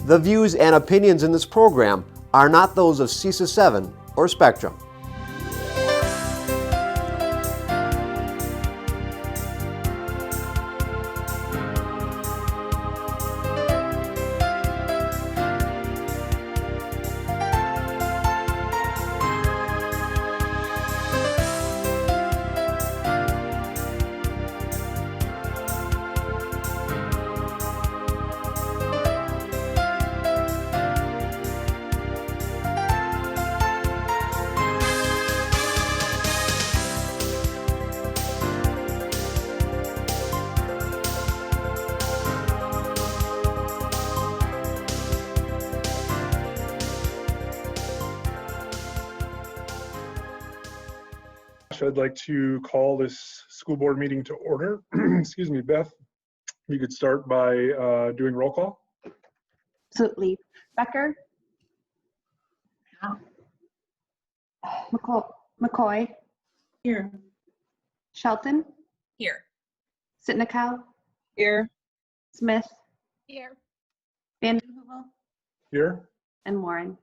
The views and opinions in this program are not those of CISA 7 or Spectrum. I'd like to call this school board meeting to order. Excuse me, Beth, you could start by doing roll call. Absolutely. Becker? McCoy? Here. Shelton? Here. Sitnikow? Here. Smith? Here. Van Hoovel? Here. And Warren.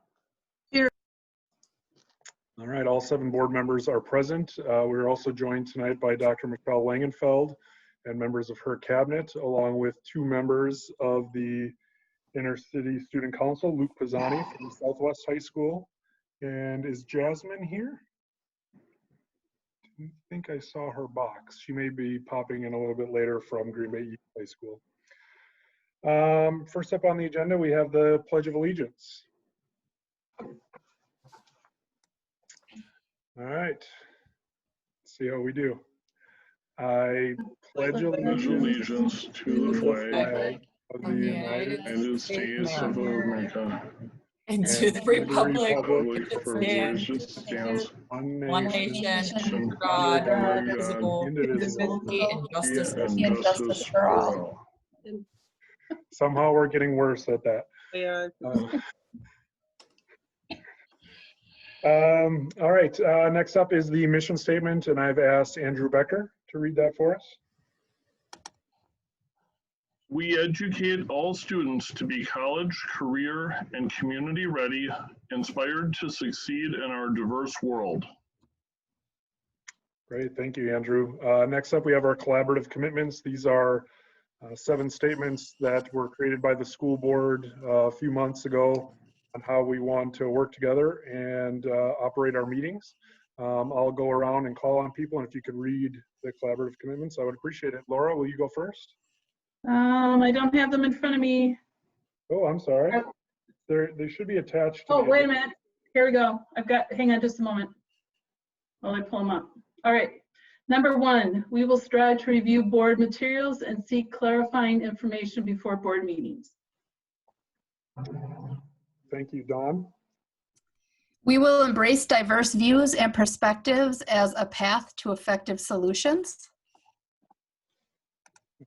All right, all 7 board members are present. We're also joined tonight by Dr. Michelle Langenfeld and members of her cabinet, along with 2 members of the Inner City Student Council, Luke Pisani from Southwest High School. And is Jasmine here? I think I saw her box. She may be popping in a little bit later from Green Bay East High School. First up on the agenda, we have the Pledge of Allegiance. All right, let's see how we do. I pledge allegiance to the flag of the United States of America And to the republic for which it stands, one nation, under God, God, indivisible, indivisible, and justice and justice for all. Somehow we're getting worse at that. We are. All right, next up is the mission statement, and I've asked Andrew Becker to read that for us. We educate all students to be college, career, and community ready, inspired to succeed in our diverse world. Great, thank you, Andrew. Next up, we have our collaborative commitments. These are 7 statements that were created by the school board a few months ago on how we want to work together and operate our meetings. I'll go around and call on people, and if you could read the collaborative commitments, I would appreciate it. Laura, will you go first? I don't have them in front of me. Oh, I'm sorry. They should be attached. Oh, wait a minute. Here we go. Hang on just a moment while I pull them up. All right. Number 1, we will strive to review board materials and seek clarifying information before board meetings. Thank you, Dawn. We will embrace diverse views and perspectives as a path to effective solutions.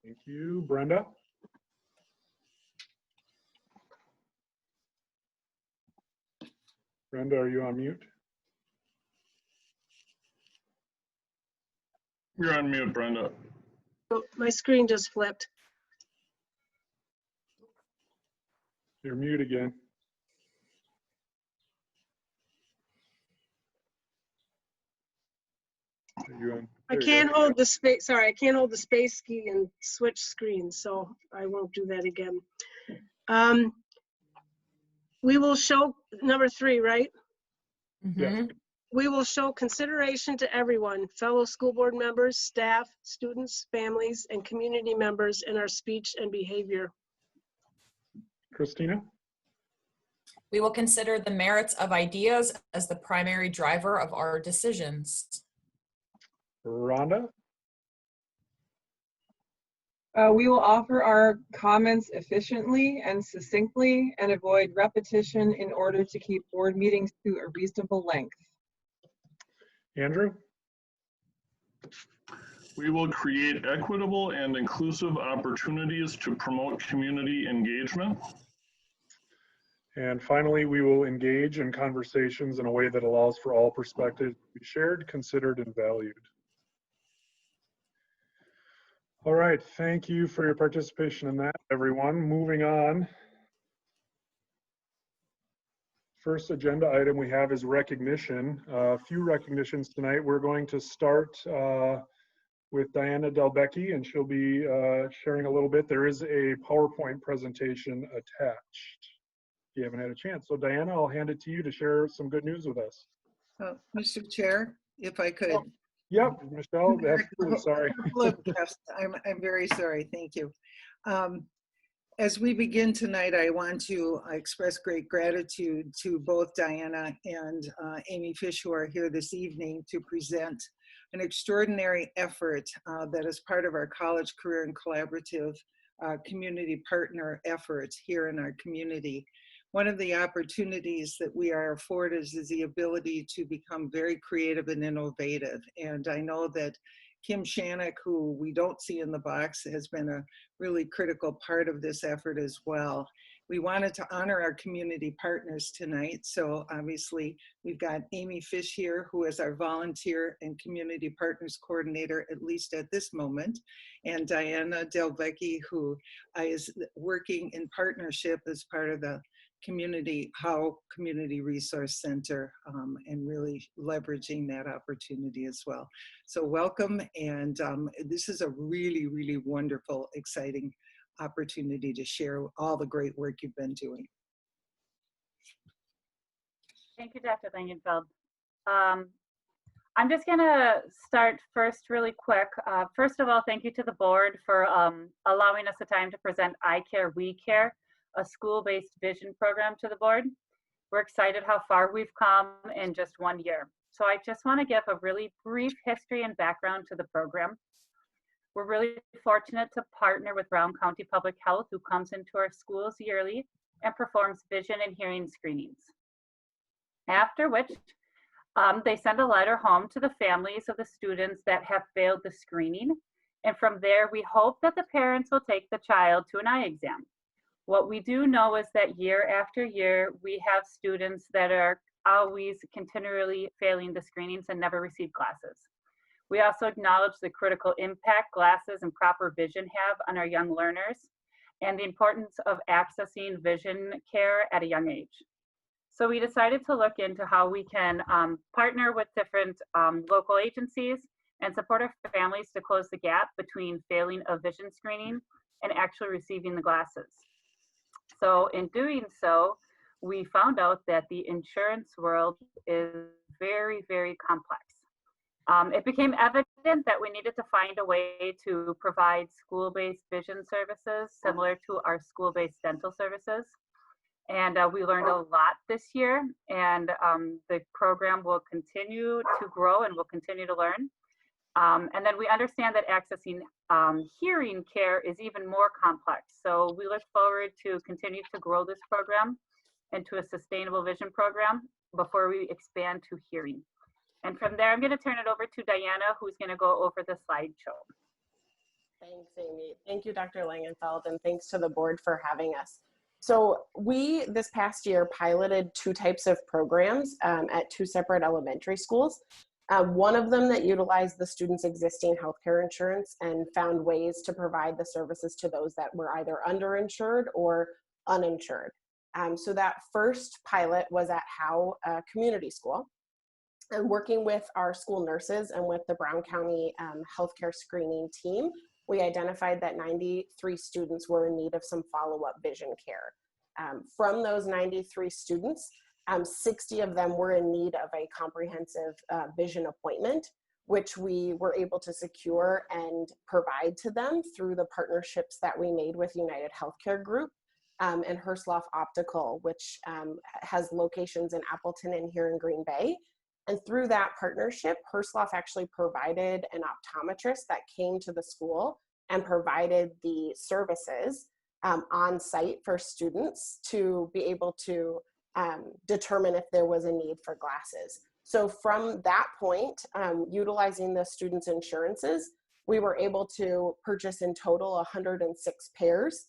Thank you, Brenda. Brenda, are you on mute? You're on mute, Brenda. Oh, my screen just flipped. You're mute again. I can't hold the space. Sorry, I can't hold the space key and switch screens, so I won't do that again. We will show number 3, right? Yes. We will show consideration to everyone, fellow school board members, staff, students, families, and community members in our speech and behavior. Christina? We will consider the merits of ideas as the primary driver of our decisions. Rhonda? We will offer our comments efficiently and succinctly and avoid repetition in order to keep board meetings to a reasonable length. Andrew? We will create equitable and inclusive opportunities to promote community engagement. And finally, we will engage in conversations in a way that allows for all perspectives to be shared, considered, and valued. All right, thank you for your participation in that, everyone. Moving on First agenda item we have is recognition. A few recognitions tonight. We're going to start with Diana Delbecchi, and she'll be sharing a little bit. There is a PowerPoint presentation attached if you haven't had a chance. So Diana, I'll hand it to you to share some good news with us. Mr. Chair, if I could. Yep, Michelle, absolutely, sorry. I'm very sorry, thank you. As we begin tonight, I want to express great gratitude to both Diana and Amy Fish, who are here this evening to present an extraordinary effort that is part of our College Career and Collaborative community partner efforts here in our community. One of the opportunities that we are afforded is the ability to become very creative and innovative. And I know that Kim Shannock, who we don't see in the box, has been a really critical part of this effort as well. We wanted to honor our community partners tonight. So obviously we've got Amy Fish here, who is our volunteer and community partners coordinator, at least at this moment, and Diana Delbecchi, who is working in partnership as part of the Community Resource Center, and really leveraging that opportunity as well. So welcome, and this is a really, really wonderful, exciting opportunity to share all the great work you've been doing. Thank you, Dr. Langenfeld. I'm just gonna start first really quick. First of all, thank you to the board for allowing us the time to present I Care, We Care, a school-based vision program to the board. We're excited how far we've come in just 1 year. So I just want to give a really brief history and background to the program. We're really fortunate to partner with Brown County Public Health, who comes into our schools yearly and performs vision and hearing screenings. After which, they send a letter home to the families of the students that have failed the screening. And from there, we hope that the parents will take the child to an eye exam. What we do know is that year after year, we have students that are always continually failing the screenings and never receive glasses. We also acknowledge the critical impact glasses and proper vision have on our young learners and the importance of accessing vision care at a young age. So we decided to look into how we can partner with different local agencies and support our families to close the gap between failing a vision screening and actually receiving the glasses. So in doing so, we found out that the insurance world is very, very complex. It became evident that we needed to find a way to provide school-based vision services similar to our school-based dental services. And we learned a lot this year, and the program will continue to grow and will continue to learn. And then we understand that accessing hearing care is even more complex. So we look forward to continue to grow this program into a sustainable vision program before we expand to hearing. And from there, I'm going to turn it over to Diana, who's going to go over the slideshow. Thanks, Amy. Thank you, Dr. Langenfeld, and thanks to the board for having us. So we, this past year, piloted 2 types of programs at 2 separate elementary schools. One of them that utilized the students' existing healthcare insurance and found ways to provide the services to those that were either underinsured or uninsured. So that first pilot was at Howe Community School. And working with our school nurses and with the Brown County healthcare screening team, we identified that 93 students were in need of some follow-up vision care. From those 93 students, 60 of them were in need of a comprehensive vision appointment, which we were able to secure and provide to them through the partnerships that we made with United Healthcare Group and Hersloff Optical, which has locations in Appleton and here in Green Bay. And through that partnership, Hersloff actually provided an optometrist that came to the school and provided the services on site for students to be able to determine if there was a need for glasses. So from that point, utilizing the students' insurances, we were able to purchase in total 106 pairs,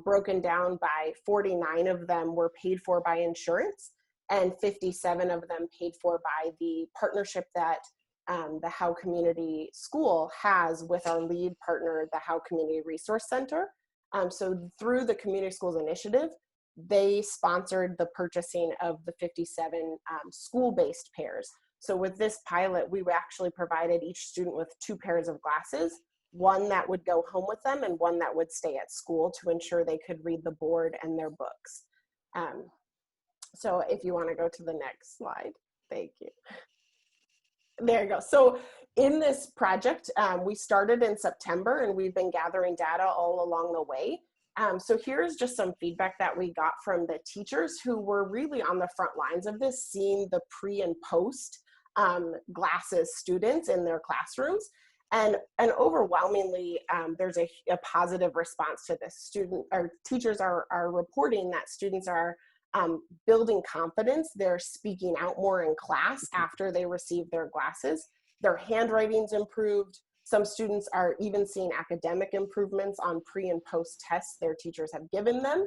broken down by 49 of them were paid for by insurance, and 57 of them paid for by the partnership that the Howe Community School has with our lead partner, the Howe Community Resource Center. So through the Community Schools Initiative, they sponsored the purchasing of the 57 school-based pairs. So with this pilot, we actually provided each student with 2 pairs of glasses, one that would go home with them and one that would stay at school to ensure they could read the board and their books. So if you want to go to the next slide, thank you. There you go. So in this project, we started in September and we've been gathering data all along the way. So here's just some feedback that we got from the teachers who were really on the front lines of this, seeing the pre and post glasses students in their classrooms. And overwhelmingly, there's a positive response to this. Teachers are reporting that students are building confidence. They're speaking out more in class after they receive their glasses. Their handwriting's improved. Some students are even seeing academic improvements on pre and post tests their teachers have given them.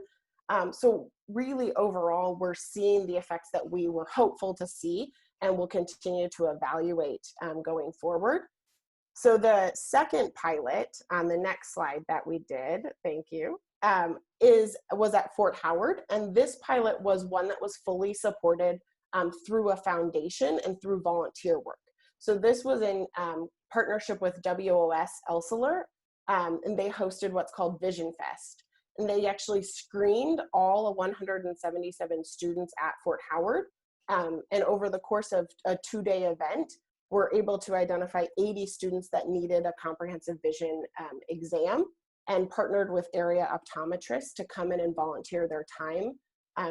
So really overall, we're seeing the effects that we were hopeful to see and will continue to evaluate going forward. So the second pilot on the next slide that we did, thank you, was at Fort Howard. And this pilot was one that was fully supported through a foundation and through volunteer work. So this was in partnership with WOS Elseler, and they hosted what's called Vision Fest. And they actually screened all 177 students at Fort Howard. And over the course of a 2-day event, we're able to identify 80 students that needed a comprehensive vision exam, and partnered with area optometrists to come in and volunteer their time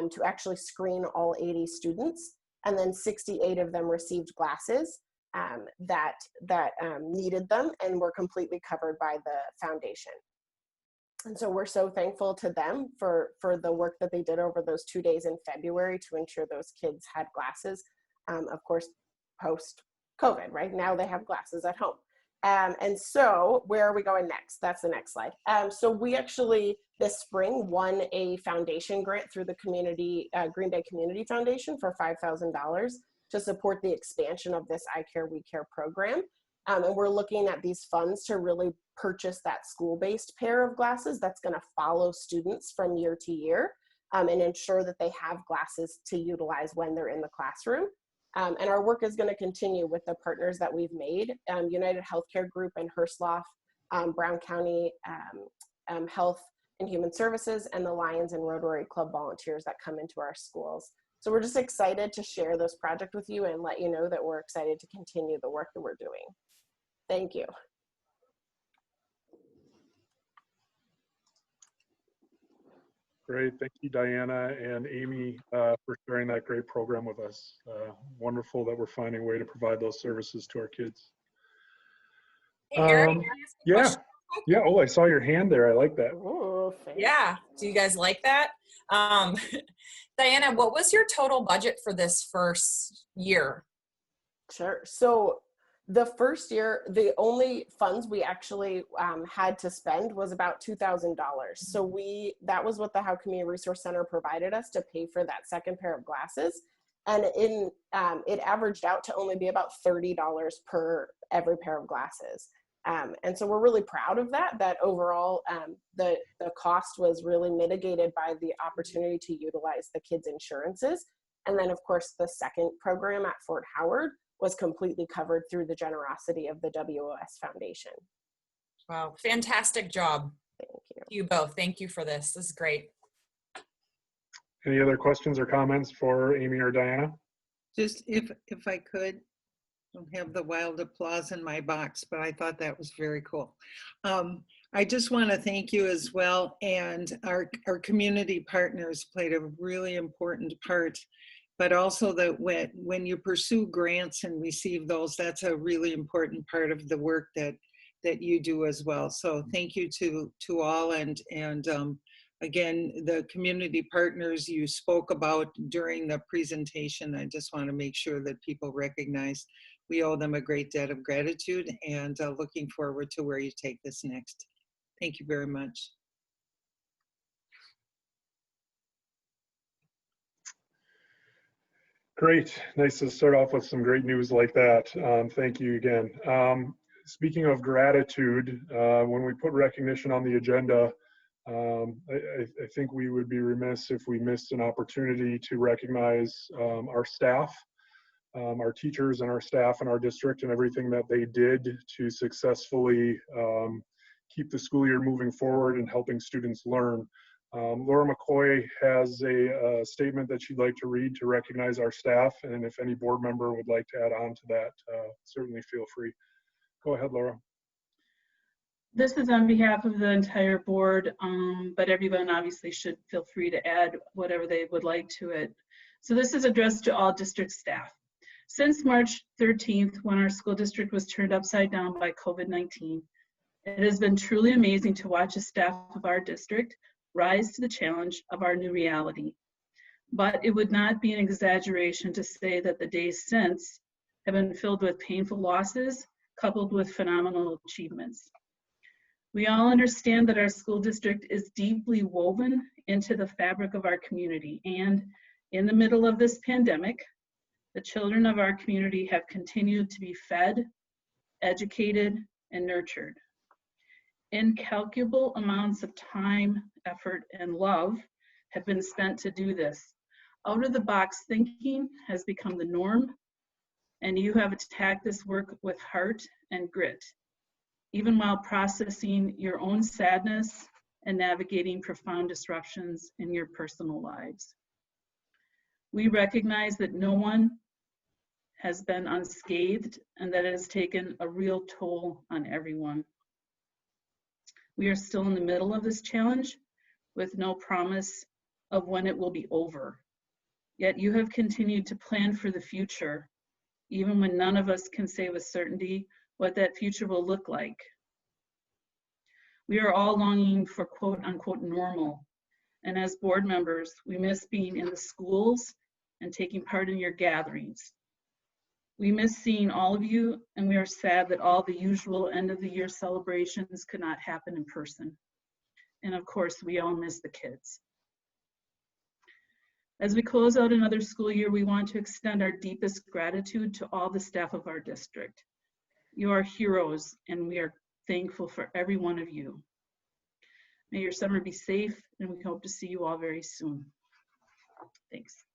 to actually screen all 80 students. And then 68 of them received glasses that needed them and were completely covered by the foundation. And so we're so thankful to them for the work that they did over those 2 days in February to ensure those kids had glasses, of course, post-COVID, right? Now they have glasses at home. And so where are we going next? That's the next slide. So we actually, this spring, won a foundation grant through the Green Bay Community Foundation for $5,000 to support the expansion of this I Care, We Care program. And we're looking at these funds to really purchase that school-based pair of glasses that's going to follow students from year to year and ensure that they have glasses to utilize when they're in the classroom. And our work is going to continue with the partners that we've made, United Healthcare Group and Hersloff, Brown County Health and Human Services, and the Lions and Rotary Club volunteers that come into our schools. So we're just excited to share this project with you and let you know that we're excited to continue the work that we're doing. Thank you. Great, thank you, Diana and Amy, for sharing that great program with us. Wonderful that we're finding a way to provide those services to our kids. Hey, Eric, can I ask a Yeah, question? yeah. Oh, I saw your hand there. I like that. Ooh, Yeah, do you guys like that? Diana, what was your total budget for this first year? Sure. So the first year, the only funds we actually had to spend was about $2,000. So that was what the Howe Community Resource Center provided us to pay for that second pair of glasses. And it averaged out to only be about $30 per every pair of glasses. And so we're really proud of that overall the cost was really mitigated by the opportunity to utilize the kids' insurances. And then of course, the second program at Fort Howard was completely covered through the generosity of the WOS Foundation. Wow, fantastic job. Thank you. You both, thank you for this. This is great. Any other questions or comments for Amy or Diana? Just if I could, I don't have the wild applause in my box, but I thought that was very cool. I just want to thank you as well, and our community partners played a really important part, but also that when you pursue grants and receive those, that's a really important part of the work that you do as well. So thank you to all, and again, the community partners you spoke about during the presentation, I just want to make sure that people recognize we owe them a great debt of gratitude, and looking forward to where you take this next. Thank you very much. Great. Nice to start off with some great news like that. Thank you again. Speaking of gratitude, when we put recognition on the agenda, I think we would be remiss if we missed an opportunity to recognize our staff, our teachers and our staff in our district and everything that they did to successfully keep the school year moving forward and helping students learn. Laura McCoy has a statement that she'd like to read to recognize our staff, and if any board member would like to add on to that, certainly feel free. Go ahead, Laura. This is on behalf of the entire board, but everyone obviously should feel free to add whatever they would like to it. So this is addressed to all district staff. Since March 13th, when our school district was turned upside down by COVID-19, it has been truly amazing to watch the staff of our district rise to the challenge of our new reality. But it would not be an exaggeration to say that the days since have been filled with painful losses coupled with phenomenal achievements. We all understand that our school district is deeply woven into the fabric of our community, and in the middle of this pandemic, the children of our community have continued to be fed, educated, and nurtured. Incalculable amounts of time, effort, and love have been spent to do this. Out-of-the-box thinking has become the norm, and you have attacked this work with heart and grit, even while processing your own sadness and navigating profound disruptions in your personal lives. We recognize that no one has been unscathed and that it has taken a real toll on everyone. We are still in the middle of this challenge with no promise of when it will be over. Yet you have continued to plan for the future, even when none of us can say with certainty what that future will look like. We are all longing for quote unquote normal. And as board members, we miss being in the schools and taking part in your gatherings. We miss seeing all of you, and we are sad that all the usual end of the year celebrations could not happen in person. And of course, we all miss the kids. As we close out another school year, we want to extend our deepest gratitude to all the staff of our district. You are heroes, and we are thankful for every one of you. May your summer be safe, and we hope to see you all very soon. Thanks.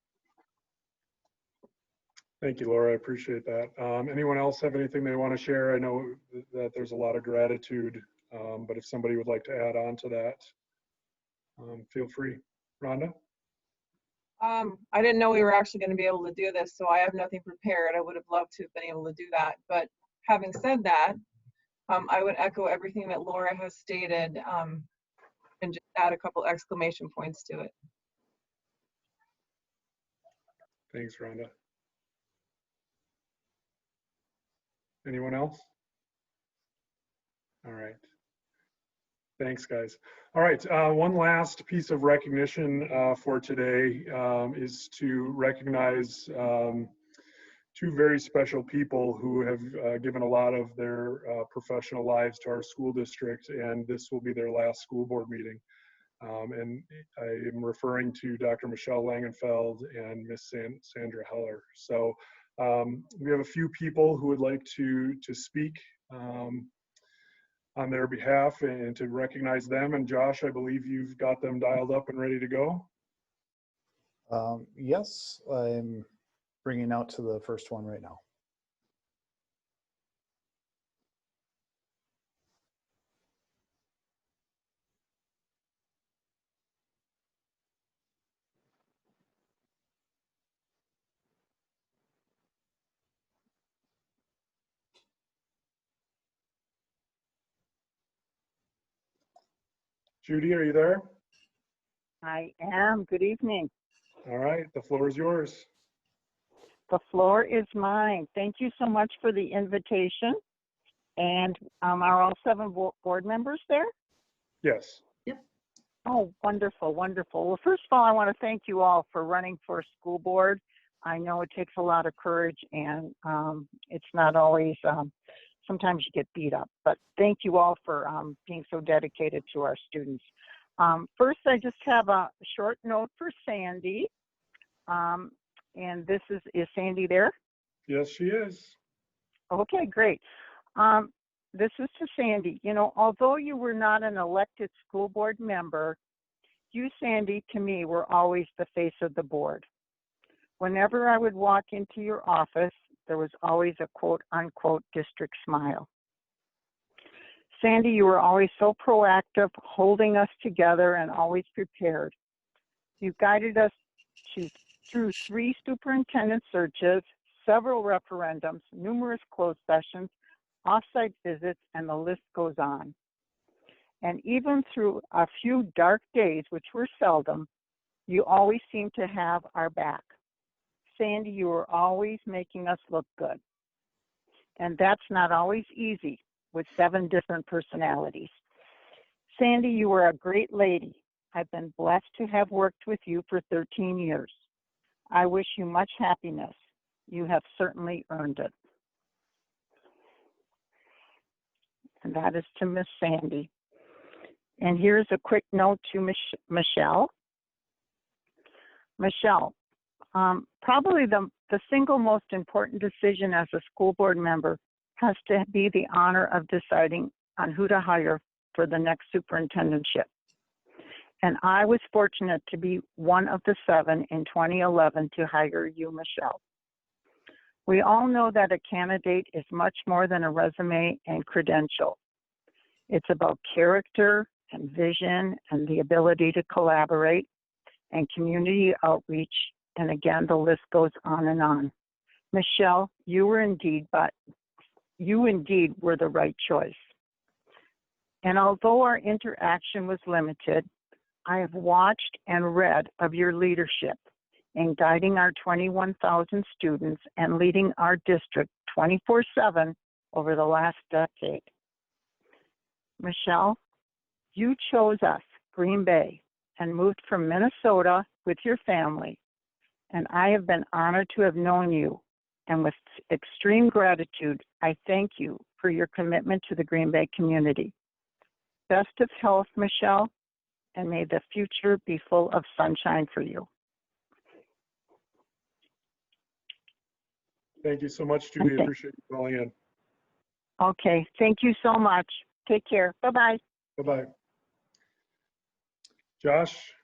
Thank you, Laura. I appreciate that. Anyone else have anything they want to share? I know that there's a lot of gratitude, but if somebody would like to add on to that, feel free. Rhonda? I didn't know we were actually going to be able to do this, so I have nothing prepared. I would have loved to have been able to do that. But having said that, I would echo everything that Laura has stated and just add a couple exclamation points to it. Thanks, Rhonda. Anyone else? All right. Thanks, guys. All right, one last piece of recognition for today is to recognize two very special people who have given a lot of their professional lives to our school district, and this will be their last school board meeting. And I am referring to Dr. Michelle Langenfeld and Miss Sandra Heller. So we have a few people who would like to speak on their behalf and to recognize them. And Josh, I believe you've got them dialed up and ready to go. Yes, I'm bringing out to the first one right now. Judy, are you there? I am. Good evening. All right, the floor is yours. The floor is mine. Thank you so much for the invitation. And are all 7 board members there? Yes. Yep. Oh, wonderful, wonderful. Well, first of all, I want to thank you all for running for school board. I know it takes a lot of courage, and it's not always, sometimes you get beat up, but thank you all for being so dedicated to our students. First, I just have a short note for Sandy. And this is Sandy there? Yes, she is. Okay, great. this is to Sandy. You know, although you were not an elected school board member, you, Sandy, to me, were always the face of the board. Whenever I would walk into your office, there was always a quote unquote district smile. Sandy, you were always so proactive, holding us together and always prepared. You guided us through 3 superintendent searches, several referendums, numerous closed sessions, off-site visits, and the list goes on. And even through a few dark days, which were seldom, you always seemed to have our back. Sandy, you were always making us look good. And that's not always easy with 7 different personalities. Sandy, you were a great lady. I've been blessed to have worked with you for 13 years. I wish you much happiness. You have certainly earned it. And that is to Miss Sandy. And here's a quick note to Michelle. Michelle, probably the single most important decision as a school board member has to be the honor of deciding on who to hire for the next superintendentship. And I was fortunate to be one of the 7 in 2011 to hire you, Michelle. We all know that a candidate is much more than a resume and credential. It's about character and vision and the ability to collaborate and community outreach. And again, the list goes on and on. Michelle, you indeed were the right choice. And although our interaction was limited, I have watched and read of your leadership in guiding our 21,000 students and leading our district 24/7 over the last decade. Michelle, you chose us, Green Bay, and moved from Minnesota with your family. And I have been honored to have known you. And with extreme gratitude, I thank you for your commitment to the Green Bay community. Best of health, Michelle, and may the future be full of sunshine for you. Thank you so much, Judy. Okay. Appreciate you calling in. Okay, thank you so much. Take care. Bye-bye. Bye-bye. Josh?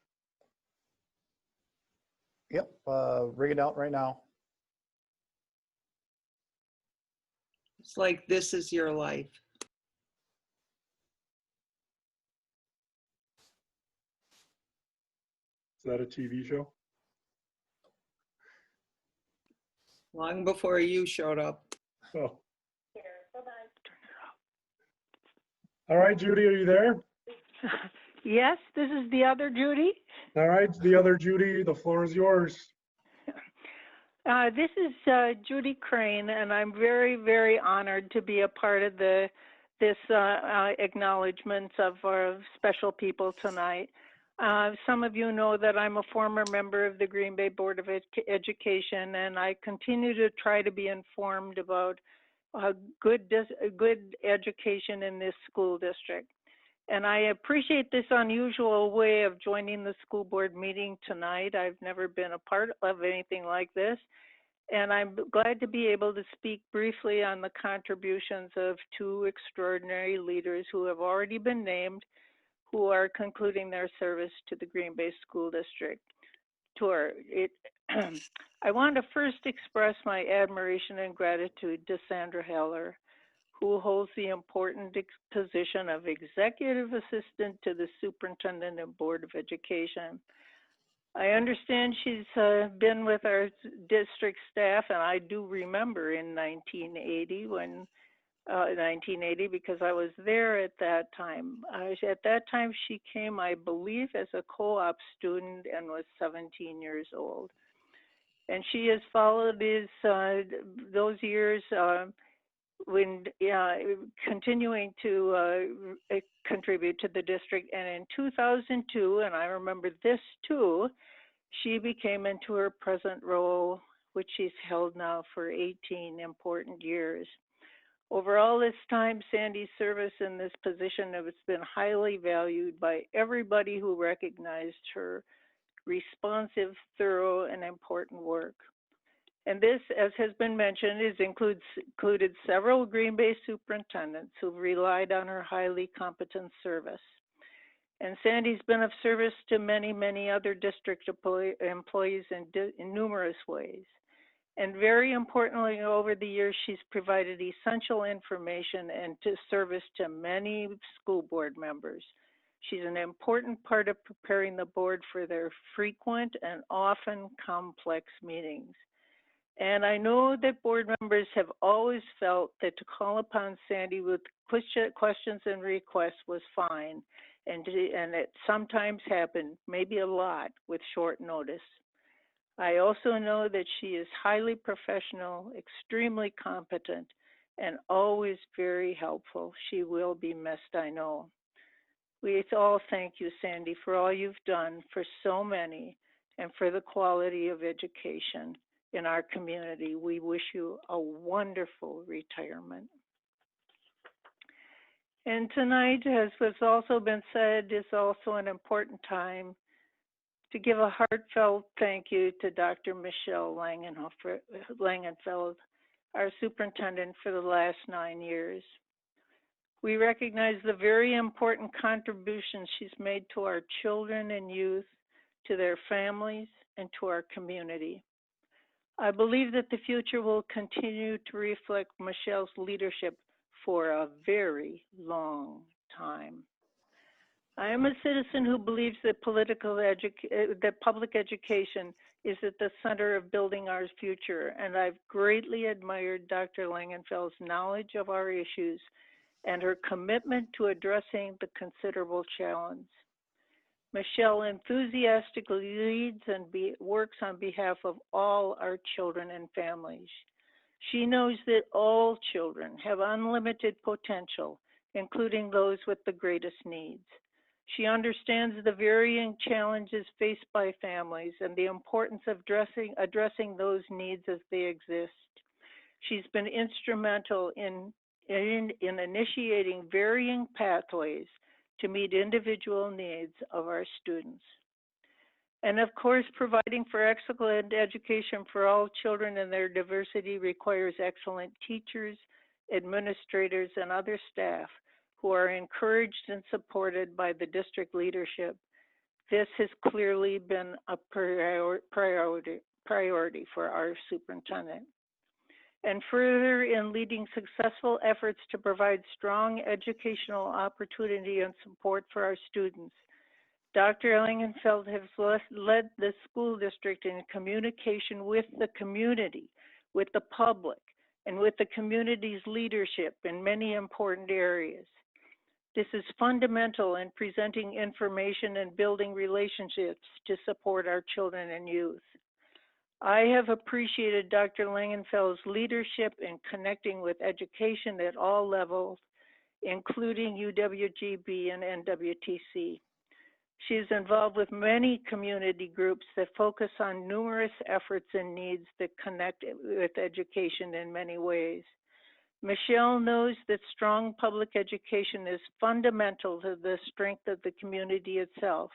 Yep, ring it out right now. It's like This Is Your Life. Is that a TV show? Long before you showed up. Oh. All right, Judy, are you there? Yes, this is the other Judy. All right, the other Judy, the floor is yours. This is Judy Crane, and I'm very, very honored to be a part of this acknowledgement of our special people tonight. Some of you know that I'm a former member of the Green Bay Board of Education, and I continue to try to be informed about good education in this school district. And I appreciate this unusual way of joining the school board meeting tonight. I've never been a part of anything like this. And I'm glad to be able to speak briefly on the contributions of 2 extraordinary leaders who have already been named, who are concluding their service to the Green Bay School District. I want to first express my admiration and gratitude to Sandra Heller, who holds the important position of Executive Assistant to the Superintendent and Board of Education. I understand she's been with our district staff, and I do remember in 1980 because I was there at that time. At that time, she came, I believe, as a co-op student and was 17 years old. And she has followed those years continuing to contribute to the district. And in 2002, and I remember this too, she became into her present role, which she's held now for 18 important years. Over all this time, Sandy's service in this position has been highly valued by everybody who recognized her responsive, thorough, and important work. And this, as has been mentioned, included several Green Bay superintendents who've relied on her highly competent service. And Sandy's been of service to many, many other district employees in numerous ways. And very importantly, over the years, she's provided essential information and service to many school board members. She's an important part of preparing the board for their frequent and often complex meetings. And I know that board members have always felt that to call upon Sandy with questions and requests was fine, and it sometimes happened, maybe a lot, with short notice. I also know that she is highly professional, extremely competent, and always very helpful. She will be missed, I know. We all thank you, Sandy, for all you've done for so many and for the quality of education in our community. We wish you a wonderful retirement. And tonight, as has also been said, is also an important time to give a heartfelt thank you to Dr. Michelle Langenfeld, our superintendent for the last 9 years. We recognize the very important contributions she's made to our children and youth, to their families, and to our community. I believe that the future will continue to reflect Michelle's leadership for a very long time. I am a citizen who believes that public education is at the center of building our future, and I've greatly admired Dr. Langenfeld's knowledge of our issues and her commitment to addressing the considerable challenge. Michelle enthusiastically leads and works on behalf of all our children and families. She knows that all children have unlimited potential, including those with the greatest needs. She understands the varying challenges faced by families and the importance of addressing those needs as they exist. She's been instrumental in initiating varying pathways to meet individual needs of our students. And of course, providing for excellent education for all children and their diversity requires excellent teachers, administrators, and other staff who are encouraged and supported by the district leadership. This has clearly been a priority for our superintendent. And further, in leading successful efforts to provide strong educational opportunity and support for our students, Dr. Langenfeld has led the school district in communication with the community, with the public, and with the community's leadership in many important areas. This is fundamental in presenting information and building relationships to support our children and youth. I have appreciated Dr. Langenfeld's leadership in connecting with education at all levels, including UWGB and NWTC. She is involved with many community groups that focus on numerous efforts and needs that connect with education in many ways. Michelle knows that strong public education is fundamental to the strength of the community itself.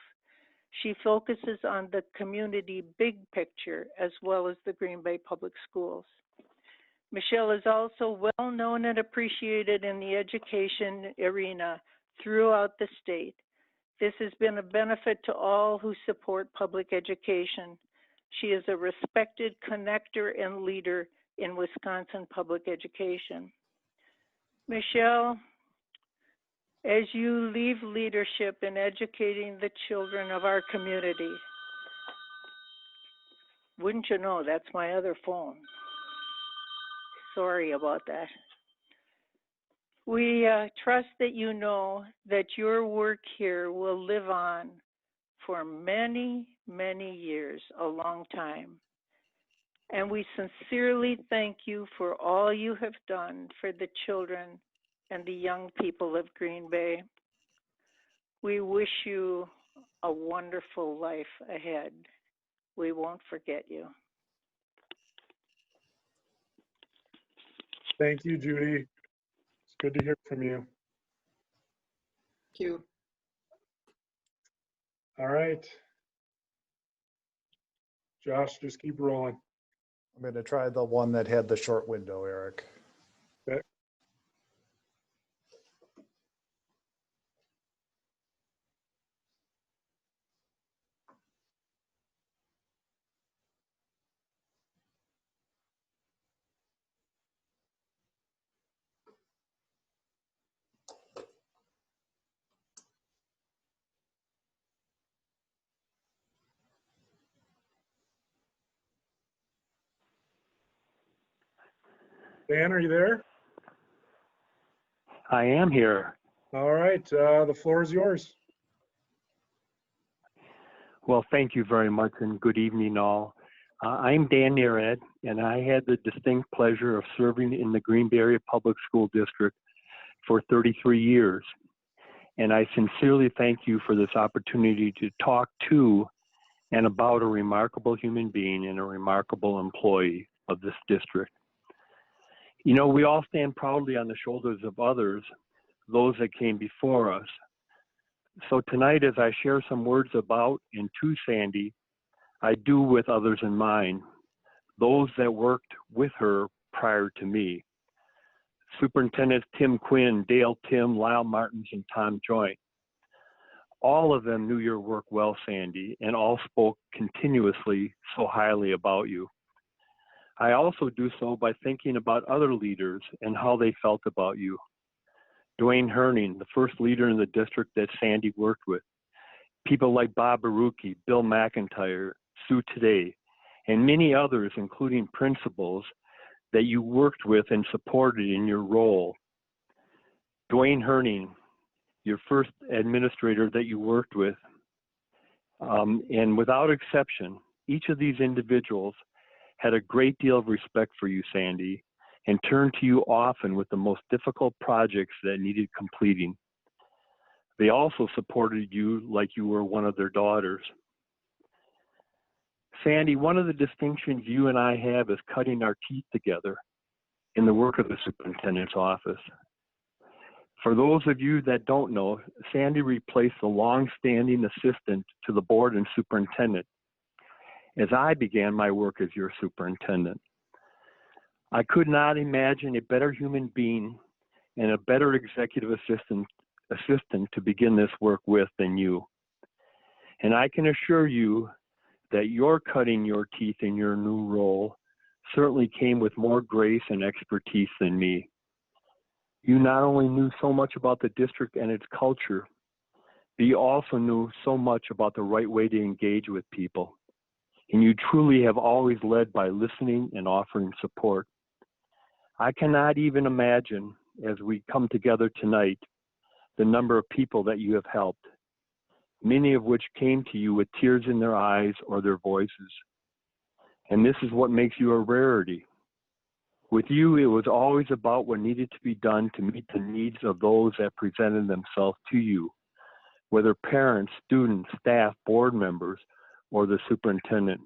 She focuses on the community big picture as well as the Green Bay Public Schools. Michelle is also well known and appreciated in the education arena throughout the state. This has been a benefit to all who support public education. She is a respected connector and leader in Wisconsin public education. Michelle, as you leave leadership in educating the children of our community, wouldn't you know, that's my other phone. Sorry about that. We trust that you know that your work here will live on for many, many years, a long time. And we sincerely thank you for all you have done for the children and the young people of Green Bay. We wish you a wonderful life ahead. We won't forget you. Thank you, Judy. It's good to hear from you. Thank you. All right. Josh, just keep rolling. I'm going to try the one that had the short window, Eric. Okay. Dan, are you there? I am here. All right, the floor is yours. Well, thank you very much and good evening all. I'm Dan Nered, and I had the distinct pleasure of serving in the Green Bay Area Public School District for 33 years. And I sincerely thank you for this opportunity to talk to and about a remarkable human being and a remarkable employee of this district. You know, we all stand proudly on the shoulders of others, those that came before us. So tonight, as I share some words about and to Sandy, I do with others in mind, those that worked with her prior to me. Superintendents Tim Quinn, Dale Tim, Lyle Martins, and Tom Joint. All of them knew your work well, Sandy, and all spoke continuously so highly about you. I also do so by thinking about other leaders and how they felt about you. Dwayne Herning, the first leader in the district that Sandy worked with. People like Bob Barucki, Bill McIntyre, Sue Today, and many others, including principals that you worked with and supported in your role. Dwayne Herning, your first administrator that you worked with. And without exception, each of these individuals had a great deal of respect for you, Sandy, and turned to you often with the most difficult projects that needed completing. They also supported you like you were one of their daughters. Sandy, one of the distinctions you and I have is cutting our teeth together in the work of the superintendent's office. For those of you that don't know, Sandy replaced the long-standing assistant to the board and superintendent as I began my work as your superintendent. I could not imagine a better human being and a better executive assistant to begin this work with than you. And I can assure you that your cutting your teeth in your new role certainly came with more grace and expertise than me. You not only knew so much about the district and its culture, but you also knew so much about the right way to engage with people. And you truly have always led by listening and offering support. I cannot even imagine, as we come together tonight, the number of people that you have helped, many of which came to you with tears in their eyes or their voices. And this is what makes you a rarity. With you, it was always about what needed to be done to meet the needs of those that presented themselves to you, whether parents, students, staff, board members, or the superintendent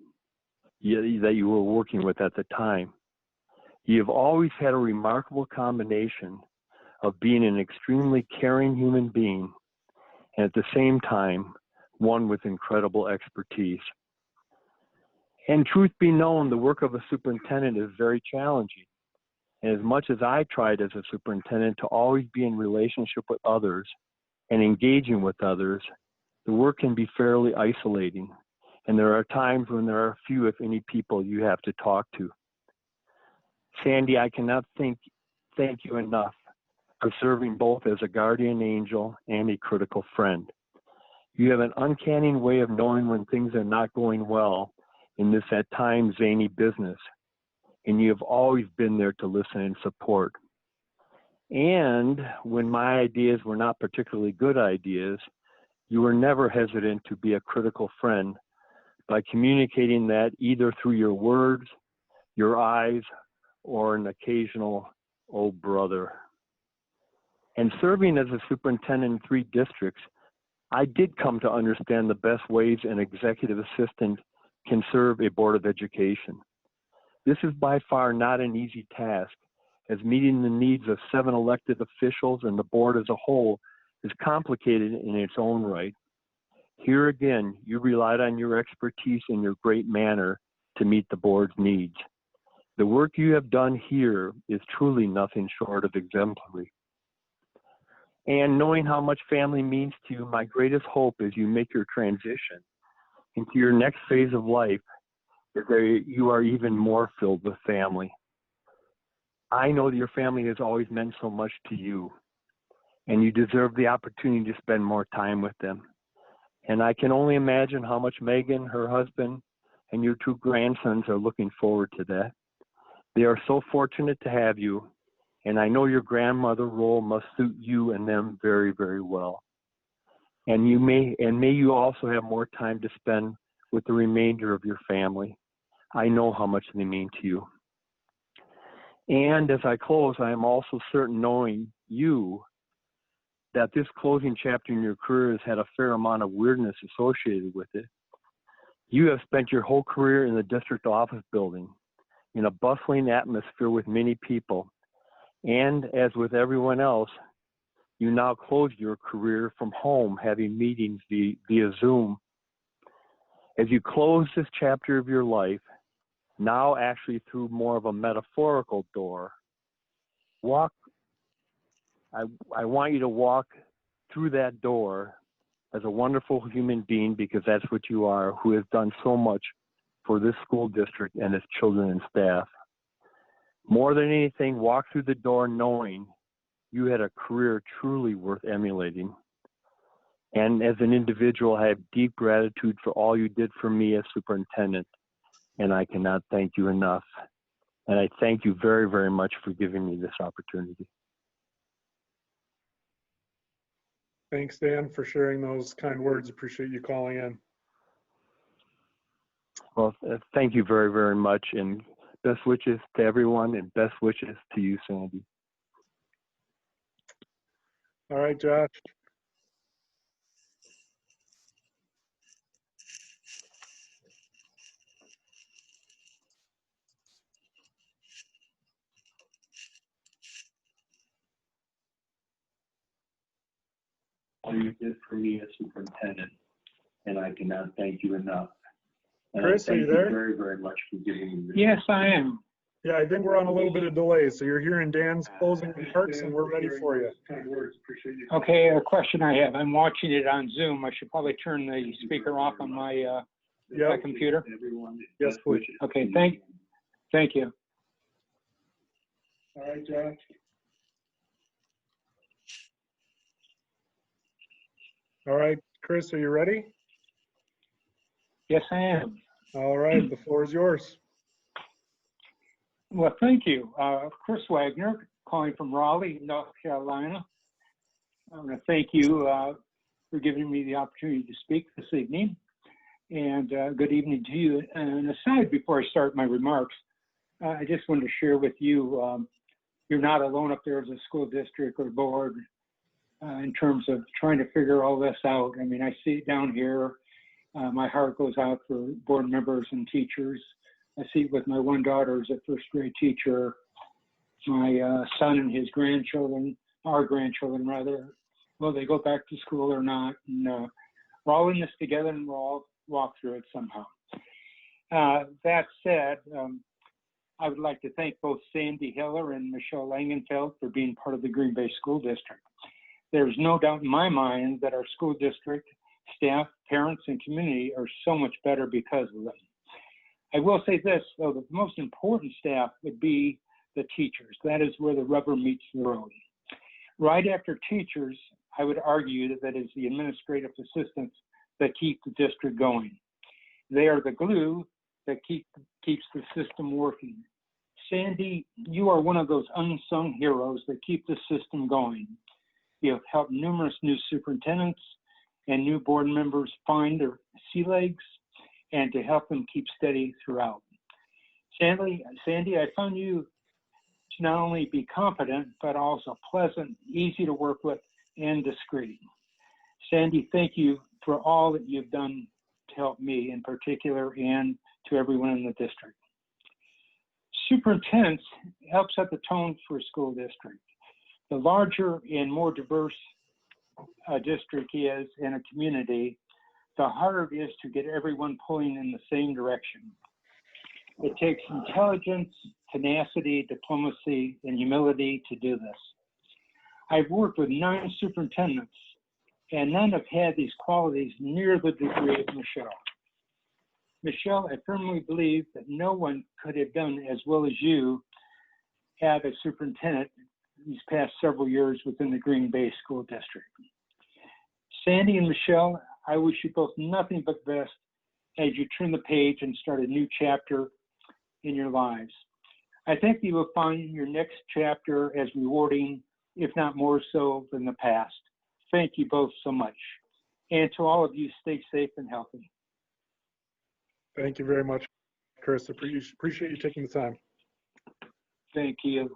that you were working with at the time. You have always had a remarkable combination of being an extremely caring human being and at the same time, one with incredible expertise. And truth be known, the work of a superintendent is very challenging. And as much as I tried as a superintendent to always be in relationship with others and engaging with others, the work can be fairly isolating. And there are times when there are few, if any, people you have to talk to. Sandy, I cannot thank you enough for serving both as a guardian angel and a critical friend. You have an uncanny way of knowing when things are not going well in this at times zany business, and you have always been there to listen and support. And when my ideas were not particularly good ideas, you were never hesitant to be a critical friend by communicating that either through your words, your eyes, or an occasional, "Oh, brother." And serving as a superintendent in 3 districts, I did come to understand the best ways an executive assistant can serve a board of education. This is by far not an easy task, as meeting the needs of 7 elected officials and the board as a whole is complicated in its own right. Here again, you relied on your expertise and your great manner to meet the board's needs. The work you have done here is truly nothing short of exemplary. And knowing how much family means to you, my greatest hope as you make your transition into your next phase of life is that you are even more filled with family. I know that your family has always meant so much to you, and you deserve the opportunity to spend more time with them. And I can only imagine how much Megan, her husband, and your two grandsons are looking forward to that. They are so fortunate to have you, and I know your grandmother role must suit you and them very, very well. And may you also have more time to spend with the remainder of your family. I know how much they mean to you. And as I close, I am also certain, knowing you, that this closing chapter in your career has had a fair amount of weirdness associated with it. You have spent your whole career in the district office building, in a bustling atmosphere with many people. And as with everyone else, you now close your career from home, having meetings via Zoom. As you close this chapter of your life, now actually through more of a metaphorical door, I want you to walk through that door as a wonderful human being, because that's what you are, who has done so much for this school district and its children and staff. More than anything, walk through the door knowing you had a career truly worth emulating. And as an individual, I have deep gratitude for all you did for me as superintendent, and I cannot thank you enough. And I thank you very, very much for giving me this opportunity. Thanks, Dan, for sharing those kind words. Appreciate you calling in. Well, thank you very, very much, and best wishes to everyone, and best wishes to you, Sandy. All right, Josh. All you did for me as superintendent, and I cannot thank you enough. And Chris, I are thank you there? very, very much for giving me this. Yes, I am. Yeah, I think we're on a little bit of delay. So you're hearing Dan's closing remarks, and we're ready for you. Okay, a question I have. I'm watching it on Zoom. I should probably turn the speaker off on my my computer. Yes, please. Okay, thank you. All right, Josh. All right, Chris, are you ready? Yes, I am. All right, the floor is yours. Well, thank you. Chris Wagner, calling from Raleigh, North Carolina. I want to thank you for giving me the opportunity to speak this evening. And good evening to you. And aside, before I start my remarks, I just wanted to share with you, you're not alone up there as a school district or board in terms of trying to figure all this out. I mean, I see it down here. My heart goes out for board members and teachers. I see it with my one daughter who's a first grade teacher, my son and his grandchildren, our grandchildren rather, will they go back to school or not? And we're all in this together, and we'll all walk through it somehow. That said, I would like to thank both Sandy Hiller and Michelle Langenfeld for being part of the Green Bay School District. There's no doubt in my mind that our school district, staff, parents, and community are so much better because of them. I will say this, though, the most important staff would be the teachers. That is where the rubber meets the road. Right after teachers, I would argue that it's the administrative assistants that keep the district going. They are the glue that keeps the system working. Sandy, you are one of those unsung heroes that keep the system going. You have helped numerous new superintendents and new board members find their sea legs and to help them keep steady throughout. Sandy, I found you to not only be competent, but also pleasant, easy to work with, and discreet. Sandy, thank you for all that you've done to help me in particular and to everyone in the district. Superintendents help set the tone for a school district. The larger and more diverse a district is in a community, the harder it is to get everyone pulling in the same direction. It takes intelligence tenacity, diplomacy, and humility to do this. I've worked with 9 superintendents, and none have had these qualities near the degree of Michelle. Michelle, I firmly believe that no one could have done as well as you have as superintendent these past several years within the Green Bay School District. Sandy and Michelle, I wish you both nothing but the best as you turn the page and start a new chapter in your lives. I think you will find your next chapter as rewarding, if not more so than the past. Thank you both so much. And to all of you, stay safe and healthy. Thank you very much, Chris. Appreciate you taking the time. Thank you.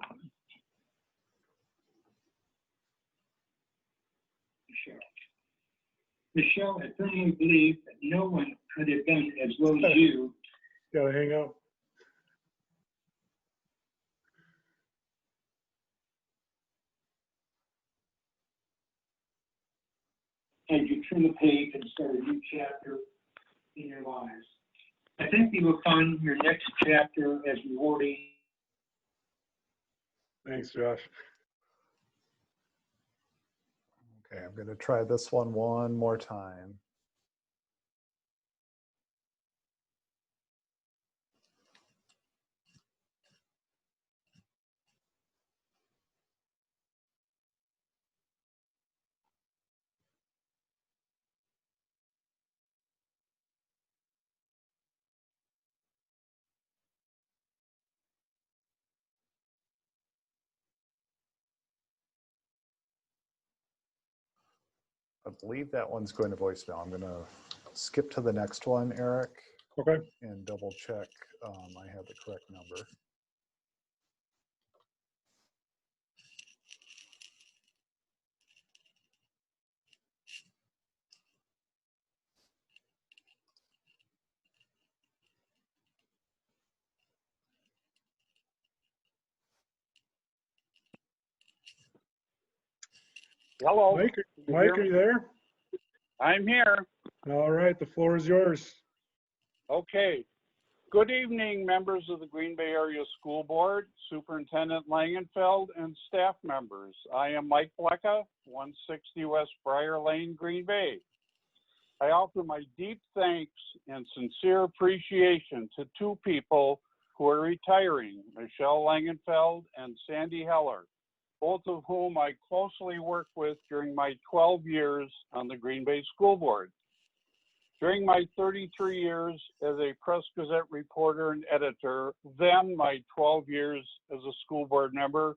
Michelle, I firmly believe that no one could have done as well as you. Gotta hang up. As you turn the page and start a new chapter in your lives. I think you will find your next chapter as rewarding. Thanks, Josh. Okay, I'm going to try this one more time. I believe that one's going to voicemail. I'm going to skip to the next one, Eric. Okay. And double check I have the correct number. Hello. Mike, are you there? I'm here. All right, the floor is yours. Okay. Good evening, members of the Green Bay Area School Board, Superintendent Langenfeld, and staff members. I am Mike Blecka, 160 West Briar Lane, Green Bay. I offer my deep thanks and sincere appreciation to 2 people who are retiring, Michelle Langenfeld and Sandy Heller, both of whom I closely worked with during my 12 years on the Green Bay School Board. During my 33 years as a Press Gazette reporter and editor, then my 12 years as a school board member,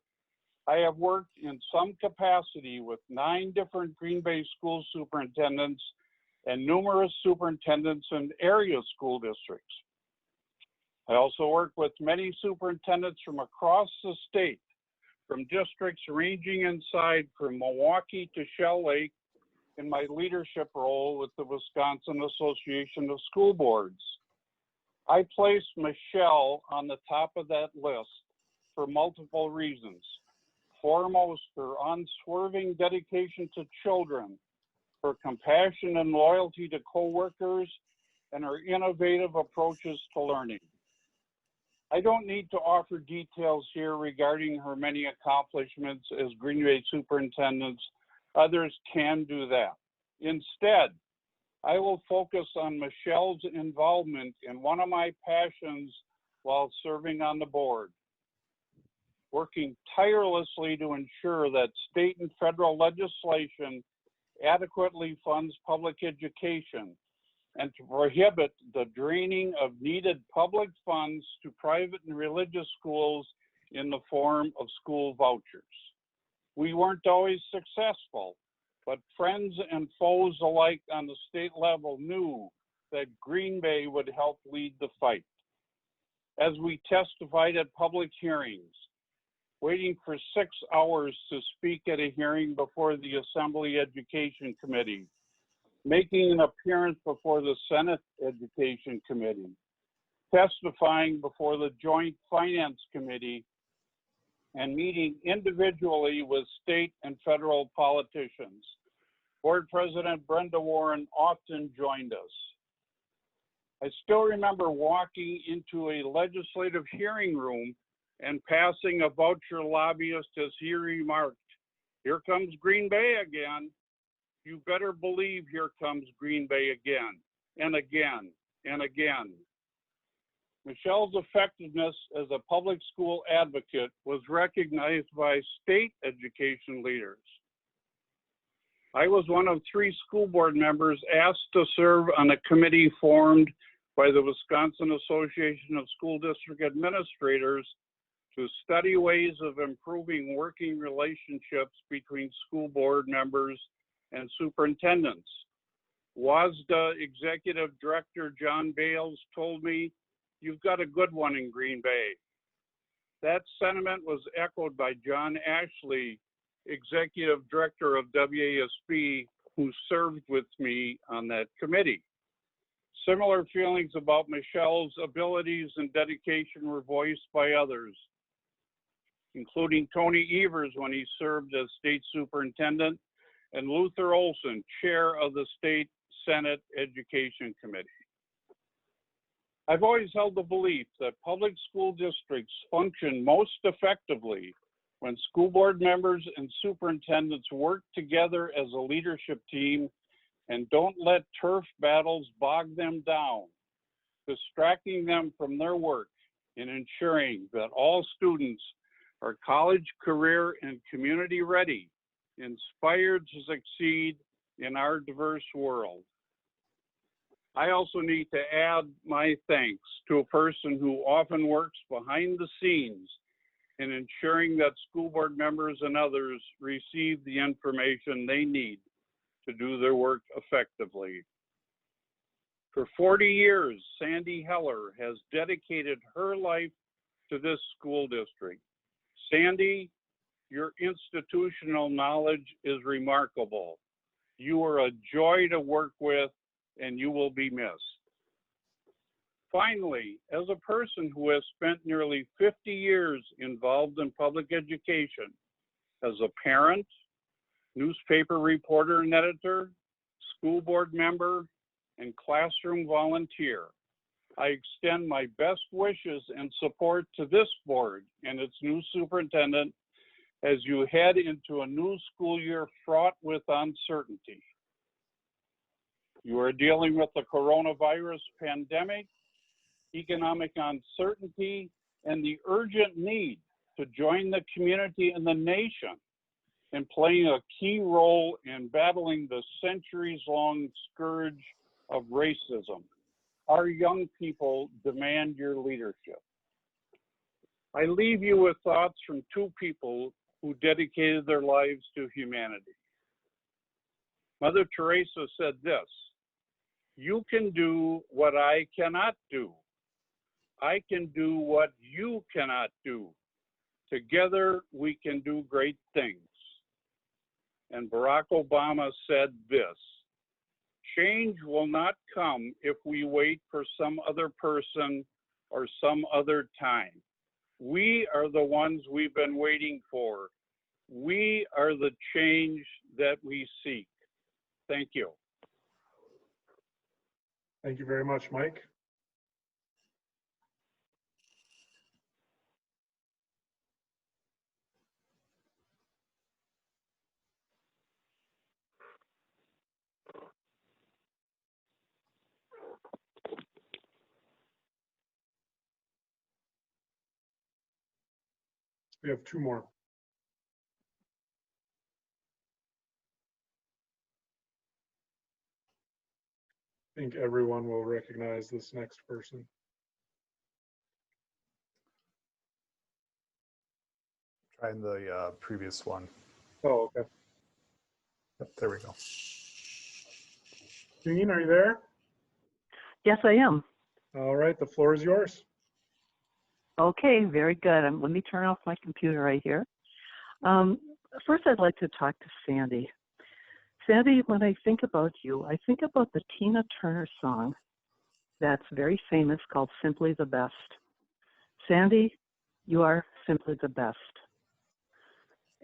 I have worked in some capacity with 9 different Green Bay school superintendents and numerous superintendents in area school districts. I also worked with many superintendents from across the state, from districts ranging inside from Milwaukee to Shell Lake, in my leadership role with the Wisconsin Association of School Boards. I placed Michelle on the top of that list for multiple reasons. Foremost, her unswerving dedication to children, her compassion and loyalty to coworkers, and her innovative approaches to learning. I don't need to offer details here regarding her many accomplishments as Green Bay superintendents. Others can do that. Instead, I will focus on Michelle's involvement in one of my passions while serving on the board, working tirelessly to ensure that state and federal legislation adequately funds public education and to prohibit the draining of needed public funds to private and religious schools in the form of school vouchers. We weren't always successful, but friends and foes alike on the state level knew that Green Bay would help lead the fight. As we testified at public hearings, waiting for 6 hours to speak at a hearing before the Assembly Education Committee, making an appearance before the Senate Education Committee, testifying before the Joint Finance Committee, and meeting individually with state and federal politicians. Board President Brenda Warren often joined us. I still remember walking into a legislative hearing room and passing a voucher lobbyist as he remarked, "Here comes Green Bay again." You better believe here comes Green Bay again, and again, and again. Michelle's effectiveness as a public school advocate was recognized by state education leaders. I was one of 3 school board members asked to serve on a committee formed by the Wisconsin Association of School District Administrators to study ways of improving working relationships between school board members and superintendents. WASDA Executive Director John Bales told me, "You've got a good one in Green Bay." That sentiment was echoed by John Ashley, Executive Director of WASB, who served with me on that committee. Similar feelings about Michelle's abilities and dedication were voiced by others, including Tony Evers when he served as state superintendent, and Luther Olson, chair of the State Senate Education Committee. I've always held the belief that public school districts function most effectively when school board members and superintendents work together as a leadership team and don't let turf battles bog them down, distracting them from their work in ensuring that all students are college, career, and community ready, inspired to succeed in our diverse world. I also need to add my thanks to a person who often works behind the scenes in ensuring that school board members and others receive the information they need to do their work effectively. For 40 years, Sandy Heller has dedicated her life to this school district. Sandy, your institutional knowledge is remarkable. You are a joy to work with, and you will be missed. Finally, as a person who has spent nearly 50 years involved in public education, as a parent, newspaper reporter and editor, school board member, and classroom volunteer, I extend my best wishes and support to this board and its new superintendent as you head into a new school year fraught with uncertainty. You are dealing with the coronavirus pandemic, economic uncertainty, and the urgent need to join the community and the nation in playing a key role in battling the centuries-long scourge of racism. Our young people demand your leadership. I leave you with thoughts from 2 people who dedicated their lives to humanity. Mother Teresa said this, "You can do what I cannot do. I can do what you cannot do. Together we can do great things." And Barack Obama said this, "Change will not come if we wait for some other person or some other time. We are the ones we've been waiting for. We are the change that we seek." Thank you. Thank you very much, Mike. We have 2 more. I think everyone will recognize this next person. Trying the previous one. Oh, okay. Yep, there we go. Jean, are you there? Yes, I am. All right, the floor is yours. Okay, very good. Let me turn off my computer right here. First, I'd like to talk to Sandy. Sandy, when I think about you, I think about the Tina Turner song that's very famous called Simply the Best. Sandy, you are simply the best.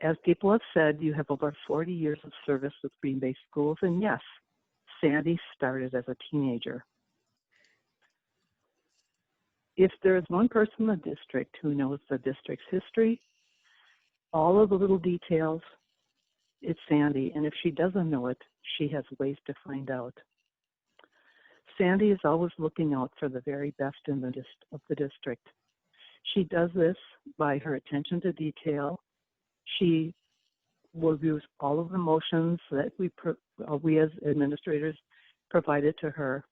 As people have said, you have over 40 years of service with Green Bay schools, and yes, Sandy started as a teenager. If there is one person in the district who knows the district's history, all of the little details, it's Sandy. And if she doesn't know it, she has ways to find out. Sandy is always looking out for the very best in the of the district. She does this by her attention to detail. She will use all of the motions that we as administrators provided to her.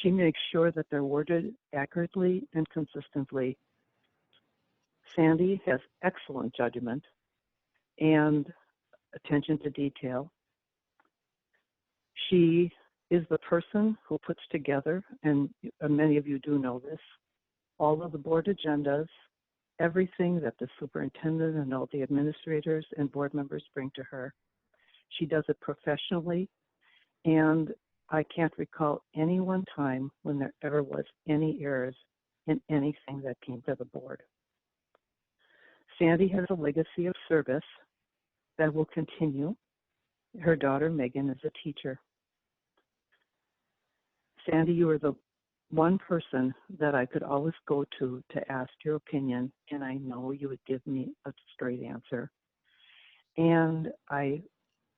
She makes sure that they're worded accurately and consistently. Sandy has excellent judgment and attention to detail. She is the person who puts together, and many of you do know this, all of the board agendas, everything that the superintendent and all the administrators and board members bring to her. She does it professionally, and I can't recall any one time when there ever was any errors in anything that came to the board. Sandy has a legacy of service that will continue. Her daughter, Megan, is a teacher. Sandy, you are the one person that I could always go to ask your opinion, and I know you would give me a straight answer. And I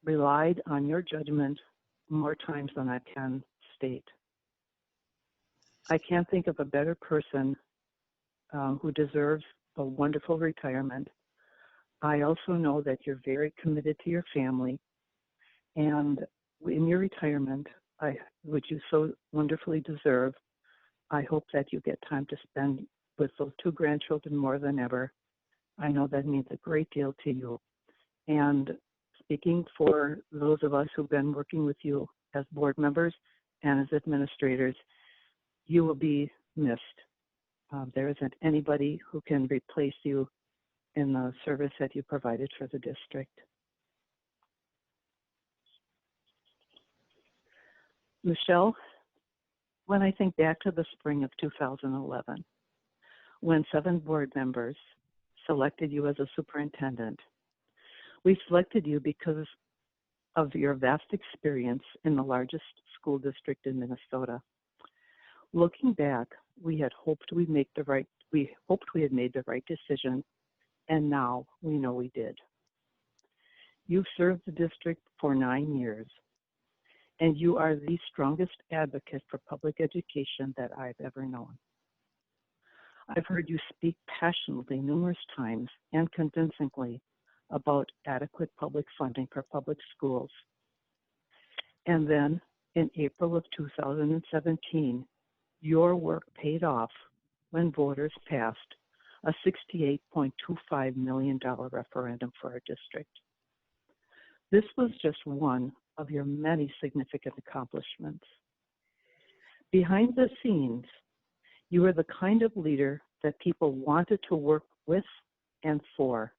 relied on your judgment more times than I can state. I can't think of a better person who deserves a wonderful retirement. I also know that you're very committed to your family, and in your retirement, which you so wonderfully deserve, I hope that you get time to spend with those two grandchildren more than ever. I know that means a great deal to you. And speaking for those of us who've been working with you as board members and as administrators, you will be missed. There isn't anybody who can replace you in the service that you provided for the district. Michelle, when I think back to the spring of 2011, when 7 board members selected you as a superintendent, we selected you because of your vast experience in the largest school district in Minnesota. Looking back, we had hoped we had made the right decision, and now we know we did. You served the district for 9 years, and you are the strongest advocate for public education that I've ever known. I've heard you speak passionately numerous times and convincingly about adequate public funding for public schools. And then in April of 2017, your work paid off when voters passed a $68.25 million referendum for our district. This was just one of your many significant accomplishments. Behind the scenes, you are the kind of leader that people wanted to work with and for.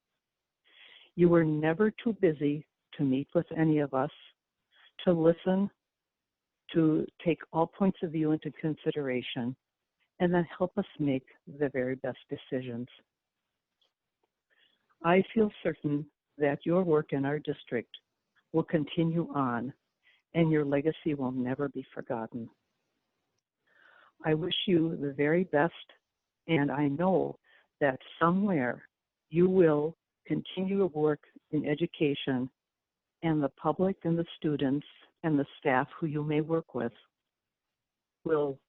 You were never too busy to meet with any of us, to listen, to take all points of view into consideration, and then help us make the very best decisions. I feel certain that your work in our district will continue on, and your legacy will never be forgotten. I wish you the very best, and I know that somewhere you will continue to work in education, and the public and the students and the staff who you may work with will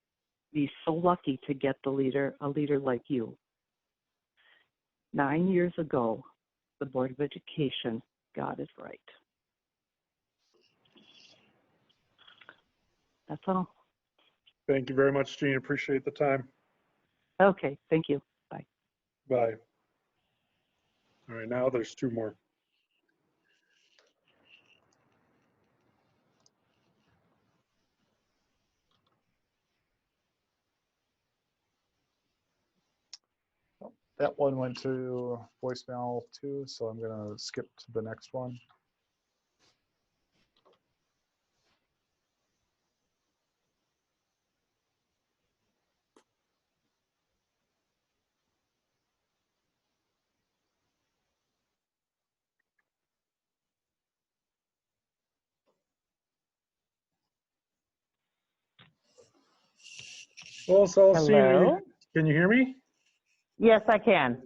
be so lucky to get a leader like you. 9 years ago, the Board of Education got it right. That's all. Thank you very much, Jean. Appreciate the time. Okay, thank you. Bye. Bye. All right, now there's 2 more. That one went to voicemail too, so I'm going to skip to the next one. Well, Celestine, Hello? Can you hear me? Yes, I can.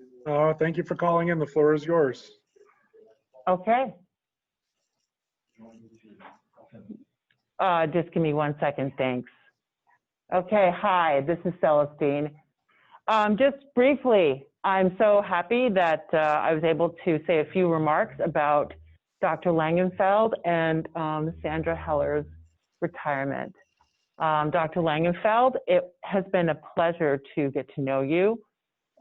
Thank you for calling in. The floor is yours. Okay. Just give me 1 second, thanks. Okay, hi, this is Celestine. Just briefly, I'm so happy that I was able to say a few remarks about Dr. Langenfeld and Sandra Heller's retirement. Dr. Langenfeld, it has been a pleasure to get to know you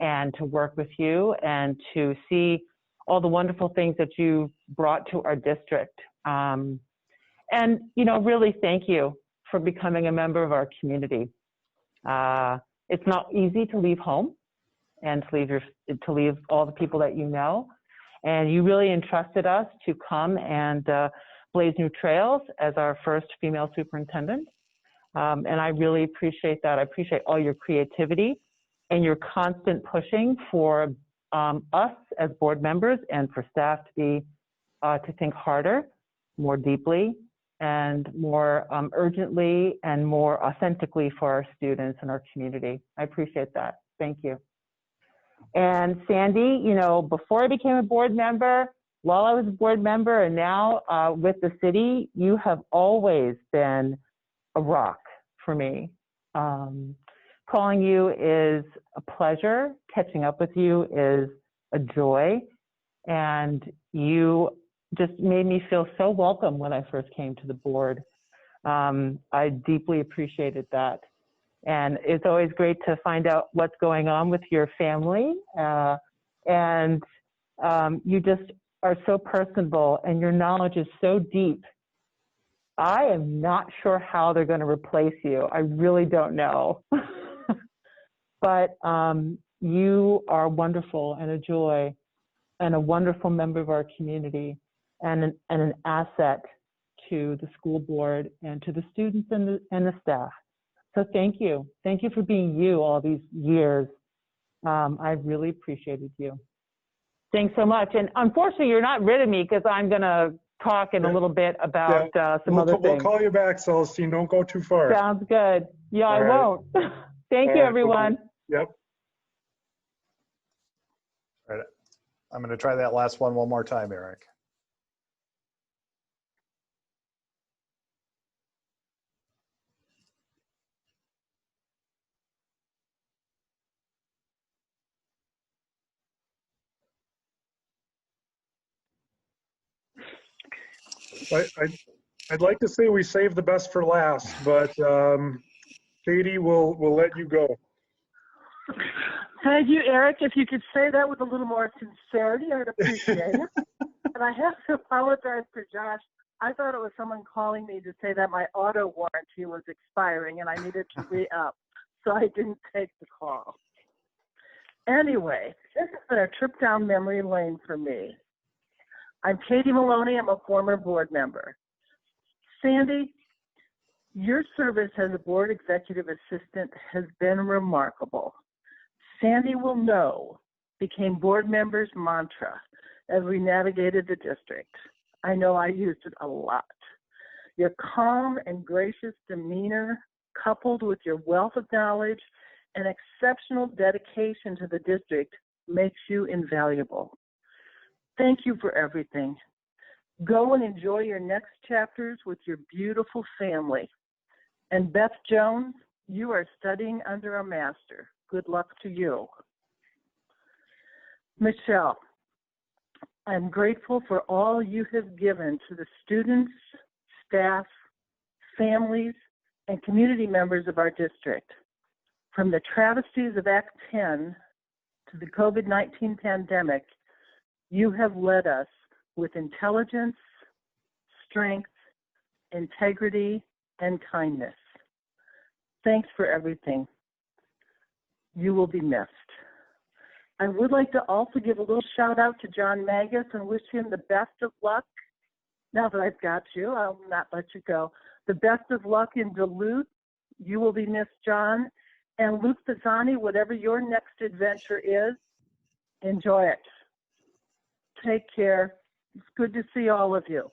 and to work with you and to see all the wonderful things that you brought to our district. And, you know, really thank you for becoming a member of our community. It's not easy to leave home and to leave all the people that you know. And you really entrusted us to come and blaze new trails as our first female superintendent. And I really appreciate that. I appreciate all your creativity and your constant pushing for us as board members and for staff to think harder, more deeply, and more urgently and more authentically for our students and our community. I appreciate that. Thank you. And Sandy, you know, before I became a board member, while I was a board member, and now with the city, you have always been a rock for me. Calling you is a pleasure. Catching up with you is a joy. And you just made me feel so welcome when I first came to the board. I deeply appreciated that. And it's always great to find out what's going on with your family. And you just are so personable and your knowledge is so deep. I am not sure how they're going to replace you. I really don't know. But you are wonderful and a joy and a wonderful member of our community and an asset to the school board and to the students and the staff. So thank you. Thank you for being you all these years. I've really appreciated you. Thanks so much. And unfortunately, you're not rid of me because I'm going to talk in a little bit about some other things. We'll call you back, Celestine. Don't go too far. Sounds good. Yeah, I won't. Thank you, everyone. Yep. All right. I'm going to try that last one more time, Eric. I'd like to say we saved the best for last, but Katie, we'll let you go. Thank you, Eric. If you could say that with a little more sincerity, I'd appreciate it. And I have to apologize for Josh. I thought it was someone calling me to say that my auto warranty was expiring and I needed to re-up, so I didn't take the call. Anyway, this has been a trip down memory lane for me. I'm Katie Maloney. I'm a former board member. Sandy, your service as a board executive assistant has been remarkable. Sandy will know became board members' mantra as we navigated the district. I know I used it a lot. Your calm and gracious demeanor, coupled with your wealth of knowledge and exceptional dedication to the district, makes you invaluable. Thank you for everything. Go and enjoy your next chapters with your beautiful family. And Beth Jones, you are studying under a master. Good luck to you. Michelle, I'm grateful for all you have given to the students, staff, families, and community members of our district. From the travesties of Act 10 to the COVID-19 pandemic, you have led us with intelligence, strength, integrity, and kindness. Thanks for everything. You will be missed. I would like to also give a little shout out to John Magus and wish him the best of luck. Now that I've got you, I'll not let you go. The best of luck in Duluth. You will be missed, John. And Luke Pisani, whatever your next adventure is, enjoy it. Take care. It's good to see all of you.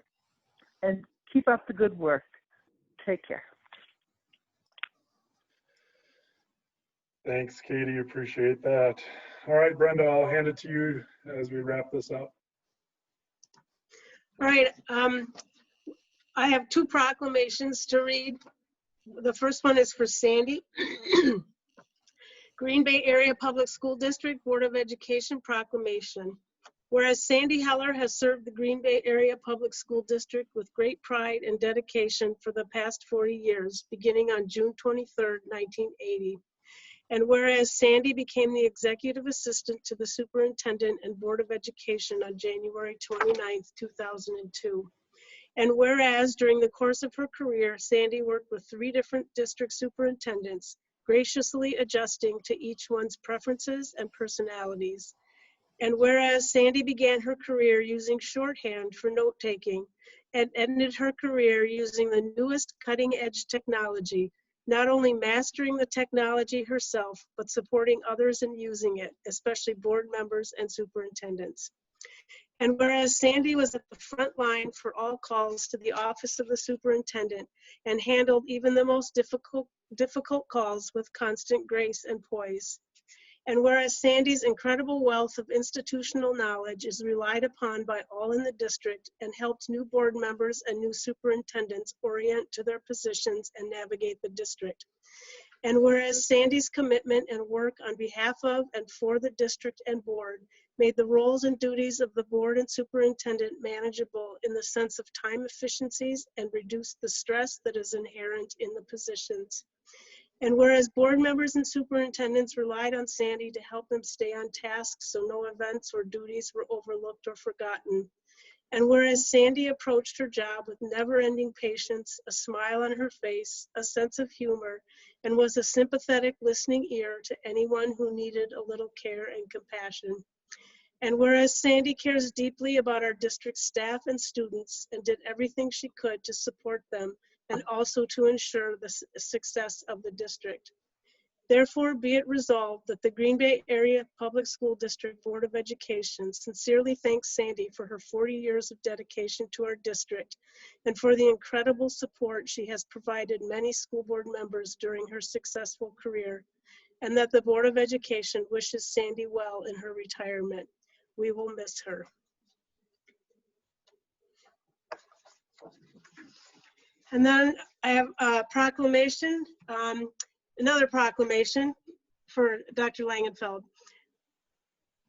And keep up the good work. Take care. Thanks, Katie. Appreciate that. All right, Brenda, I'll hand it to you as we wrap this up. All right, I have two proclamations to read. The first one is for Sandy. Green Bay Area Public School District Board of Education proclamation. Whereas Sandy Heller has served the Green Bay Area Public School District with great pride and dedication for the past 40 years, beginning on June 23rd, 1980. And whereas Sandy became the executive assistant to the superintendent and Board of Education on January 29th, 2002. And whereas during the course of her career, Sandy worked with 3 different district superintendents, graciously adjusting to each one's preferences and personalities. And whereas Sandy began her career using shorthand for note-taking and ended her career using the newest cutting-edge technology, not only mastering the technology herself, but supporting others in using it, especially board members and superintendents. And whereas Sandy was at the front line for all calls to the office of the superintendent and handled even the most difficult calls with constant grace and poise. And whereas Sandy's incredible wealth of institutional knowledge is relied upon by all in the district and helped new board members and new superintendents orient to their positions and navigate the district. And whereas Sandy's commitment and work on behalf of and for the district and board made the roles and duties of the board and superintendent manageable in the sense of time efficiencies and reduced the stress that is inherent in the positions. And whereas board members and superintendents relied on Sandy to help them stay on task so no events or duties were overlooked or forgotten. And whereas Sandy approached her job with never-ending patience, a smile on her face, a sense of humor, and was a sympathetic listening ear to anyone who needed a little care and compassion. And whereas Sandy cares deeply about our district staff and students and did everything she could to support them and also to ensure the success of the district. Therefore, be it resolved that the Green Bay Area Public School District Board of Education sincerely thanks Sandy for her 40 years of dedication to our district and for the incredible support she has provided many school board members during her successful career, and that the Board of Education wishes Sandy well in her retirement. We will miss her. And then I have a proclamation, another proclamation for Dr. Langenfeld.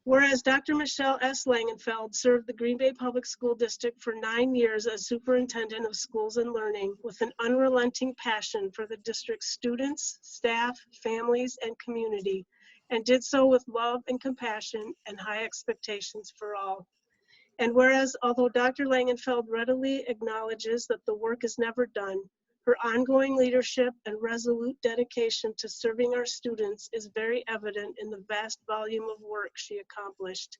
Whereas Dr. Michelle S. Langenfeld served the Green Bay Public School District for 9 years as Superintendent of Schools and Learning with an unrelenting passion for the district's students, staff, families, and community, and did so with love and compassion and high expectations for all. And whereas, although Dr. Langenfeld readily acknowledges that the work is never done, her ongoing leadership and resolute dedication to serving our students is very evident in the vast volume of work she accomplished.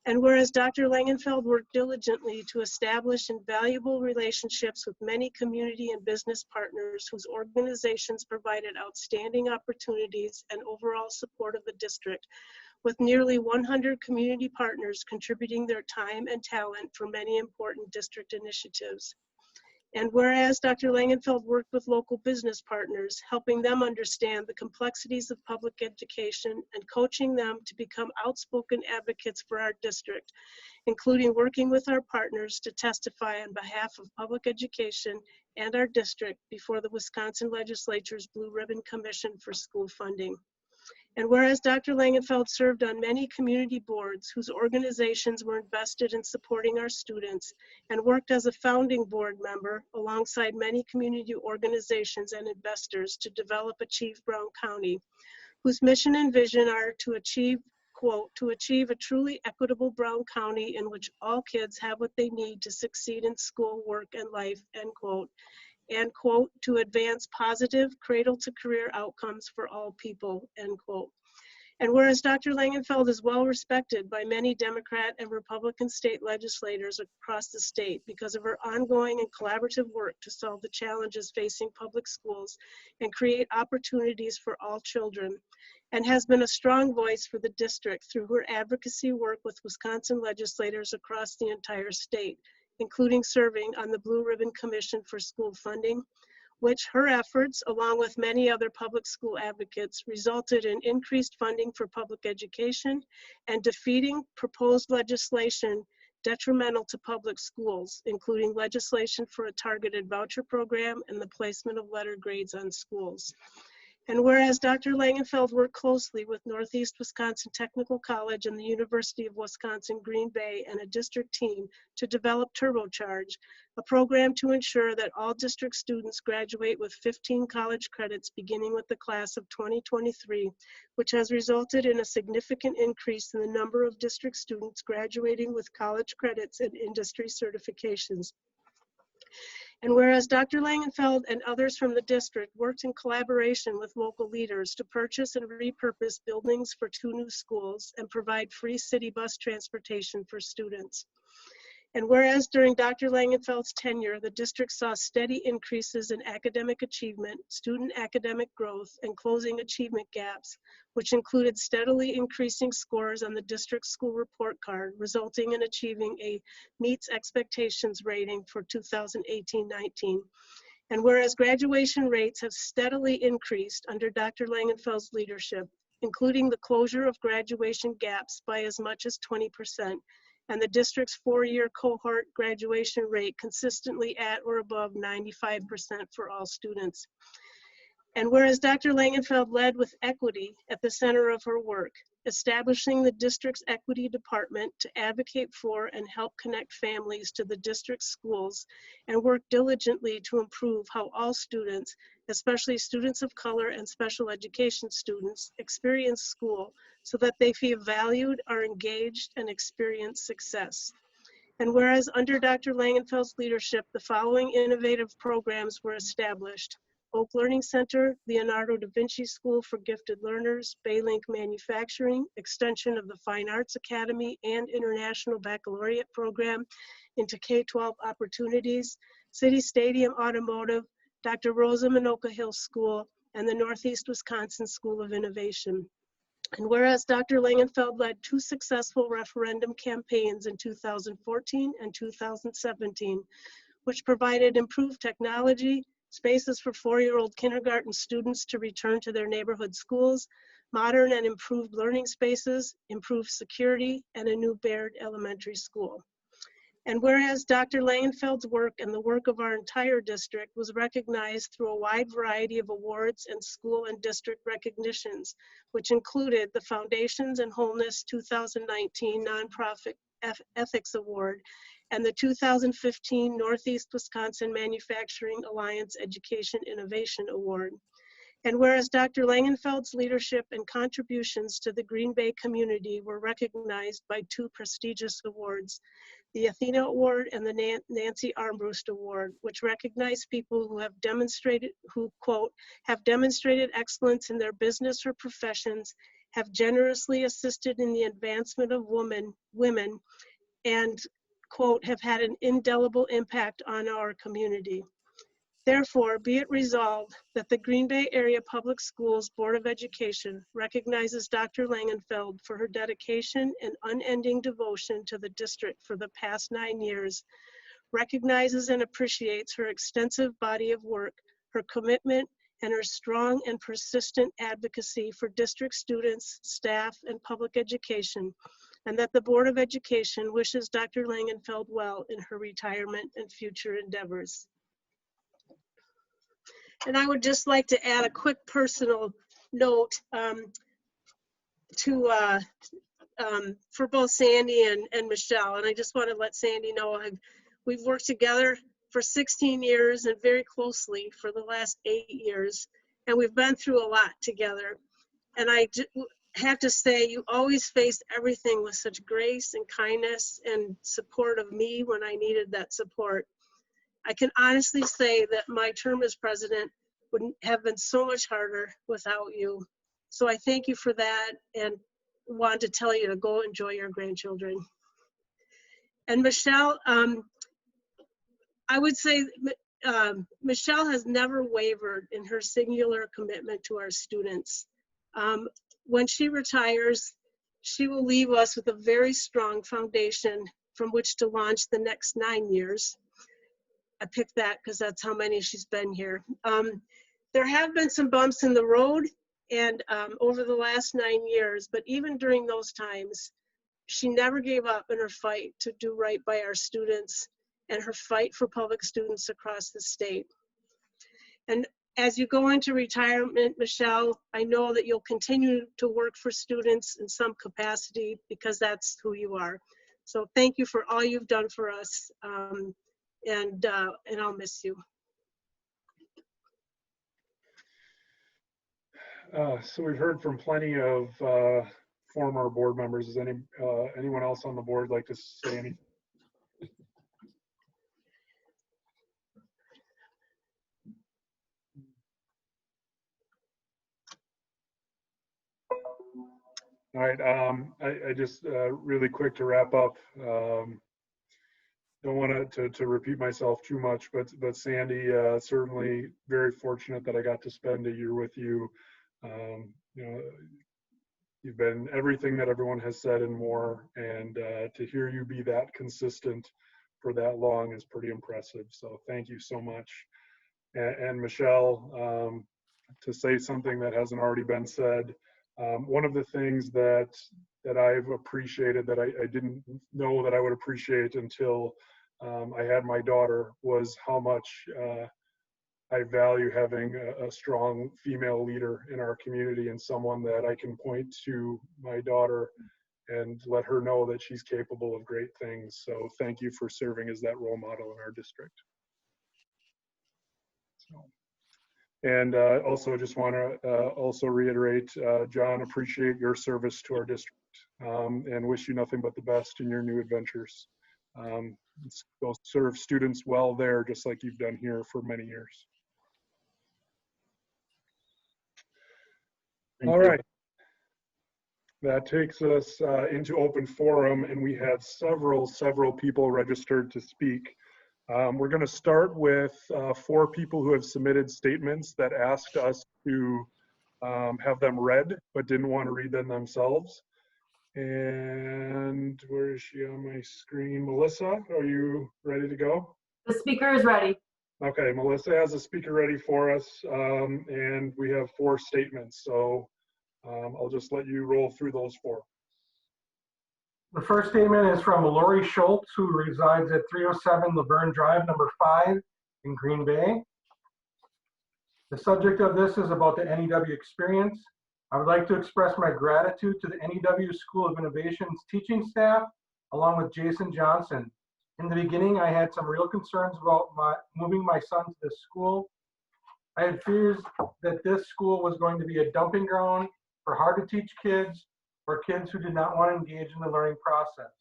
And whereas Dr. Langenfeld worked diligently to establish invaluable relationships with many community and business partners whose organizations provided outstanding opportunities and overall support of the district, with nearly 100 community partners contributing their time and talent for many important district initiatives. And whereas Dr. Langenfeld worked with local business partners, helping them understand the complexities of public education and coaching them to become outspoken advocates for our district, including working with our partners to testify on behalf of public education and our district before the Wisconsin Legislature's Blue Ribbon Commission for School Funding. And whereas Dr. Langenfeld served on many community boards whose organizations were invested in supporting our students and worked as a founding board member alongside many community organizations and investors to develop Achieve Brown County, whose mission and vision are to achieve, quote, to achieve a truly equitable Brown County in which all kids have what they need to succeed in school, work, and life, end quote, and, quote, to advance positive cradle-to-career outcomes for all people, end quote. And whereas Dr. Langenfeld is well respected by many Democrat and Republican state legislators across the state because of her ongoing and collaborative work to solve the challenges facing public schools and create opportunities for all children, and has been a strong voice for the district through her advocacy work with Wisconsin legislators across the entire state, including serving on the Blue Ribbon Commission for School Funding, which her efforts, along with many other public school advocates, resulted in increased funding for public education and defeating proposed legislation detrimental to public schools, including legislation for a targeted voucher program and the placement of letter grades on schools. And whereas Dr. Langenfeld worked closely with Northeast Wisconsin Technical College and the University of Wisconsin Green Bay and a district team to develop TurboCharge, a program to ensure that all district students graduate with 15 college credits beginning with the class of 2023, which has resulted in a significant increase in the number of district students graduating with college credits and industry certifications. And whereas Dr. Langenfeld and others from the district worked in collaboration with local leaders to purchase and repurpose buildings for 2 new schools and provide free city bus transportation for students. And whereas during Dr. Langenfeld's tenure, the district saw steady increases in academic achievement, student academic growth, and closing achievement gaps, which included steadily increasing scores on the district school report card, resulting in achieving a meets expectations rating for 2018-19. And whereas graduation rates have steadily increased under Dr. Langenfeld's leadership, including the closure of graduation gaps by as much as 20%, and the district's 4-year cohort graduation rate consistently at or above 95% for all students. And whereas Dr. Langenfeld led with equity at the center of her work, establishing the district's equity department to advocate for and help connect families to the district schools, and work diligently to improve how all students, especially students of color and special education students, experience school so that they feel valued, are engaged, and experience success. And whereas under Dr. Langenfeld's leadership, the following innovative programs were established: Oak Learning Center, Leonardo da Vinci School for Gifted Learners, Baylink Manufacturing, extension of the Fine Arts Academy and International Baccalaureate Program into K-12 opportunities, City Stadium Automotive, Dr. Rosa Minoka Hill School, and the Northeast Wisconsin School of Innovation. And whereas Dr. Langenfeld led 2 successful referendum campaigns in 2014 and 2017, which provided improved technology, spaces for 4-year-old kindergarten students to return to their neighborhood schools, modern and improved learning spaces, improved security, and a new Baird Elementary School. And whereas Dr. Langenfeld's work and the work of our entire district was recognized through a wide variety of awards and school and district recognitions, which included the Foundations and Wholeness 2019 Nonprofit Ethics Award and the 2015 Northeast Wisconsin Manufacturing Alliance Education Innovation Award. And whereas Dr. Langenfeld's leadership and contributions to the Green Bay community were recognized by 2 prestigious awards, the Athena Award and the Nancy Armbruster Award, which recognize people who have demonstrated, who, quote, have demonstrated excellence in their business or professions, have generously assisted in the advancement of women, and, quote, have had an indelible impact on our community. Therefore, be it resolved that the Green Bay Area Public Schools Board of Education recognizes Dr. Langenfeld for her dedication and unending devotion to the district for the past 9 years, recognizes and appreciates her extensive body of work, her commitment, and her strong and persistent advocacy for district students, staff, and public education, and that the Board of Education wishes Dr. Langenfeld well in her retirement and future endeavors. And I would just like to add a quick personal note for both Sandy and Michelle. And I just want to let Sandy know we've worked together for 16 years and very closely for the last 8 years. And we've been through a lot together. And I have to say, you always faced everything with such grace and kindness and support of me when I needed that support. I can honestly say that my term as president would have been so much harder without you. So I thank you for that and want to tell you to go enjoy your grandchildren. And Michelle, I would say Michelle has never wavered in her singular commitment to our students. When she retires, she will leave us with a very strong foundation from which to launch the next 9 years. I picked that because that's how many she's been here. There have been some bumps in the road and over the last 9 years, but even during those times, she never gave up in her fight to do right by our students and her fight for public students across the state. And as you go into retirement, Michelle, I know that you'll continue to work for students in some capacity because that's who you are. So thank you for all you've done for us, and I'll miss you. So we've heard from plenty of former board members. Does anyone else on the board like to say anything? All right, I just really quick to wrap up. Don't want to repeat myself too much, but Sandy, certainly very fortunate that I got to spend a year with you. You know, you've been everything that everyone has said and more, and to hear you be that consistent for that long is pretty impressive. So thank you so much. And Michelle, to say something that hasn't already been said, one of the things that I've appreciated that I didn't know that I would appreciate until I had my daughter was how much I value having a strong female leader in our community and someone that I can point to my daughter and let her know that she's capable of great things. So thank you for serving as that role model in our district. So. And also just want to also reiterate, John, appreciate your service to our district and wish you nothing but the best in your new adventures. Go serve students well there, just like you've done here for many years. All right. That takes us into open forum, and we have several people registered to speak. We're going to start with 4 people who have submitted statements that asked us to have them read, but didn't want to read them themselves. And where is she on my screen? Melissa, are you ready to go? The speaker is ready. Okay, Melissa has a speaker ready for us, and we have 4 statements. So I'll just let you roll through those 4. The first statement is from Lori Schultz, who resides at 307 Laverne Drive, number 5 in Green Bay. The subject of this is about the NEW experience. I would like to express my gratitude to the NEW School of Innovation's teaching staff, along with Jason Johnson. In the beginning, I had some real concerns about moving my son to this school. I had fears that this school was going to be a dumping ground for hard-to-teach kids or kids who did not want to engage in the learning process.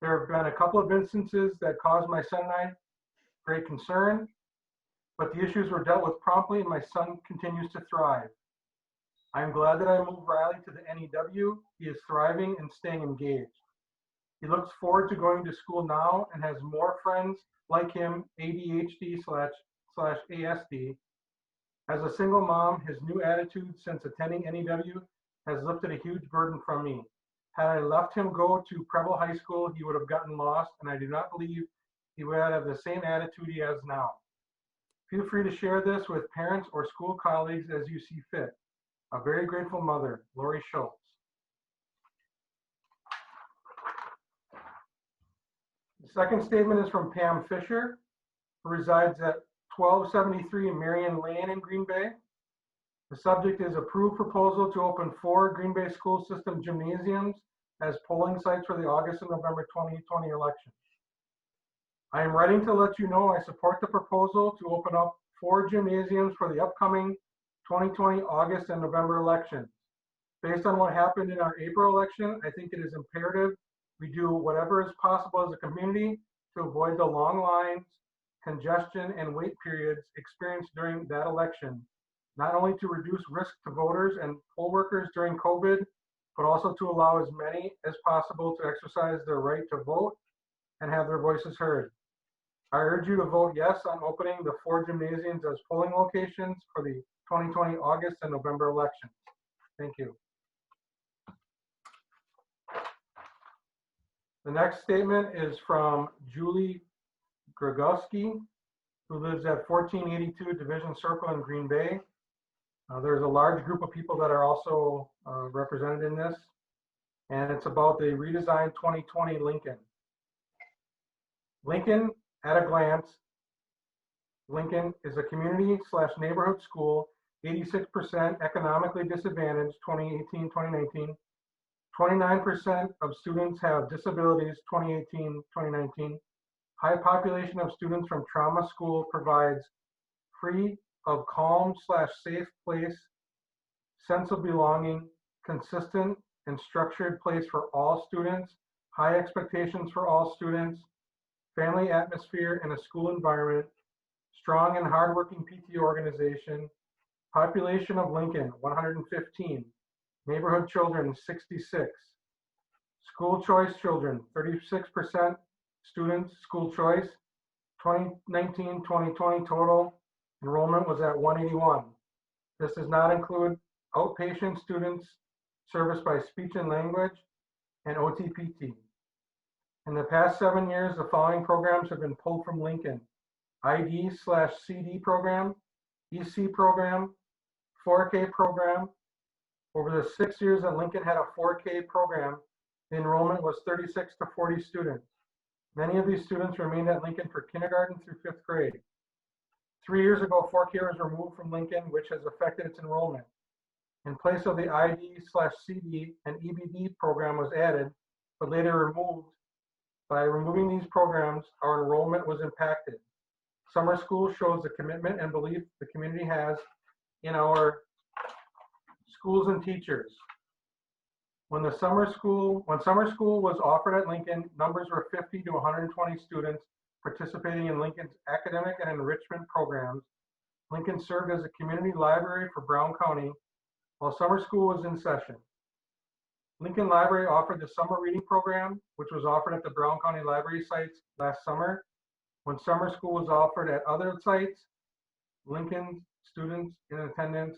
There have been a couple of instances that caused my son and I great concern, but the issues were dealt with promptly and my son continues to thrive. I am glad that I moved Riley to the NEW. He is thriving and staying engaged. He looks forward to going to school now and has more friends like him, ADHD/ASD. As a single mom, his new attitude since attending NEW has lifted a huge burden from me. Had I left him go to Preble High School, he would have gotten lost, and I do not believe he would have the same attitude he has now. Feel free to share this with parents or school colleagues as you see fit. A very grateful mother, Lori Schultz. The second statement is from Pam Fisher, who resides at 1273 Marion Lane in Green Bay. The subject is approved proposal to open 4 Green Bay school system gymnasiums as polling sites for the August and November 2020 elections. I am writing to let you know I support the proposal to open up 4 gymnasiums for the upcoming 2020 August and November elections. Based on what happened in our April election, I think it is imperative we do whatever is possible as a community to avoid the long lines, congestion, and wait periods experienced during that election, not only to reduce risk to voters and poll workers during COVID, but also to allow as many as possible to exercise their right to vote and have their voices heard. I urge you to vote yes on opening the 4 gymnasiums as polling locations for the 2020 August and November elections. Thank you. The next statement is from Julie Grogowski, who lives at 1482 Division Circle in Green Bay. There's a large group of people that are also represented in this, and it's about the redesigned 2020 Lincoln. Lincoln, at a glance, Lincoln is a community/neighborhood school, 86% economically disadvantaged, 2018-2019. 29% of students have disabilities, 2018-2019. High population of students from trauma school provides free of calm/safe place, sense of belonging, consistent and structured place for all students, high expectations for all students, family atmosphere in a school environment, strong and hardworking PT organization, population of Lincoln, 115, neighborhood children, 66, school choice children, 36% students, school choice, 2019-2020 total enrollment was at 181. This does not include outpatient students serviced by speech and language and OTPT. In the past 7 years, the following programs have been pulled from Lincoln: ID/CD program, EC program, 4K program. Over the 6 years that Lincoln had a 4K program, the enrollment was 36 to 40 students. Many of these students remained at Lincoln for kindergarten through 5th grade. 3 years ago, 4K was removed from Lincoln, which has affected its enrollment. In place of the ID/CD, an EBD program was added, but later removed. By removing these programs, our enrollment was impacted. Summer school shows the commitment and belief the community has in our schools and teachers. When summer school was offered at Lincoln, numbers were 50 to 120 students participating in Lincoln's academic and enrichment programs. Lincoln served as a community library for Brown County while summer school was in session. Lincoln Library offered the summer reading program, which was offered at the Brown County Library sites last summer. When summer school was offered at other sites, Lincoln students in attendance,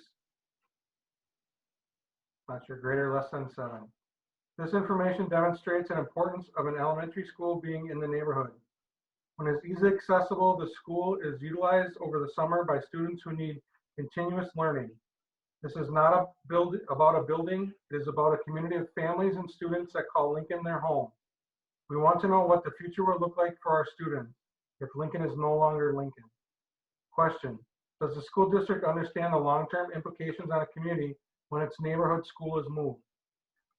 not your grade or less than 7. This information demonstrates an importance of an elementary school being in the neighborhood. When it's easily accessible, the school is utilized over the summer by students who need continuous learning. This is not about a building, it is about a community of families and students that call Lincoln their home. We want to know what the future will look like for our students if Lincoln is no longer Lincoln. Question: does the school district understand the long-term implications on a community when its neighborhood school is moved?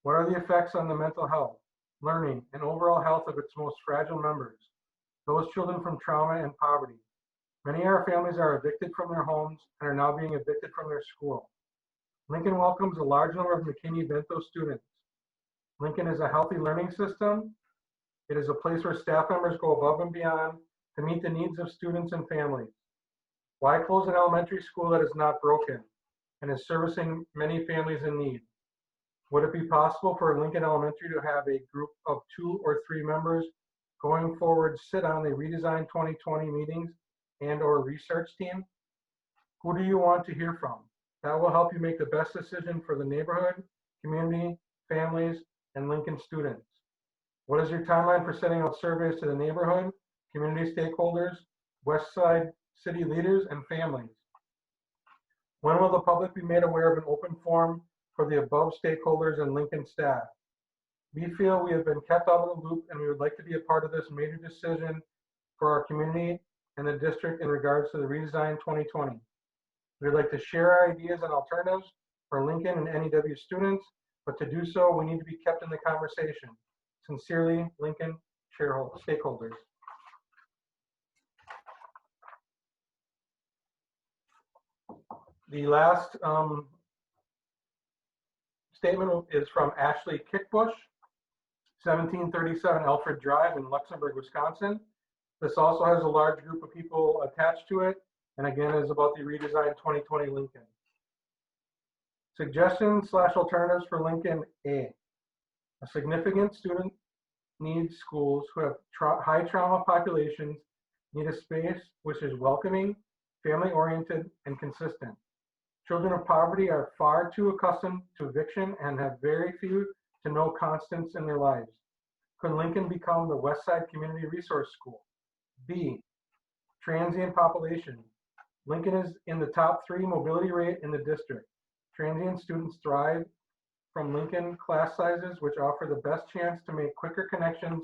What are the effects on the mental health, learning, and overall health of its most fragile members, those children from trauma and poverty? Many of our families are evicted from their homes and are now being evicted from their school. Lincoln welcomes a large number of McKinney-Vento students. Lincoln is a healthy learning system. It is a place where staff members go above and beyond to meet the needs of students and families. Why close an elementary school that is not broken and is servicing many families in need? Would it be possible for Lincoln Elementary to have a group of 2 or 3 members going forward sit on the redesigned 2020 meetings and/or research team? Who do you want to hear from? That will help you make the best decision for the neighborhood, community, families, and Lincoln students. What is your timeline for sending out surveys to the neighborhood, community stakeholders, West Side city leaders, and families? When will the public be made aware of an open forum for the above stakeholders and Lincoln staff? We feel we have been kept out of the loop and we would like to be a part of this major decision for our community and the district in regards to the redesigned 2020. We'd like to share our ideas and alternatives for Lincoln and NEW students, but to do so, we need to be kept in the conversation. Sincerely, Lincoln stakeholders. The last statement is from Ashley Kickbush, 1737 Alfred Drive in Luxembourg, Wisconsin. This also has a large group of people attached to it, and again is about the redesigned 2020 Lincoln. Suggestions/alternatives for Lincoln A. A significant student needs schools who have high trauma populations need a space which is welcoming, family-oriented, and consistent. Children of poverty are far too accustomed to eviction and have very few to no constants in their lives. Could Lincoln become the West Side Community Resource School? B. Transient population. Lincoln is in the top 3 mobility rate in the district. Transient students thrive from Lincoln class sizes, which offer the best chance to make quicker connections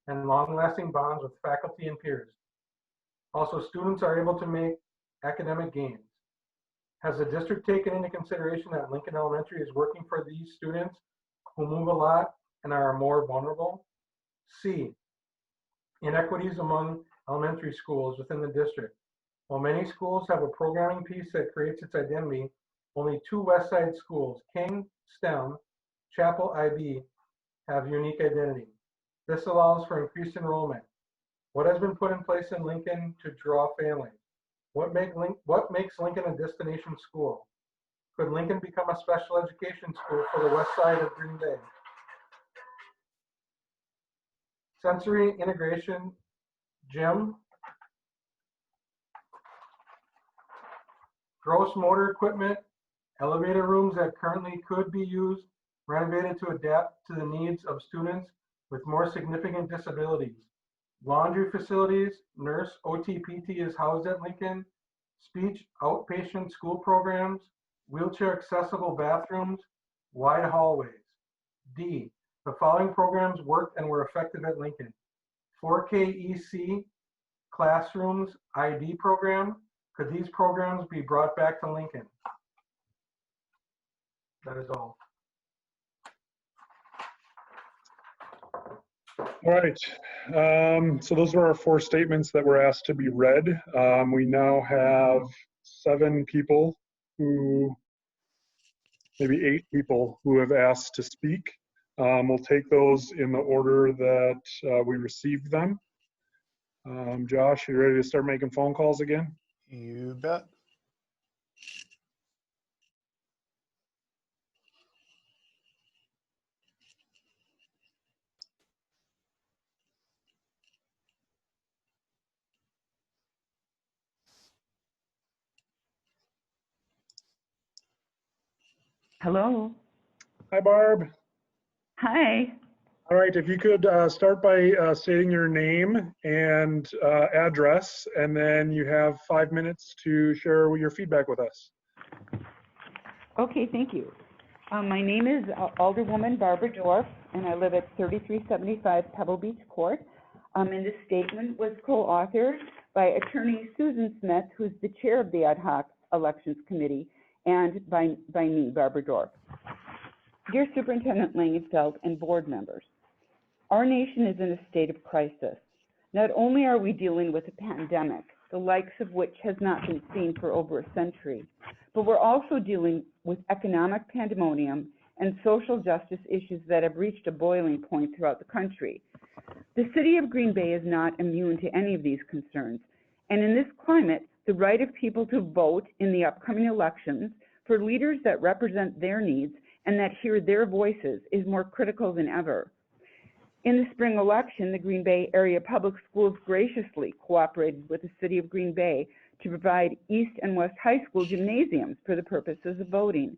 and long-lasting bonds with faculty and peers. Also, students are able to make academic gains. Has the district taken into consideration that Lincoln Elementary is working for these students who move a lot and are more vulnerable? C, inequities among elementary schools within the district. While many schools have a programming piece that creates its identity, only 2 West Side schools, King, STEM, Chapel, IB, have unique identity. This allows for increased enrollment. What has been put in place in Lincoln to draw families? What makes Lincoln a destination school? Could Lincoln become a special education school for the West Side of Green Bay? Sensory integration, gym, gross motor equipment, elevator rooms that currently could be used, renovated to adapt to the needs of students with more significant disabilities. Laundry facilities, nurse, OT, PT is housed at Lincoln, speech, outpatient school programs, wheelchair accessible bathrooms, wide hallways. D, the following programs worked and were effective at Lincoln. 4K EC classrooms ID program. Could these programs be brought back to Lincoln? That is all. All right, so those were our 4 statements that were asked to be read. We now have 7 people who, maybe 8 people who have asked to speak. We'll take those in the order that we received them. Josh, you ready to start making phone calls again? You bet. Hello. Hi, Barb. Hi. All right, if you could start by stating your name and address, and then you have 5 minutes to share your feedback with us. Okay, thank you. My name is Alderwoman Barbara Dorff, and I live at 3375 Pebble Beach Court. And this statement was co-authored by Attorney Susan Smith, who's the chair of the Ad Hoc Elections Committee, and by me, Barbara Dorff. Dear Superintendent Langenfeld and board members, our nation is in a state of crisis. Not only are we dealing with a pandemic, the likes of which has not been seen for over a century, but we're also dealing with economic pandemonium and social justice issues that have reached a boiling point throughout the country. The city of Green Bay is not immune to any of these concerns, and in this climate, the right of people to vote in the upcoming elections for leaders that represent their needs and that hear their voices is more critical than ever. In the spring election, the Green Bay Area Public Schools graciously cooperated with the City of Green Bay to provide East and West High School gymnasiums for the purposes of voting.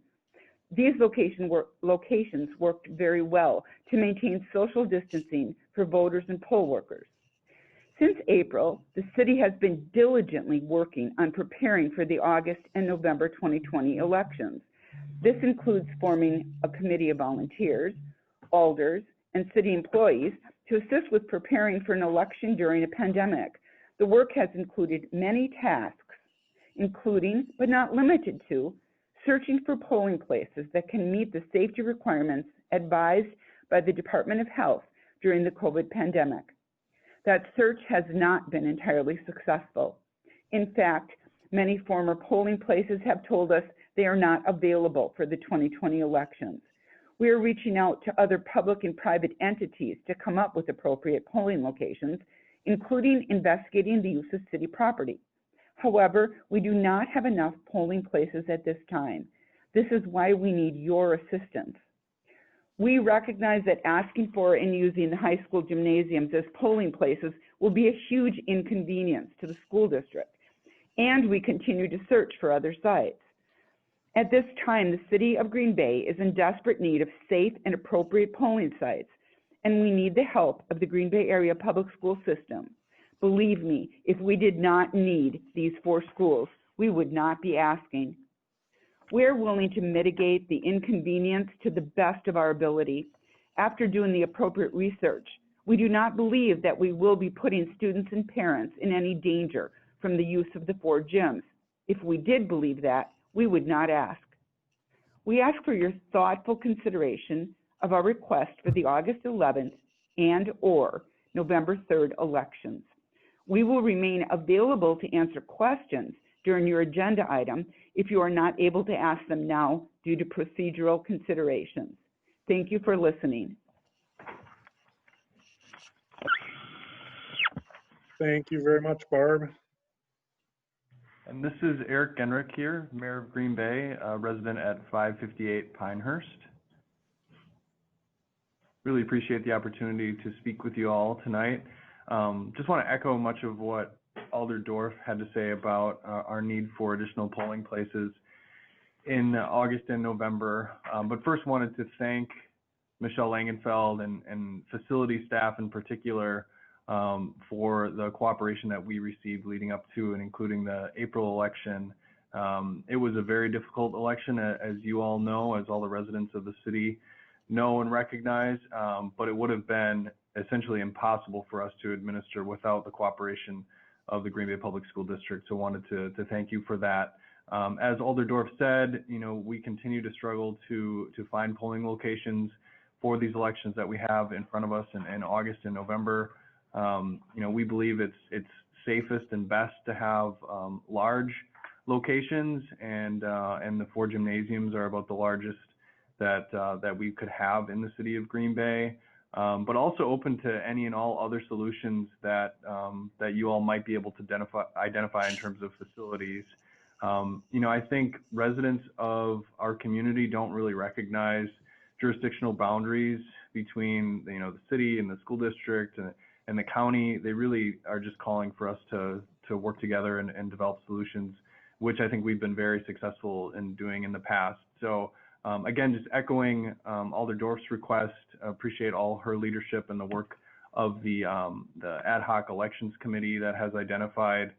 These locations worked very well to maintain social distancing for voters and poll workers. Since April, the city has been diligently working on preparing for the August and November 2020 elections. This includes forming a committee of volunteers, alders, and city employees to assist with preparing for an election during a pandemic. The work has included many tasks, including, but not limited to, searching for polling places that can meet the safety requirements advised by the Department of Health during the COVID pandemic. That search has not been entirely successful. In fact, many former polling places have told us they are not available for the 2020 elections. We are reaching out to other public and private entities to come up with appropriate polling locations, including investigating the use of city property. However, we do not have enough polling places at this time. This is why we need your assistance. We recognize that asking for and using the high school gymnasiums as polling places will be a huge inconvenience to the school district, and we continue to search for other sites. At this time, the city of Green Bay is in desperate need of safe and appropriate polling sites, and we need the help of the Green Bay Area Public School System. Believe me, if we did not need these 4 schools, we would not be asking. We're willing to mitigate the inconvenience to the best of our ability. After doing the appropriate research, we do not believe that we will be putting students and parents in any danger from the use of the 4 gyms. If we did believe that, we would not ask. We ask for your thoughtful consideration of our request for the August 11th and/or November 3rd elections. We will remain available to answer questions during your agenda item if you are not able to ask them now due to procedural considerations. Thank you for listening. Thank you very much, Barb. And this is Eric Genrich here, Mayor of Green Bay, resident at 558 Pinehurst. Really appreciate the opportunity to speak with you all tonight. Just want to echo much of what Alder Dorf had to say about our need for additional polling places in August and November. But first wanted to thank Michelle Langenfeld and facility staff in particular for the cooperation that we received leading up to and including the April election. It was a very difficult election, as you all know, as all the residents of the city know and recognize, but it would have been essentially impossible for us to administer without the cooperation of the Green Bay Public School District. So wanted to thank you for that. As Alder Dorf said, we continue to struggle to find polling locations for these elections that we have in front of us in August and November. We believe it's safest and best to have large locations, and the 4 gymnasiums are about the largest that we could have in the city of Green Bay, but also open to any and all other solutions that you all might be able to identify in terms of facilities. I think residents of our community don't really recognize jurisdictional boundaries between the city and the school district and the county. They really are just calling for us to work together and develop solutions, which I think we've been very successful in doing in the past. So again, just echoing Alder Dorf's request, appreciate all her leadership and the work of the ad hoc elections committee that has identified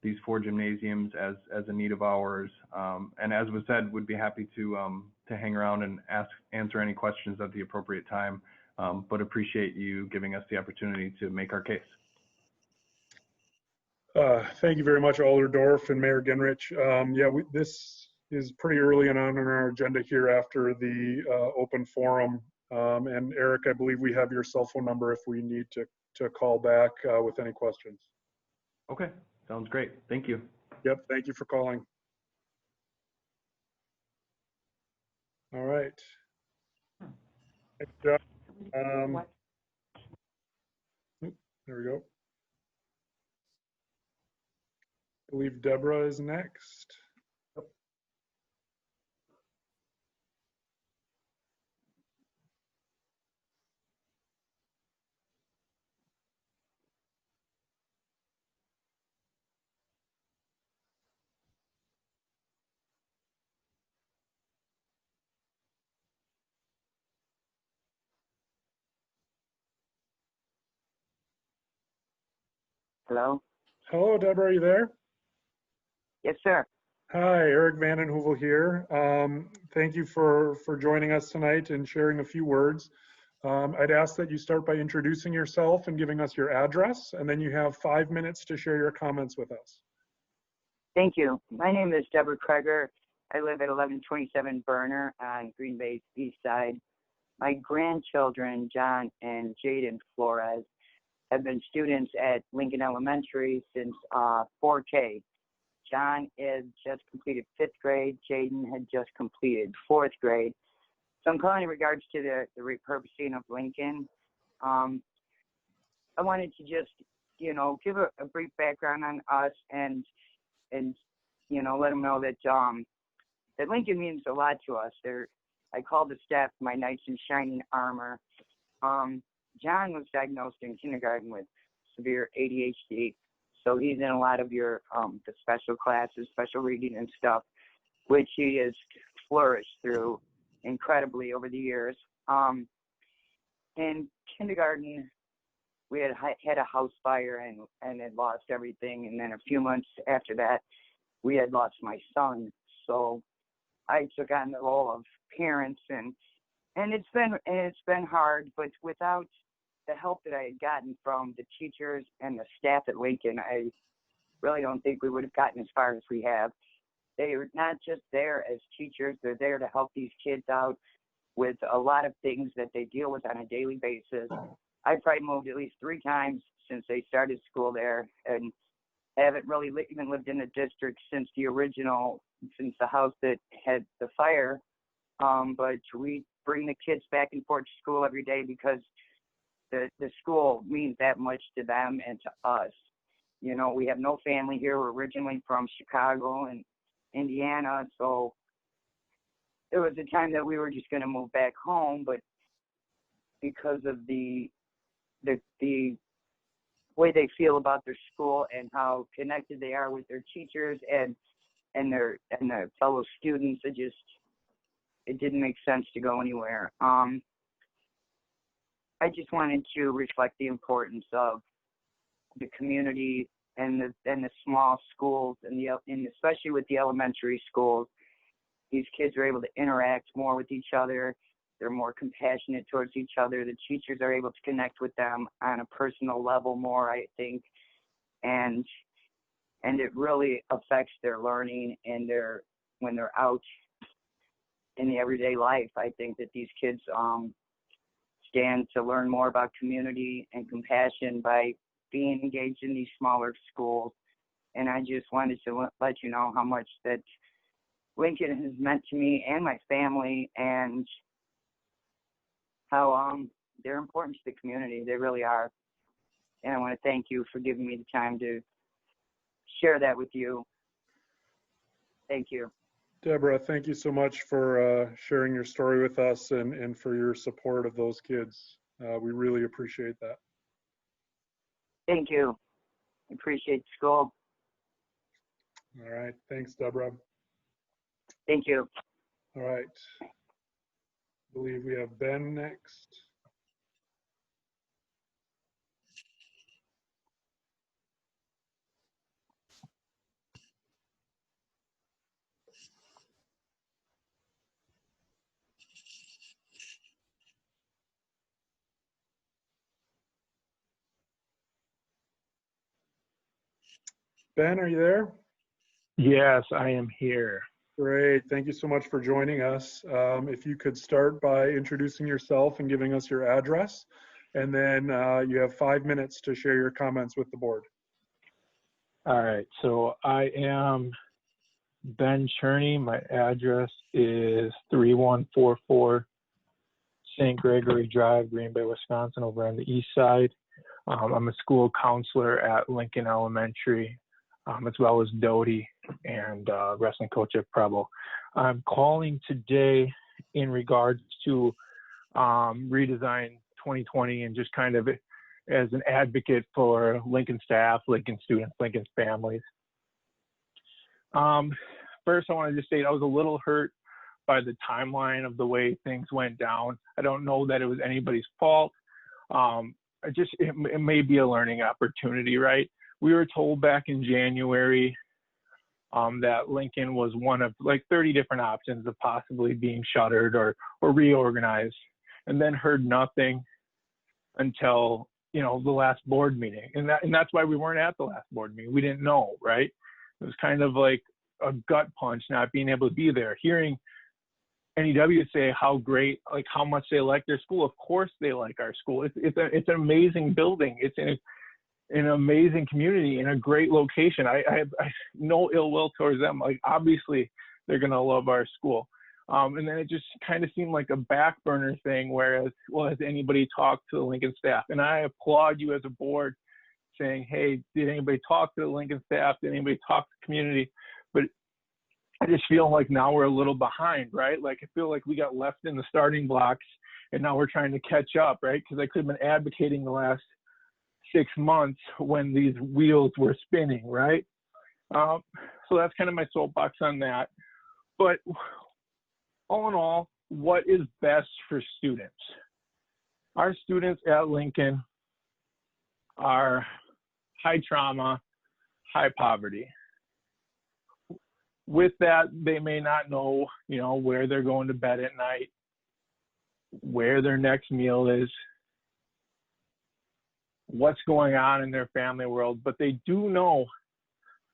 these 4 gymnasiums as a need of ours. And as was said, would be happy to hang around and answer any questions at the appropriate time, but appreciate you giving us the opportunity to make our case. Thank you very much, Alder Dorf and Mayor Genrich. This is pretty early on in our agenda here after the open forum. And Eric, I believe we have your cell phone number if we need to call back with any questions. Okay, sounds great. Thank you. Yep, thank you for calling. All right. Thanks, Jeff. There we go. I believe Deborah is next. Hello? Hello, Deborah, are you there? Yes, sir. Hi, Eric Vanden Heuvel here. Thank you for joining us tonight and sharing a few words. I'd ask that you start by introducing yourself and giving us your address, and then you have 5 minutes to share your comments with us. Thank you. My name is Deborah Kreger. I live at 1127 Berner on Green Bay's east side. My grandchildren, John and Jaden Flores, have been students at Lincoln Elementary since 4K. John has just completed 5th grade. Jaden had just completed 4th grade. So I'm calling in regards to the repurposing of Lincoln. I wanted to just, give a brief background on us and let them know that that Lincoln means a lot to us. I call the staff my knights in shining armor. John was diagnosed in kindergarten with severe ADHD, so he's in a lot of your the special classes, special reading and stuff, which he has flourished through incredibly over the years. In kindergarten, we had a house fire and had lost everything. And then a few months after that, we had lost my son. So I took on the role of parents, and it's been hard, but without the help that I had gotten from the teachers and the staff at Lincoln, I really don't think we would have gotten as far as we have. They are not just there as teachers, they're there to help these kids out with a lot of things that they deal with on a daily basis. I've probably moved at least 3 times since they started school there, and haven't really even lived in the district since the house that had the fire. But we bring the kids back and forth to school every day because the school means that much to them and to us. You know, we have no family here. We're originally from Chicago and Indiana, so there was a time that we were just going to move back home, but because of the way they feel about their school and how connected they are with their teachers and their fellow students, it didn't make sense to go anywhere. I just wanted to reflect the importance of the community and the small schools and especially with the elementary schools. These kids are able to interact more with each other. They're more compassionate towards each other. The teachers are able to connect with them on a personal level more, I think, and it really affects their learning and when they're out in the everyday life. I think that these kids stand to learn more about community and compassion by being engaged in these smaller schools. And I just wanted to let you know how much that Lincoln has meant to me and my family, and how they're important to the community. They really are. And I want to thank you for giving me the time to share that with you. Thank you. Deborah, thank you so much for sharing your story with us and for your support of those kids. We really appreciate that. Thank you. Appreciate school. All right. Thanks, Deborah. Thank you. All right. I believe we have Ben next. Ben, are you there? Yes, I am here. Great. Thank you so much for joining us. If you could start by introducing yourself and giving us your address, and then you have 5 minutes to share your comments with the board. All right. So I am Ben Cherney. My address is 3144 St. Gregory Drive, Green Bay, Wisconsin, over on the east side. I'm a school counselor at Lincoln Elementary, as well as Doty and wrestling coach at Preble. I'm calling today in regards to Redesign 2020 and just kind of as an advocate for Lincoln staff, Lincoln students, Lincoln families. First, I want to just say I was a little hurt by the timeline of the way things went down. I don't know that it was anybody's fault. It may be a learning opportunity, right? We were told back in January that Lincoln was one of like 30 different options of possibly being shuttered or reorganized, and then heard nothing until, you know, the last board meeting. And that's why we weren't at the last board meeting. We didn't know, right? It was kind of like a gut punch not being able to be there. Hearing NEW say how great, like how much they like their school. Of course they like our school. It's an amazing building. It's in an amazing community in a great location. I have no ill will towards them. Like obviously they're gonna love our school. And then it just kind of seemed like a back burner thing, whereas, well, has anybody talked to the Lincoln staff? And I applaud you as a board saying, hey, did anybody talk to the Lincoln staff? Did anybody talk to the community? But I just feel like now we're a little behind, right? Like I feel like we got left in the starting blocks and now we're trying to catch up, right? Because I could have been advocating the last 6 months when these wheels were spinning, right? So that's kind of my soapbox on that. But all in all, what is best for students? Our students at Lincoln are high trauma, high poverty. With that, they may not know, where they're going to bed at night, where their next meal is, what's going on in their family world, but they do know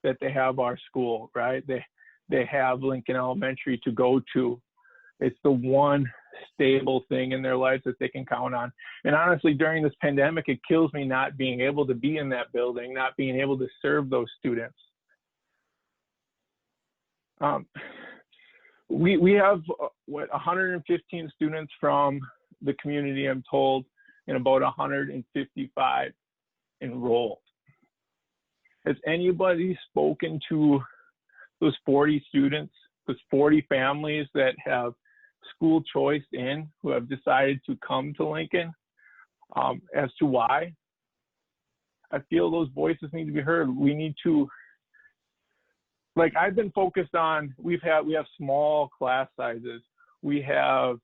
that they have our school, right? They have Lincoln Elementary to go to. It's the one stable thing in their life that they can count on. And honestly, during this pandemic, it kills me not being able to be in that building, not being able to serve those students. We have 115 students from the community, I'm told, and about 155 enrolled. Has anybody spoken to those 40 students, those 40 families that have school choice in, who have decided to come to Lincoln, as to why? I feel those voices need to be heard. We need to, like I've been focused on, we have small class sizes. We have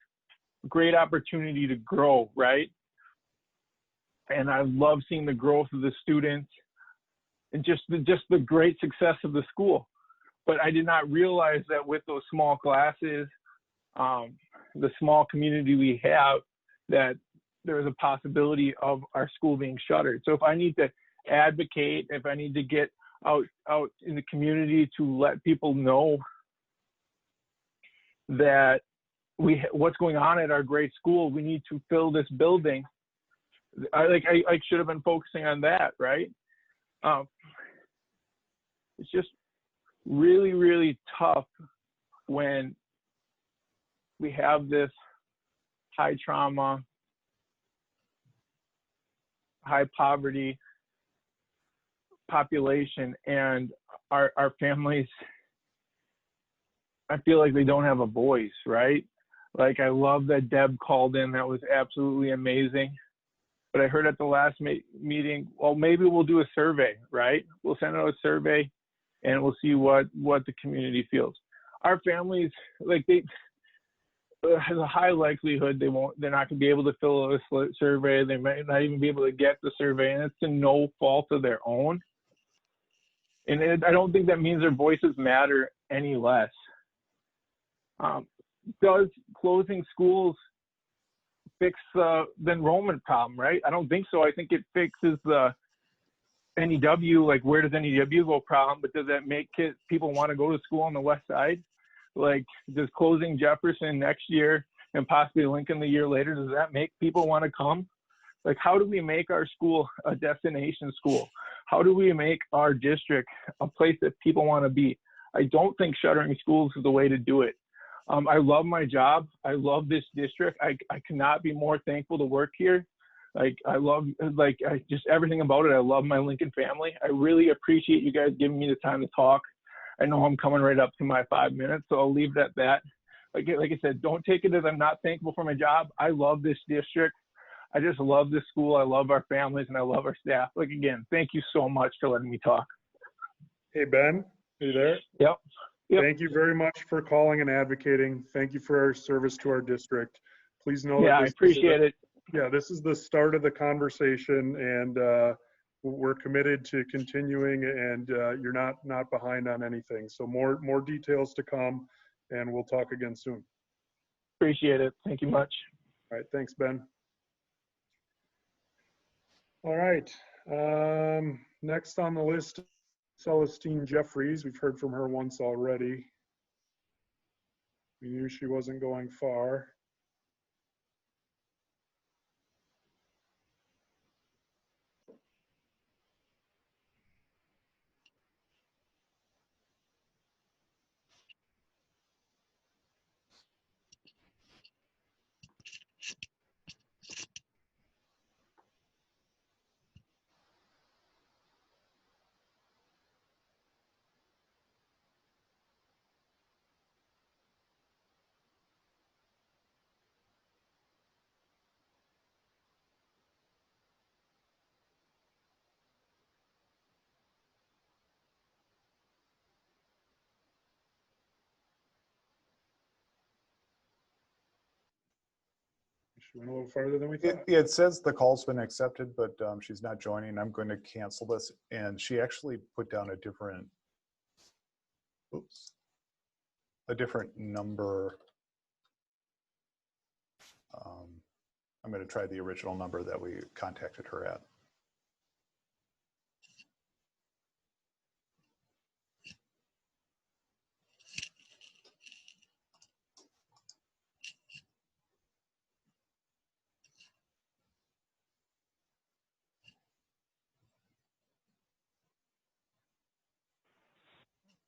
great opportunity to grow, right? And I love seeing the growth of the students and just the great success of the school. But I did not realize that with those small classes, the small community we have, that there is a possibility of our school being shuttered. So if I need to advocate, if I need to get out in the community to let people know that what's going on at our great school, we need to fill this building. I should have been focusing on that, right? It's just really, really tough when we have this high trauma, high poverty population, and our families, I feel like they don't have a voice, right? Like, I love that Deb called in. That was absolutely amazing. But I heard at the last meeting, well, maybe we'll do a survey, right? We'll send out a survey and we'll see what the community feels. Our families, like, they has a high likelihood they're not going to be able to fill a survey. They might not even be able to get the survey, and it's to no fault of their own. And I don't think that means their voices matter any less. Does closing schools fix the enrollment problem, right? I don't think so. I think it fixes the NEW, like where does NEW go problem, but does that make people want to go to school on the west side? Like, does closing Jefferson next year and possibly Lincoln the year later, does that make people want to come? Like, how do we make our school a destination school? How do we make our district a place that people want to be? I don't think shuttering schools is the way to do it. I love my job. I love this district. I cannot be more thankful to work here. I love just everything about it. I love my Lincoln family. I really appreciate you guys giving me the time to talk. I know I'm coming right up to my 5 minutes, so I'll leave it at that. Like I said, don't take it as I'm not thankful for my job. I love this district. I just love this school. I love our families, and I love our staff. Like, again, thank you so much for letting me talk. Hey, Ben, are you there? Yep. Thank you very much for calling and advocating. Thank you for our service to our district. Please know that I appreciate it. Yeah, this is the start of the conversation, and we're committed to continuing, and you're not behind on anything. So more details to come, and we'll talk again soon. Appreciate it. Thank you much. All right, thanks, Ben. All right, next on the list, Celestine Jeffries. We've heard from her once already. We knew she wasn't going far. She went a little farther than we thought. It says the call's been accepted, but she's not joining. I'm going to cancel this. And she actually put down a different, a different number. I'm going to try the original number that we contacted her at.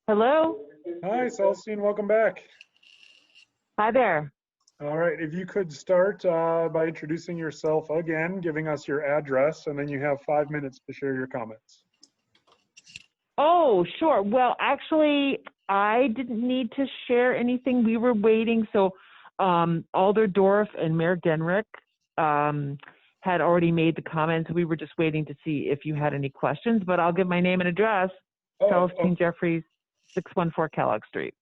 Hello? Hi, Celestine, welcome back. Hi there. All right, if you could start by introducing yourself again, giving us your address, and then you have 5 minutes to share your comments. Oh, sure. Well, actually, I didn't need to share anything. We were waiting. So Alder Dorf and Mayor Genrich had already made the comments. We were just waiting to see if you had any questions, but I'll give my name and address. Celestine Jeffries, 614 Kellogg Street.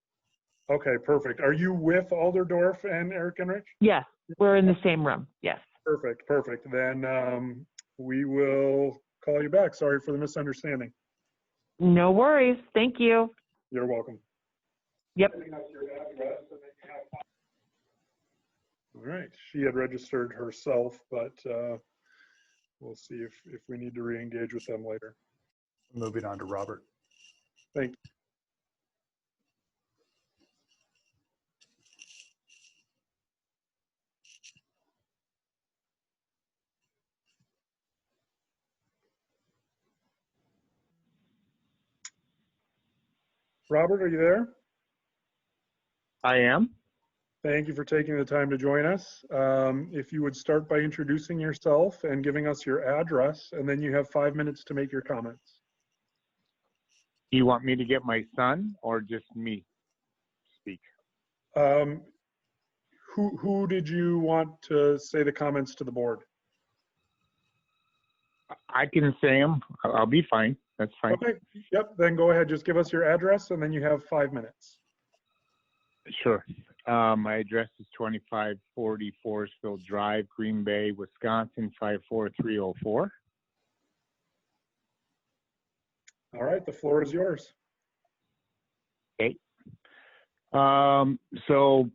Okay, perfect. Are you with Alder Dorf and Eric Genrich? Yes, we're in the same room. Yes. Perfect, perfect. Then we will call you back. Sorry for the misunderstanding. No worries. Thank you. You're welcome. Yep. All right. She had registered herself, but we'll see if we need to re-engage with them later. Moving on to Robert. Thank you. Robert, are you there? I am. Thank you for taking the time to join us. If you would start by introducing yourself and giving us your address, and then you have 5 minutes to make your comments. You want me to get my son or just me speak? Who did you want to say the comments to the board? I can say them. I'll be fine. That's fine. Okay. Yep. Then go ahead. Just give us your address, and then you have 5 minutes. Sure. My address is 2540 Forestville Drive, Green Bay, Wisconsin, 54304. All right. The floor is yours. Okay. So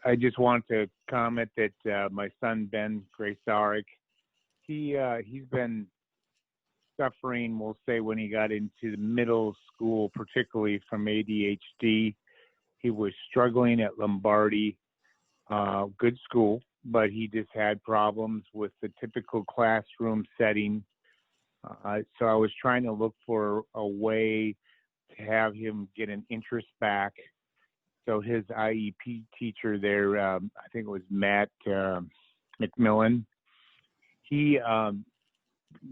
I just want to comment that my son, Ben Graysarik, he's been suffering, we'll say, when he got into the middle school, particularly from ADHD. He was struggling at Lombardi, good school, but he just had problems with the typical classroom setting. So I was trying to look for a way to have him get an interest back. So his IEP teacher there, I think it was Matt McMillan, he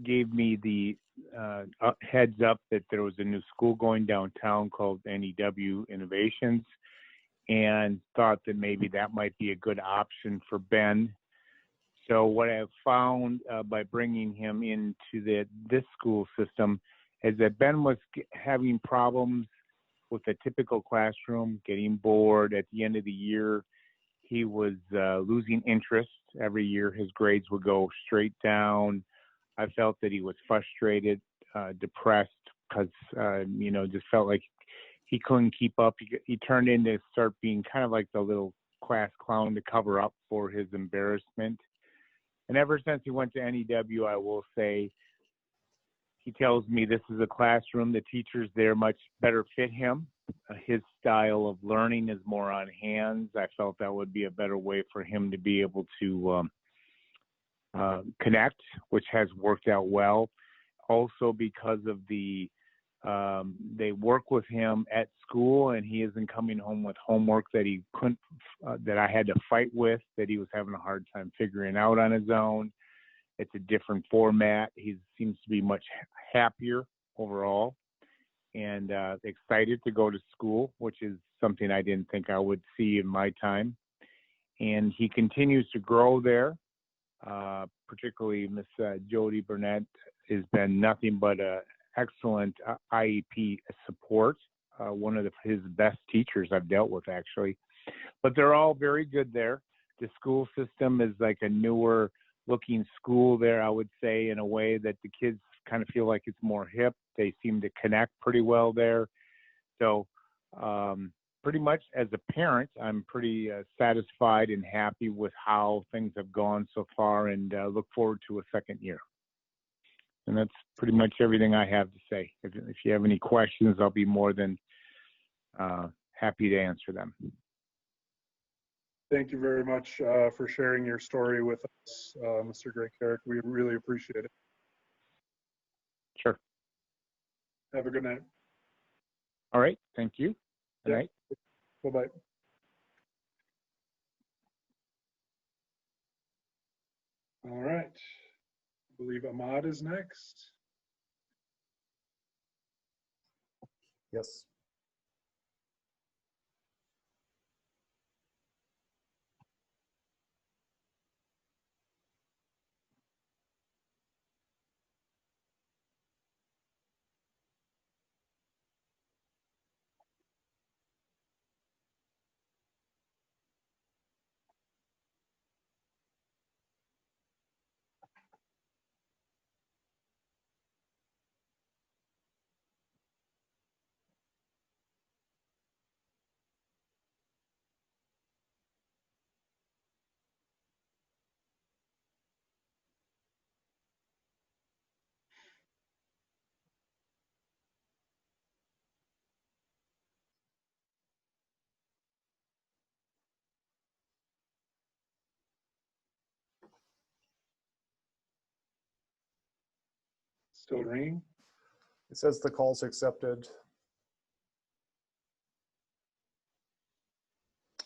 gave me the heads up that there was a new school going downtown called NEW Innovations, and thought that maybe that might be a good option for Ben. So what I found by bringing him into this school system is that Ben was having problems with a typical classroom, getting bored. At the end of the year, he was losing interest. Every year his grades would go straight down. I felt that he was frustrated, depressed, because, just felt like he couldn't keep up. He turned into start being kind of like the little class clown to cover up for his embarrassment. And ever since he went to NEW, I will say, he tells me this is a classroom, the teachers there much better fit him. His style of learning is more on hands. I felt that would be a better way for him to be able to connect, which has worked out well. Also because of they work with him at school, and he isn't coming home with homework that he couldn't, that I had to fight with, that he was having a hard time figuring out on his own. It's a different format. He seems to be much happier overall, and excited to go to school, which is something I didn't think I would see in my time. And he continues to grow there. Particularly Miss Jody Burnett has been nothing but excellent IEP support. One of his best teachers I've dealt with, actually. But they're all very good there. the school system is like a newer looking school there, I would say, in a way that the kids kind of feel like it's more hip. They seem to connect pretty well there. So pretty much as a parent, I'm pretty satisfied and happy with how things have gone so far, and look forward to a second year. And that's pretty much everything I have to say. If you have any questions, I'll be more than happy to answer them. Thank you very much for sharing your story with us, Mr. Greg Carrick. We really appreciate it. Sure. Have a good night. All right. Thank you. Good night. Bye-bye. All right. I believe Ahmad is next. Yes. Still ringing? It says the call's accepted.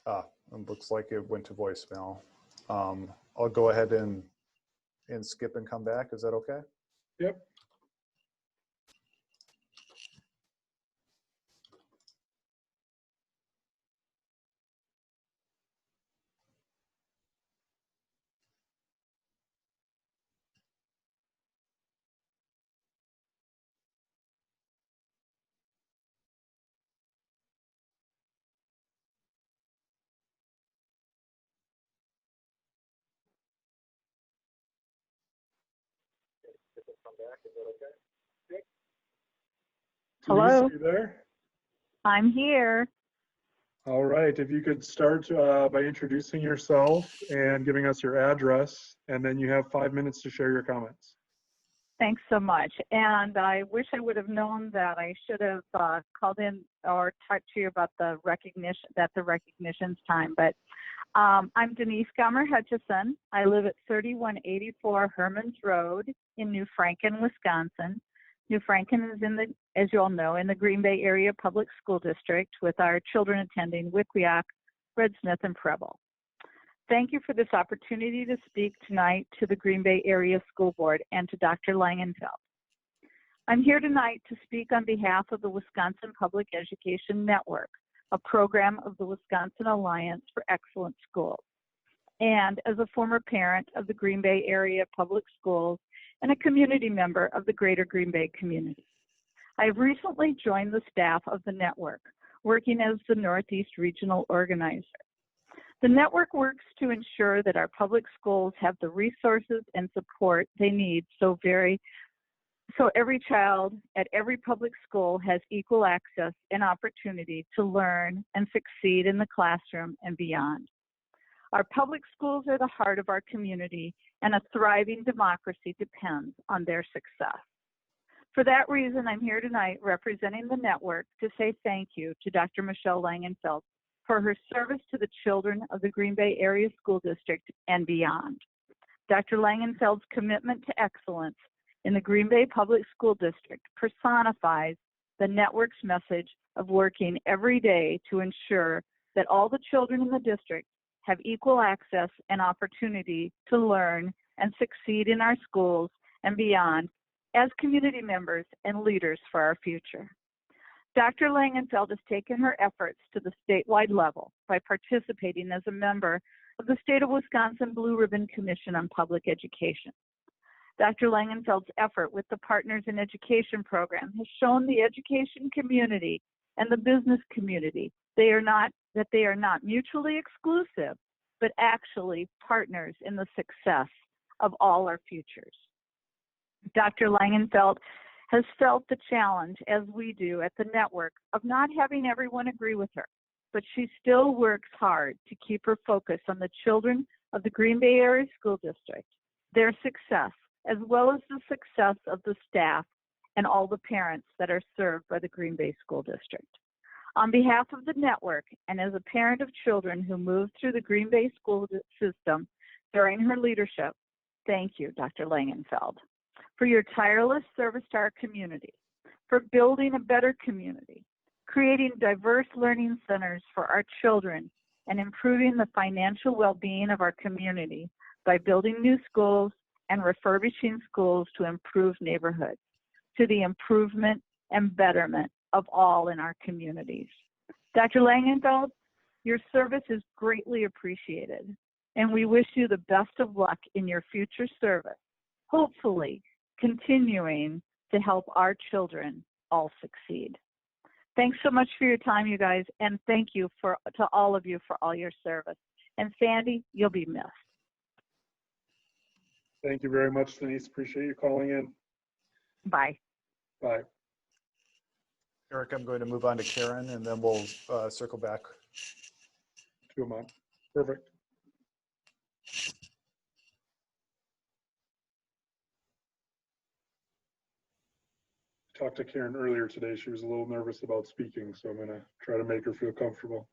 It looks like it went to voicemail. I'll go ahead and skip and come back. Is that okay? Yep. Hello? Denise, are you there? I'm here. All right. If you could start by introducing yourself and giving us your address, and then you have 5 minutes to share your comments. Thanks so much. And I wish I would have known that I should have called in or talked to you about the recognition's time. But I'm Denise Gummer Hutchison. I live at 3184 Hermans Road in New Franken, Wisconsin. New Franken is as you all know, in the Green Bay Area Public School District, with our children attending Wicquiac, Red Smith, and Preble. Thank you for this opportunity to speak tonight to the Green Bay Area School Board and to Dr. Langenfeld. I'm here tonight to speak on behalf of the Wisconsin Public Education Network, a program of the Wisconsin Alliance for Excellent Schools, and as a former parent of the Green Bay Area Public Schools and a community member of the Greater Green Bay community. I have recently joined the staff of the network, working as the Northeast Regional Organizer. The network works to ensure that our public schools have the resources and support they need so every child at every public school has equal access and opportunity to learn and succeed in the classroom and beyond. Our public schools are the heart of our community, and a thriving democracy depends on their success. For that reason, I'm here tonight representing the network to say thank you to Dr. Michelle Langenfeld for her service to the children of the Green Bay Area School District and beyond. Dr. Langenfeld's commitment to excellence in the Green Bay Public School District personifies the network's message of working every day to ensure that all the children in the district have equal access and opportunity to learn and succeed in our schools and beyond as community members and leaders for our future. Dr. Langenfeld has taken her efforts to the statewide level by participating as a member of the State of Wisconsin Blue Ribbon Commission on Public Education. Dr. Langenfeld's effort with the Partners in Education program has shown the education community and the business community that they are not mutually exclusive, but actually partners in the success of all our futures. Dr. Langenfeld has felt the challenge, as we do at the network, of not having everyone agree with her, but she still works hard to keep her focus on the children of the Green Bay Area School District, their success, as well as the success of the staff and all the parents that are served by the Green Bay School District. On behalf of the network, and as a parent of children who moved through the Green Bay school system during her leadership, thank you, Dr. Langenfeld, for your tireless service to our community, for building a better community, creating diverse learning centers for our children, and improving the financial well-being of our community by building new schools and refurbishing schools to improve neighborhoods, to the improvement and betterment of all in our communities. Dr. Langenfeld, your service is greatly appreciated, and we wish you the best of luck in your future service, hopefully continuing to help our children all succeed. Thanks so much for your time, you guys, and thank you to all of you for all your service. And Sandy, you'll be missed. Thank you very much, Denise. Appreciate you calling in. Bye. Bye. Eric, I'm going to move on to Karen, and then we'll circle back. To a month. Perfect. I talked to Karen earlier today. She was a little nervous about speaking, so I'm going to try to make her feel comfortable.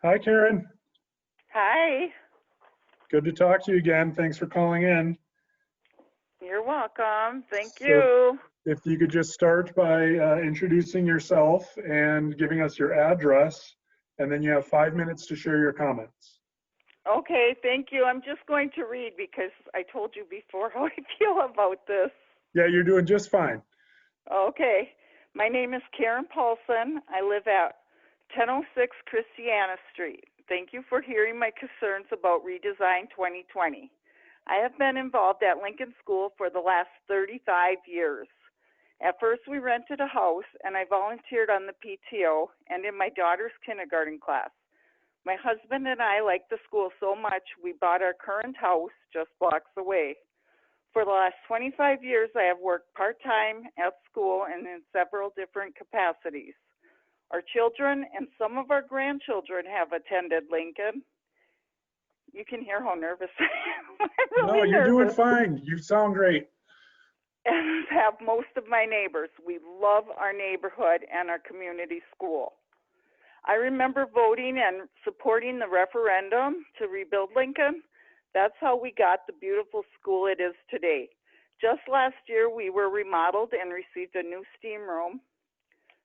Hi, Karen. Hi. Good to talk to you again. Thanks for calling in. You're welcome. Thank you. If you could just start by introducing yourself and giving us your address, and then you have 5 minutes to share your comments. Okay, thank you. I'm just going to read because I told you before how I feel about this. Yeah, you're doing just fine. Okay. My name is Karen Paulson. I live at 1006 Christiana Street. Thank you for hearing my concerns about Redesign 2020. I have been involved at Lincoln School for the last 35 years. At first, we rented a house, and I volunteered on the PTO and in my daughter's kindergarten class. My husband and I liked the school so much, we bought our current house just blocks away. For the last 25 years, I have worked part-time at school and in several different capacities. Our children and some of our grandchildren have attended Lincoln. You can hear how nervous I am. I'm really No, you're nervous. doing fine. You sound great. And have most of my neighbors. We love our neighborhood and our community school. I remember voting and supporting the referendum to rebuild Lincoln. That's how we got the beautiful school it is today. Just last year, we were remodeled and received a new steam room.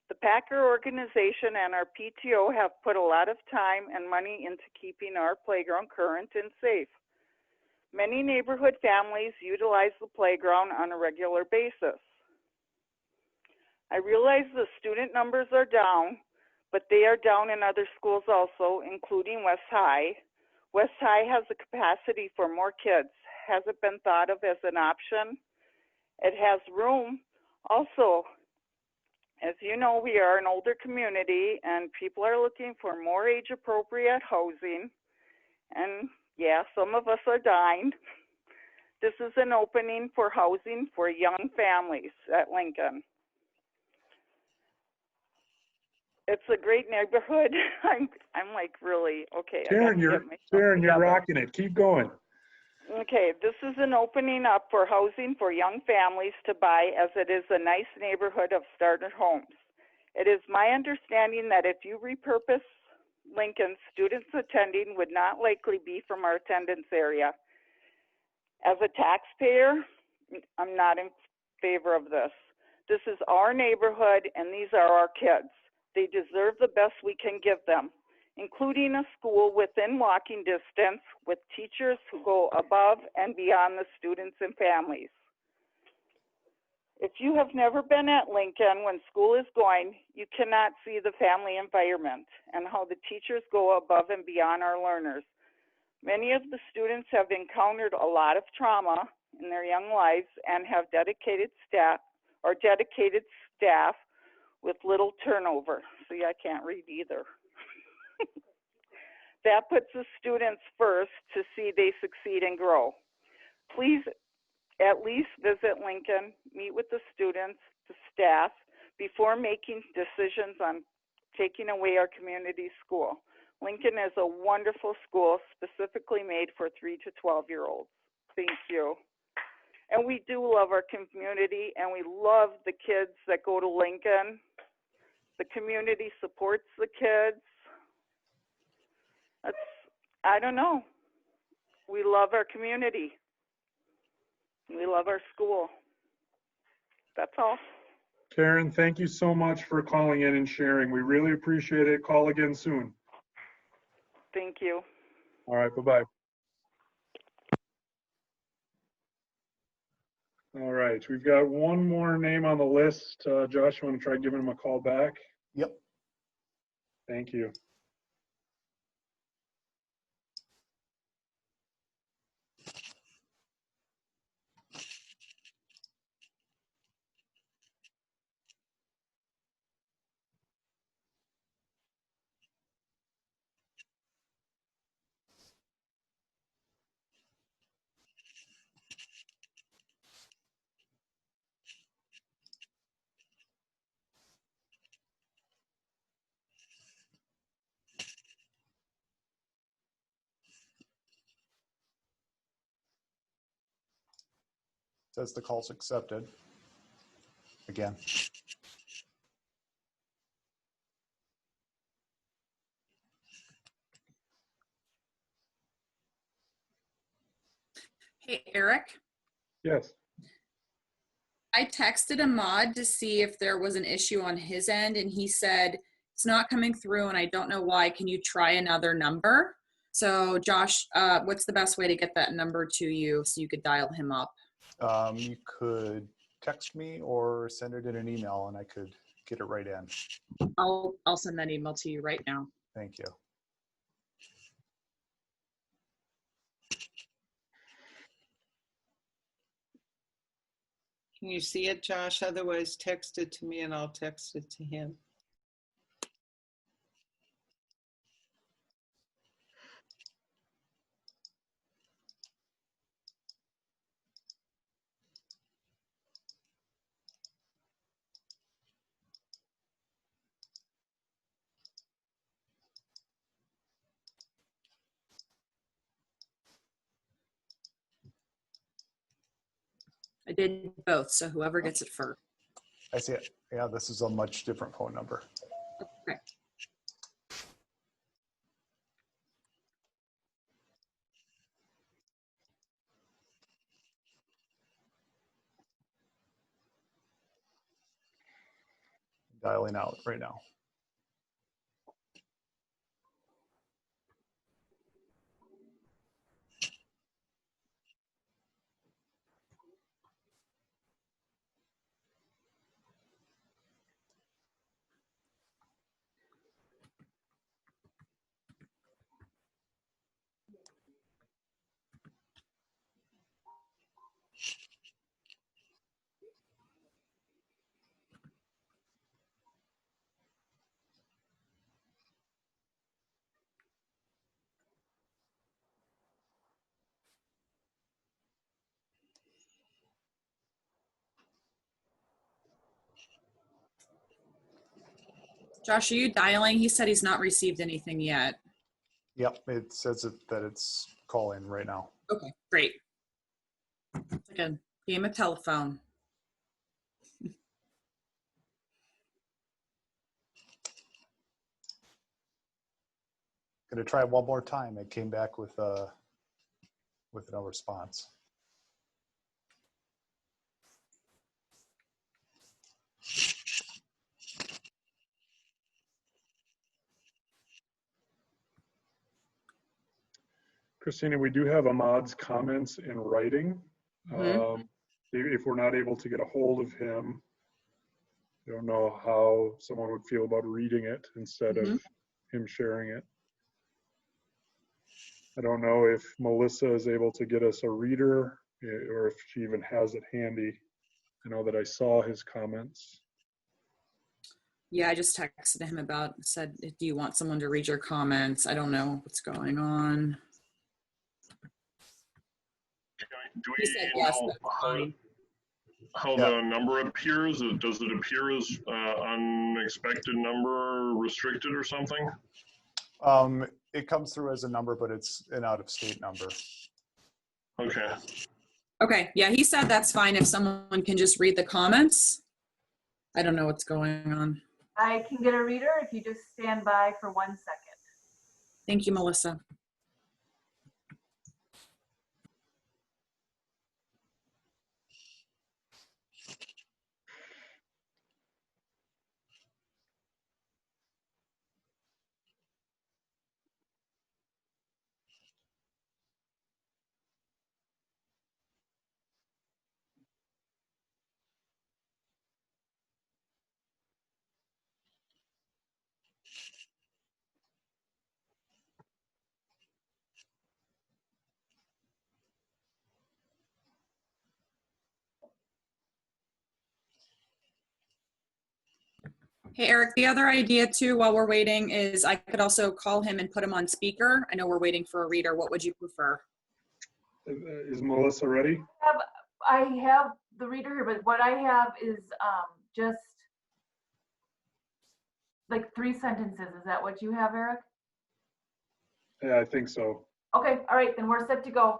The Packer organization and our PTO have put a lot of time and money into keeping our playground current and safe. Many neighborhood families utilize the playground on a regular basis. I realize the student numbers are down, but they are down in other schools also, including West High. West High has the capacity for more kids. Has it been thought of as an option? It has room. Also, as you know, we are an older community and people are looking for more age-appropriate housing. And yeah, some of us are dying. This is an opening for housing for young families at Lincoln. It's a great neighborhood. I'm like really, okay. Karen, you're rocking it. Keep going. Okay, this is an opening up for housing for young families to buy, as it is a nice neighborhood of starter homes. It is my understanding that if you repurpose Lincoln, students attending would not likely be from our attendance area. As a taxpayer, I'm not in favor of this. This is our neighborhood and these are our kids. They deserve the best we can give them, including a school within walking distance with teachers who go above and beyond the students and families. If you have never been at Lincoln when school is going, you cannot see the family environment and how the teachers go above and beyond our learners. Many of the students have encountered a lot of trauma in their young lives and have dedicated staff with little turnover. See, I can't read either. That puts the students first to see they succeed and grow. Please at least visit Lincoln, meet with the students, the staff, before making decisions on taking away our community school. Lincoln is a wonderful school specifically made for 3 to 12-year-olds. Thank you. And we do love our community, and we love the kids that go to Lincoln. The community supports the kids. I don't know. We love our community. We love our school. That's all. Karen, thank you so much for calling in and sharing. We really appreciate it. Call again soon. Thank you. All right, bye-bye. All right, we've got one more name on the list. Josh, you want to try giving him a call back? Yep. Thank you. Says the call's accepted. Again. Hey, Eric. Yes. I texted Ahmad to see if there was an issue on his end, and he said it's not coming through, and I don't know why. Can you try another number? So, Josh, what's the best way to get that number to you so you could dial him up? You could text me or send it in an email, and I could get it right in. I'll send that email to you right now. Thank you. Can you see it, Josh? Otherwise, text it to me and I'll text it to him. I did both, so whoever gets it first. I see it. Yeah, this is a much different phone number. Okay. Dialing out right now. Josh, are you dialing? He said he's not received anything yet. Yep, it says that it's calling right now. Okay, great. It's like a game of telephone. Gonna try one more time. It came back with no response. Christina, we do have Ahmad's comments in writing. Mm-hmm. If we're not able to get a hold of him, I don't know how someone would feel about reading it instead of him sharing it. I don't know if Melissa is able to get us a reader or if she even has it handy. I know that I saw his comments. Yeah, I just texted him said, do you want someone to read your comments? I don't know what's going on. Do He said yes, know that's fine. how the number appears? Does it appear as unexpected number, restricted or something? It comes through as a number, but it's an out-of-state number. Okay. Okay, yeah, he said that's fine if someone can just read the comments. I don't know what's going on. I can get a reader if you just stand by for 1 second. Thank you, Melissa. Hey, Eric, the other idea too, while we're waiting, is I could also call him and put him on speaker. I know we're waiting for a reader. What would you prefer? Is Melissa ready? I have the reader here, but what I have is just like 3 sentences. Is that what you have, Eric? Yeah, I think so. Okay, all right, then we're set to go.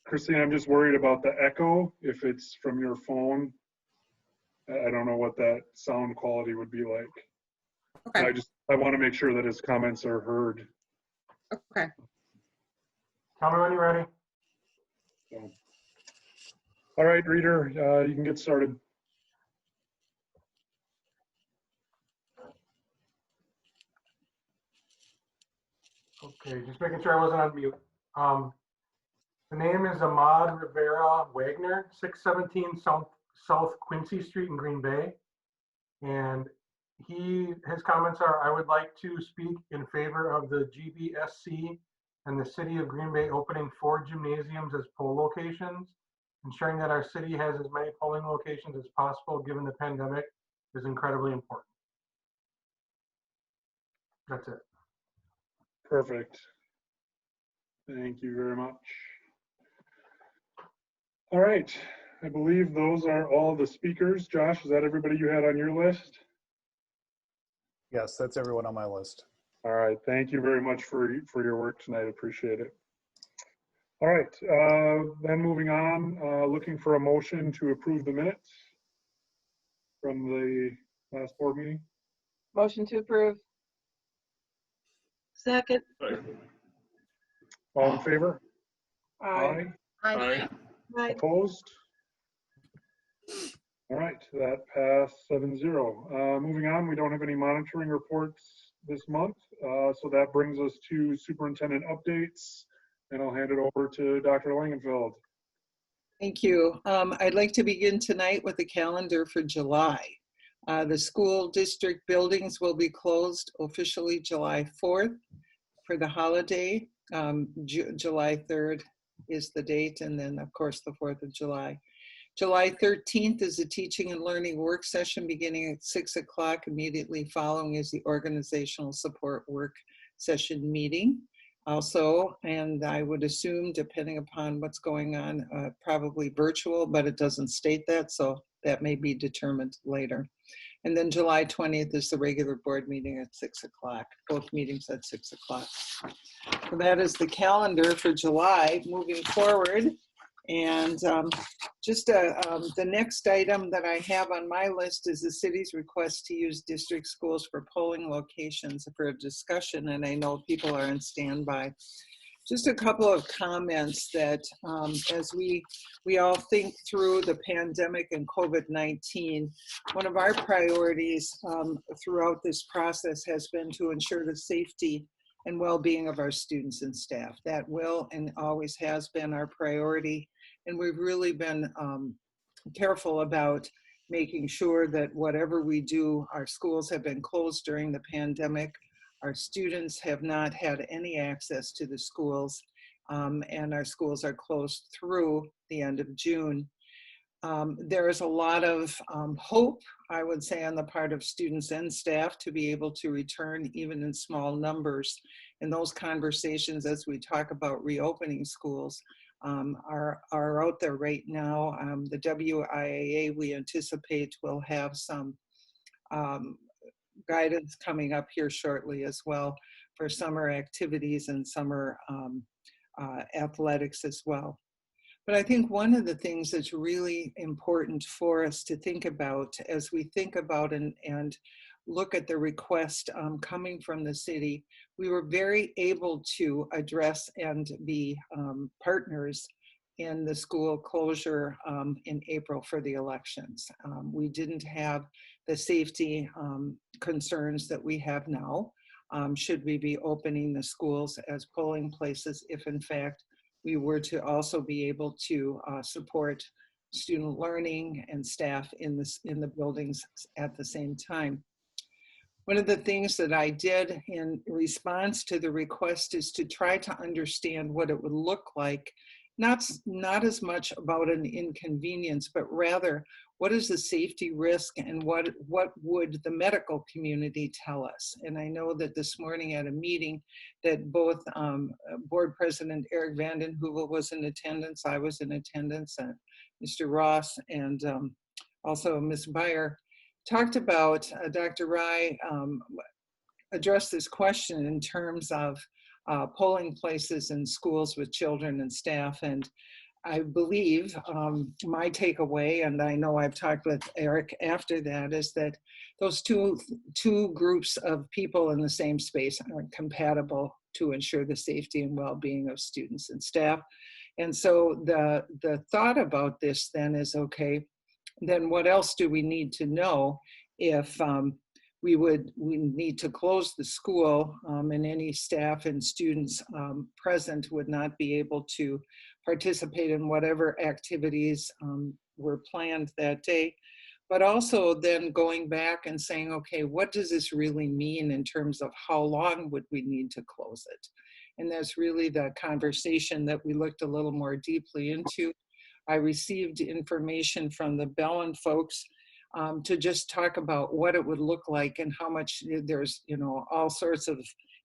Christine, I'm just worried about the echo. If it's from your phone, I don't know what that sound quality would be like. Okay. I want to make sure that his comments are heard. Okay. Tell me when you're ready. So. All right, reader, you can get started. Okay, just making sure I wasn't on mute. The name is Ahmad Rivera Wagner, 617 South Quincy Street in Green Bay. And his comments are, I would like to speak in favor of the GBAPSD and the city of Green Bay opening 4 gymnasiums as poll locations. Ensuring that our city has as many polling locations as possible given the pandemic is incredibly important. That's it. Perfect. Thank you very much. All right, I believe those are all the speakers. Josh, is that everybody you had on your list? Yes, that's everyone on my list. All right, thank you very much for your work tonight. Appreciate it. All right, then moving on, looking for a motion to approve the minutes from the last board meeting. Motion to approve. Second. All in favor? Aye. Aye. Aye. Opposed? All right, that passed 7-0. Moving on, we don't have any monitoring reports this month, so that brings us to superintendent updates, and I'll hand it over to Dr. Langenfeld. Thank you. I'd like to begin tonight with the calendar for July. The school district buildings will be closed officially July 4th for the holiday. July 3rd is the date, and then of course the 4th of July. July 13th is a teaching and learning work session beginning at 6 o'clock. Immediately following is the organizational support work session meeting. Also, and I would assume, depending upon what's going on, probably virtual, but it doesn't state that, so that may be determined later. And then July 20th is the regular board meeting at 6 o'clock, both meetings at 6 o'clock. So that is the calendar for July. Moving forward, and the next item that I have on my list is the city's request to use district schools for polling locations for a discussion, and I know people are on standby. Just a couple of comments that as we all think through the pandemic and COVID-19, one of our priorities throughout this process has been to ensure the safety and well-being of our students and staff. That will and always has been our priority. And we've really been careful about making sure that whatever we do, our schools have been closed during the pandemic. Our students have not had any access to the schools. and our schools are closed through the end of June. There is a lot of hope, I would say, on the part of students and staff to be able to return even in small numbers. And those conversations, as we talk about reopening schools, are out there right now. The WIAA, we anticipate, will have some guidance coming up here shortly as well for summer activities and summer athletics as well. But I think one of the things that's really important for us to think about as we think about and look at the request coming from the city, we were very able to address and be partners in the school closure in April for the elections. We didn't have the safety concerns that we have now. Should we be opening the schools as polling places if in fact we were to also be able to support student learning and staff in the buildings at the same time. One of the things that I did in response to the request is to try to understand what it would look like, not as much about an inconvenience, but rather what is the safety risk and what would the medical community tell us? And I know that this morning at a meeting that both Board President Eric Vanden Heuvel was in attendance, I was in attendance, and Mr. Ross and also Ms. Beyer talked about, Dr. Rai addressed this question in terms of polling places in schools with children and staff. And I believe my takeaway, and I know I've talked with Eric after that, is that those two groups of people in the same space aren't compatible to ensure the safety and well-being of students and staff. And so the thought about this then is, okay, then what else do we need to know if we need to close the school and any staff and students present would not be able to participate in whatever activities were planned that day. But also then going back and saying, okay, what does this really mean in terms of how long would we need to close it? And that's really the conversation that we looked a little more deeply into. I received information from the Bellin folks to just talk about what it would look like and how much there's, all sorts of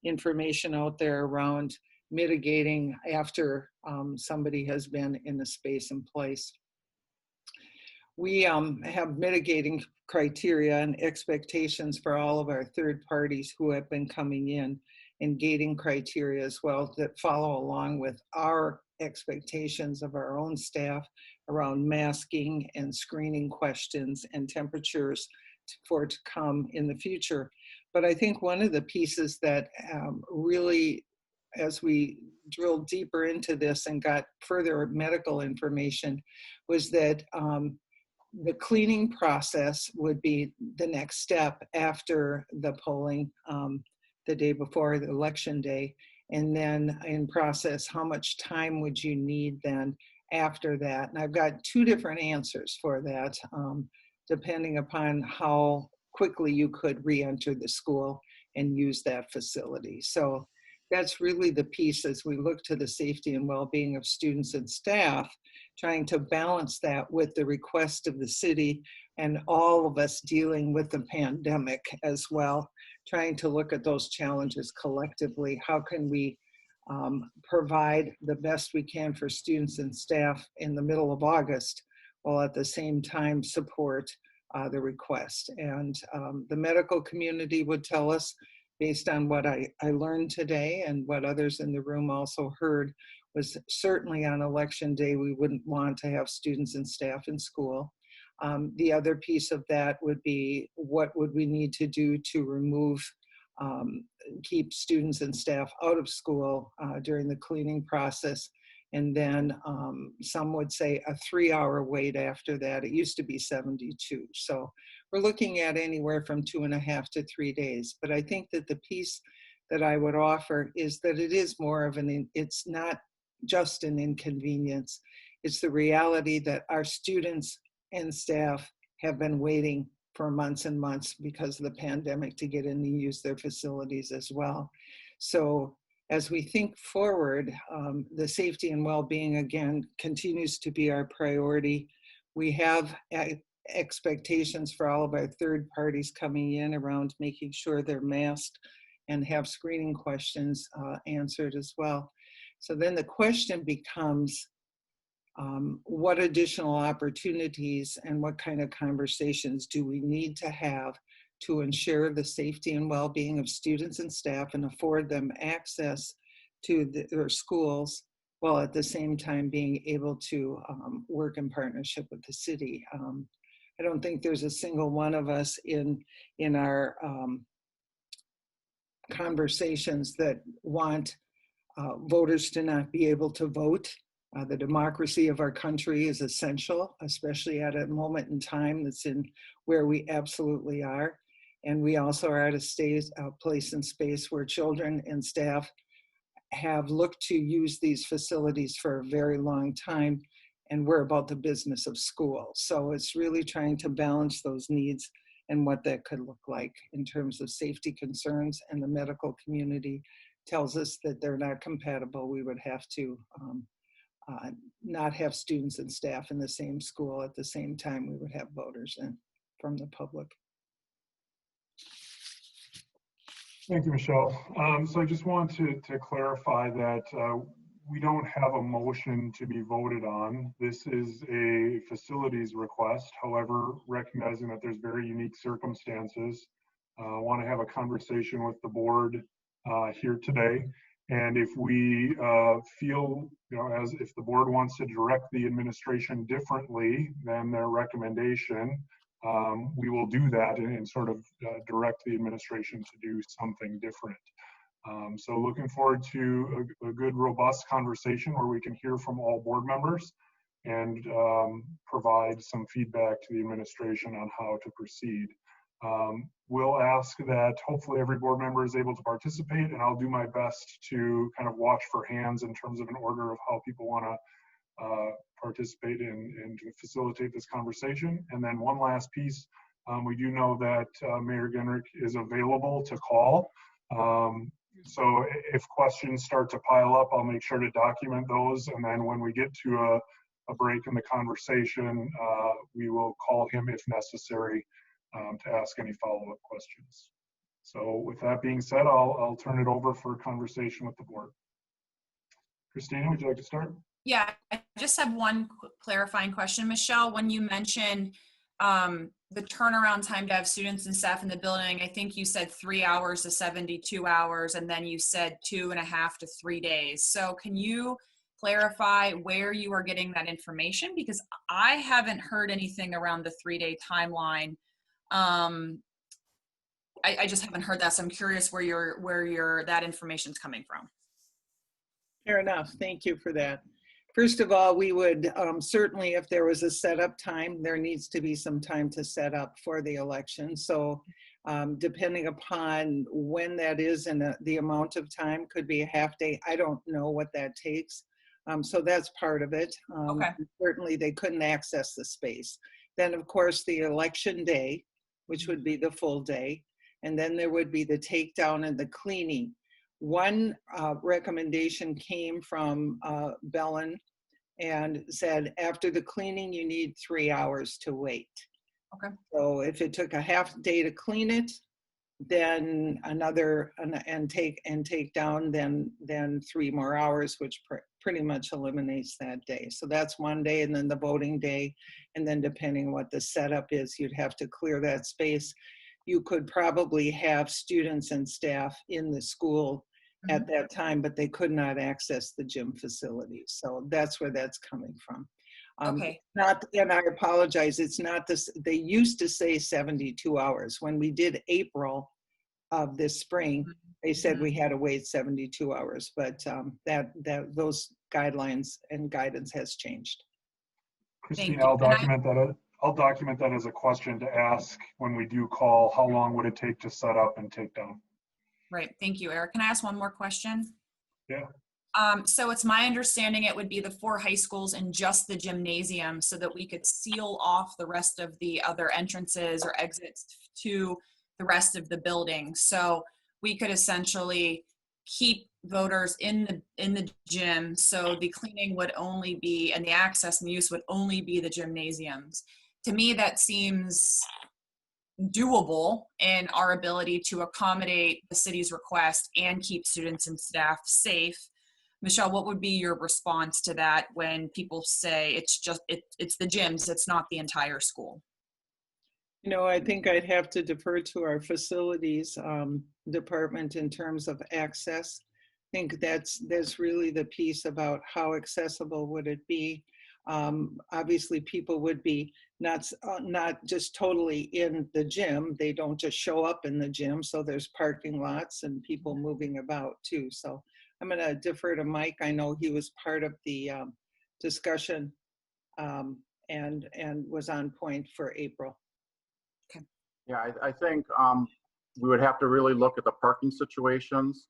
information out there around mitigating after somebody has been in the space and place. We have mitigating criteria and expectations for all of our third parties who have been coming in, and gating criteria as well that follow along with our expectations of our own staff around masking and screening questions and temperatures for to come in the future. But I think one of the pieces that really, as we drilled deeper into this and got further medical information, was that the cleaning process would be the next step after the polling the day before the election day. And then in process, how much time would you need then after that? And I've got two different answers for that, depending upon how quickly you could re-enter the school and use that facility. So that's really the piece as we look to the safety and well-being of students and staff, trying to balance that with the request of the city and all of us dealing with the pandemic as well, trying to look at those challenges collectively. How can we provide the best we can for students and staff in the middle of August, while at the same time support the request? And the medical community would tell us, based on what I learned today and what others in the room also heard, was certainly on election day, we wouldn't want to have students and staff in school. The other piece of that would be, what would we need to do to remove, keep students and staff out of school during the cleaning process? And then some would say a 3-hour wait after that. It used to be 72. So we're looking at anywhere from 2.5 to 3 days. But I think that the piece that I would offer is that it is more of it's not just an inconvenience. It's the reality that our students and staff have been waiting for months and months because of the pandemic to get in and use their facilities as well. So as we think forward, the safety and well-being, again, continues to be our priority. We have expectations for all of our third parties coming in around making sure they're masked and have screening questions answered as well. So then the question becomes, what additional opportunities and what kind of conversations do we need to have to ensure the safety and well-being of students and staff and afford them access to their schools, while at the same time being able to work in partnership with the city. I don't think there's a single one of us in our conversations that want voters to not be able to vote. The democracy of our country is essential, especially at a moment in time that's in where we absolutely are. And we also are at a place and space where children and staff have looked to use these facilities for a very long time, and we're about the business of school. So it's really trying to balance those needs and what that could look like in terms of safety concerns, and the medical community tells us that they're not compatible. We would have to not have students and staff in the same school at the same time we would have voters in from the public. Thank you, Michelle. So I just want to clarify that we don't have a motion to be voted on. This is a facilities request. However, recognizing that there's very unique circumstances, I want to have a conversation with the board here today. And if we feel, as if the board wants to direct the administration differently than their recommendation, we will do that and sort of direct the administration to do something different. So looking forward to a good, robust conversation where we can hear from all board members and provide some feedback to the administration on how to proceed. We'll ask that hopefully every board member is able to participate, and I'll do my best to kind of watch for hands in terms of an order of how people want to participate and to facilitate this conversation. And then one last piece, we do know that Mayor Genrich is available to call. So if questions start to pile up, I'll make sure to document those. And then when we get to a break in the conversation, we will call him if necessary to ask any follow-up questions. So with that being said, I'll turn it over for a conversation with the board. Christina, would you like to start? Yeah, I just have one clarifying question, Michelle. When you mentioned the turnaround time to have students and staff in the building, I think you said 3 hours to 72 hours, and then you said 2.5 to 3 days. So can you clarify where you are getting that information? Because I haven't heard anything around the 3-day timeline. I just haven't heard that, so I'm curious where that information's coming from. Fair enough. Thank you for that. First of all, we would certainly, if there was a setup time, there needs to be some time to set up for the election. So depending upon when that is and the amount of time, could be a half day. I don't know what that takes. So that's part of it. Okay. Certainly they couldn't access the space. Then of course the election day, which would be the full day. And then there would be the takedown and the cleaning. One recommendation came from Bellin and said, after the cleaning, you need 3 hours to wait. Okay. So if it took a half day to clean it, then and take down, then 3 more hours, which pretty much eliminates that day. So that's one day, and then the voting day, and then depending what the setup is, you'd have to clear that space. You could probably have students and staff in the school at that time, but they could not access the gym facilities. So that's where that's coming from. Okay. And I apologize, it's not this, they used to say 72 hours. When we did April of this spring, they said we had to wait 72 hours, but those guidelines and guidance has changed. Christina, I'll document that as a question to ask when we do call, how long would it take to set up and take down? Right. Thank you, Eric. Can I ask one more question? Yeah. So it's my understanding it would be the 4 high schools and just the gymnasium so that we could seal off the rest of the other entrances or exits to the rest of the building. So we could essentially keep voters in the gym, so the cleaning would only be, and the access and use would only be the gymnasiums. To me, that seems doable in our ability to accommodate the city's request and keep students and staff safe. Michelle, what would be your response to that when people say it's the gyms, it's not the entire school? You know, I think I'd have to defer to our facilities department in terms of access. I think that's really the piece about how accessible would it be. Obviously, people would be not just totally in the gym. They don't just show up in the gym. So there's parking lots and people moving about too. So I'm going to defer to Mike. I know he was part of the discussion and was on point for April. Yeah, I think we would have to really look at the parking situations.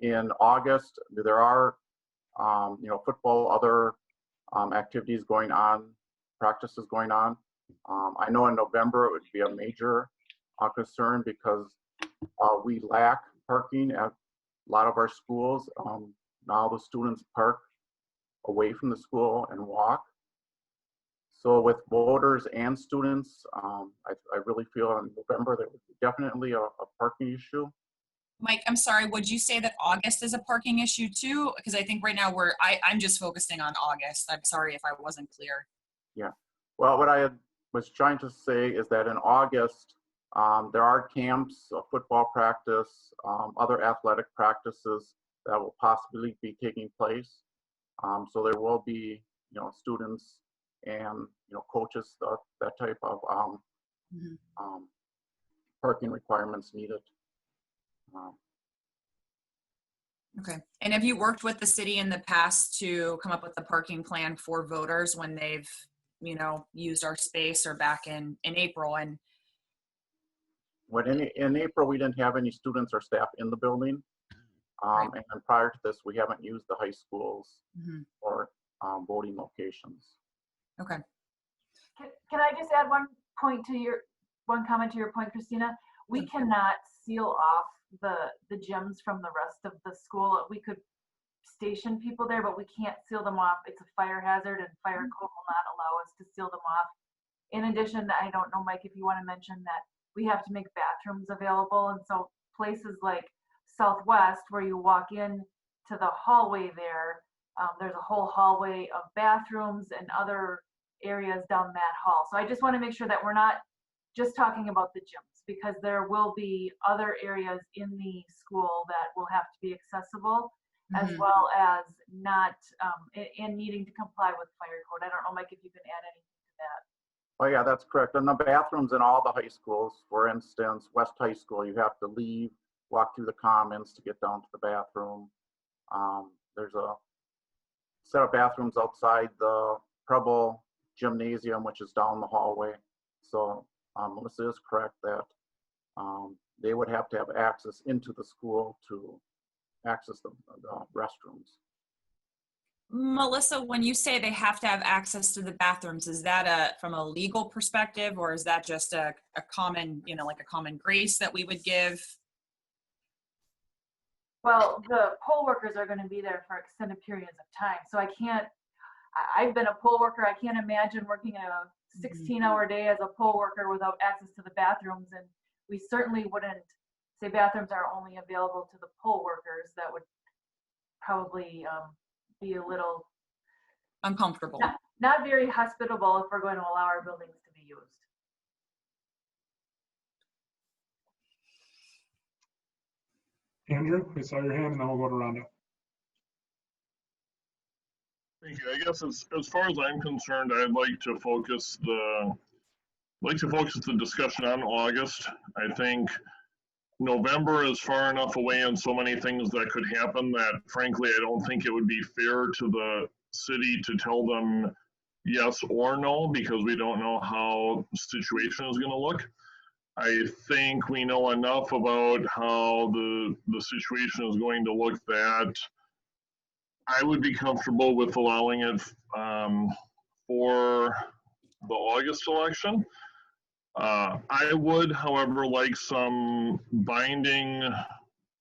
In August, there are, football, other activities going on, practices going on. I know in November it would be a major concern because we lack parking at a lot of our schools. Now the students park away from the school and walk. So with voters and students, I really feel in November there would be definitely a parking issue. Mike, I'm sorry, would you say that August is a parking issue too? Because I think right now I'm just focusing on August. I'm sorry if I wasn't clear. Yeah, well, what I was trying to say is that in August, there are camps, football practice, other athletic practices that will possibly be taking place. So there will be, students and coaches, that type of parking requirements needed. Okay. And have you worked with the city in the past to come up with a parking plan for voters when they've, used our space, or back in April? And in April, we didn't have any students or staff in the building. Right. And prior to this, we haven't used the high schools or voting locations. Okay. Can I just add one comment to your point, Christina? We cannot seal off the gyms from the rest of the school. We could station people there, but we can't seal them off. It's a fire hazard, and fire code will not allow us to seal them off. In addition, I don't know, Mike, if you want to mention that we have to make bathrooms available, and so places like Southwest, where you walk in to the hallway there's a whole hallway of bathrooms and other areas down that hall. So I just want to make sure that we're not just talking about the gyms, because there will be other areas in the school that will have to be accessible, as well as not and needing to comply with fire code. I don't know, Mike, if you can add anything to that. Oh yeah, that's correct. And the bathrooms in all the high schools, for instance, West High School, you have to leave, walk through the commons to get down to the bathroom. There's a set of bathrooms outside the Preble Gymnasium, which is down the hallway. So Melissa is correct that they would have to have access into the school to access the restrooms. Melissa, when you say they have to have access to the bathrooms, is that from a legal perspective, or is that just a common, like a common grace that we would give? Well, the poll workers are going to be there for extended periods of time. So I've been a poll worker. I can't imagine working a 16-hour day as a poll worker without access to the bathrooms. And we certainly wouldn't say bathrooms are only available to the poll workers. That would probably be a little uncomfortable. Not very hospitable if we're going to allow our buildings to be used. Andrew, I saw your hand, and then we'll go to Rhonda. Thank you. I guess as far as I'm concerned, I'd like to focus the discussion on August. I think November is far enough away and so many things that could happen that frankly, I don't think it would be fair to the city to tell them yes or no, because we don't know how the situation is going to look. I think we know enough about how the situation is going to look that I would be comfortable with allowing it for the August election. I would, however, like some binding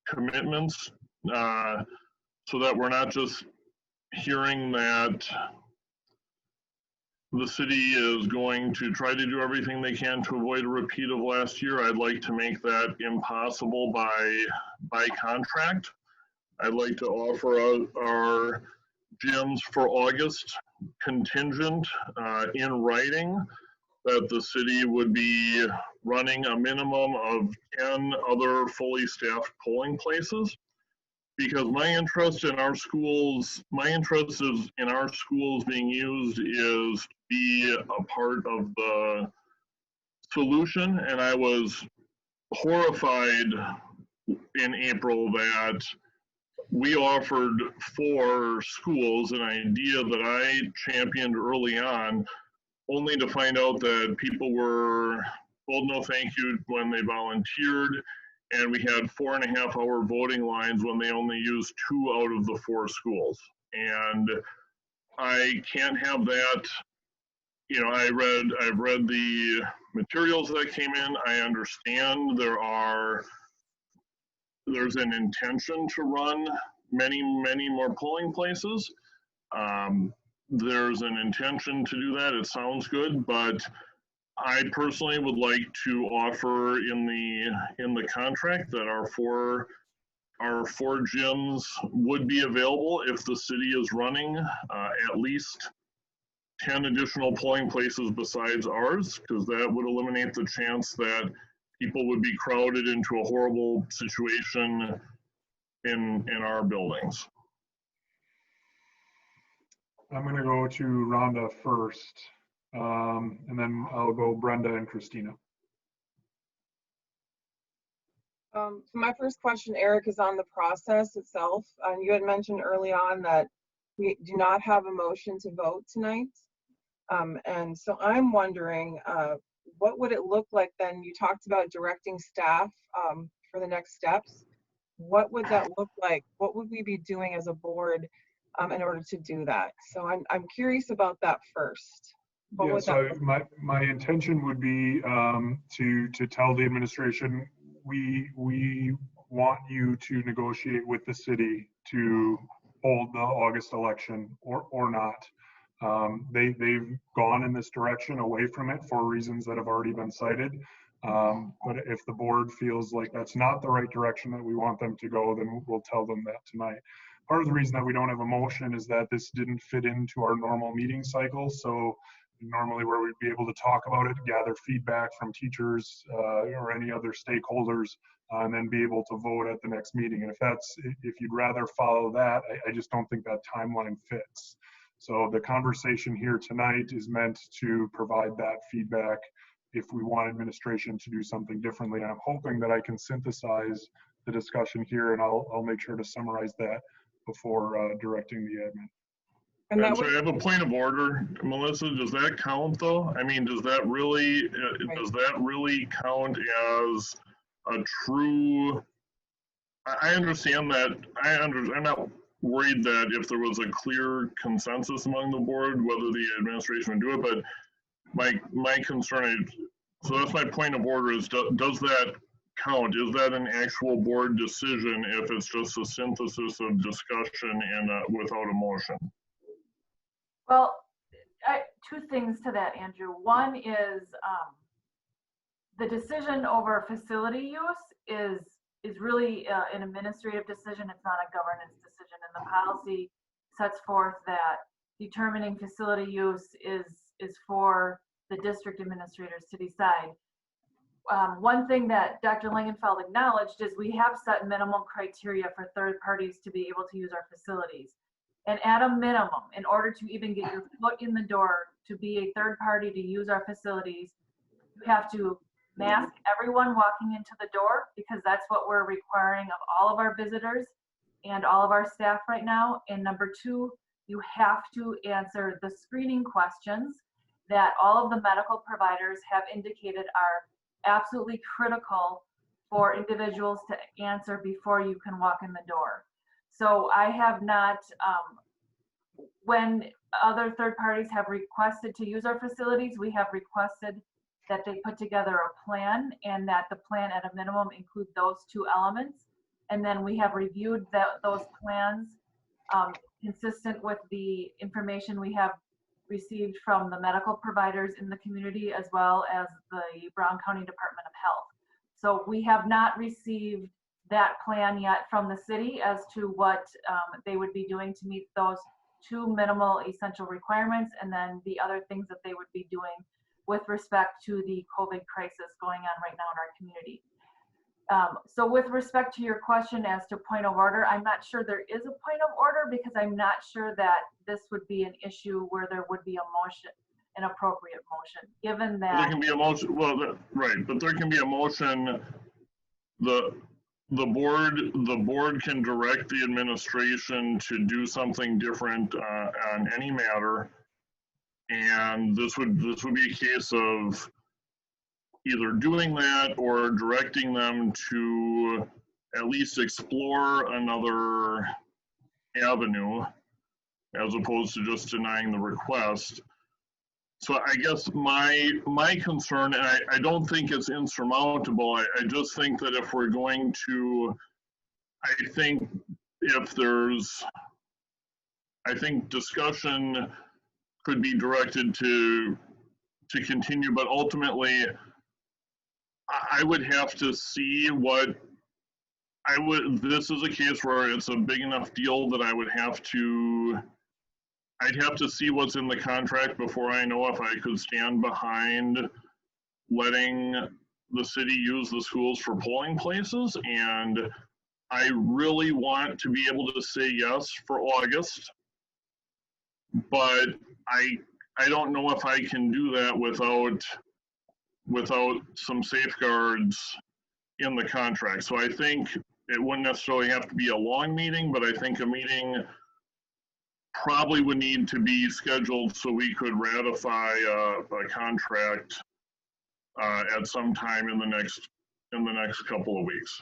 commitments so that we're not just hearing that the city is going to try to do everything they can to avoid a repeat of last year. I'd like to make that impossible by contract. I'd like to offer our gyms for August contingent in writing that the city would be running a minimum of 10 other fully staffed polling places. Because my interest in our schools, being used is to be a part of the solution. And I was horrified in April that we offered 4 schools, an idea that I championed early on, only to find out that people were told no thank you when they volunteered. And we had 4.5-hour voting lines when they only used 2 out of the 4 schools. And I can't have that. You know, I've read the materials that came in. I understand there's an intention to run many more polling places. There's an intention to do that. It sounds good, but I personally would like to offer in the contract that our four gyms would be available if the city is running at least 10 additional polling places besides ours, because that would eliminate the chance that people would be crowded into a horrible situation in our buildings. I'm going to go to Rhonda first, and then I'll go Brenda and Christina. So my first question, Eric, is on the process itself. You had mentioned early on that we do not have a motion to vote tonight. And so I'm wondering, what would it look like then? You talked about directing staff for the next steps. What would that look like? What would we be doing as a board in order to do that? So I'm curious about that first. My intention would be to tell the administration we want you to negotiate with the city to hold the August election or not. They've gone in this direction away from it for reasons that have already been cited. But if the board feels like that's not the right direction that we want them to go, then we'll tell them that tonight. Part of the reason that we don't have a motion is that this didn't fit into our normal meeting cycle. So normally where we'd be able to talk about it, gather feedback from teachers or any other stakeholders, and then be able to vote at the next meeting. And if you'd rather follow that, I just don't think that timeline fits. So the conversation here tonight is meant to provide that feedback if we want administration to do something differently. And I'm hoping that I can synthesize the discussion here, and I'll make sure to summarize that before directing the admin. I'm sorry, I have a point of order, Melissa. Does that count though? I mean, does that really count as a true? I understand that. I'm not worried that if there was a clear consensus among the board, whether the administration would do it. But my concern, so that's my point of order, is does that count? Is that an actual board decision if it's just a synthesis of discussion and without a motion? Well, two things to that, Andrew. One is the decision over facility use is really an administrative decision. It's not a governance decision, and the policy sets forth that determining facility use is for the district administrators to decide. One thing that Dr. Langenfeld acknowledged is we have set minimum criteria for third parties to be able to use our facilities. And at a minimum, in order to even get your foot in the door to be a third party to use our facilities, you have to mask everyone walking into the door, because that's what we're requiring of all of our visitors and all of our staff right now. And number two, you have to answer the screening questions that all of the medical providers have indicated are absolutely critical for individuals to answer before you can walk in the door. So I have not, when other third parties have requested to use our facilities, we have requested that they put together a plan, and that the plan at a minimum include those two elements. And then we have reviewed those plans consistent with the information we have received from the medical providers in the community, as well as the Brown County Department of Health. So we have not received that plan yet from the city as to what they would be doing to meet those 2 minimal essential requirements, and then the other things that they would be doing with respect to the COVID crisis going on right now in our community. So with respect to your question as to point of order, I'm not sure there is a point of order, because I'm not sure that this would be an issue where there would be a motion, an appropriate motion, given that. There can be a motion, well, right, but there can be a motion. The board can direct the administration to do something different on any matter, and this would be a case of either doing that or directing them to at least explore another avenue, as opposed to just denying the request. So I guess my concern, and I don't think it's insurmountable, I just think that if we're going to, I think discussion could be directed to continue, but ultimately I would have to see this is a case where it's a big enough deal that I'd have to see what's in the contract before I know if I could stand behind letting the city use the schools for polling places. And I really want to be able to say yes for August, but I don't know if I can do that without some safeguards in the contract. So I think it wouldn't necessarily have to be a long meeting, but I think a meeting probably would need to be scheduled so we could ratify a contract at some time in the next couple of weeks.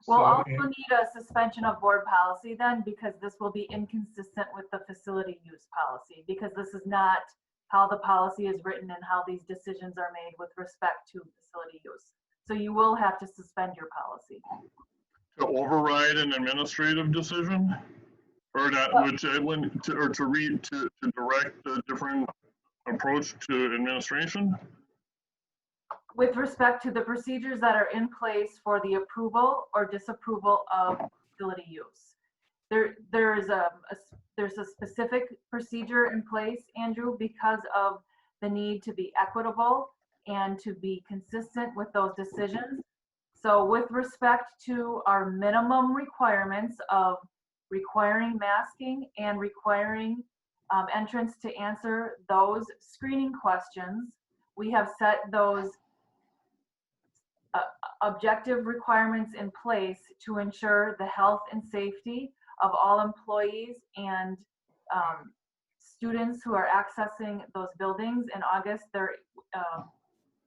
We'll also need a suspension of board policy then, because this will be inconsistent with the facility use policy, because this is not how the policy is written and how these decisions are made with respect to facility use. So you will have to suspend your policy. To override an administrative decision? Or not, to direct a different approach to administration? With respect to the procedures that are in place for the approval or disapproval of facility use. There's a specific procedure in place, Andrew, because of the need to be equitable and to be consistent with those decisions. So with respect to our minimum requirements of requiring masking and requiring entrance to answer those screening questions, we have set those objective requirements in place to ensure the health and safety of all employees and students who are accessing those buildings. In August, there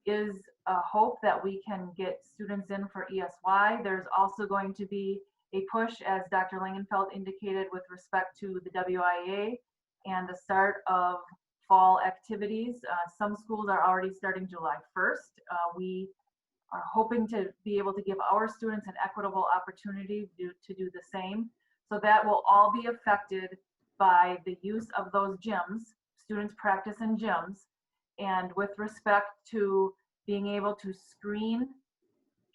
is a hope that we can get students in for ESY. There's also going to be a push, as Dr. Langenfeld indicated, with respect to the WIA and the start of fall activities. Some schools are already starting July 1st. We are hoping to be able to give our students an equitable opportunity to do the same. So that will all be affected by the use of those gyms. Students practice in gyms. And with respect to being able to screen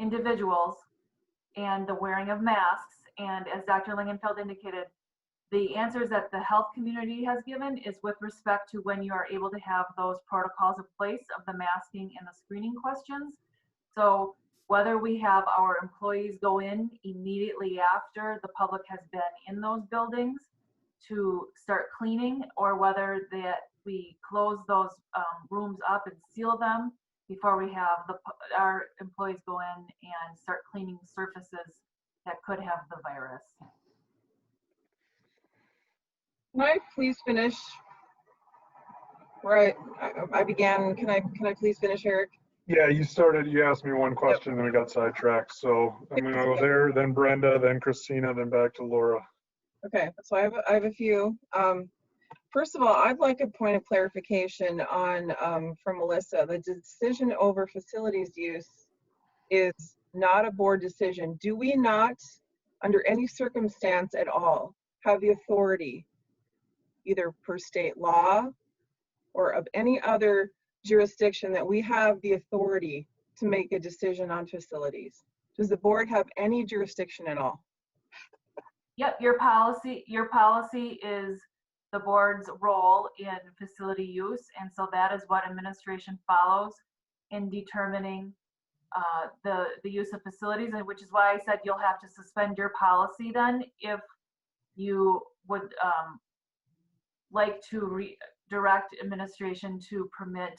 individuals and the wearing of masks, and as Dr. Langenfeld indicated, the answers that the health community has given is with respect to when you are able to have those protocols in place of the masking and the screening questions. So whether we have our employees go in immediately after the public has been in those buildings to start cleaning, or whether that we close those rooms up and seal them before we have our employees go in and start cleaning surfaces that could have the virus. Can I please finish where I began? Can I please finish, Eric? Yeah, you asked me one question, then we got sidetracked. So I'm gonna go there, then Brenda, then Christina, then back to Laura. Okay, so I have a few. First of all, I'd like a point of clarification on from Melissa. The decision over facilities use is not a board decision. Do we not under any circumstance at all, have the authority, either per state law or of any other jurisdiction, that we have the authority to make a decision on facilities? Does the board have any jurisdiction at all? Yep, your policy is the board's role in facility use, and so that is what administration follows in determining the use of facilities, and which is why I said you'll have to suspend your policy then if you would like to direct administration to permit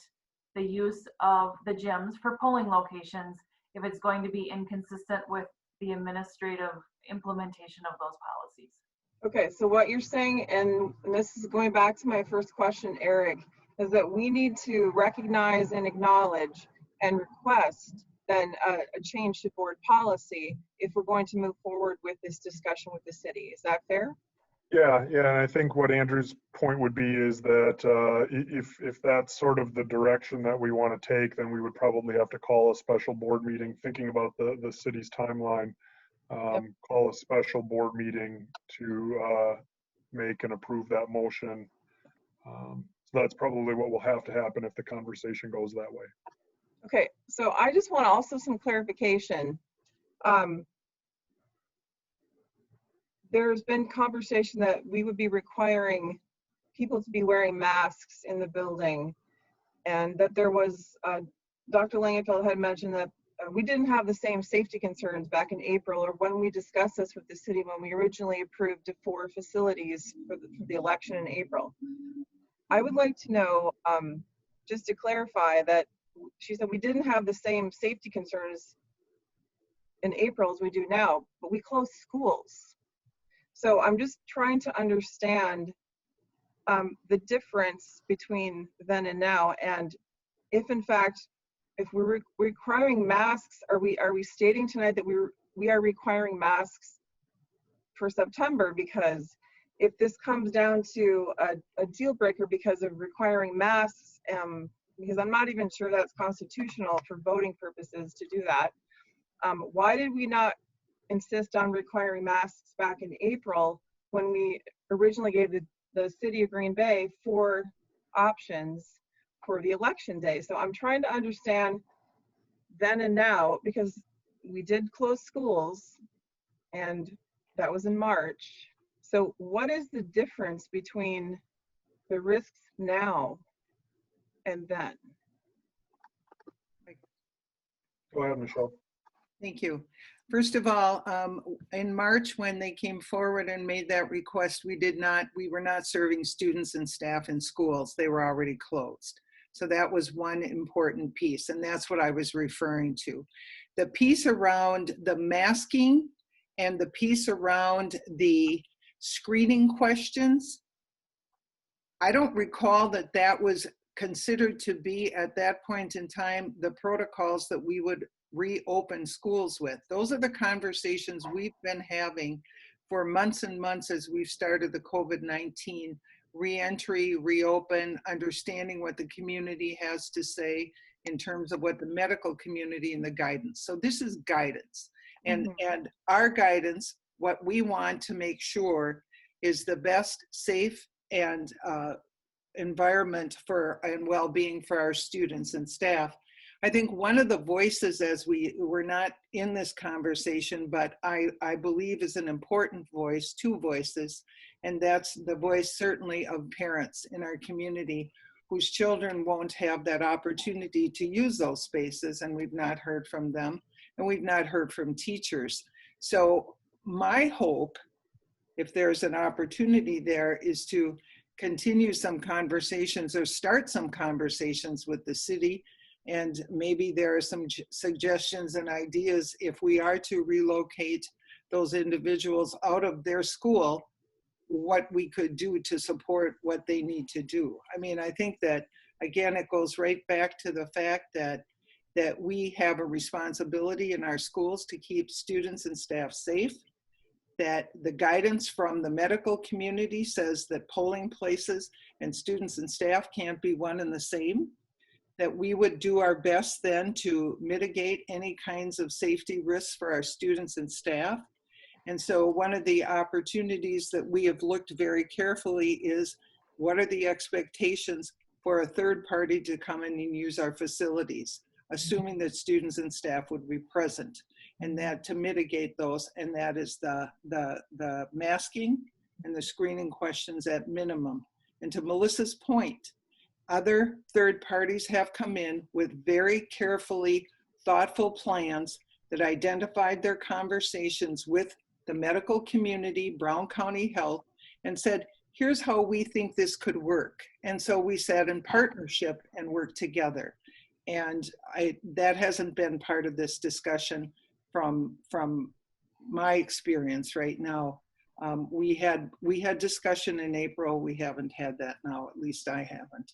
the use of the gyms for polling locations if it's going to be inconsistent with the administrative implementation of those policies. Okay, so what you're saying, and this is going back to my first question, Eric, is that we need to recognize and acknowledge and request then a change to board policy if we're going to move forward with this discussion with the city. Is that fair? Yeah, and I think what Andrew's point would be is that if that's sort of the direction that we want to take, then we would probably have to call a special board meeting, thinking about the city's timeline, call a special board meeting to make and approve that motion. So that's probably what will have to happen if the conversation goes that way. Okay, so I just want also some clarification. There's been conversation that we would be requiring people to be wearing masks in the building, and that there was, Dr. Langenfeld had mentioned that we didn't have the same safety concerns back in April, or when we discussed this with the city when we originally approved the 4 facilities for the election in April. I would like to know, just to clarify, that she said we didn't have the same safety concerns in April as we do now, but we closed schools. So I'm just trying to understand the difference between then and now, and if in fact, if we're requiring masks, are we stating tonight that we are requiring masks for September? Because if this comes down to a deal breaker because of requiring masks, because I'm not even sure that's constitutional for voting purposes to do that, why did we not insist on requiring masks back in April when we originally gave the city of Green Bay 4 options for the election day? So I'm trying to understand then and now, because we did close schools and that was in March. So what is the difference between the risks now and then? Go ahead, Michelle. Thank you. First of all, in March, when they came forward and made that request, we were not serving students and staff in schools. They were already closed. So that was one important piece, and that's what I was referring to. The piece around the masking and the piece around the screening questions, I don't recall that that was considered to be, at that point in time, the protocols that we would reopen schools with. Those are the conversations we've been having for months and months as we've started the COVID-19 reentry, reopen, understanding what the community has to say in terms of what the medical community and the guidance. So this is guidance. And our guidance, what we want to make sure is the best safe and environment and well-being for our students and staff. I think one of the voices, as we're not in this conversation, but I believe is an important voice, 2 voices, and that's the voice certainly of parents in our community whose children won't have that opportunity to use those spaces, and we've not heard from them, and we've not heard from teachers. So my hope, if there's an opportunity there, is to continue some conversations or start some conversations with the city. And maybe there are some suggestions and ideas if we are to relocate those individuals out of their school, what we could do to support what they need to do. I mean, I think that, again, it goes right back to the fact that we have a responsibility in our schools to keep students and staff safe, that the guidance from the medical community says that polling places and students and staff can't be one and the same, that we would do our best then to mitigate any kinds of safety risks for our students and staff, And so one of the opportunities that we have looked very carefully is what are the expectations for a third party to come in and use our facilities, assuming that students and staff would be present, and that to mitigate those, and that is the masking and the screening questions at minimum. And to Melissa's point, other third parties have come in with very carefully thoughtful plans that identified their conversations with the medical community, Brown County Health, and said, here's how we think this could work. And so we sat in partnership and worked together. And that hasn't been part of this discussion from my experience right now. We had discussion in April. We haven't had that now, at least I haven't.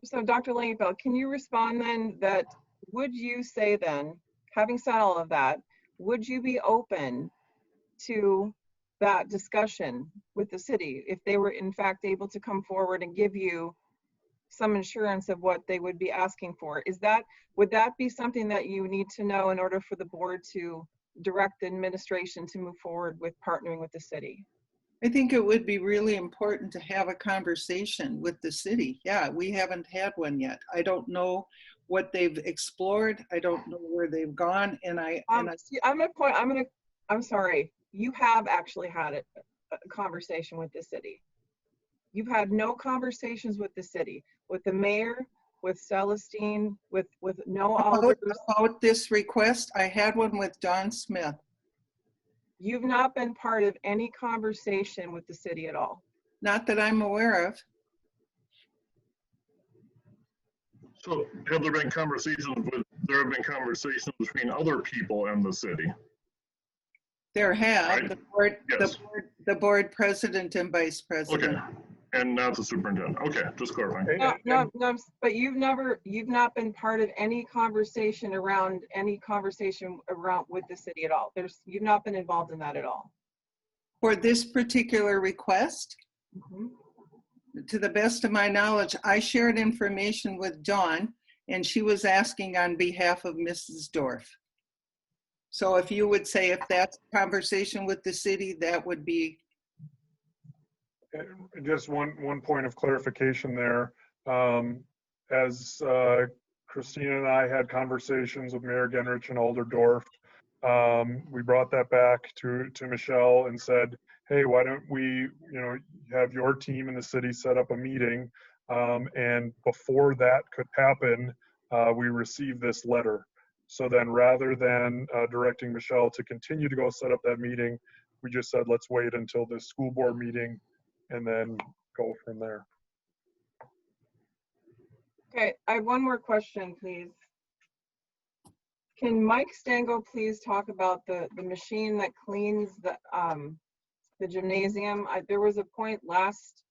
So Dr. Langfeld, can you respond then that, would you say then, having said all of that, would you be open to that discussion with the city if they were in fact able to come forward and give you some assurance of what they would be asking for? Would that be something that you need to know in order for the board to direct the administration to move forward with partnering with the city? I think it would be really important to have a conversation with the city. Yeah, we haven't had one yet. I don't know what they've explored. I don't know where they've gone. I'm sorry. You have actually had a conversation with the city. You've had no conversations with the city, with the mayor, with Celestine, with no alders. About this request, I had one with Don Smith. You've not been part of any conversation with the city at all? Not that I'm aware of. So have there been conversations between other people in the city? There have, right? the board president and vice president. Okay, and not the superintendent. Okay, just clarifying. No, but you've not been part of any conversation around with the city at all. You've not been involved in that at all. For this particular request, to the best of my knowledge, I shared information with Dawn, and she was asking on behalf of Mrs. Dorff. So if you would say if that's a conversation with the city, that would be. Just one point of clarification there. As Christina and I had conversations with Mayor Genrich and Alder Dorff, we brought that back to Michelle and said, hey, why don't we, have your team in the city set up a meeting, and before that could happen, we received this letter. So then rather than directing Michelle to continue to go set up that meeting, we just said, let's wait until this school board meeting and then go from there. Okay, I have one more question, please. Can Mike Stango please talk about the machine that cleans the gymnasium? There was a point last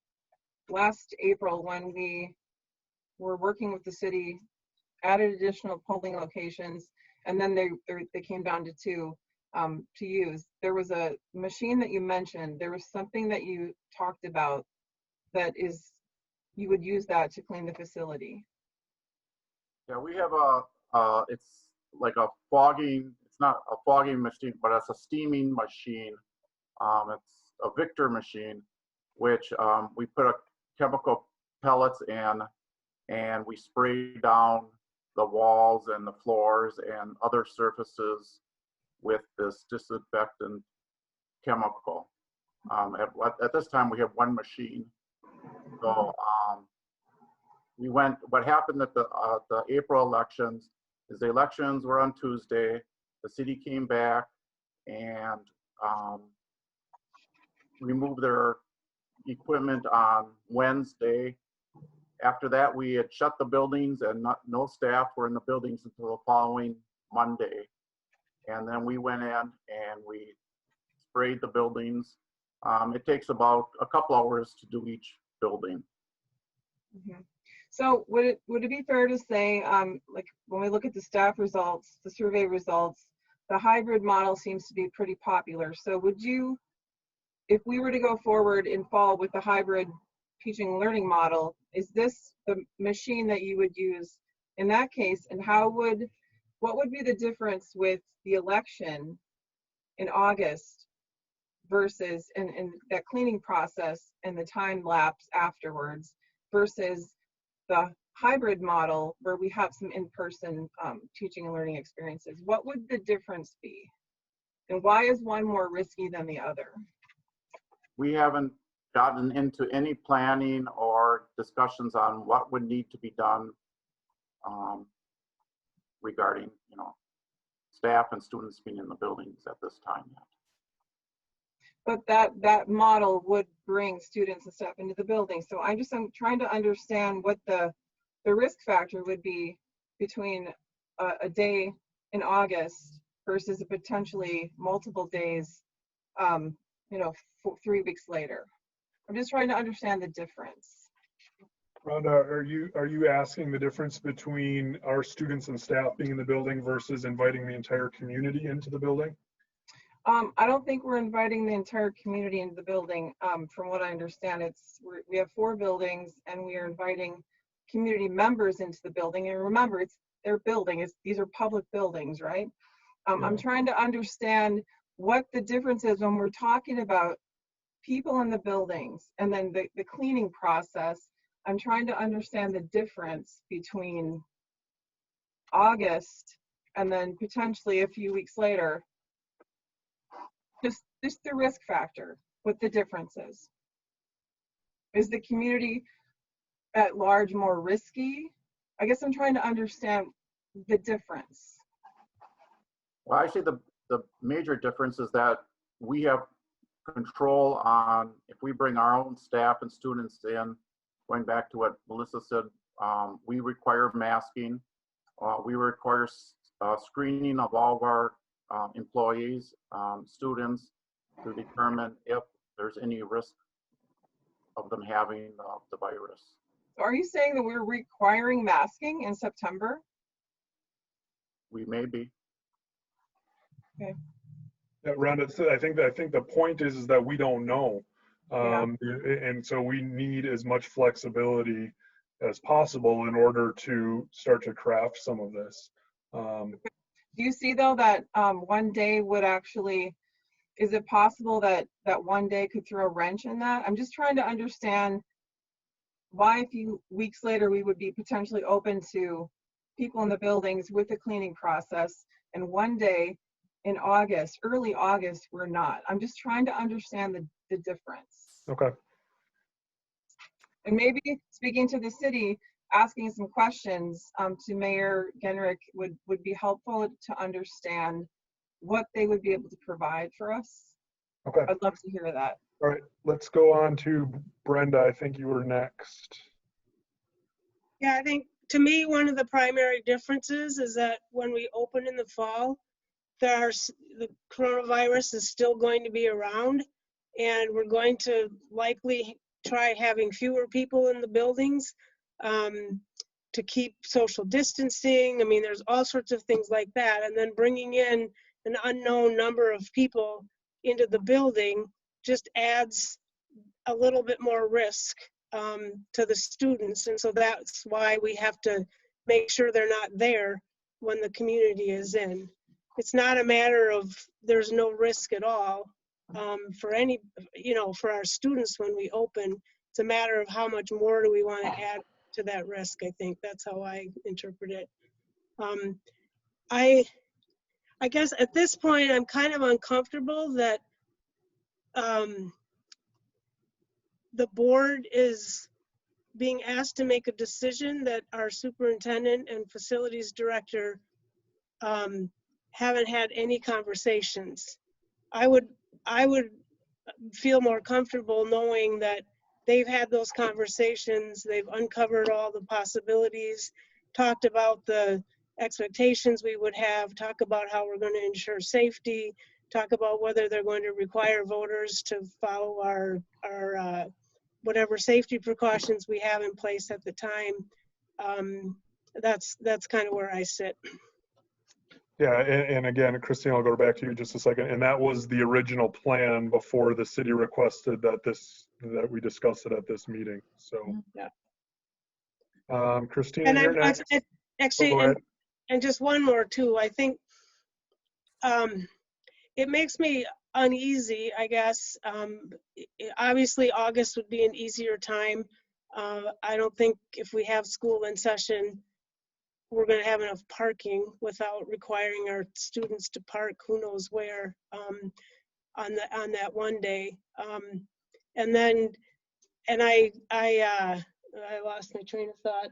April when we were working with the city, added additional polling locations, and then they came down to 2 to use. There was a machine that you mentioned. There was something that you talked about that is, you would use that to clean the facility. Yeah, we have it's like a fogging, it's not a fogging machine, but it's a steaming machine. It's a Victor machine, which we put a chemical pellets in, and we spray down the walls and the floors and other surfaces with this disinfectant chemical. At this time, we have one machine. So what happened at the April elections is the elections were on Tuesday. The city came back and removed their equipment on Wednesday. After that, we had shut the buildings and no staff were in the buildings until the following Monday. And then we went in and we sprayed the buildings. It takes about a couple hours to do each building. Mm-hmm. So would it be fair to say, like when we look at the staff results, the survey results, the hybrid model seems to be pretty popular. So would you, if we were to go forward in fall with the hybrid teaching and learning model, is this the machine that you would use in that case? And what would be the difference with the election in August versus and that cleaning process and the time lapse afterwards versus the hybrid model where we have some in-person teaching and learning experiences? What would the difference be? And why is one more risky than the other? We haven't gotten into any planning or discussions on what would need to be done regarding, staff and students being in the buildings at this time yet. But that model would bring students and staff into the building. So I'm trying to understand what the risk factor would be between a day in August versus a potentially multiple days, 3 weeks later. I'm just trying to understand the difference. Rhonda, are you asking the difference between our students and staff being in the building versus inviting the entire community into the building? I don't think we're inviting the entire community into the building. From what I understand, we have 4 buildings and we are inviting community members into the building. And remember, it's their building. These are public buildings, right? I'm trying to understand what the difference is when we're talking about people in the buildings and then the cleaning process. I'm trying to understand the difference between August and then potentially a few weeks later. Just the risk factor, what the difference is. Is the community at large more risky? I guess I'm trying to understand the difference. Well, actually, the major difference is that we have control on if we bring our own staff and students in. Going back to what Melissa said, we require masking. We require screening of all of our employees, students, to determine if there's any risk of them having the virus. So are you saying that we're requiring masking in September? We may be. Okay. Yeah, Rhonda, I think the point is that we don't know. And so we need as much flexibility as possible in order to start to craft some of this. Do you see though that one day would actually, is it possible that one day could throw a wrench in that? I'm just trying to understand why a few weeks later we would be potentially open to people in the buildings with the cleaning process, and one day in August, early August, we're not. I'm just trying to understand the difference. Okay. And maybe speaking to the city, asking some questions to Mayor Genrich would be helpful to understand what they would be able to provide for us. Okay. I'd love to hear that. All right, let's go on to Brenda. I think you were next. Yeah, I think to me, one of the primary differences is that when we open in the fall, the coronavirus is still going to be around, and we're going to likely try having fewer people in the buildings to keep social distancing. I mean, there's all sorts of things like that. And then bringing in an unknown number of people into the building just adds a little bit more risk to the students. And so that's why we have to make sure they're not there when the community is in. It's not a matter of there's no risk at all for any, for our students when we open. It's a matter of how much more do we want to add to that risk. I think that's how I interpret it. I guess at this point, I'm kind of uncomfortable that the board is being asked to make a decision that our superintendent and facilities director haven't had any conversations. I would feel more comfortable knowing that they've had those conversations, they've uncovered all the possibilities, talked about the expectations we would have, talk about how we're going to ensure safety, talk about whether they're going to require voters to follow our whatever safety precautions we have in place at the time. That's kind of where I sit. Yeah, and again, Christine, I'll go back to you just a second. And that was the original plan before the city requested that we discuss it at this meeting. So, yeah. Christine, And you're next. Actually, and just one more too. I think it makes me uneasy, I guess. Obviously, August would be an easier time. I don't think if we have school in session, we're going to have enough parking without requiring our students to park who knows where on that one day. And then, and I lost my train of thought.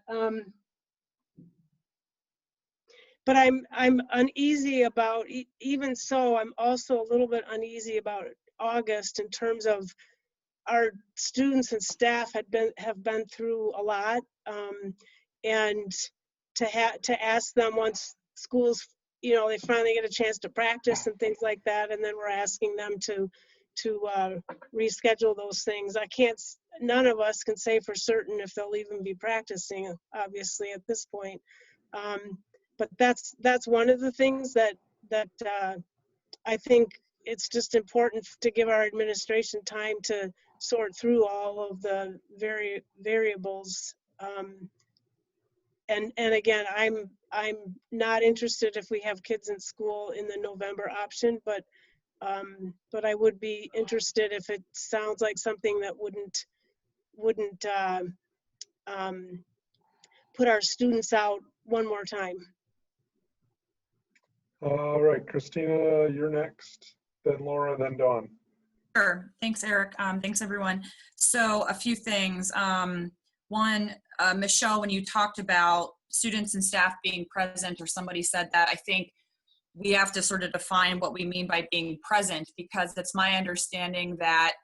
But I'm uneasy about, even so, I'm also a little bit uneasy about August in terms of our students and staff have been through a lot, and to ask them once schools, they finally get a chance to practice and things like that, and then we're asking them to reschedule those things. None of us can say for certain if they'll even be practicing, obviously at this point. But that's one of the things that I think it's just important to give our administration time to sort through all of the variables. And again, I'm not interested if we have kids in school in the November option, but I would be interested if it sounds like something that wouldn't put our students out one more time. All right, Christina, you're next, then Laura, then Dawn. Sure. Thanks, Eric. Thanks, everyone. So a few things. One, Michelle, when you talked about students and staff being present, or somebody said that, I think we have to sort of define what we mean by being present, because it's my understanding that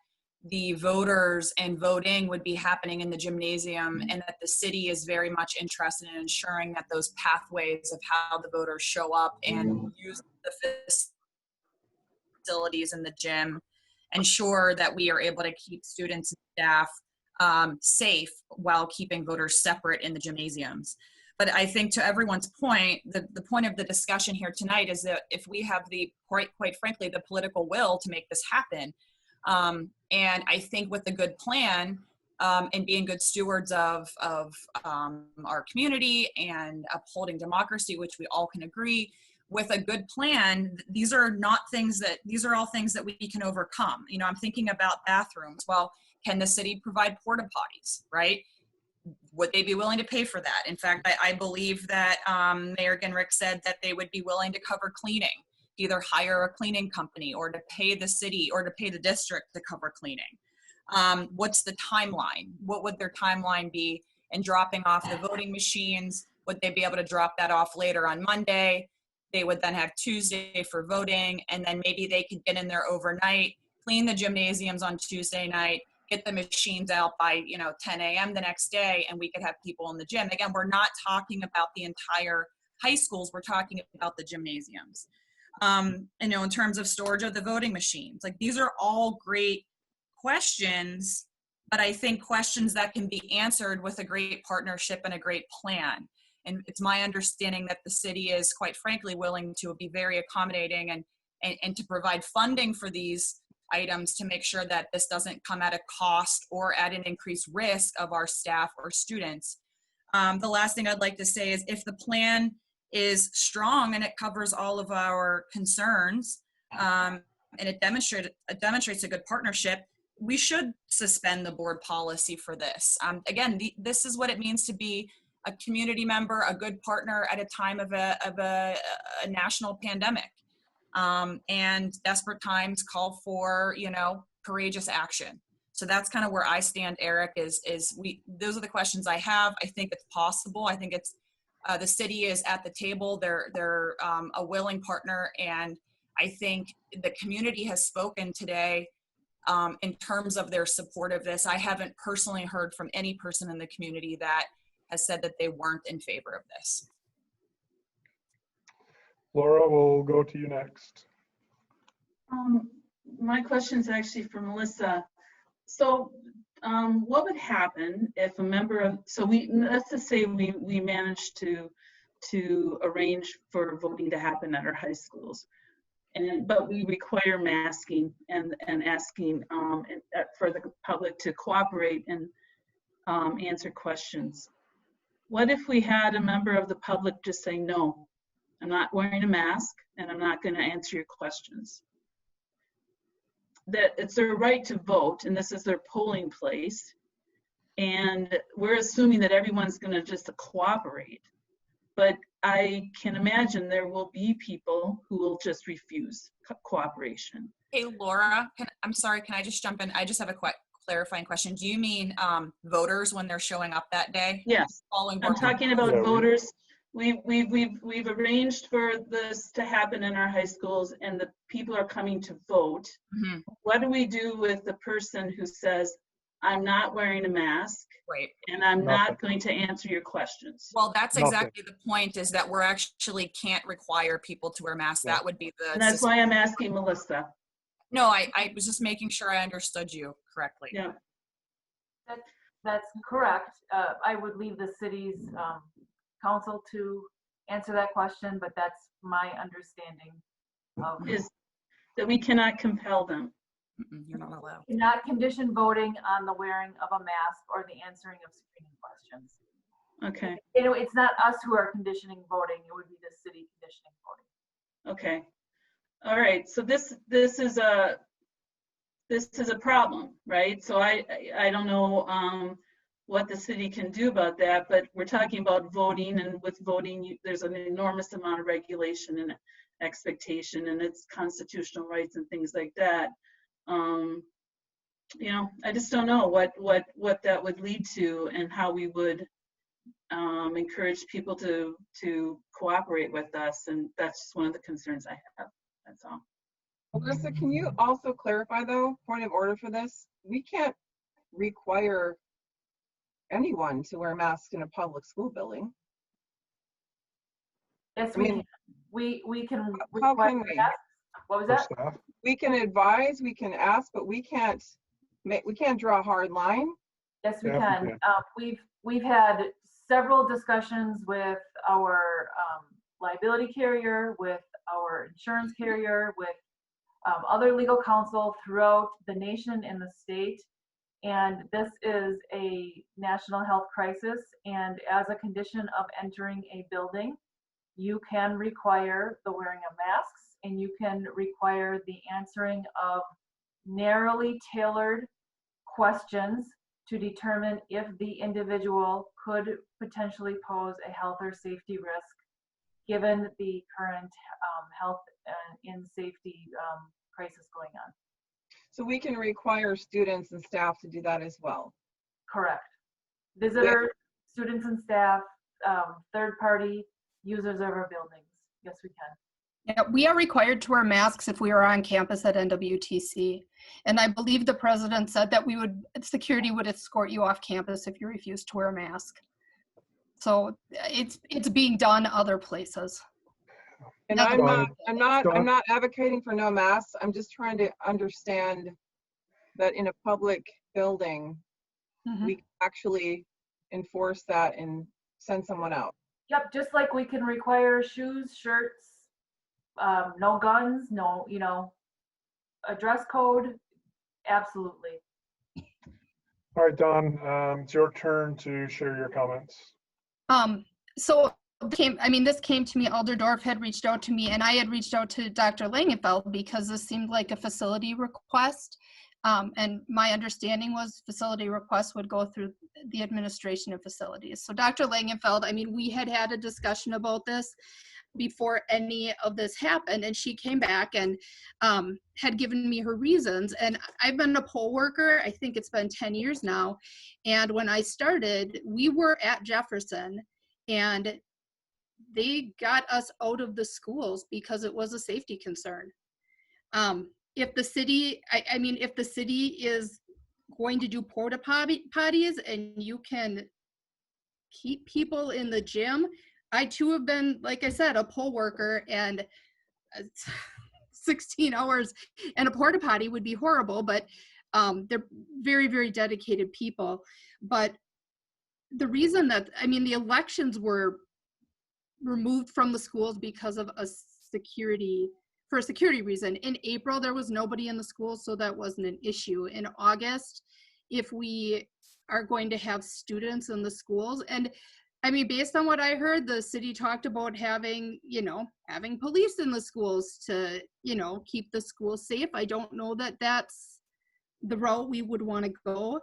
the voters and voting would be happening in the gymnasium, and that the city is very much interested in ensuring that those pathways of how the voters show up and use the facilities in the gym ensure that we are able to keep students and staff safe while keeping voters separate in the gymnasiums. But I think to everyone's point, the point of the discussion here tonight is that if we have quite frankly, the political will to make this happen, and I think with a good plan and being good stewards of our community and upholding democracy, which we all can agree, with a good plan, these are all things that we can overcome. I'm thinking about bathrooms. Well, can the city provide porta potties, right? Would they be willing to pay for that? In fact, I believe that Mayor Gingrich said that they would be willing to cover cleaning, either hire a cleaning company or to pay the city or to pay the district to cover cleaning. What's the timeline? What would their timeline be in dropping off the voting machines? Would they be able to drop that off later on Monday? They would then have Tuesday for voting, and then maybe they could get in there overnight, clean the gymnasiums on Tuesday night, get the machines out by 10 a.m. the next day, and we could have people in the gym. Again, we're not talking about the entire high schools, we're talking about the gymnasiums. In terms of storage of the voting machines, like, these are all great questions, but I think questions that can be answered with a great partnership and a great plan. And it's my understanding that the city is, quite frankly, willing to be very accommodating and to provide funding for these items to make sure that this doesn't come at a cost or at an increased risk of our staff or students. The last thing I'd like to say is, if the plan is strong and it covers all of our concerns, and it demonstrates a good partnership, we should suspend the board policy for this. Again, this is what it means to be a community member, a good partner at a time of a national pandemic. And desperate times call for, courageous action. So that's kind of where I stand, Eric, those are the questions I have. I think it's possible. I think it's, the city is at the table. They're a willing partner. And I think the community has spoken today in terms of their support of this. I haven't personally heard from any person in the community that has said that they weren't in favor of this. Laura, we'll go to you next. My question is actually for Melissa. So what would happen if a member of, let's just say we managed to arrange for voting to happen at our high schools, but we require masking and asking for the public to cooperate and answer questions. What if we had a member of the public just say, no, I'm not wearing a mask and I'm not going to answer your questions? that it's their right to vote, and this is their polling place. And we're assuming that everyone's going to just cooperate. But I can imagine there will be people who will just refuse cooperation. Hey, Laura, I'm sorry, can I just jump in? I just have a clarifying question. Do you mean voters when they're showing up that day? Yes, I'm talking about voters. We've arranged for this to happen in our high schools, and the people are coming to vote. Mm-hmm. What do we do with the person who says, I'm not wearing a mask, right, and I'm not going to answer your questions? Well, that's exactly the point, is that we're actually can't require people to wear masks. That would be the. And that's why I'm asking Melissa. No, I was just making sure I understood you correctly. Yeah. That's correct. I would leave the city's council to answer that question, but that's my understanding of. Is that we cannot compel them. You're not allowed. Not condition voting on the wearing of a mask or the answering of screening questions. Okay. You know, it's not us who are conditioning voting. It would be the city conditioning voting. Okay. All right. So this is a problem, right? So I don't know what the city can do about that, but we're talking about voting, and with voting, there's an enormous amount of regulation and expectation, and it's constitutional rights and things like that. You know, I just don't know what that would lead to, and how we would encourage people to cooperate with us, and that's just one of the concerns I have. That's all. Melissa, can you also clarify, though, point of order for this? We can't require anyone to wear masks in a public school building. Yes, I mean, we can how require can we? masks. What was that? We can advise, we can ask, but we can't draw a hard line. Yes, we can. We've had several discussions with our liability carrier, with our insurance carrier, with other legal counsel throughout the nation and the state. And this is a national health crisis. And as a condition of entering a building, you can require the wearing of masks, and you can require the answering of narrowly tailored questions to determine if the individual could potentially pose a health or safety risk given the current health and safety crisis going on. So we can require students and staff to do that as well. Correct. Visitors, students and staff, third-party users of our buildings. Yes, we can. Yeah, we are required to wear masks if we are on campus at NWTC. And I believe the president said that security would escort you off campus if you refuse to wear a mask. So it's being done other places. And I'm not advocating for no masks. I'm just trying to understand that in a public building, we can actually enforce that and send someone out. Yep, just like we can require shoes, shirts, no guns, no, a dress code, absolutely. All right, Dawn, it's your turn to share your comments. So this came to me, Alder Dorf had reached out to me, and I had reached out to Dr. Langenfeld because this seemed like a facility request. And my understanding was facility requests would go through the administration of facilities. So Dr. Langenfeld, we had a discussion about this before any of this happened, and she came back and had given me her reasons. And I've been a poll worker, I think it's been 10 years now. And when I started, we were at Jefferson, and they got us out of the schools because it was a safety concern. If the city, if the city is going to do porta potties and you can keep people in the gym, I too have been, like I said, a poll worker, and 16 hours and a porta potty would be horrible, but they're very, very dedicated people. But the reason that, the elections were removed from the schools because of for a security reason. In April, there was nobody in the schools, so that wasn't an issue. In August, if we are going to have students in the schools, and I mean, based on what I heard, the city talked about having, having police in the schools to, keep the schools safe. I don't know that that's the route we would want to go.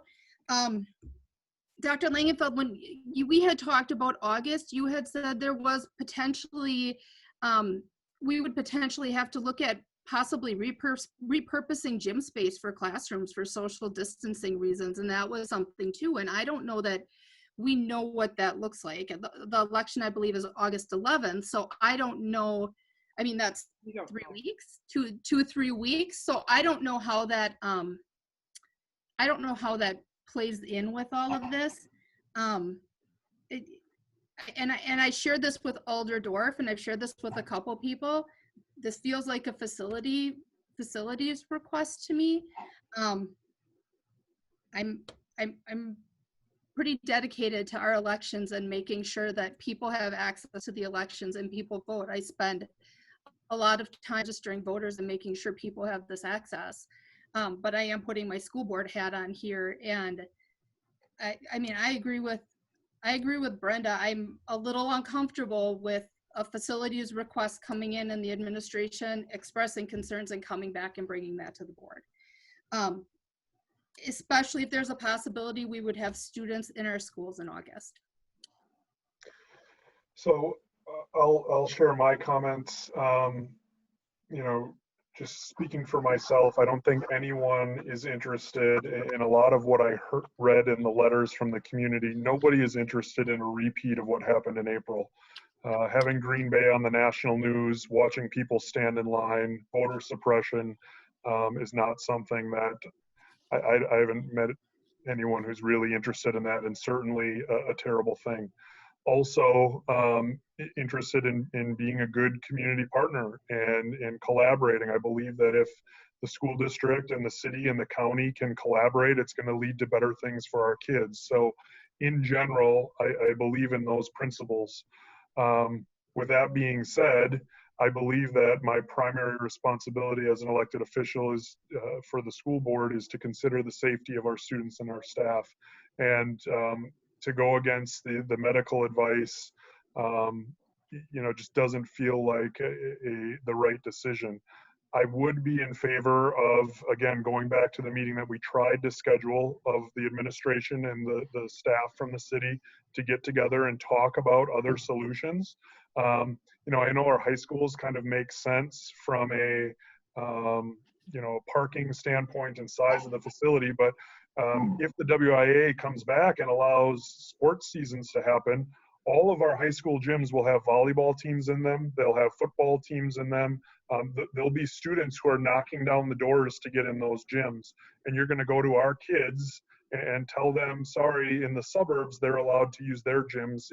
Dr. Langenfeld, when we had talked about August, you had said there was potentially, we would potentially have to look at possibly repurposing gym space for classrooms for social distancing reasons. And that was something too. And I don't know that we know what that looks like. The election, I believe, is August 11th. So I don't know. I mean, that's 3 weeks, 3 weeks. So I don't know how that, plays in with all of this. And I shared this with Alder Dorf, and I've shared this with a couple people. This feels like a facilities request to me. I'm pretty dedicated to our elections and making sure that people have access to the elections and people vote. I spend a lot of time just during voters and making sure people have this access. But I am putting my school board hat on here, and I mean, I agree with Brenda. I'm a little uncomfortable with a facilities request coming in and the administration expressing concerns and coming back and bringing that to the board. Especially if there's a possibility we would have students in our schools in August. So I'll share my comments. Just speaking for myself, I don't think anyone is interested in a lot of what I read in the letters from the community. Nobody is interested in a repeat of what happened in April. Having Green Bay on the national news, watching people stand in line, voter suppression is not something that I haven't met anyone who's really interested in that, and certainly a terrible thing. Also interested in being a good community partner and collaborating. I believe that if the school district and the city and the county can collaborate, it's going to lead to better things for our kids. So in general, I believe in those principles. With that being said, I believe that my primary responsibility as an elected official is for the school board is to consider the safety of our students and our staff, and to go against the medical advice, just doesn't feel like the right decision. I would be in favor of, again, going back to the meeting that we tried to schedule of the administration and the staff from the city to get together and talk about other solutions. I know our high schools kind of make sense from a, parking standpoint and size of the facility, but if the WIA comes back and allows sports seasons to happen, all of our high school gyms will have volleyball teams in them. They'll have football teams in them. There'll be students who are knocking down the doors to get in those gyms. And you're going to go to our kids and tell them, sorry, in the suburbs, they're allowed to use their gyms.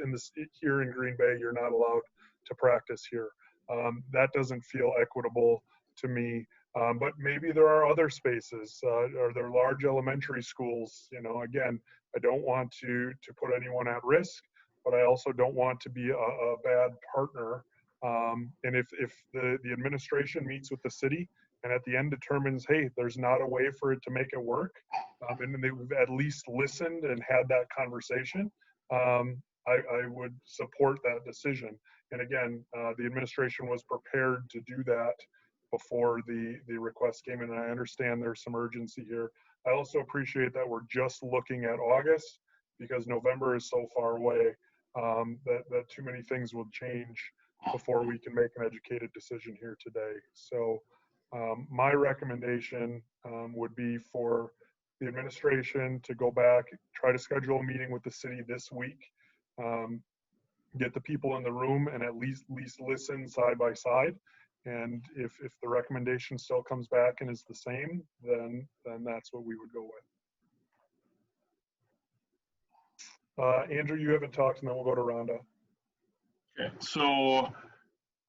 Here in Green Bay, you're not allowed to practice here. That doesn't feel equitable to me. But maybe there are other spaces. Are there large elementary schools? Again, I don't want to put anyone at risk, but I also don't want to be a bad partner. And if the administration meets with the city and at the end determines, hey, there's not a way for it to make it work, and they've at least listened and had that conversation, I would support that decision. And again, the administration was prepared to do that before the request came in, and I understand there's some urgency here. I also appreciate that we're just looking at August, because November is so far away that too many things will change before we can make an educated decision here today. So my recommendation would be for the administration to go back, try to schedule a meeting with the city this week, get the people in the room and at least listen side by side. And if the recommendation still comes back and is the same, then that's what we would go with. Andrew, you haven't talked, and then we'll go to Rhonda. Okay, so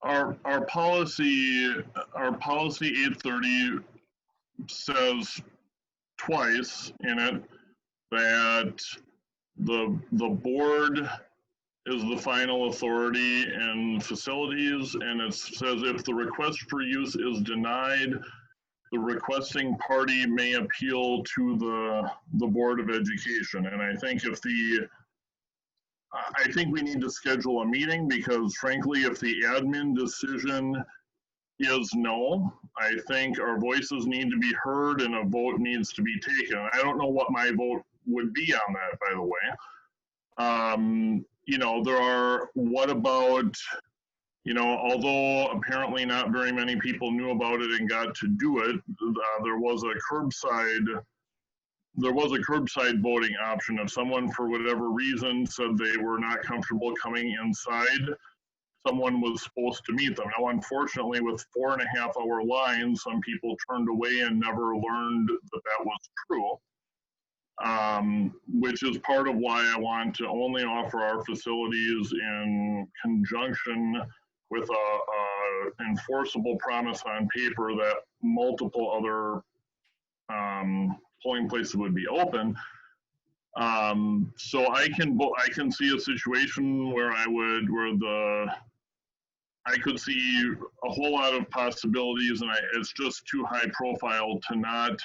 our policy 830 says twice in it that the board is the final authority in facilities, and it says if the request for use is denied, the requesting party may appeal to the Board of Education. And I think if the I think we need to schedule a meeting because frankly, if the admin decision is no, I think our voices need to be heard and a vote needs to be taken. I don't know what my vote would be on that, by the way. You know, what about, you know, although apparently not very many people knew about it and got to do it, there was a curbside voting option. If someone, for whatever reason, said they were not comfortable coming inside, someone was supposed to meet them. Now, unfortunately, with 4.5-hour lines, some people turned away and never learned that that was true, which is part of why I want to only offer our facilities in conjunction with a enforceable promise on paper that multiple other polling places would be open. So I can see a situation where I could see a whole lot of possibilities, and it's just too high profile to not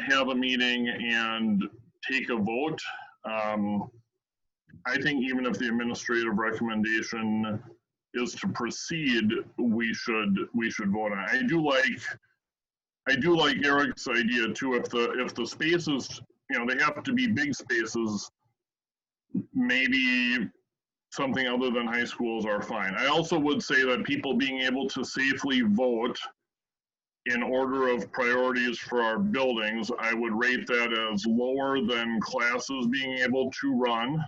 have a meeting and take a vote. I think even if the administrative recommendation is to proceed, we should vote on it. I do like Eric's idea too. If the spaces, you know, they have to be big spaces, maybe something other than high schools are fine. I also would say that people being able to safely vote in order of priorities for our buildings, I would rate that as lower than classes being able to run,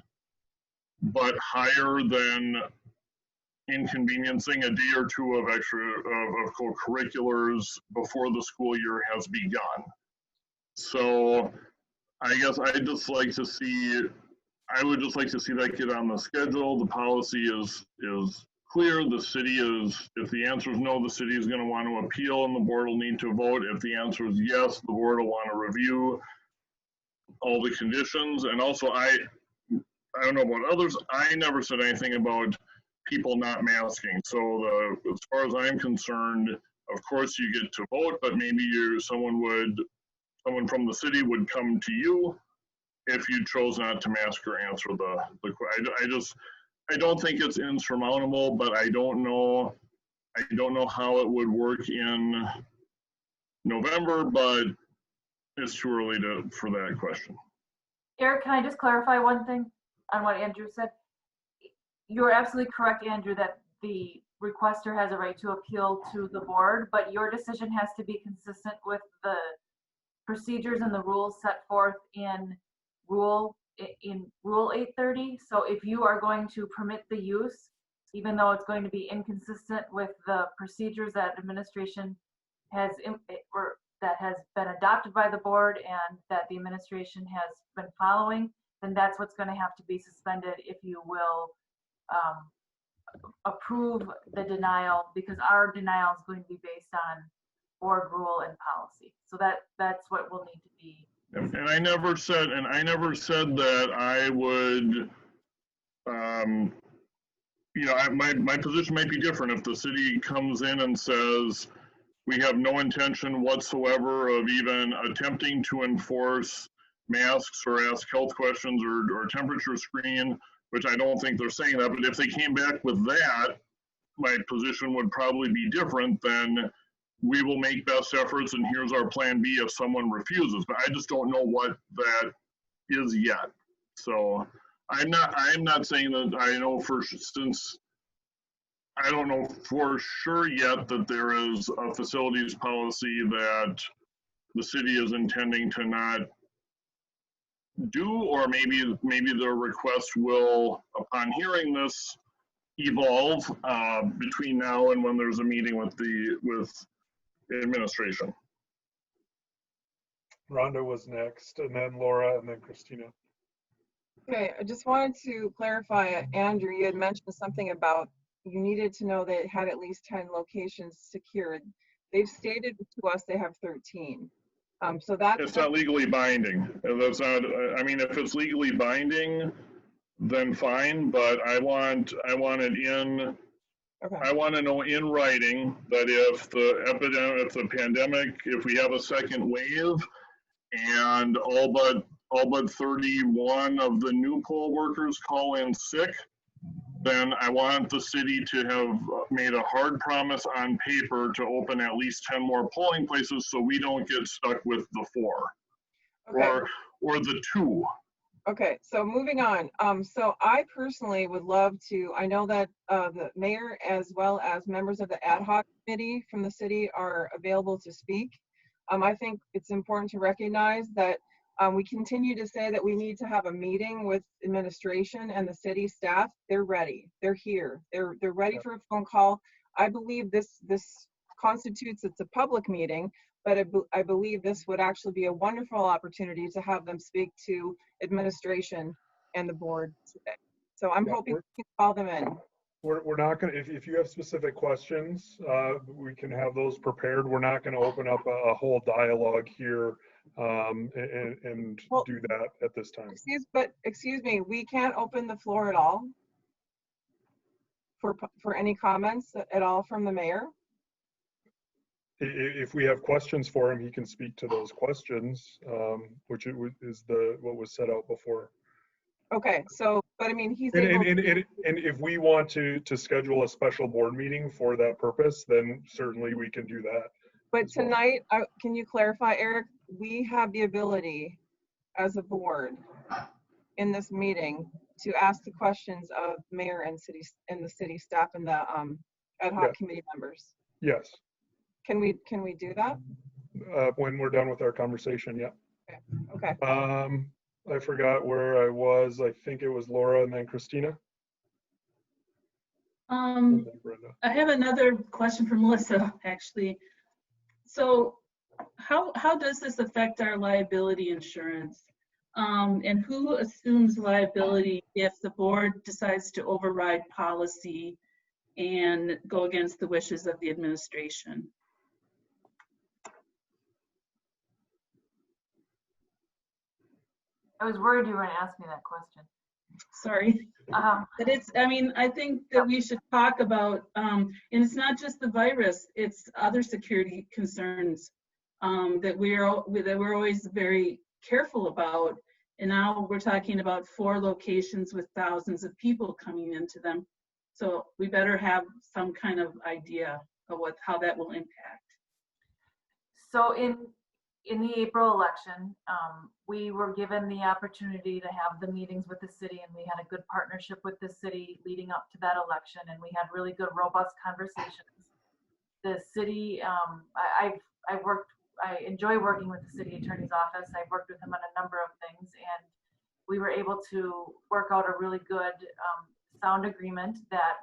but higher than inconveniencing a day or two of co-curriculars before the school year has begun. So I guess I would just like to see that get on the schedule. The policy is clear. The city is, if the answer is no, the city is going to want to appeal and the board will need to vote. If the answer is yes, the board will want to review all the conditions. And also, I don't know about others, I never said anything about people not masking. So as far as I'm concerned, of course you get to vote, but maybe someone from the city would come to you if you chose not to mask or answer the I don't think it's insurmountable, but I don't know how it would work in November, but it's too early for that question. Eric, can I just clarify one thing on what Andrew said? You're absolutely correct, Andrew, that the requester has a right to appeal to the board, but your decision has to be consistent with the procedures and the rules set forth in Rule 830. So if you are going to permit the use, even though it's going to be inconsistent with the procedures that administration has that has been adopted by the board and that the administration has been following, then that's what's going to have to be suspended if you will approve the denial, because our denial is going to be based on board rule and policy. So that's what will need to be. And I never said that I would, you know, my position might be different if the city comes in and says, we have no intention whatsoever of even attempting to enforce masks or ask health questions or temperature screen, which I don't think they're saying that, but if they came back with that, my position would probably be different than we will make best efforts and here's our plan B if someone refuses. But I just don't know what that is yet. So I'm not saying that I know since I don't know for sure yet that there is a facilities policy that the city is intending to not do, or maybe the request will, upon hearing this, evolve between now and when there's a meeting with the administration. Rhonda was next, and then Laura, and then Christina. Okay, I just wanted to clarify, Andrew, you had mentioned something about you needed to know they had at least 10 locations secured. They've stated to us they have 13. So it's not legally binding. That's not. I mean, if it's legally binding, then fine. But I want it in. Okay. I want to know in writing that if the pandemic, if we have a second wave, and all all but 31 of the new poll workers call in sick, then I want the city to have made a hard promise on paper to open at least 10 more polling places so we don't get stuck with the 4 or the 2. Okay, so moving on. So I personally would love to, I know that the mayor as well as members of the ad hoc committee from the city are available to speak. I think it's important to recognize that we continue to say that we need to have a meeting with administration and the city staff. They're ready. They're here. They're ready for a phone call. I believe this constitutes, it's a public meeting, but I believe this would actually be a wonderful opportunity to have them speak to administration and the board today. So I'm hoping we can call them in. We're not going to, if you have specific questions, we can have those prepared. We're not going to open up a whole dialogue here and do that at this time. Excuse me, we can't open the floor at all for any comments at all from the mayor? If we have questions for him, he can speak to those questions, which is what was set out before. Okay, so, but I mean, he's and able if we want to schedule a special board meeting for that purpose, then certainly we can do that. But tonight, can you clarify, Eric, we have the ability as a board in this meeting to ask the questions of mayor and the city staff and the ad hoc committee members? Yes. Can we do that? When we're done with our conversation, yeah. Okay. I forgot where I was. I think it was Laura and then Christina. I have another question for Melissa, actually. So how does this affect our liability insurance? And who assumes liability if the board decides to override policy and go against the wishes of the administration? I was worried you were going to ask me that question. Sorry. But I mean, I think that we should talk about, and it's not just the virus, it's other security concerns that we're always very careful about. And now we're talking about 4 locations with thousands of people coming into them. So we better have some kind of idea of how that will impact. So in the April election, we were given the opportunity to have the meetings with the city, and we had a good partnership with the city leading up to that election, and we had really good, robust conversations. The city, I enjoy working with the city attorney's office. I've worked with him on a number of things, and we were able to work out a really good, sound agreement that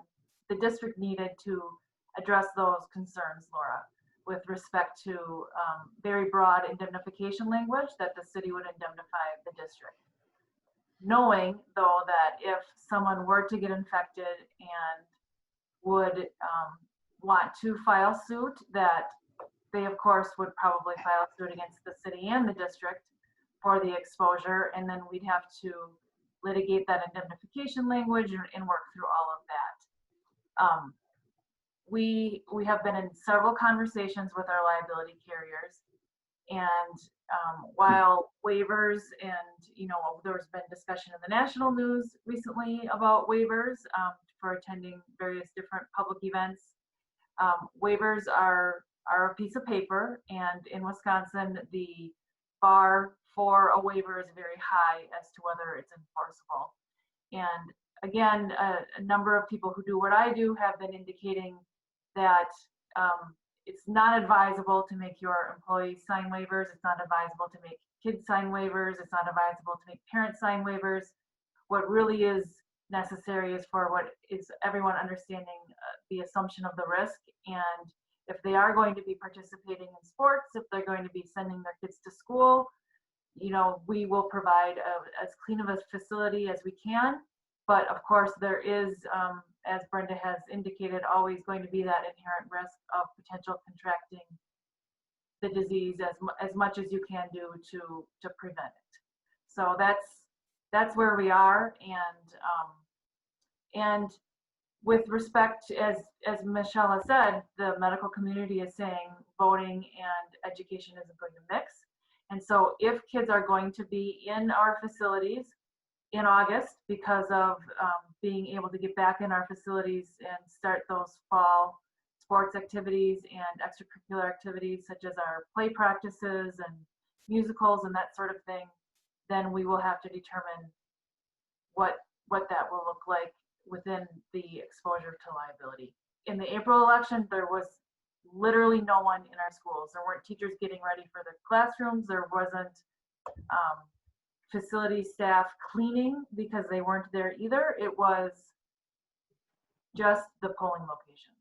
the district needed to address those concerns, Laura, with respect to very broad indemnification language that the city would indemnify the district. Knowing, though, that if someone were to get infected and would want to file suit, that they, of course, would probably file suit against the city and the district for the exposure, and then we'd have to litigate that indemnification language and work through all of that. We have been in several conversations with our liability carriers, and while waivers and, there's been discussion in the national news recently about waivers for attending various different public events, waivers are a piece of paper, and in Wisconsin, the bar for a waiver is very high as to whether it's enforceable. And again, a number of people who do what I do have been indicating that it's not advisable to make your employees sign waivers. It's not advisable to make kids sign waivers. It's not advisable to make parents sign waivers. What really is necessary is for what is everyone understanding the assumption of the risk. And if they are going to be participating in sports, if they're going to be sending their kids to school, we will provide as clean of a facility as we can. But of course, there is, as Brenda has indicated, always going to be that inherent risk of potential contracting the disease as much as you can do to prevent it. So that's where we are, and with respect, as Michelle has said, the medical community is saying voting and education isn't going to mix, And so if kids are going to be in our facilities in August because of being able to get back in our facilities and start those fall sports activities and extracurricular activities such as our play practices and musicals and that sort of thing, then we will have to determine what that will look like within the exposure to liability. In the April election, there was literally no one in our schools. There weren't teachers getting ready for their classrooms. There wasn't facility staff cleaning because they weren't there either. It was just the polling locations.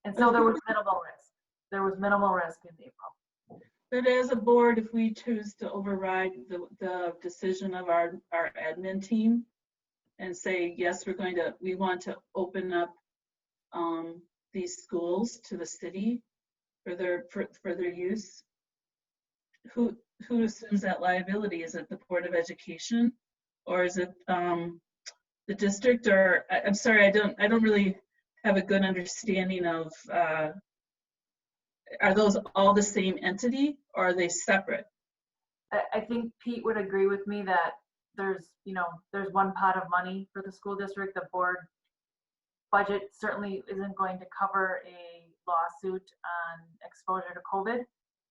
And so there was minimal risk. There was minimal risk in April. But as a board, if we choose to override the decision of our admin team and say, yes, we want to open up these schools to the city for their use, who assumes that liability? Is it the Board of Education, or is it the district? Or I'm sorry, I don't really have a good understanding of, are those all the same entity or are they separate? I think Pete would agree with me that there's one pot of money for the school district. The board budget certainly isn't going to cover a lawsuit on exposure to COVID.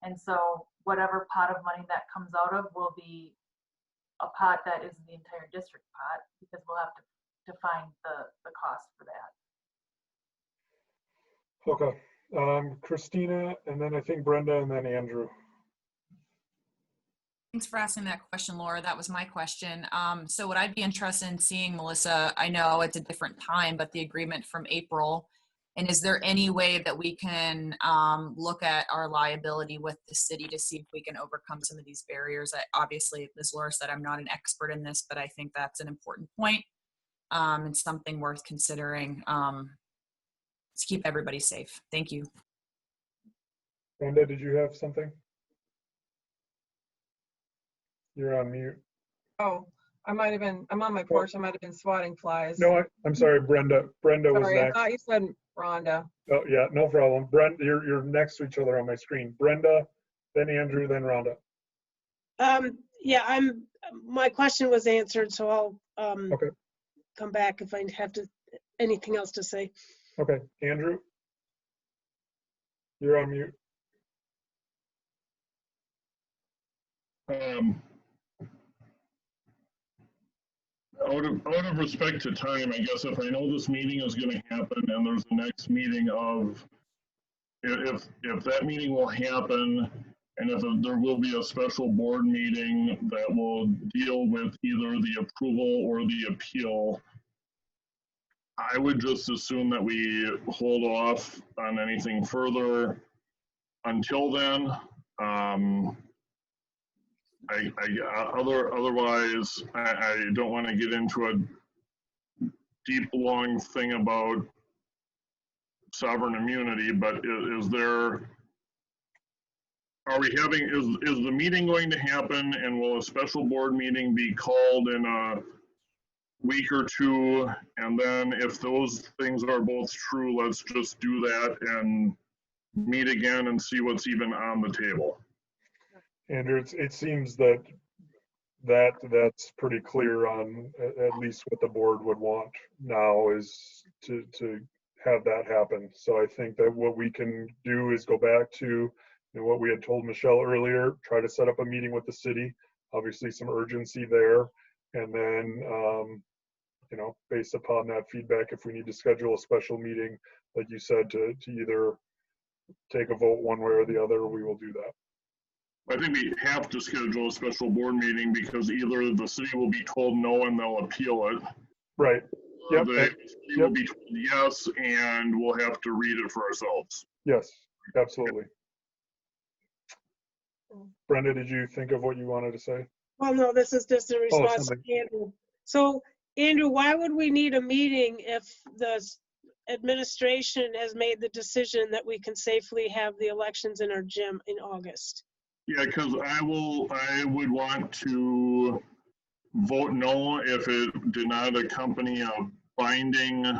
And so whatever pot of money that comes out of will be a pot that is the entire district pot, because we'll have to define the cost for that. Okay. Christina, and then I think Brenda, and then Andrew. Thanks for asking that question, Laura. That was my question. So what I'd be interested in seeing, Melissa, I know it's a different time, but the agreement from April, and is there any way that we can look at our liability with the city to see if we can overcome some of these barriers? Obviously, as Laura said, I'm not an expert in this, but I think that's an important point and something worth considering to keep everybody safe. Thank you. Brenda, did you have something? You're on mute. Oh, I'm on my porch. I might have been swatting flies. No, I'm sorry, Brenda. Brenda was Sorry, I next. thought you said Rhonda. Oh, yeah, no problem. Brenda, you're next to each other on my screen. Brenda, then Andrew, then Rhonda. Yeah, my question was answered, so I'll okay. come back if I have anything else to say. Okay, Andrew, you're on mute. Out of respect to time, I guess if I know this meeting is going to happen and there's the next meeting of, if that meeting will happen and if there will be a special board meeting that will deal with either the approval or the appeal, I would just assume that we hold off on anything further until then. Otherwise, I don't want to get into a deep, long thing about sovereign immunity, but is the meeting going to happen, and will a special board meeting be called in a week or two? And then if those things are both true, let's just do that and meet again and see what's even on the table. Andrew, it seems that's pretty clear on at least what the board would want now is to have that happen. So I think that what we can do is go back to what we had told Michelle earlier, try to set up a meeting with the city, obviously some urgency there, and then based upon that feedback, if we need to schedule a special meeting, like you said, to either take a vote one way or the other, we will do that. I think we have to schedule a special board meeting because either the city will be told no and they'll appeal it. Right. Yep. The city will be told yes, and we'll have to read it for ourselves. Yes, absolutely. Brenda, did you think of what you wanted to say? Well, no, this is just a response to Andrew. So, Andrew, why would we need a meeting if the administration has made the decision that we can safely have the elections in our gym in August? Yeah, because I would want to vote no if it did not accompany a binding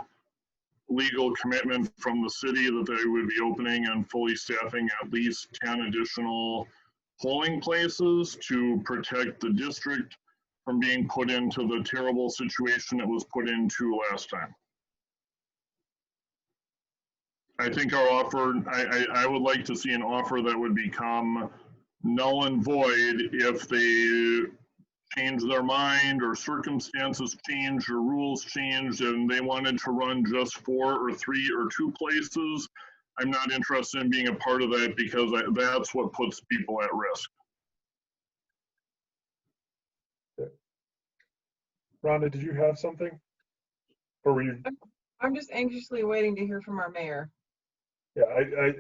legal commitment from the city that they would be opening and fully staffing at least 10 additional polling places to protect the district from being put into the terrible situation it was put into last time. I think our offer, I would like to see an offer that would become null and void if they change their mind or circumstances change or rules change and they wanted to run just 4 or 3 or 2 places. I'm not interested in being a part of that because that's what puts people at risk. Rhonda, did you have something? Or were you? I'm just anxiously waiting to hear from our mayor. Yeah,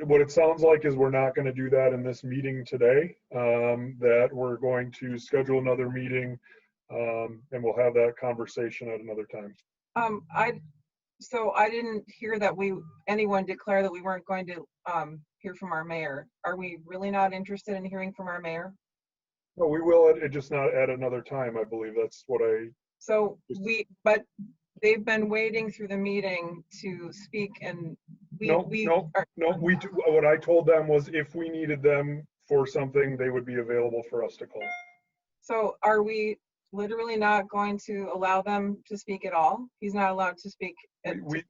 what it sounds like is we're not going to do that in this meeting today, that we're going to schedule another meeting, and we'll have that conversation at another time. So I didn't hear that anyone declare that we weren't going to hear from our mayor. Are we really not interested in hearing from our mayor? No, we will, it just not at another time, I believe. That's what I. So but they've been waiting through the meeting to speak, and what I told them was if we needed them for something, they would be available for us to call. So are we literally not going to allow them to speak at all? He's not allowed to speak.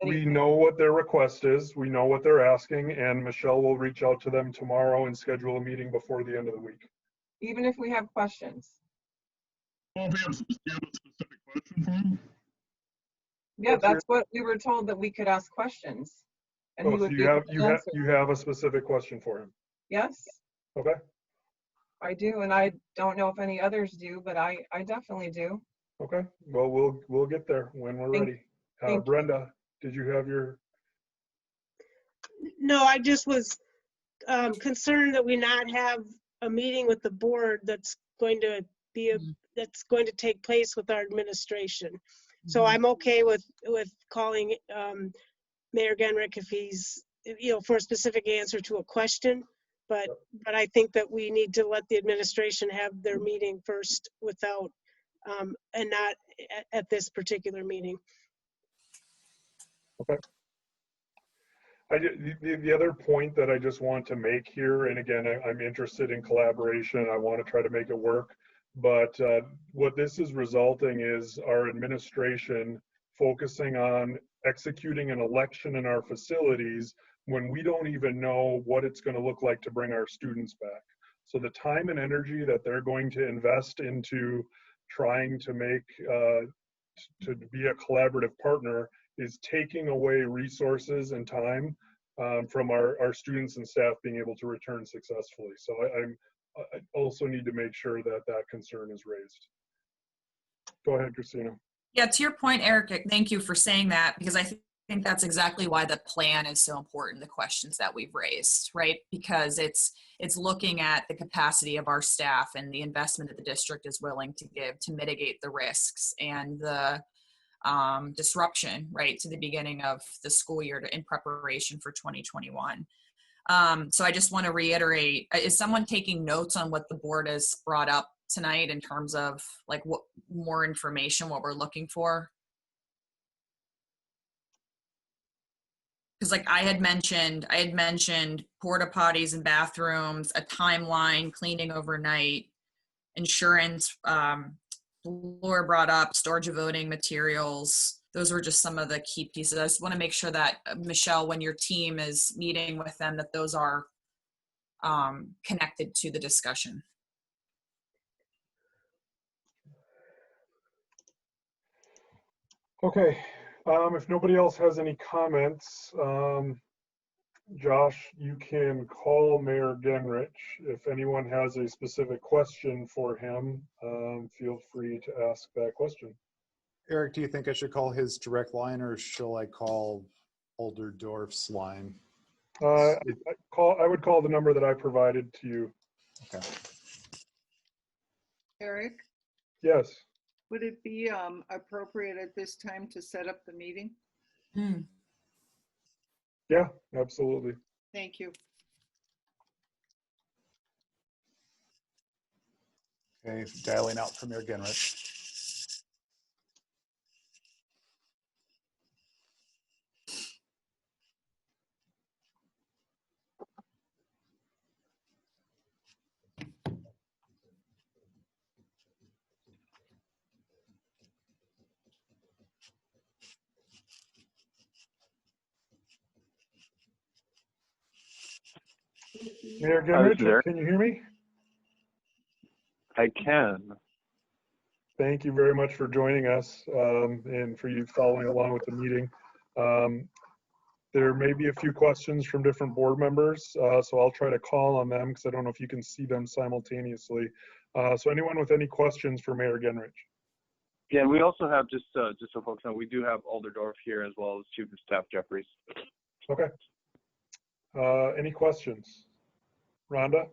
We know what their request is. We know what they're asking, and Michelle will reach out to them tomorrow and schedule a meeting before the end of the week. Even if we have questions? Well, if you have a specific question for him? Yeah, that's what we were told, that we could ask questions. And Oh, he so would you have a specific question for him? Yes. Okay. I do, and I don't know if any others do, but I definitely do. Okay. Well, we'll get there when we're ready. Brenda, did you have your? No, I just was concerned that we not have a meeting with the board that's going to be that's going to take place with our administration. So I'm okay with calling Mayor Genrich if he's, for a specific answer to a question, but I think that we need to let the administration have their meeting first without and not at this particular meeting. Okay. The other point that I just want to make here, and again, I'm interested in collaboration. I want to try to make it work. But what this is resulting is our administration focusing on executing an election in our facilities when we don't even know what it's going to look like to bring our students back. So the time and energy that they're going to invest into trying to make, to be a collaborative partner is taking away resources and time from our students and staff being able to return successfully. So I also need to make sure that that concern is raised. Go ahead, Christina. Yeah, to your point, Eric, thank you for saying that, because I think that's exactly why the plan is so important, the questions that we've raised, right? Because it's looking at the capacity of our staff and the investment that the district is willing to give to mitigate the risks and the disruption, right, to the beginning of the school year in preparation for 2021. So I just want to reiterate, is someone taking notes on what the board has brought up tonight in terms of like what more information, what we're looking for? Because like I had mentioned porta potties and bathrooms, a timeline, cleaning overnight, insurance, Laura brought up storage of voting materials. Those were just some of the key pieces. I just want to make sure that, Michelle, when your team is meeting with them, that those are connected to the discussion. Okay, if nobody else has any comments, Josh, you can call Mayor Genrich. If anyone has a specific question for him, feel free to ask that question. Eric, do you think I should call his direct line or shall I call Olderdorf's line? I would call the number that I provided to you. Okay. Eric? Yes. Would it be appropriate at this time to set up the meeting? Yeah, absolutely. Thank you. Okay, dialing out from Mayor Genrich. Mayor Hi, this is Gingrich, Eric. can you hear me? I can. Thank you very much for joining us and for you following along with the meeting. There may be a few questions from different board members, so I'll try to call on them because I don't know if you can see them simultaneously. So anyone with any questions for Mayor Gingrich? Yeah, and we also have, just so folks know, we do have Alder Dorf here as well as Chief of Staff Jeffries. Okay. Any questions? Rhonda?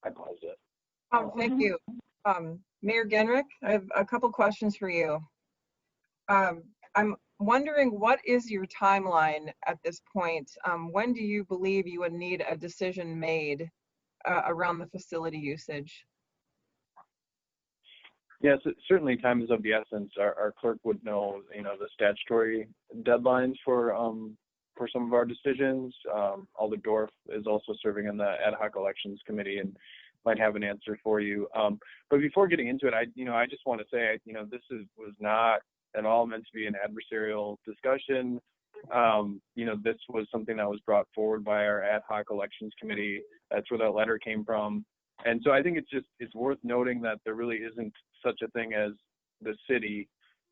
I paused it. Thank you. Mayor Genrich, I have a couple questions for you. I'm wondering, what is your timeline at this point? When do you believe you would need a decision made around the facility usage? Yes, certainly time is of the essence. Our clerk would know, the statutory deadlines for some of our decisions. Alder Dorf is also serving on the Ad Hoc Elections Committee and might have an answer for you. But before getting into it, I just want to say, this was not at all meant to be an adversarial discussion. This was something that was brought forward by our Ad Hoc Elections Committee. That's where that letter came from. And so I think it's worth noting that there really isn't such a thing as the city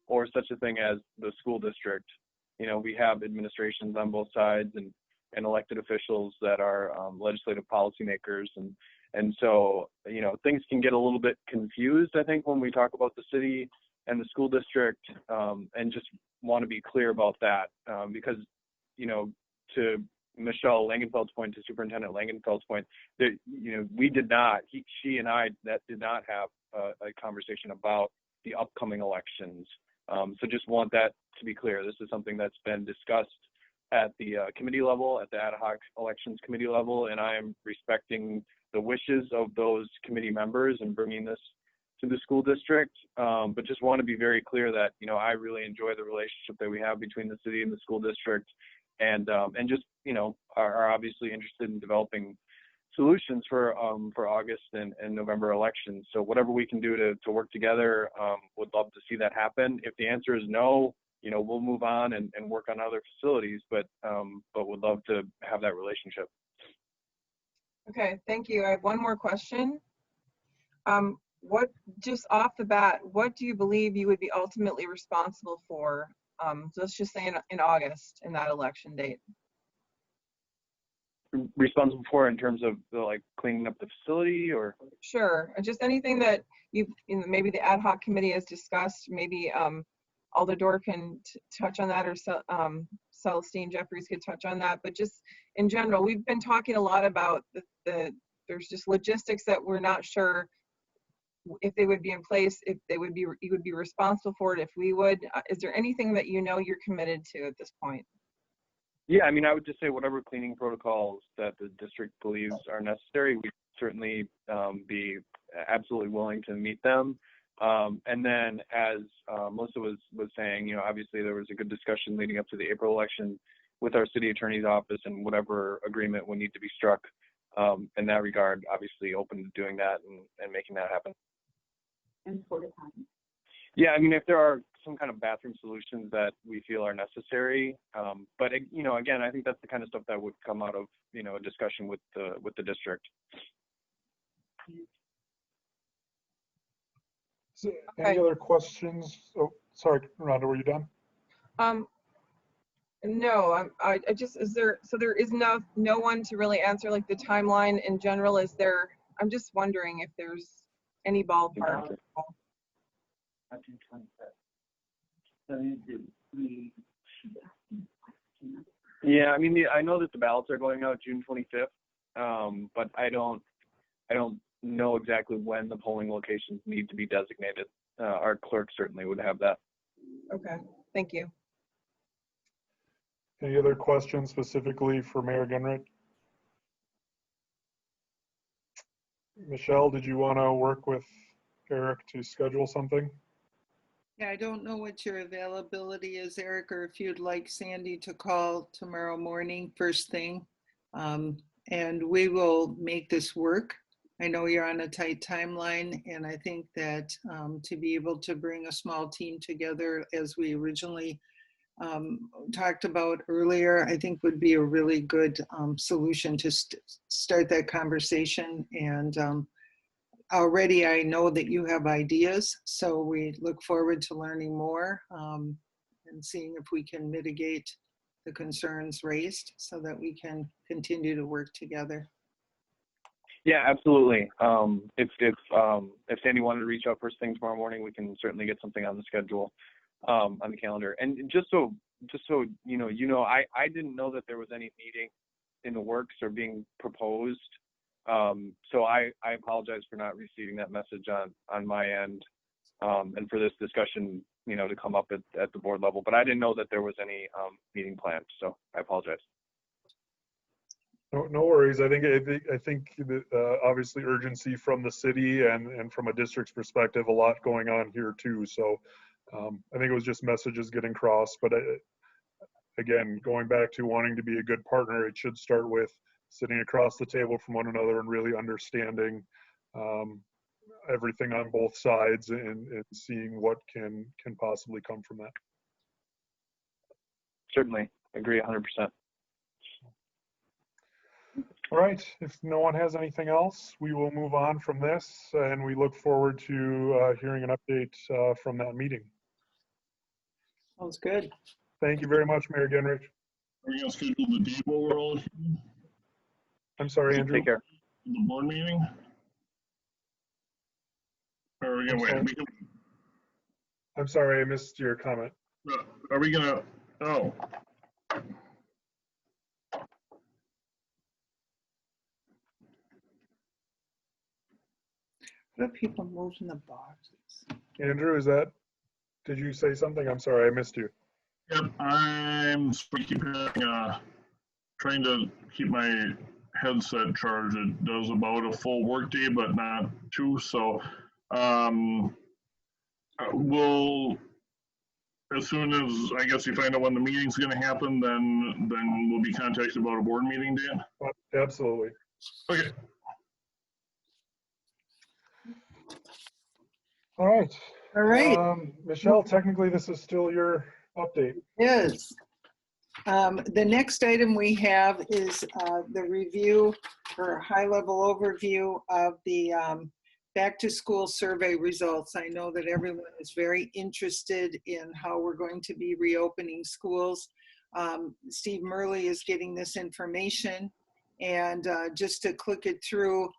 or such a thing as the school district. We have administrations on both sides and elected officials that are legislative policymakers. And so, things can get a little bit confused, I think, when we talk about the city and the school district, and just want to be clear about that because, to Michelle Langenfeld's point, to Superintendent Langenfeld's point, that, we did not, she and I, that did not have a conversation about the upcoming elections. So just want that to be clear. This is something that's been discussed at the committee level, at the Ad Hoc Elections Committee level, and I am respecting the wishes of those committee members and bringing this to the school district. But just want to be very clear that, I really enjoy the relationship that we have between the city and the school district, and just, are obviously interested in developing solutions for August and November elections. So whatever we can do to work together, would love to see that happen. If the answer is no, we'll move on and work on other facilities, but would love to have that relationship. Okay, thank you. I have one more question. Just off the bat, what do you believe you would be ultimately responsible for? Let's just say in August, in that election date. Responsible for in terms of cleaning up the facility, or? Sure, just anything that maybe the ad hoc committee has discussed. Maybe Alder Dorf can touch on that, or Celestine Jeffries could touch on that. But just in general, we've been talking a lot about there's just logistics that we're not sure if they would be in place, if you would be responsible for it, if we would. Is there anything that you're committed to at this point? Yeah, I would just say whatever cleaning protocols that the district believes are necessary, we'd certainly be absolutely willing to meet them. And then, as Melissa was saying, obviously there was a good discussion leading up to the April election with our city attorney's office, and whatever agreement would need to be struck in that regard, obviously open to doing that and making that happen. And for the time. Yeah, if there are some kind of bathroom solutions that we feel are necessary, but again, I think that's the kind of stuff that would come out of a discussion with the district. So, any other questions? Oh, sorry, Rhonda, were you done? No, I just, there is no one to really answer the timeline in general. I'm just wondering if there's any ballpark. Yeah, I know that the ballots are going out June 25th, but I don't know exactly when the polling locations need to be designated. Our clerk certainly would have that. Okay, thank you. Any other questions specifically for Mayor Gingrich? Michelle, did you want to work with Eric to schedule something? Yeah, I don't know what your availability is, Eric, or if you'd like Sandy to call tomorrow morning, first thing. And we will make this work. I know you're on a tight timeline, and I think that to be able to bring a small team together as we originally talked about earlier, I think would be a really good solution to start that conversation. And already I know that you have ideas, so we look forward to learning more and seeing if we can mitigate the concerns raised so that we can continue to work together. Yeah, absolutely. If Sandy wanted to reach out first thing tomorrow morning, we can certainly get something on the schedule, on the calendar. And just so I didn't know that there was any meeting in the works or being proposed. So I apologize for not receiving that message on my end, and for this discussion, to come up at the board level. But I didn't know that there was any meeting planned, so I apologize. No worries. I think that, obviously urgency from the city and from a district's perspective, a lot going on here too. So I think it was just messages getting crossed. But again, going back to wanting to be a good partner, it should start with sitting across the table from one another and really understanding everything on both sides and seeing what can possibly come from that. Certainly, agree 100%. All right, if no one has anything else, we will move on from this, and we look forward to hearing an update from that meeting. Sounds good. Thank you very much, Mayor Genrich. Are you going to schedule the date while we're all here? I'm sorry, Andrew. Take care. The board meeting? Or are we going to wait? I'm sorry, I missed your comment. Are we going to, oh. What are people moving the boxes? Andrew, did you say something? I'm sorry, I missed you. Yep, I'm trying to keep my headset charged. It does about a full workday, but not two. So we'll, as soon as I guess you find out when the meeting's going to happen, then we'll be contacted about a board meeting, Dan. Absolutely. Okay. All right. All right. Michelle, technically this is still your update. Yes. The next item we have is the review or high-level overview of the back to school survey results. I know that everyone is very interested in how we're going to be reopening schools. Steve Murley is getting this information, and just to click it through,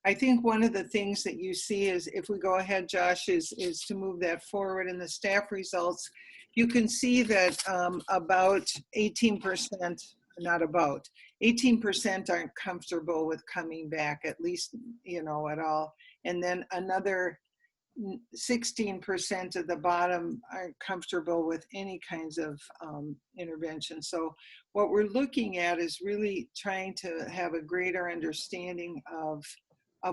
I think one of the things that you see is, if we go ahead, Josh, is to move that forward in the staff results. You can see that about 18%, not about, 18% aren't comfortable with coming back, at least, at all. And then another 16% at the bottom aren't comfortable with any kinds of intervention. So what we're looking at is really trying to have a greater understanding of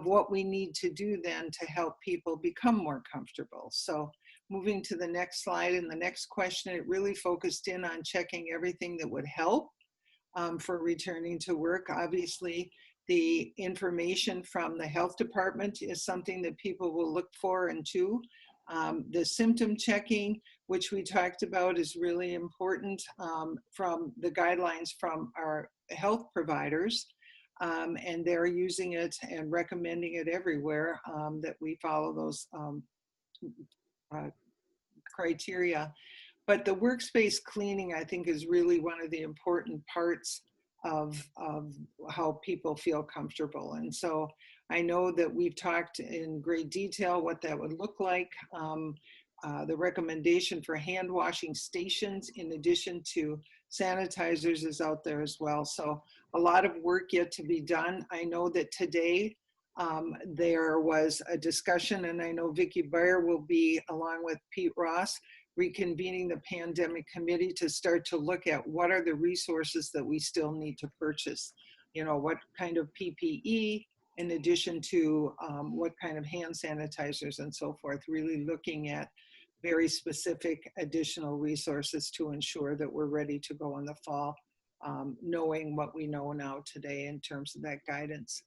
what we need to do then to help people become more comfortable. So moving to the next slide and the next question, it really focused in on checking everything that would help for returning to work. Obviously, the information from the health department is something that people will look for and to. The symptom checking, which we talked about, is really important from the guidelines from our health providers. And they're using it and recommending it everywhere, that we follow those criteria. But the workspace cleaning, I think, is really one of the important parts of how people feel comfortable. And so I know that we've talked in great detail what that would look like. The recommendation for hand washing stations in addition to sanitizers is out there as well. So a lot of work yet to be done. I know that today there was a discussion, and I know Vicki Beyer will be, along with Pete Ross, reconvening the pandemic committee to start to look at what are the resources that we still need to purchase. What kind of PPE, in addition to what kind of hand sanitizers and so forth, really looking at very specific additional resources to ensure that we're ready to go in the fall, knowing what we know now today in terms of that guidance.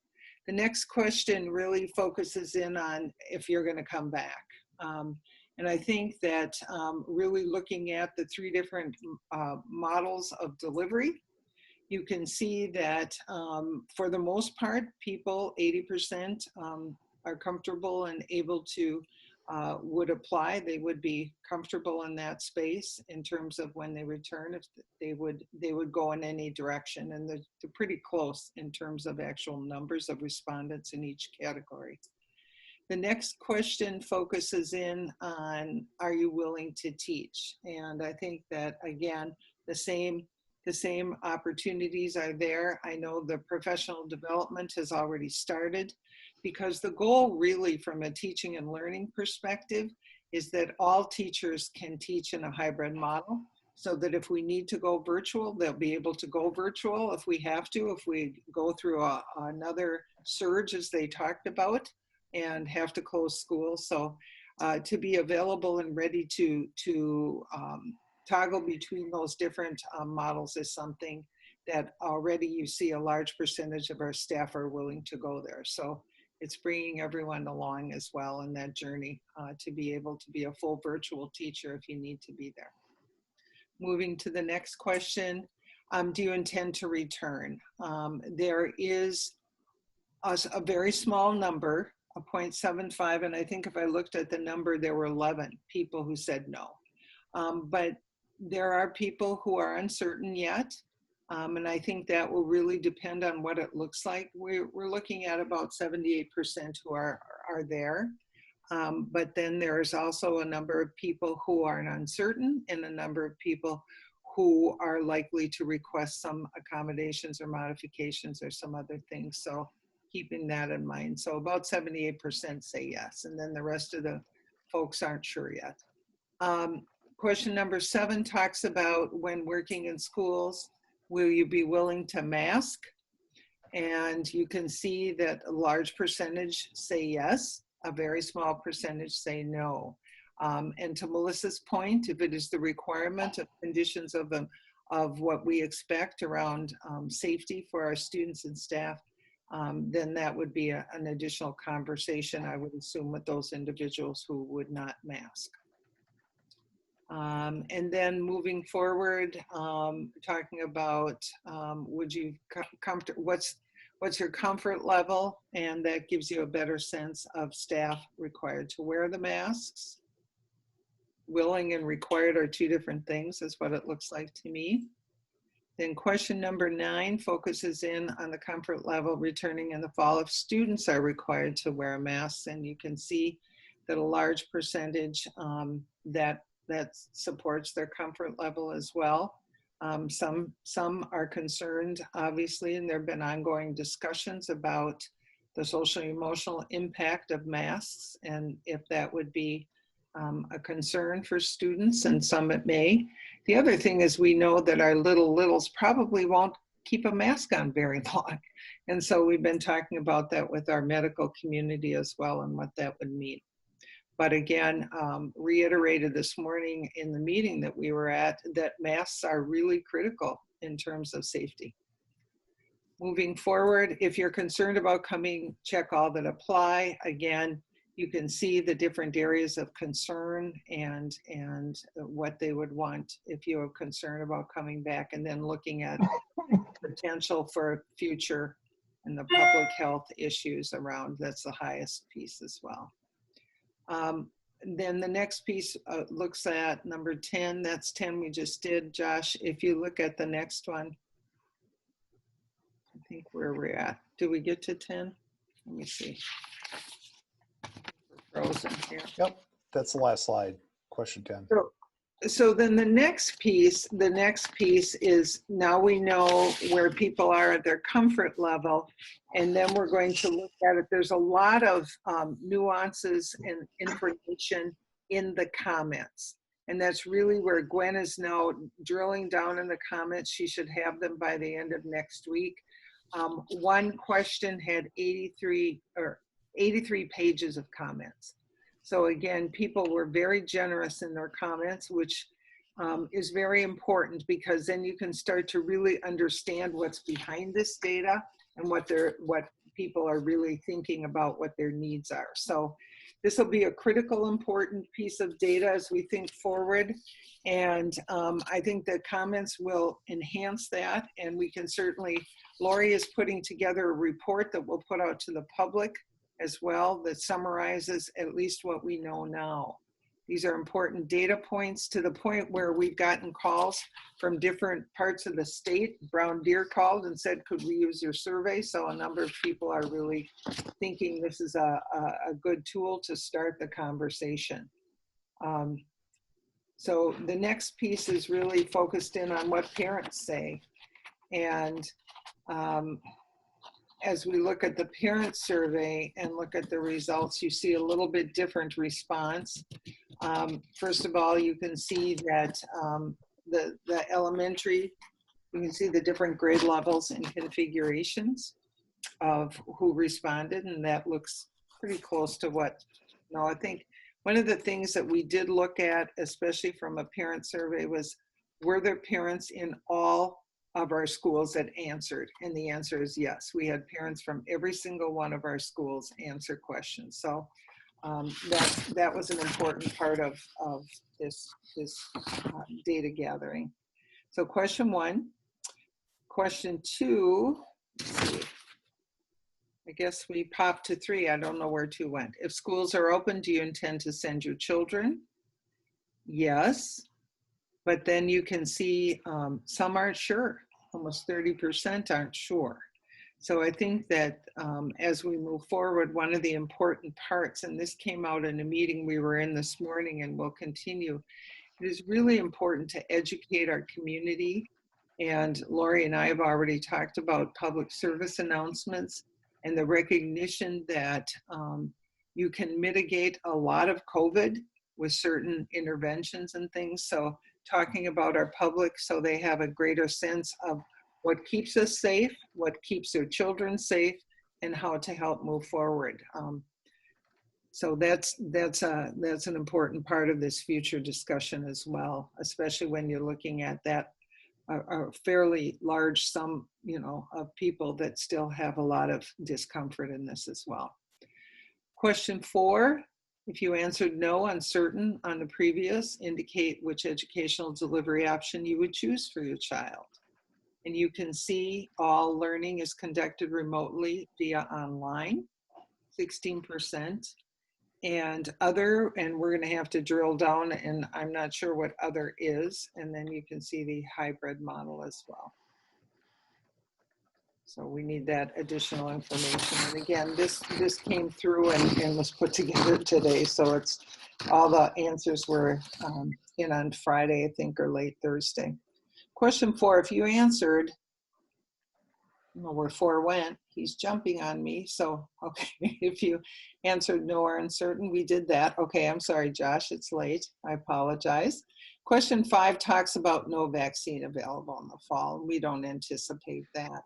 The next question really focuses in on if you're going to come back. And I think that really looking at the 3 different models of delivery, you can see that for the most part, people, 80% are comfortable and able to, would apply. They would be comfortable in that space in terms of when they return, if they would go in any direction. And they're pretty close in terms of actual numbers of respondents in each category. The next question focuses in on, are you willing to teach? And I think that, again, the same opportunities are there. I know the professional development has already started, because the goal really from a teaching and learning perspective is that all teachers can teach in a hybrid model, so that if we need to go virtual, they'll be able to go virtual if we have to, if we go through another surge as they talked about and have to close schools. So to be available and ready to toggle between those different models is something that already you see a large percentage of our staff are willing to go there. So it's bringing everyone along as well in that journey to be able to be a full virtual teacher if you need to be there. Moving to the next question, do you intend to return? There is a very small number, a 0.75, and I think if I looked at the number, there were 11 people who said no. But there are people who are uncertain yet, and I think that will really depend on what it looks like. We're looking at about 78% who are there, but then there's also a number of people who are uncertain and a number of people who are likely to request some accommodations or modifications or some other things. So keeping that in mind. So about 78% say yes, and then the rest of the folks aren't sure yet. Question number 7 talks about when working in schools, will you be willing to mask? And you can see that a large percentage say yes, a very small percentage say no. And to Melissa's point, if it is the requirement of conditions of what we expect around safety for our students and staff, then that would be an additional conversation, I would assume, with those individuals who would not mask. And then moving forward, talking about would you what's your comfort level, and that gives you a better sense of staff required to wear the masks. Willing and required are 2 different things, is what it looks like to me. Then question number 9 focuses in on the comfort level returning in the fall if students are required to wear masks, and you can see that a large percentage that supports their comfort level as well. Some are concerned, obviously, and there have been ongoing discussions about the social and emotional impact of masks and if that would be a concern for students, and some it may. The other thing is we know that our littles probably won't keep a mask on very long. And so we've been talking about that with our medical community as well and what that would mean. But again, reiterated this morning in the meeting that we were at, that masks are really critical in terms of safety. Moving forward, if you're concerned about coming, check all that apply. Again, you can see the different areas of concern and what they would want if you have concern about coming back, and then looking at potential for future and the public health issues around. That's the highest piece as well. Then the next piece looks at number 10. That's 10 we just did. Josh, if you look at the next one, I think where we're at. Did we get to 10? Let me see. We're frozen here. Yep, that's the last slide, question 10. So then the next piece is, now we know where people are at their comfort level, and then we're going to look at it. There's a lot of nuances and information in the comments, and that's really where Gwen is now drilling down in the comments. She should have them by the end of next week. One question had 83 pages of comments. So again, people were very generous in their comments, which is very important, because then you can start to really understand what's behind this data and what people are really thinking about what their needs are. So this will be a critical, important piece of data as we think forward. And I think the comments will enhance that. And we can certainly, Lori is putting together a report that we'll put out to the public as well that summarizes at least what we know now. These are important data points to the point where we've gotten calls from different parts of the state. Brown Deer called and said, could we use your survey? So a number of people are really thinking this is a good tool to start the conversation. So the next piece is really focused in on what parents say. And as we look at the parent survey and look at the results, you see a little bit different response. First of all, you can see that the elementary, you can see the different grade levels and configurations of who responded, and that looks pretty close to what, no, I think one of the things that we did look at, especially from a parent survey, was were there parents in all of our schools that answered? And the answer is yes. We had parents from every single one of our schools answer questions. So that was an important part of this data gathering. So question one. Question two, let's see. I guess we popped to three. I don't know where two went. If schools are open, do you intend to send your children? Yes. But then you can see some aren't sure. Almost 30% aren't sure. So I think that as we move forward, one of the important parts, and this came out in a meeting we were in this morning and will continue, it is really important to educate our community. And Lori and I have already talked about public service announcements and the recognition that you can mitigate a lot of COVID with certain interventions and things. So talking about our public so they have a greater sense of what keeps us safe, what keeps their children safe, and how to help move forward. So that's an important part of this future discussion as well, especially when you're looking at that a fairly large sum, of people that still have a lot of discomfort in this as well. Question 4, if you answered no, uncertain on the previous, indicate which educational delivery option you would choose for your child. And you can see all learning is conducted remotely via online, 16%. And other, and we're going to have to drill down, and I'm not sure what other is. And then you can see the hybrid model as well. So we need that additional information. And again, this came through and was put together today. So it's all the answers were in on Friday, I think, or late Thursday. Question 4, if you answered, I don't know where 4 went, he's jumping on me. So, okay, if you answered no or uncertain, we did that. Okay, I'm sorry, Josh, it's late. I apologize. Question 5 talks about no vaccine available in the fall, and we don't anticipate that.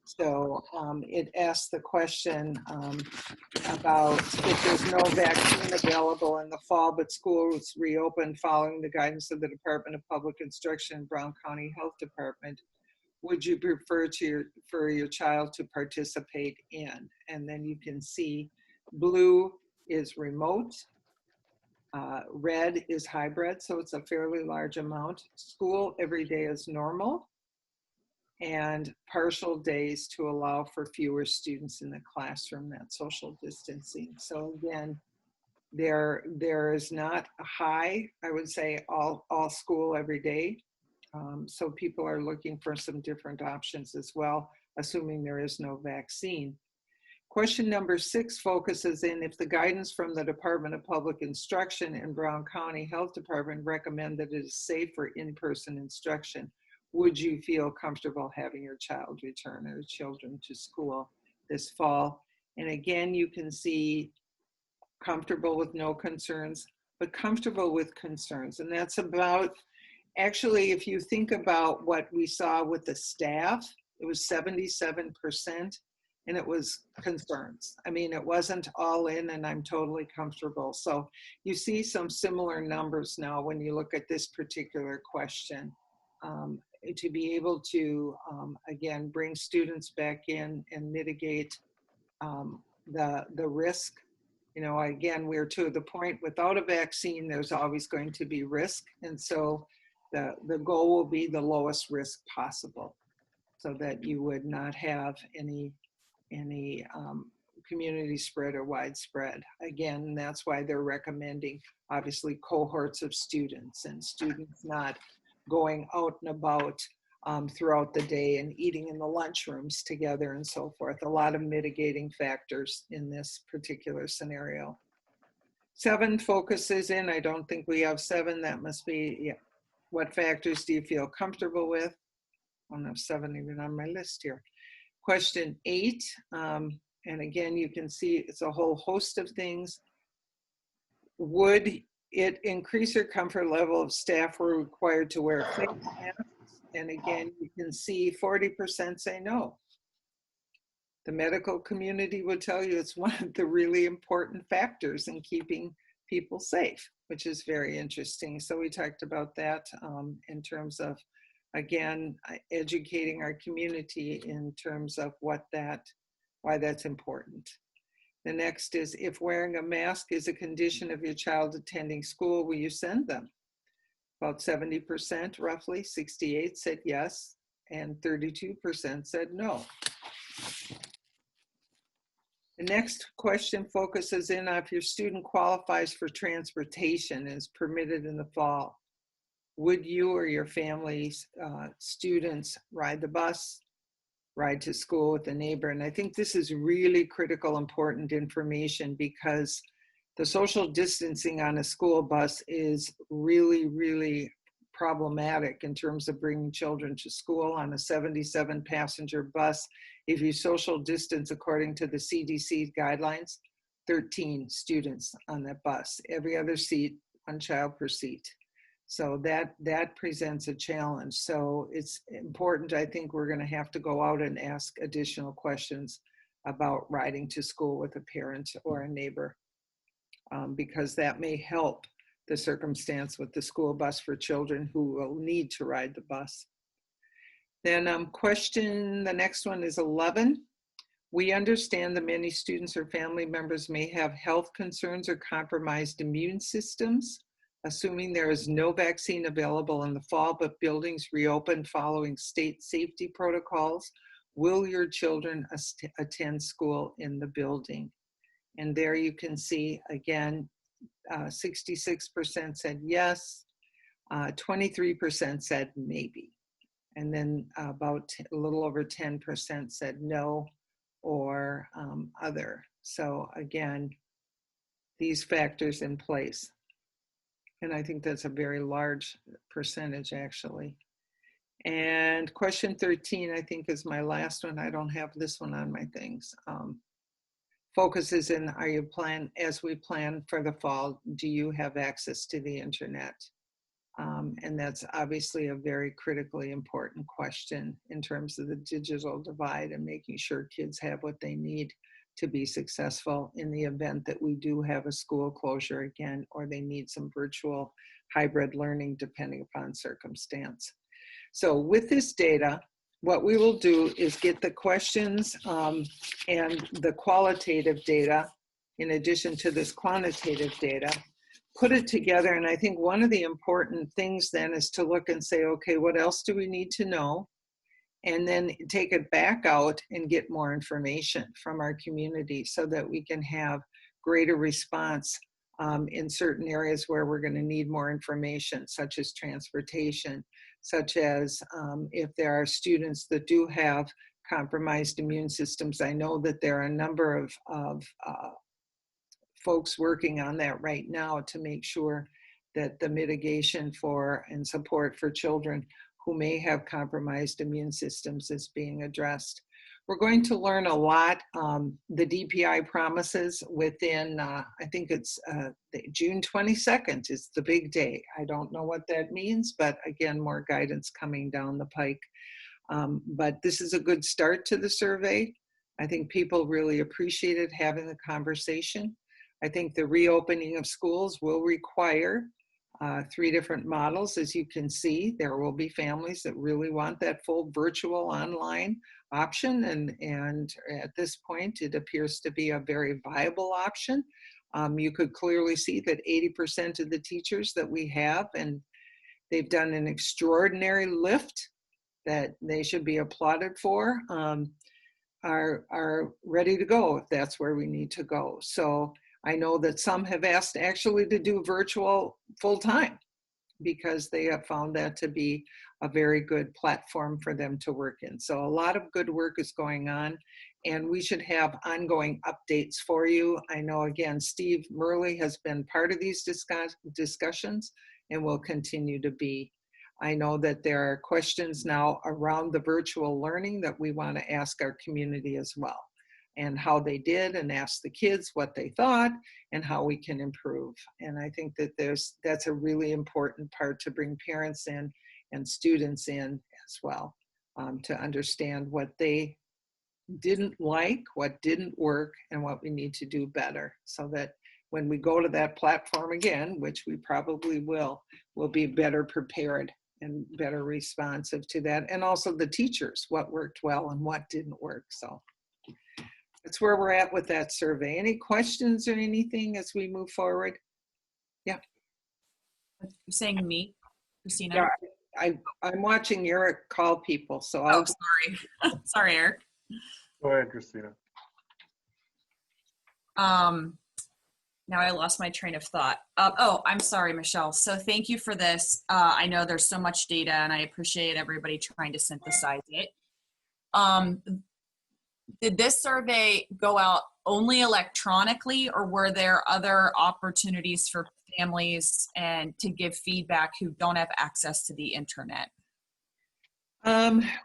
So it asks the question about if there's no vaccine available in the fall, but schools reopen following the guidance of the Department of Public Instruction and Brown County Health Department, would you prefer for your child to participate in? And then you can see blue is remote, red is hybrid, so it's a fairly large amount. School every day is normal, and partial days to allow for fewer students in the classroom, that social distancing. So again, there is not a high, I would say all school every day. So people are looking for some different options as well, assuming there is no vaccine. Question number 6 focuses in if the guidance from the Department of Public Instruction and Brown County Health Department recommend that it is safe for in-person instruction, would you feel comfortable having your child return or children to school this fall? And again, you can see comfortable with no concerns, but comfortable with concerns. And that's about, actually, if you think about what we saw with the staff, it was 77%, and it was concerns. I mean, it wasn't all in and I'm totally comfortable. So you see some similar numbers now when you look at this particular question. To be able to, again, bring students back in and mitigate the risk. You know, again, we're to the point without a vaccine, there's always going to be risk. And so the goal will be the lowest risk possible so that you would not have any community spread or widespread. Again, that's why they're recommending obviously cohorts of students and students not going out and about throughout the day and eating in the lunchrooms together and so forth. A lot of mitigating factors in this particular scenario. 7 focuses in, I don't think we have 7, that must be, yeah. What factors do you feel comfortable with? I don't have 7 even on my list here. Question 8, and again, you can see it's a whole host of things. Would it increase your comfort level if staff were required to wear face masks? And again, you can see 40% say no. The medical community would tell you it's one of the really important factors in keeping people safe, which is very interesting. So we talked about that in terms of, again, educating our community in terms of why that's important. The next is, if wearing a mask is a condition of your child attending school, will you send them? About 70%, roughly, 68 said yes, and 32% said no. The next question focuses in on if your student qualifies for transportation and is permitted in the fall. Would you or your family's students ride the bus, ride to school with a neighbor? And I think this is really critical, important information because the social distancing on a school bus is really, really problematic in terms of bringing children to school on a 77 passenger bus. If you social distance according to the CDC guidelines, 13 students on that bus, every other seat, 1 child per seat. So that presents a challenge. So it's important, I think we're gonna have to go out and ask additional questions about riding to school with a parent or a neighbor, because that may help the circumstance with the school bus for children who will need to ride the bus. Then the next one is 11. We understand that many students or family members may have health concerns or compromised immune systems. Assuming there is no vaccine available in the fall, but buildings reopen following state safety protocols, will your children attend school in the building? And there you can see, again, 66% said yes, 23% said maybe. And then about a little over 10% said no or other. So again, these factors in place. And I think that's a very large percentage actually. And question 13, I think is my last one. I don't have this one on my things. Focuses in, as we plan for the fall, do you have access to the internet? And that's obviously a very critically important question in terms of the digital divide and making sure kids have what they need to be successful in the event that we do have a school closure again, or they need some virtual hybrid learning depending upon circumstance. So with this data, what we will do is get the questions and the qualitative data in addition to this quantitative data, put it together. And I think one of the important things then is to look and say, okay, what else do we need to know? And then take it back out and get more information from our community so that we can have greater response in certain areas where we're going to need more information, such as transportation, such as if there are students that do have compromised immune systems. I know that there are a number of folks working on that right now to make sure that the mitigation for and support for children who may have compromised immune systems is being addressed. We're going to learn a lot. The DPI promises within, I think it's June 22nd is the big day. I don't know what that means, but again, more guidance coming down the pike. But this is a good start to the survey. I think people really appreciated having the conversation. I think the reopening of schools will require 3 different models. As you can see, there will be families that really want that full virtual online option, and at this point, it appears to be a very viable option. You could clearly see that 80% of the teachers that we have, and they've done an extraordinary lift that they should be applauded for, are ready to go if that's where we need to go. So I know that some have asked actually to do virtual full-time because they have found that to be a very good platform for them to work in. So a lot of good work is going on, and we should have ongoing updates for you. I know, again, Steve Murley has been part of these discussions and will continue to be. I know that there are questions now around the virtual learning that we want to ask our community as well, and how they did, and ask the kids what they thought and how we can improve. And I think that that's a really important part to bring parents in and students in as well, to understand what they didn't like, what didn't work, and what we need to do better, so that when we go to that platform again, which we probably will, we'll be better prepared and better responsive to that. And also the teachers, what worked well and what didn't work. So that's where we're at with that survey. Any questions or anything as we move forward? Yeah. You're saying me, Christina? Yeah, I'm watching Eric call people, so Oh, sorry. Sorry, Eric. Go ahead, Christina. Now I lost my train of thought. Oh, I'm sorry, Michelle. So thank you for this. I know there's so much data, and I appreciate everybody trying to synthesize it. Did this survey go out only electronically, or were there other opportunities for families and to give feedback who don't have access to the internet?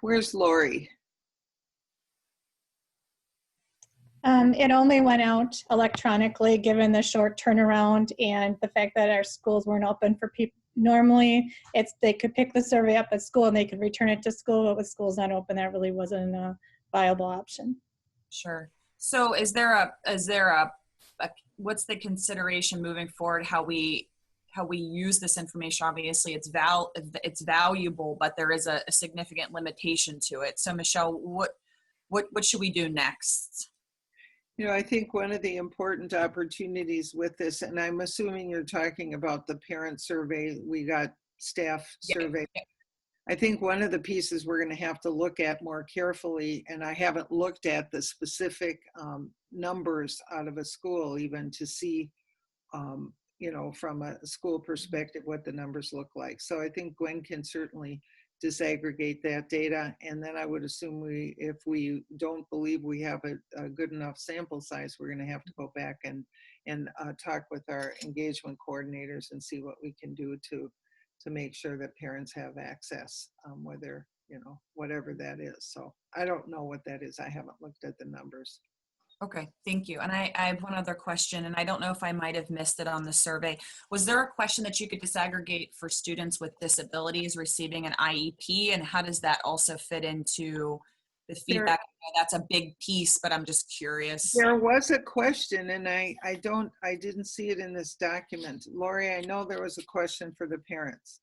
Where's Lori? It only went out electronically, given the short turnaround and the fact that our schools weren't open for people. Normally, they could pick the survey up at school and they could return it to school, but with schools not open, that really wasn't a viable option. Sure. So is there a what's the consideration moving forward, how we use this information? Obviously it's valuable, but there is a significant limitation to it. So Michelle, what should we do next? You know, I think one of the important opportunities with this, and I'm assuming you're talking about the parent survey, we got staff survey. Yeah. I think one of the pieces we're going to have to look at more carefully, and I haven't looked at the specific numbers out of a school even to see, you know, from a school perspective, what the numbers look like. So I think Gwen can certainly disaggregate that data, and then I would assume if we don't believe we have a good enough sample size, we're going to have to go back and talk with our engagement coordinators and see what we can do to make sure that parents have access, whether, you know, whatever that is. So I don't know what that is. I haven't looked at the numbers. Okay, thank you. And I have one other question, and I don't know if I might have missed it on the survey. Was there a question that you could disaggregate for students with disabilities receiving an IEP, and how does that also fit into the feedback? I know that's a big piece, but I'm just curious. There was a question, and I didn't see it in this document. Lori, I know there was a question for the parents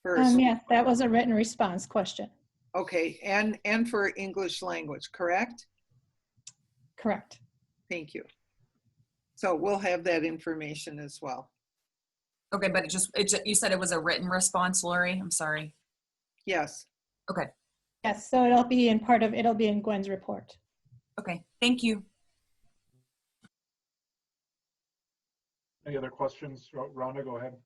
first. Yes, that was a written response question. Okay, and for English language, correct? Correct. Thank you. So we'll have that information as well. Okay, but you said it was a written response, Lori? I'm sorry. Yes. Okay. Yes, so it'll be in Gwen's report. Okay, thank you. Any other questions? Rhonda, go ahead.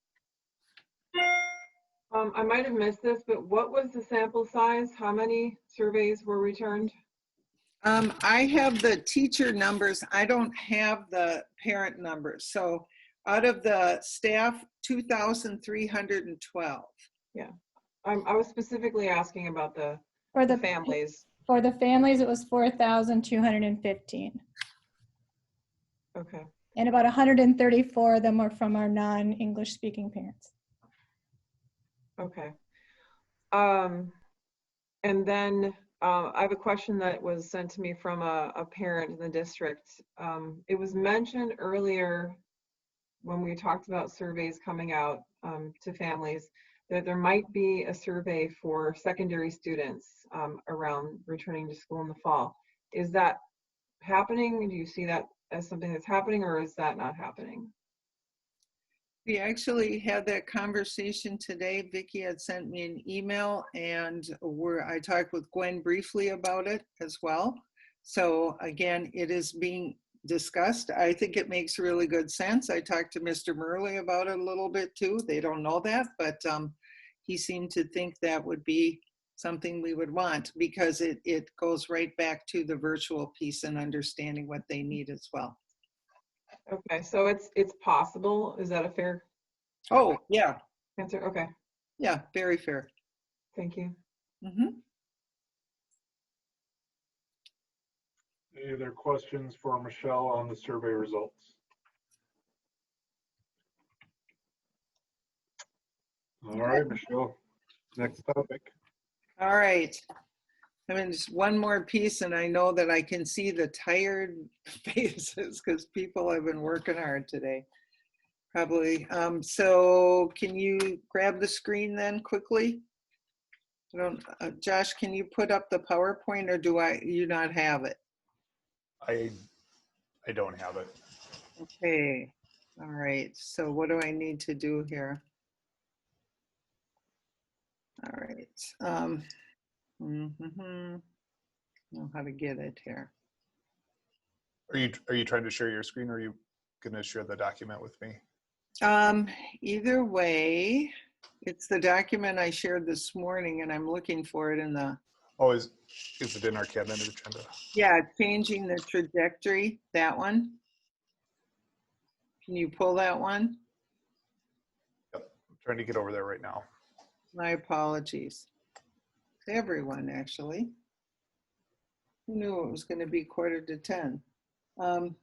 I might have missed this, but what was the sample size? How many surveys were returned? I have the teacher numbers. I don't have the parent numbers. So out of the staff, 2,312. Yeah, I was specifically asking about the families. For the families, it was 4,215. Okay. And about 134 of them were from our non-English speaking parents. Okay. And then I have a question that was sent to me from a parent in the district. It was mentioned earlier when we talked about surveys coming out to families that there might be a survey for secondary students around returning to school in the fall. Is that happening? Do you see that as something that's happening, or is that not happening? We actually had that conversation today. Vicki had sent me an email, and I talked with Gwen briefly about it as well. So again, it is being discussed. I think it makes really good sense. I talked to Mr. Murley about it a little bit too. They don't know that, but he seemed to think that would be something we would want, because it goes right back to the virtual piece and understanding what they need as well. Okay, so it's possible. Is that a fair Oh, yeah. answer? Okay. Yeah, very fair. Thank you. Mm-hmm. Any other questions for Michelle on the survey results? All right, Michelle, next topic. All right. I mean, just one more piece, and I know that I can see the tired faces because people have been working hard today, probably. So can you grab the screen then quickly? I don't, Josh, can you put up the PowerPoint, or do you not have it? I don't have it. Okay. All right. So what do I need to do here? All right. Know how to get it here. Are you trying to share your screen, or are you going to share the document with me? Either way, it's the document I shared this morning, and I'm looking for it in the. Oh, is it in our cabinet agenda? Yeah, changing the trajectory, that one. Can you pull that one? Yep, I'm trying to get over there right now. My apologies to everyone, actually. Who knew it was going to be 9:45? And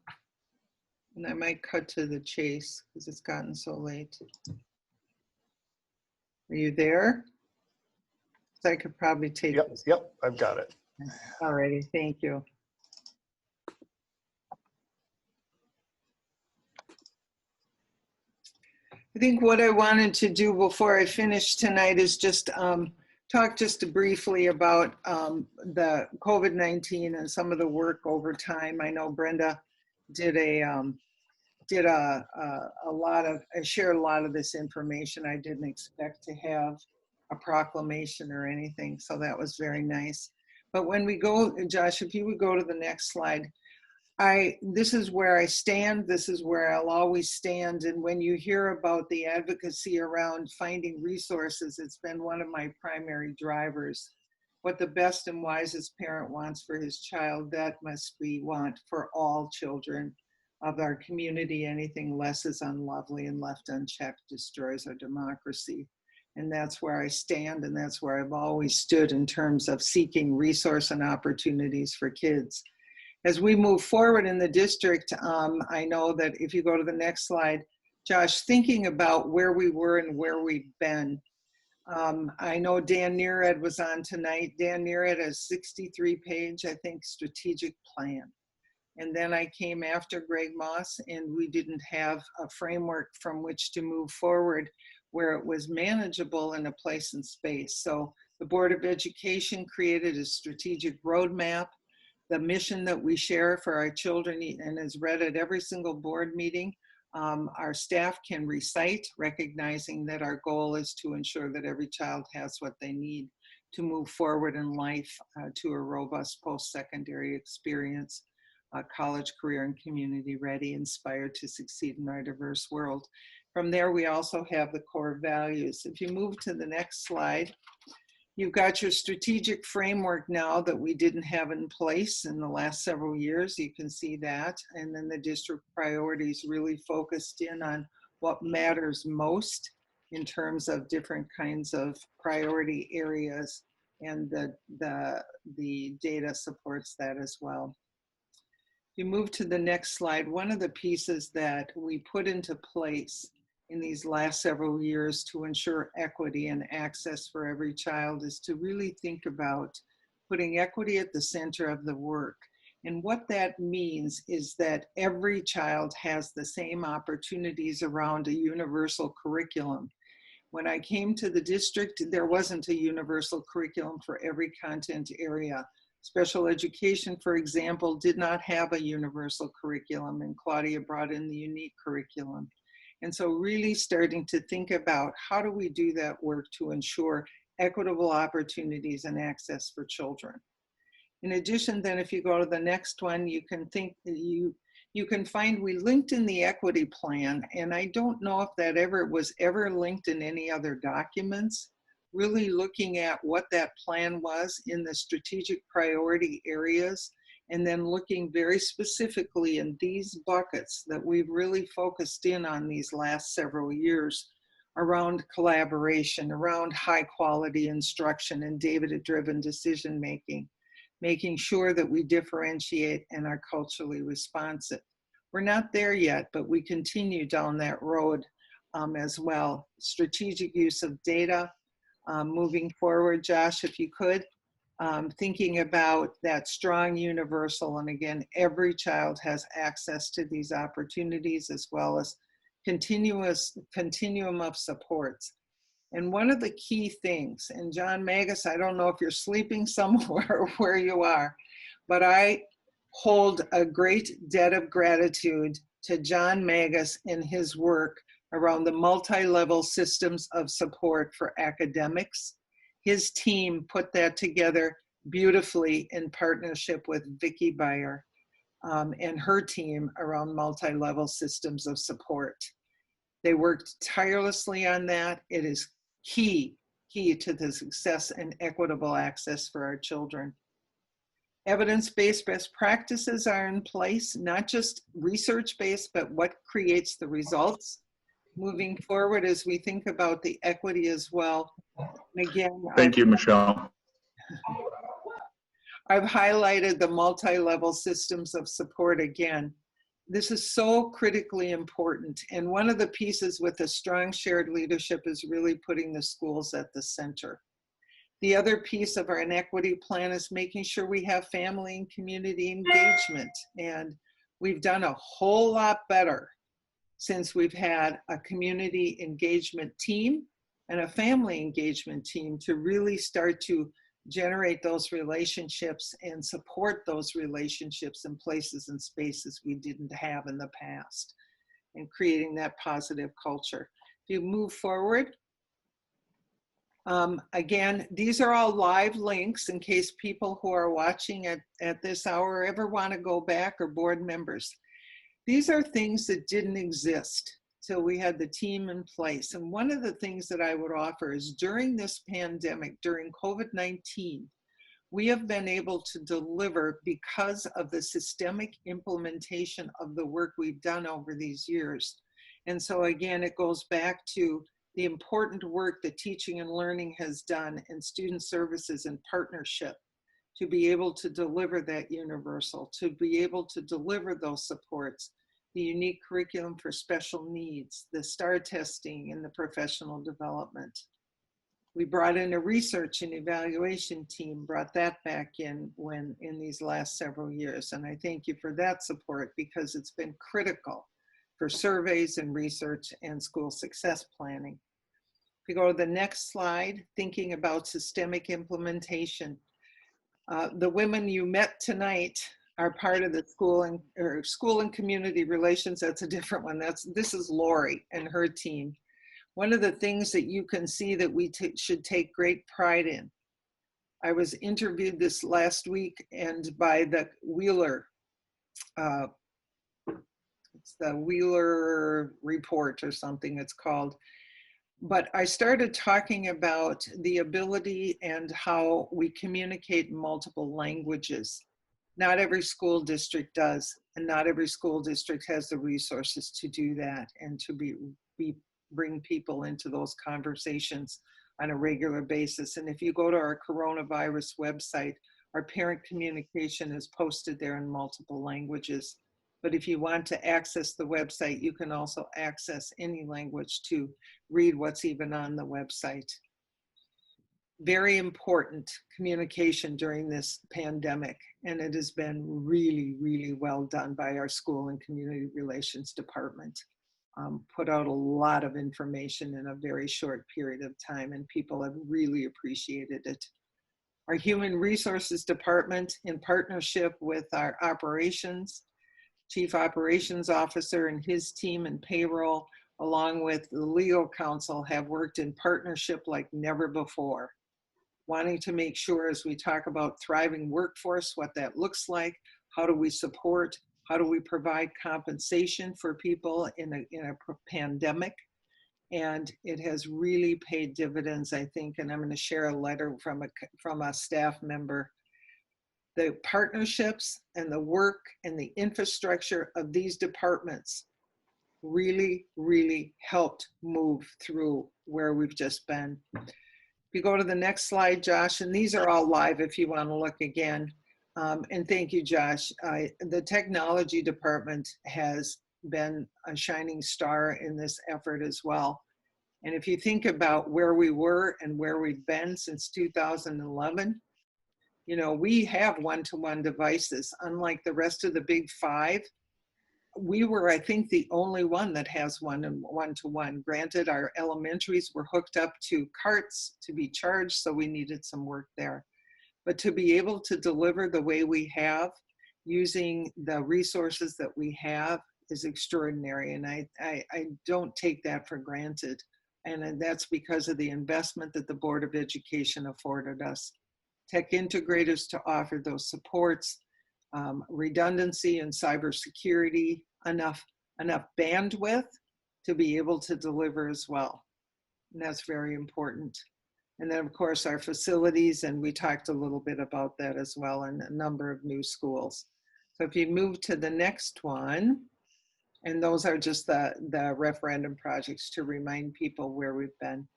I might cut to the chase because it's gotten so late. Are you there? So I could probably take this. Yep, I've got it. All righty, thank you. I think what I wanted to do before I finish tonight is just talk just briefly about the COVID-19 and some of the work over time. I know Brenda did shared a lot of this information. I didn't expect to have a proclamation or anything, so that was very nice. But when we go, Josh, if you would go to the next slide, this is where I stand, this is where I'll always stand. And when you hear about the advocacy around finding resources, it's been one of my primary drivers. What the best and wisest parent wants for his child, that must we want for all children of our community. Anything less is unlovely, and left unchecked destroys our democracy. And that's where I stand, and that's where I've always stood in terms of seeking resource and opportunities for kids. As we move forward in the district, I know that if you go to the next slide, Josh, thinking about where we were and where we've been, I know Dan Nearad was on tonight. Dan Nearad has 63-page, I think, strategic plan. And then I came after Greg Moss, and we didn't have a framework from which to move forward where it was manageable in a place and space. So the Board of Education created a strategic roadmap. The mission that we share for our children and is read at every single board meeting, our staff can recite, recognizing that our goal is to ensure that every child has what they need to move forward in life to a robust post-secondary experience, college, career, and community ready, inspired to succeed in our diverse world. From there, we also have the core values. If you move to the next slide, you've got your strategic framework now that we didn't have in place in the last several years. You can see that. And then the district priorities really focused in on what matters most in terms of different kinds of priority areas. And the data supports that as well. If you move to the next slide, one of the pieces that we put into place in these last several years to ensure equity and access for every child is to really think about putting equity at the center of the work. And what that means is that every child has the same opportunities around a universal curriculum. When I came to the district, there wasn't a universal curriculum for every content area. Special education, for example, did not have a universal curriculum, and Claudia brought in the unique curriculum. And so really starting to think about how do we do that work to ensure equitable opportunities and access for children. In addition, then if you go to the next one, you can think you can find we linked in the equity plan, and I don't know if that was ever linked in any other documents, really looking at what that plan was in the strategic priority areas, and then looking very specifically in these buckets that we've really focused in on these last several years around collaboration, around high quality instruction and data-driven decision making, making sure that we differentiate and are culturally responsive. We're not there yet, but we continue down that road as well. Strategic use of data, moving forward, Josh, if you could, thinking about that strong universal, and again, every child has access to these opportunities as well as continuum of supports. And one of the key things, and John Magus, I don't know if you're sleeping somewhere where you are, but I hold a great debt of gratitude to John Magus and his work around the multi-level systems of support for academics. His team put that together beautifully in partnership with Vicki Beyer and her team around multi-level systems of support. They worked tirelessly on that. It is key to the success and equitable access for our children. Evidence-based best practices are in place, not just research-based, but what creates the results. Moving forward as we think about the equity as well. And again, Thank you, Michelle. I've highlighted the multi-level systems of support again. This is so critically important. And one of the pieces with a strong shared leadership is really putting the schools at the center. The other piece of our inequity plan is making sure we have family and community engagement. And we've done a whole lot better since we've had a community engagement team and a family engagement team to really start to generate those relationships and support those relationships in places and spaces we didn't have in the past, and creating that positive culture. If you move forward, again, these are all live links in case people who are watching at this hour ever want to go back, or board members. These are things that didn't exist till we had the team in place. And one of the things that I would offer is during this pandemic, during COVID-19, we have been able to deliver because of the systemic implementation of the work we've done over these years. And so again, it goes back to the important work that teaching and learning has done and student services in partnership to be able to deliver that universal, to be able to deliver those supports, the unique curriculum for special needs, the STAR testing, and the professional development. We brought in a research and evaluation team, brought that back in these last several years. And I thank you for that support because it's been critical for surveys and research and school success planning. If we go to the next slide, thinking about systemic implementation. The women you met tonight are part of the school and community relations. That's a different one. This is Lori and her team. One of the things that you can see that we should take great pride in. I was interviewed this last week and by the Wheeler, it's the Wheeler Report or something it's called. But I started talking about the ability and how we communicate in multiple languages. Not every school district does, and not every school district has the resources to do that and to bring people into those conversations on a regular basis. And if you go to our coronavirus website, our parent communication is posted there in multiple languages. But if you want to access the website, you can also access any language to read what's even on the website. Very important communication during this pandemic, and it has been really, really well done by our school and community relations department. put out a lot of information in a very short period of time, and people have really appreciated it. Our Human Resources Department, in partnership with our operations, Chief Operations Officer and his team and payroll, along with the legal counsel, have worked in partnership like never before, wanting to make sure, as we talk about thriving workforce, what that looks like, how do we support, how do we provide compensation for people in a pandemic. And it has really paid dividends, I think, and I'm going to share a letter from a staff member. The partnerships and the work and the infrastructure of these departments really, really helped move through where we've just been. If you go to the next slide, Josh, and these are all live if you want to look again. And thank you, Josh. The technology department has been a shining star in this effort as well. And if you think about where we were and where we've been since 2011, you know, we have one-to-one devices. Unlike the rest of the big five, we were, I think, the only one that has one-to-one. Granted, our elementaries were hooked up to carts to be charged, so we needed some work there. But to be able to deliver the way we have, using the resources that we have, is extraordinary. And I don't take that for granted. And that's because of the investment that the Board of Education afforded us. Tech integrators to offer those supports, redundancy and cybersecurity, enough bandwidth to be able to deliver as well. And that's very important. And then of course our facilities, and we talked a little bit about that as well, and a number of new schools. So if you move to the next one, and those are just the referendum projects to remind people where we've been.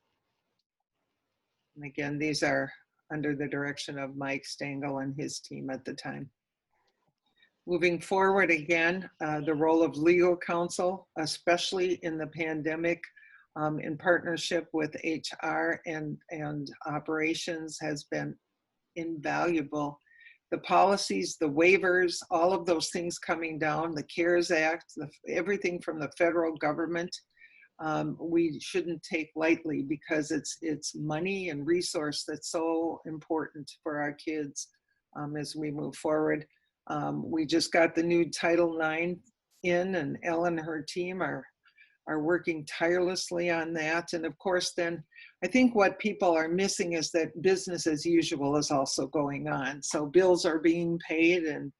And again, these are under the direction of Mike Stengel and his team at the time. Moving forward again, the role of legal counsel, especially in the pandemic, in partnership with HR and operations, has been invaluable. The policies, the waivers, all of those things coming down, the CARES Act, everything from the federal government, we shouldn't take lightly, because it's money and resource that's so important for our kids as we move forward. We just got the new Title IX in, and Ellen and her team are working tirelessly on that. And of course, then I think what people are missing is that business as usual is also going on. So bills are being paid and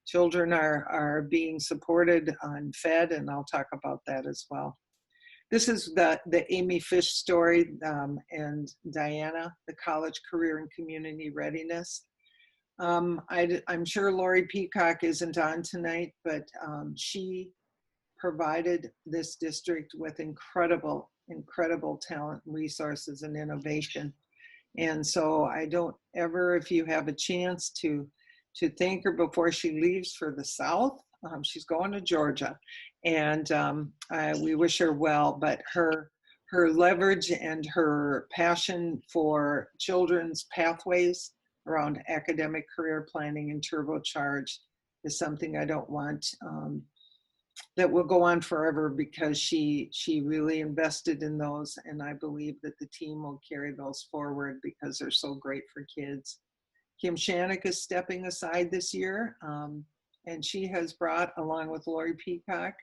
children are being supported and fed, and I'll talk about that as well. This is the Amy Fish story and Diana, the college career and community readiness. I'm sure Lori Peacock isn't on tonight, but she provided this district with incredible talent, resources, and innovation. And so I don't ever, if you have a chance to thank her before she leaves for the South, she's going to Georgia, and we wish her well, but her leverage and her passion for children's pathways around academic career planning and turbocharge is something I don't want that will go on forever, because she really invested in those, and I believe that the team will carry those forward because they're so great for kids. Kim Shanik is stepping aside this year, and she has brought, along with Lori Peacock,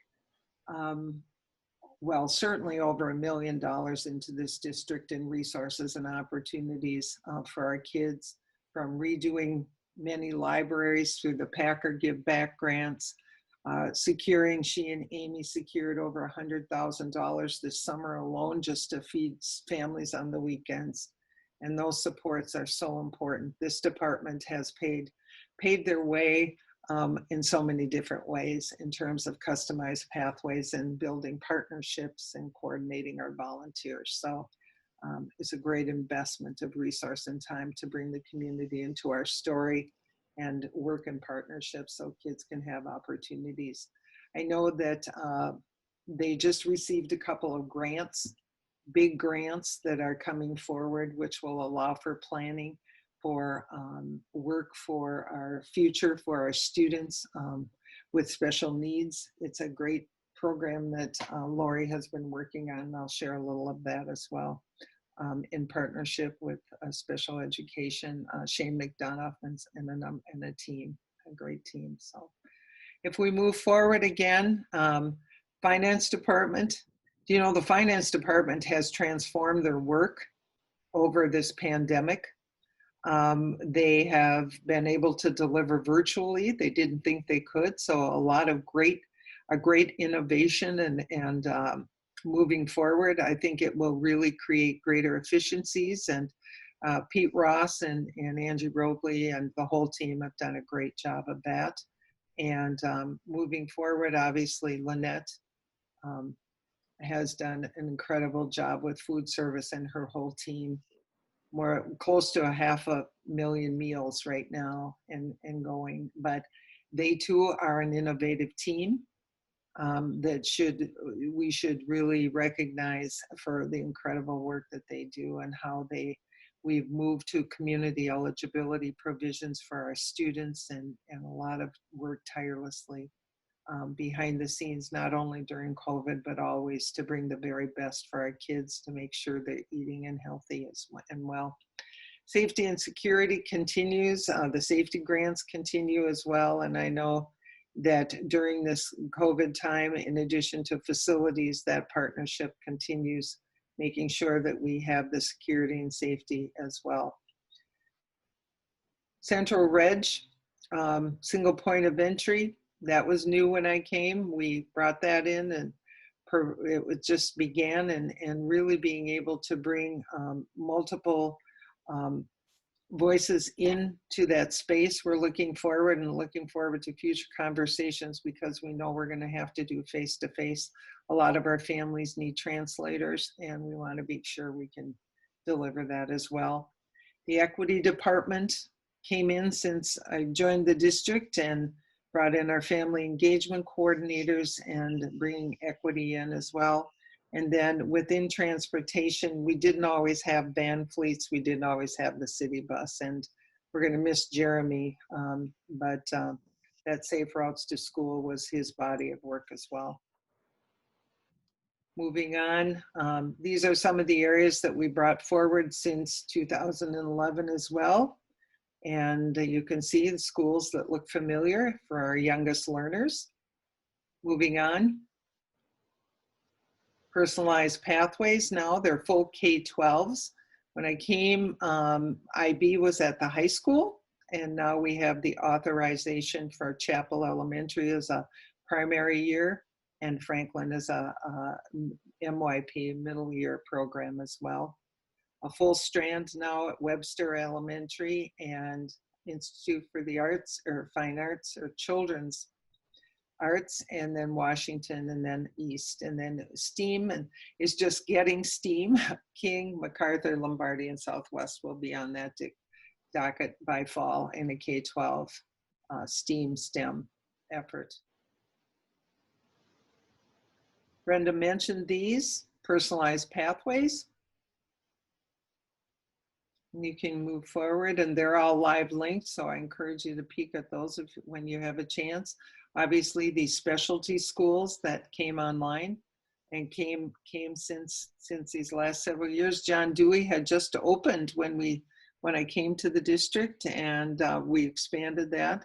well, certainly over $1 million into this district in resources and opportunities for our kids, from redoing many libraries through the Packer Give Back grants, she and Amy secured over $100,000 this summer alone just to feed families on the weekends. And those supports are so important. This department has paid their way in so many different ways in terms of customized pathways and building partnerships and coordinating our volunteers. So it's a great investment of resource and time to bring the community into our story and work in partnerships so kids can have opportunities. I know that they just received a couple of grants, big grants that are coming forward, which will allow for planning for work for our future, for our students with special needs. It's a great program that Lori has been working on. I'll share a little of that as well, in partnership with special education, Shane McDonough and a team, a great team. So if we move forward again, finance department, you know, the finance department has transformed their work over this pandemic. They have been able to deliver virtually. They didn't think they could. So a lot of great innovation and moving forward. I think it will really create greater efficiencies. And Pete Ross and Angie Robley and the whole team have done a great job of that. And moving forward, obviously, Lynette has done an incredible job with food service and her whole team. More close to 500,000 meals right now and going, but they too are an innovative team that we should really recognize for the incredible work that they do and how we've moved to community eligibility provisions for our students and a lot of work tirelessly behind the scenes, not only during COVID, but always to bring the very best for our kids to make sure they're eating and healthy and well. Safety and security continues. The safety grants continue as well. And I know that during this COVID time, in addition to facilities, that partnership continues, making sure that we have the security and safety as well. Central Reg, single point of entry. That was new when I came. We brought that in and it just began and really being able to bring multiple voices into that space. We're looking forward to future conversations because we know we're going to have to do face-to-face. A lot of our families need translators and we want to be sure we can deliver that as well. The equity department came in since I joined the district and brought in our family engagement coordinators and bringing equity in as well. And then within transportation, we didn't always have van fleets. We didn't always have the city bus. And we're going to miss Jeremy, but that Safe Routes to School was his body of work as well. Moving on, these are some of the areas that we brought forward since 2011 as well. And you can see the schools that look familiar for our youngest learners. Moving on. Personalized pathways now, they're full K-12s. When I came, IB was at the high school, and now we have the authorization for Chapel Elementary as a primary year, and Franklin as a MYP, middle year program as well. A full strand now at Webster Elementary and Institute for the Arts or Fine Arts or Children's Arts, and then Washington, and then East, and then STEAM is just getting STEAM. King, MacArthur, Lombardi, and Southwest will be on that docket by fall in a K-12 STEM effort. Brenda mentioned these personalized pathways. You can move forward and they're all live linked, so I encourage you to peek at those when you have a chance. Obviously, these specialty schools that came online and came since these last several years. John Dewey had just opened when I came to the district, and we expanded that.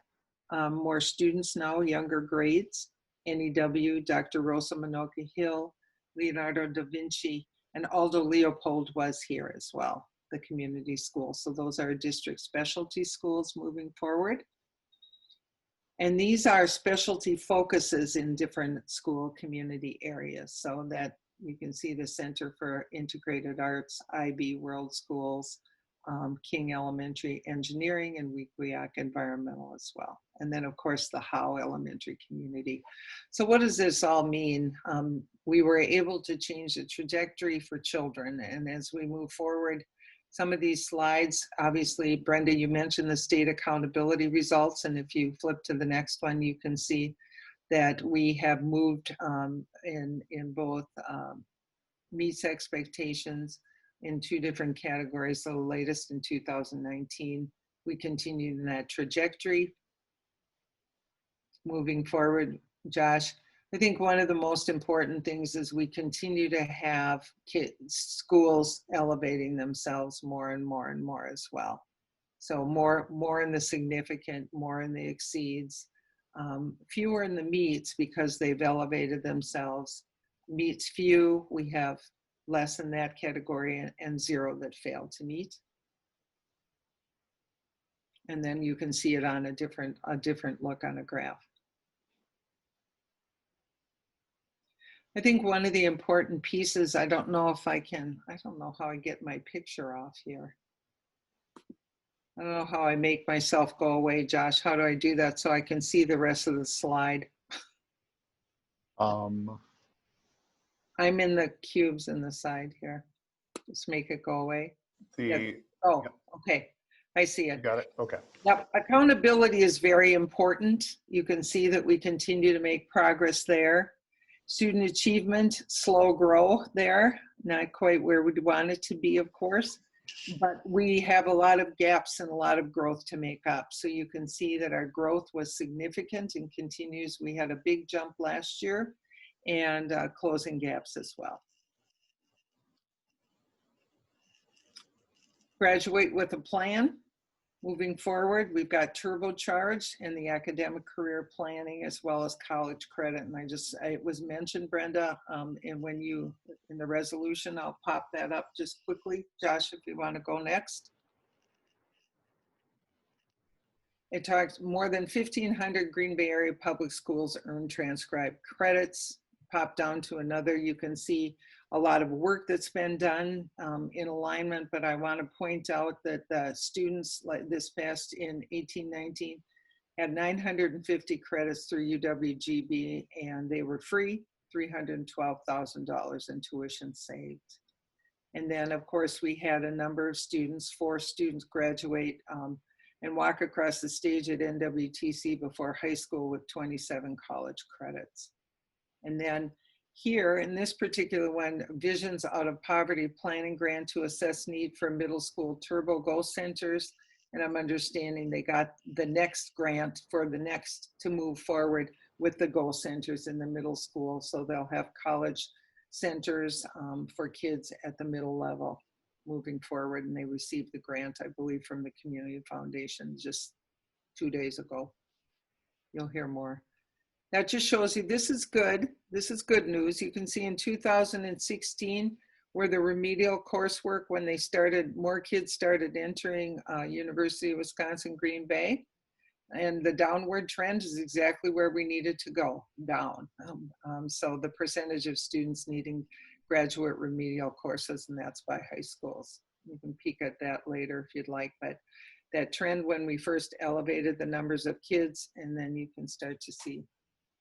More students now, younger grades. NEW, Dr. Rosa Minoka Hill, Leonardo da Vinci, and Aldo Leopold was here as well, the community school. So those are district specialty schools moving forward. And these are specialty focuses in different school community areas, so that you can see the Center for Integrated Arts, IB World Schools, King Elementary Engineering, and Wequiock Environmental as well. And then of course the Howe Elementary community. So what does this all mean? We were able to change the trajectory for children, and as we move forward, some of these slides, obviously, Brenda, you mentioned the state accountability results, and if you flip to the next one, you can see that we have moved in both meets expectations in 2 different categories. So the latest in 2019, we continued in that trajectory. Moving forward, Josh, I think one of the most important things is we continue to have schools elevating themselves more and more and more as well. So more in the significant, more in the exceeds, fewer in the meets because they've elevated themselves. Meets few, we have less in that category, and 0 that failed to meet. And then you can see it on a different look on a graph. I think one of the important pieces, I don't know how I get my picture off here. I don't know how I make myself go away, Josh. How do I do that so I can see the rest of the slide? I'm in the cubes in the side here. Just make it go away. Oh, okay. I see it. Got it? Okay. Yep. Accountability is very important. You can see that we continue to make progress there. Student achievement, slow grow there. Not quite where we'd want it to be, of course. But we have a lot of gaps and a lot of growth to make up. So you can see that our growth was significant and continues. We had a big jump last year and closing gaps as well. Graduate with a plan. Moving forward, we've got turbocharge and the academic career planning as well as college credit. And it was mentioned, Brenda, and in the resolution, I'll pop that up just quickly. Josh, if you want to go next. It talks more than 1,500 Green Bay area public schools earn transcribed credits. Pop down to another, you can see a lot of work that's been done in alignment, but I want to point out that the students like this past in 18-19 had 950 credits through UWGB and they were free, $312,000 in tuition saved. And then of course we had a number of students, 4 students graduate and walk across the stage at NWTC before high school with 27 college credits. And then here in this particular one, Visions Out of Poverty Planning Grant to assess need for middle school turbo go centers. And I'm understanding they got the next grant for the next to move forward with the go centers in the middle school. So they'll have college centers for kids at the middle level moving forward. And they received the grant, I believe, from the Community Foundation just 2 days ago. You'll hear more. That just shows you this is good. This is good news. You can see in 2016 where the remedial coursework, when they started, more kids started entering University of Wisconsin Green Bay. And the downward trend is exactly where we needed to go, down. So the percentage of students needing graduate remedial courses, and that's by high schools. You can peek at that later if you'd like, but that trend when we first elevated the numbers of kids, and then you can start to see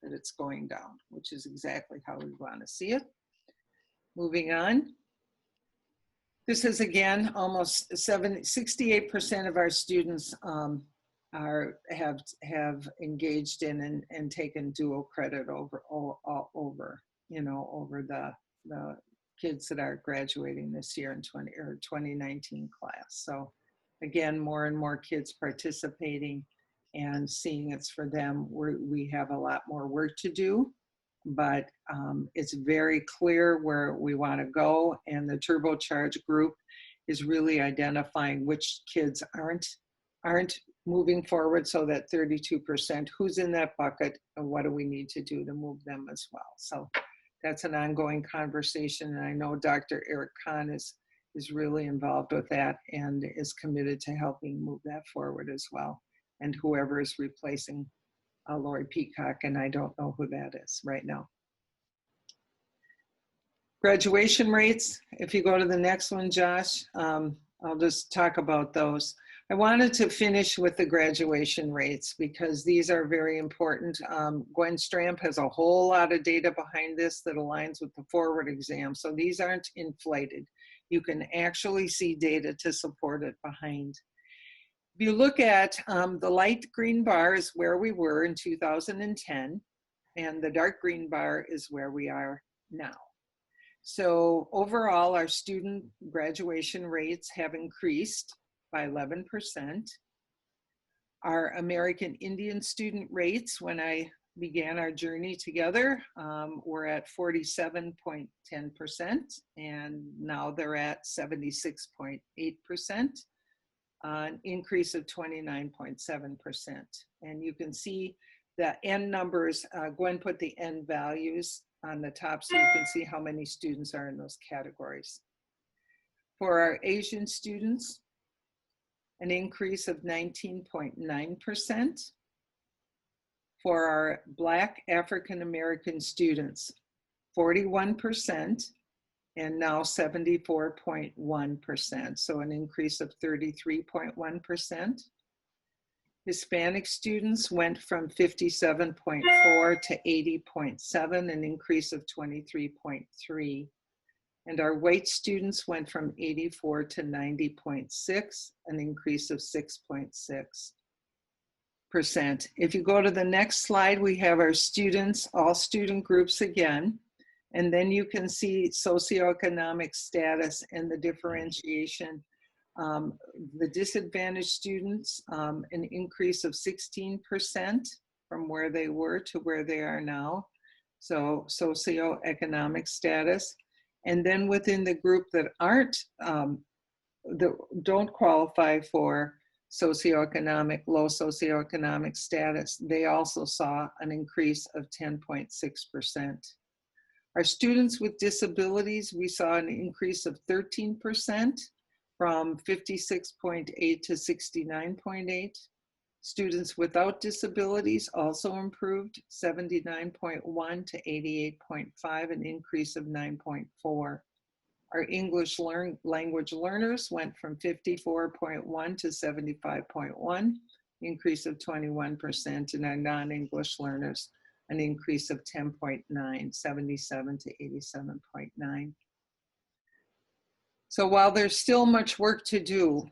that it's going down, which is exactly how we want to see it. Moving on. This is again, almost 68% of our students have engaged in and taken dual credit over the kids that are graduating this year in 2019 class. So again, more and more kids participating and seeing it's for them. We have a lot more work to do, but it's very clear where we want to go, and the turbocharge group is really identifying which kids aren't moving forward, so that 32%, who's in that bucket and what do we need to do to move them as well. So that's an ongoing conversation, and I know Dr. Eric Kahn is really involved with that and is committed to helping move that forward as well. And whoever is replacing Lori Peacock, and I don't know who that is right now. Graduation rates, if you go to the next one, Josh, I'll just talk about those. I wanted to finish with the graduation rates because these are very important. Gwen Stramp has a whole lot of data behind this that aligns with the forward exam. So these aren't inflated. You can actually see data to support it behind. If you look at the light green bar is where we were in 2010, and the dark green bar is where we are now. So overall, our student graduation rates have increased by 11%. Our American Indian student rates, when I began our journey together. We're at 47.10%, and now they're at 76.8%, an increase of 29.7%. And you can see the end numbers. Gwen put the end values on the top so you can see how many students are in those categories. For our Asian students, an increase of 19.9%. For our Black African American students, 41%, and now 74.1%, so an increase of 33.1%. Hispanic students went from 57.4 to 80.7, an increase of 23.3. And our white students went from 84 to 90.6, an increase of 6.6%. If you go to the next slide, we have our students, all student groups again. And then you can see socioeconomic status and the differentiation. The disadvantaged students, an increase of 16% from where they were to where they are now. So socioeconomic status. And then within the group that aren't, that don't qualify for low socioeconomic status, they also saw an increase of 10.6%. Our students with disabilities, we saw an increase of 13% from 56.8 to 69.8. Students without disabilities also improved 79.1 to 88.5, an increase of 9.4. Our English language learners went from 54.1 to 75.1, increase of 21%, and our non-English learners, an increase of 10.9, 77 to 87.9. So while there's still much work to do,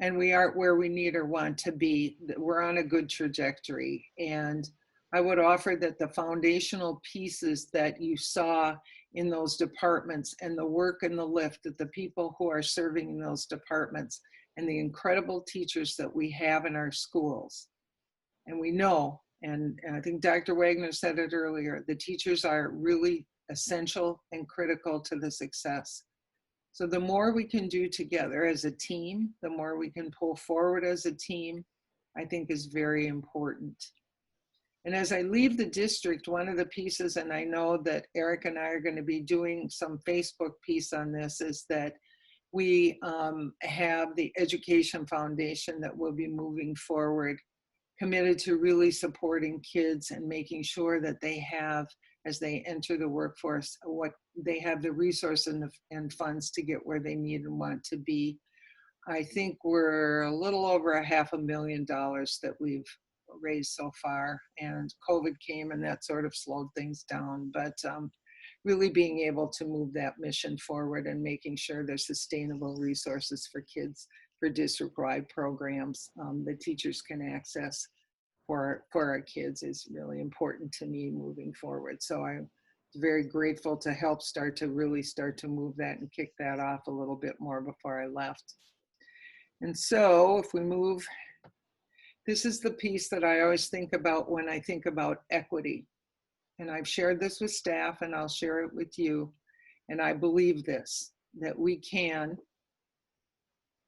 and we aren't where we need or want to be, we're on a good trajectory. And I would offer that the foundational pieces that you saw in those departments and the work and the lift that the people who are serving in those departments and the incredible teachers that we have in our schools. And we know, and I think Dr. Wagner said it earlier, the teachers are really essential and critical to the success. So the more we can do together as a team, the more we can pull forward as a team, I think is very important. And as I leave the district, one of the pieces, and I know that Eric and I are going to be doing some Facebook piece on this, is that we have the Education Foundation that will be moving forward, committed to really supporting kids and making sure that they have, as they enter the workforce, what they have the resource and funds to get where they need and want to be. I think we're a little over $500,000 that we've raised so far, and COVID came and that sort of slowed things down, but really being able to move that mission forward and making sure there's sustainable resources for kids for district-wide programs that teachers can access for our kids is really important to me moving forward. So I'm very grateful to help start to move that and kick that off a little bit more before I left. And so if we move, this is the piece that I always think about when I think about equity. And I've shared this with staff and I'll share it with you. And I believe this, that we can,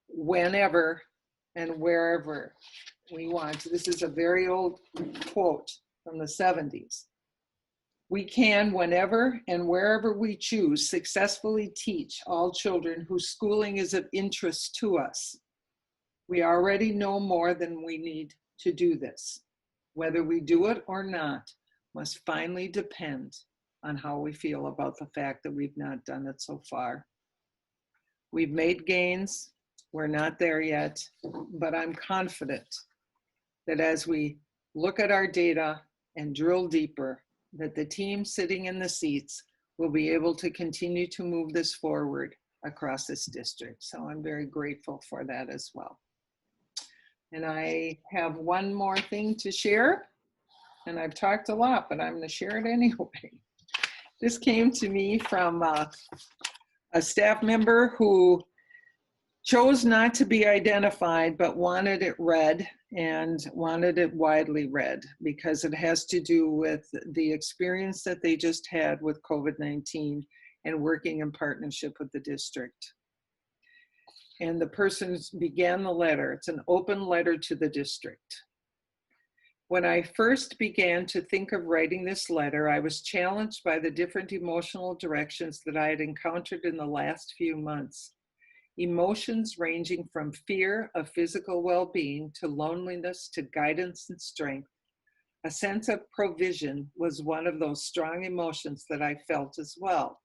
whenever and wherever we want. This is a very old quote from the 70s. We can, whenever and wherever we choose, successfully teach all children whose schooling is of interest to us. We already know more than we need to do this. Whether we do it or not must finally depend on how we feel about the fact that we've not done it so far. We've made gains. We're not there yet, but I'm confident that as we look at our data and drill deeper, that the team sitting in the seats will be able to continue to move this forward across this district. So I'm very grateful for that as well. And I have one more thing to share, and I've talked a lot, but I'm going to share it anyway. This came to me from a staff member who chose not to be identified but wanted it read, and wanted it widely read because it has to do with the experience that they just had with COVID-19 and working in partnership with the district. And the person began the letter. It's an open letter to the district. When I first began to think of writing this letter, I was challenged by the different emotional directions that I had encountered in the last few months. Emotions ranging from fear of physical well-being to loneliness to guidance and strength. A sense of provision was one of those strong emotions that I felt as well.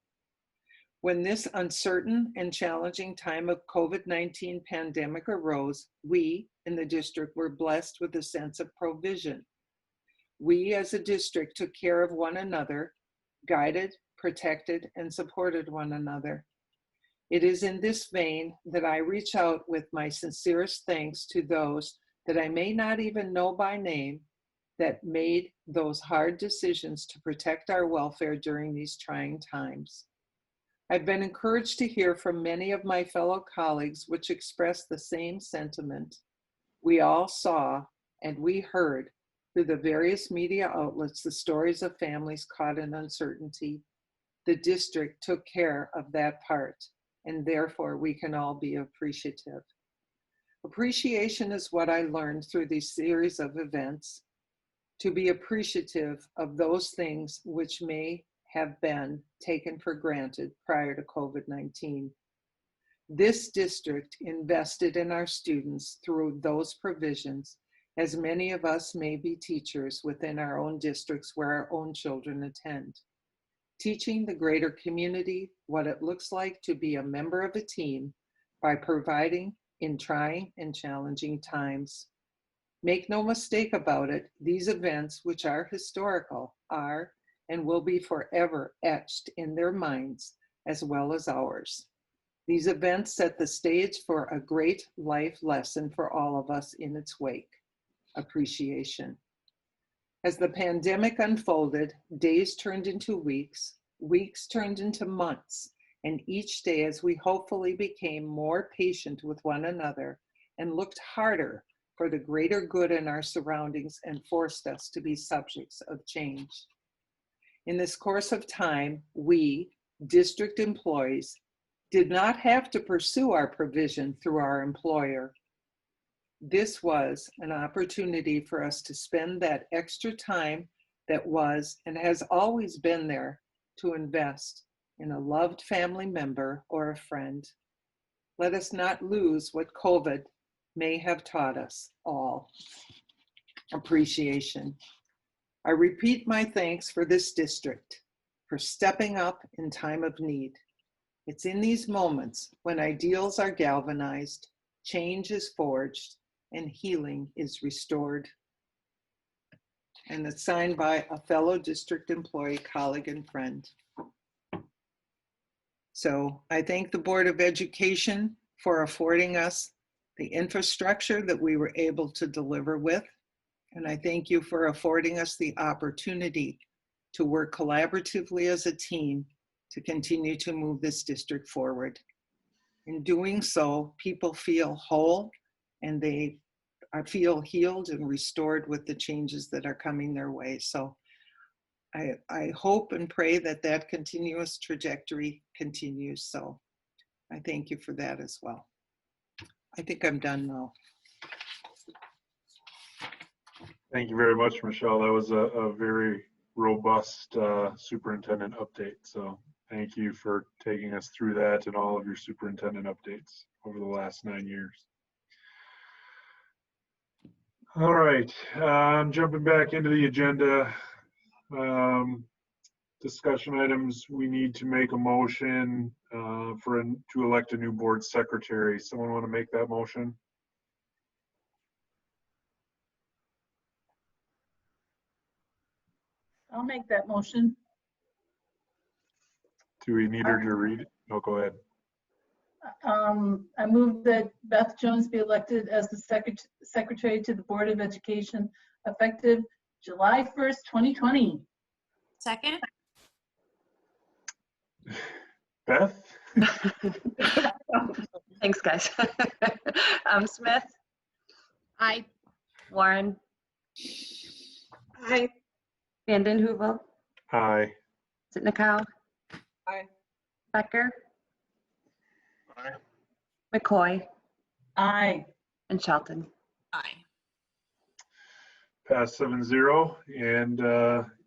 When this uncertain and challenging time of COVID-19 pandemic arose, we in the district were blessed with a sense of provision. We as a district took care of one another, guided, protected, and supported one another. It is in this vein that I reach out with my sincerest thanks to those that I may not even know by name that made those hard decisions to protect our welfare during these trying times. I've been encouraged to hear from many of my fellow colleagues which express the same sentiment. We all saw and we heard through the various media outlets the stories of families caught in uncertainty. The district took care of that part, and therefore we can all be appreciative. Appreciation is what I learned through these series of events, to be appreciative of those things which may have been taken for granted prior to COVID-19. This district invested in our students through those provisions, as many of us may be teachers within our own districts where our own children attend. Teaching the greater community what it looks like to be a member of a team by providing in trying and challenging times. Make no mistake about it, these events, which are historical, are and will be forever etched in their minds as well as ours. These events set the stage for a great life lesson for all of us in its wake: appreciation. As the pandemic unfolded, days turned into weeks, weeks turned into months, and each day as we hopefully became more patient with one another and looked harder for the greater good in our surroundings and forced us to be subjects of change. In this course of time, we, district employees, did not have to pursue our provision through our employer. This was an opportunity for us to spend that extra time that was and has always been there to invest in a loved family member or a friend. Let us not lose what COVID may have taught us all: appreciation. I repeat my thanks for this district, for stepping up in time of need. It's in these moments when ideals are galvanized, change is forged, and healing is restored. And it's signed by a fellow district employee, colleague, and friend. So I thank the Board of Education for affording us the infrastructure that we were able to deliver with. And I thank you for affording us the opportunity to work collaboratively as a team to continue to move this district forward. In doing so, people feel whole and they feel healed and restored with the changes that are coming their way. So I hope and pray that that continuous trajectory continues. So I thank you for that as well. I think I'm done now. Thank you very much, Michelle. That was a very robust superintendent update. So thank you for taking us through that and all of your superintendent updates over the last 9 years. All right, jumping back into the agenda. Discussion items, we need to make a motion to elect a new board secretary. Someone want to make that motion? I'll make that motion. Do we need her to read it? No, go ahead. I move that Beth Jones be elected as the secretary to the Board of Education effective July 1st, 2020. Second. Beth? Thanks, guys. Smith? Aye. Warren, Aye. Vanden Heuvel, Aye. Sitnikau, Aye. Becker, Aye. McCoy, Aye. and Shelton. Aye. Pass 7-0, and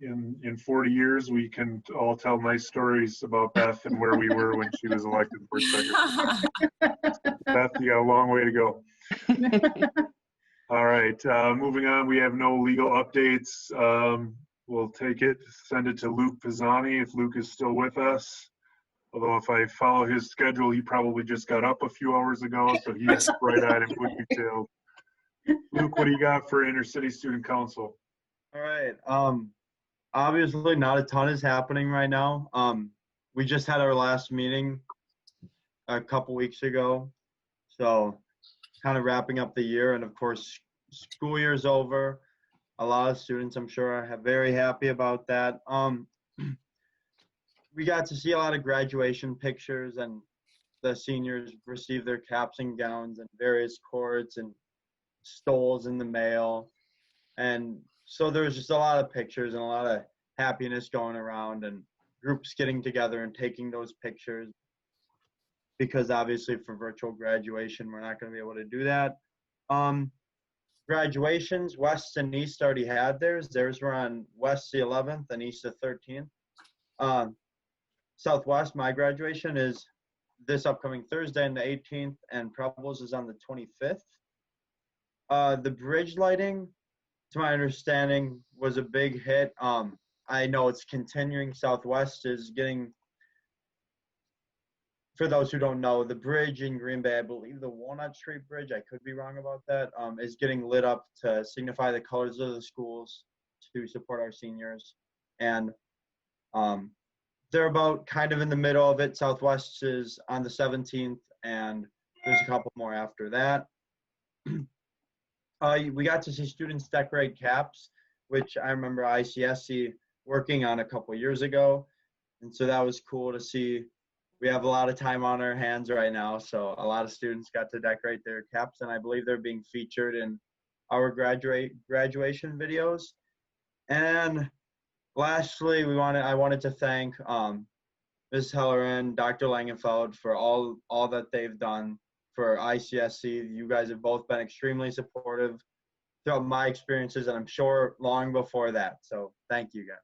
in 40 years, we can all tell nice stories about Beth and where we were when she was elected board secretary. Beth, you got a long way to go. All right, moving on, we have no legal updates. We'll take it, send it to Luke Pisani if Luke is still with us. Although if I follow his schedule, he probably just got up a few hours ago, so he's bright-eyed and blue-tailed. Luke, what do you got for Intercity Student Council? All right. Obviously, not a ton is happening right now. We just had our last meeting a couple weeks ago, so kind of wrapping up the year. And of course, school year's over. A lot of students, I'm sure, are very happy about that. We got to see a lot of graduation pictures, and the seniors received their caps and gowns and various cords and stoles in the mail. And so there's just a lot of pictures and a lot of happiness going around, and groups getting together and taking those pictures, because obviously for virtual graduation we're not going to be able to do that. Graduations, West and East already had theirs. Theirs were on West the 11th and East the 13th. Southwest, my graduation is this upcoming Thursday on the 18th, and Prebles is on the 25th. The bridge lighting, to my understanding, was a big hit. I know it's continuing. Southwest is getting, for those who don't know, the bridge in Green Bay, I believe the Walnut Street Bridge, I could be wrong about that, is getting lit up to signify the colors of the schools to support our seniors. And they're about kind of in the middle of it. Southwest is on the 17th, and there's a couple more after that. We got to see students decorate caps, which I remember ICSC working on a couple years ago. And so that was cool to see. We have a lot of time on our hands right now, so a lot of students got to decorate their caps, and I believe they're being featured in our graduation videos. And lastly, I wanted to thank Ms. Heller and Dr. Langenfeld for all that they've done for ICSC. You guys have both been extremely supportive throughout my experiences, and I'm sure long before that. So thank you guys.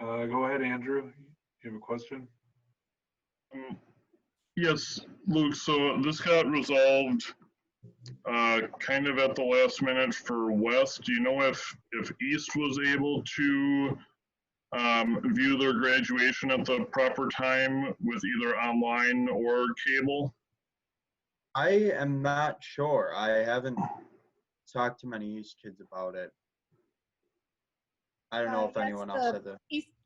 Go ahead, Andrew. You have a question? Yes, Luke. So this got resolved kind of at the last minute for West. Do you know if East was able to view their graduation at the proper time with either online or cable? I am not sure. I haven't talked to many East kids about it. I don't know if anyone else said that.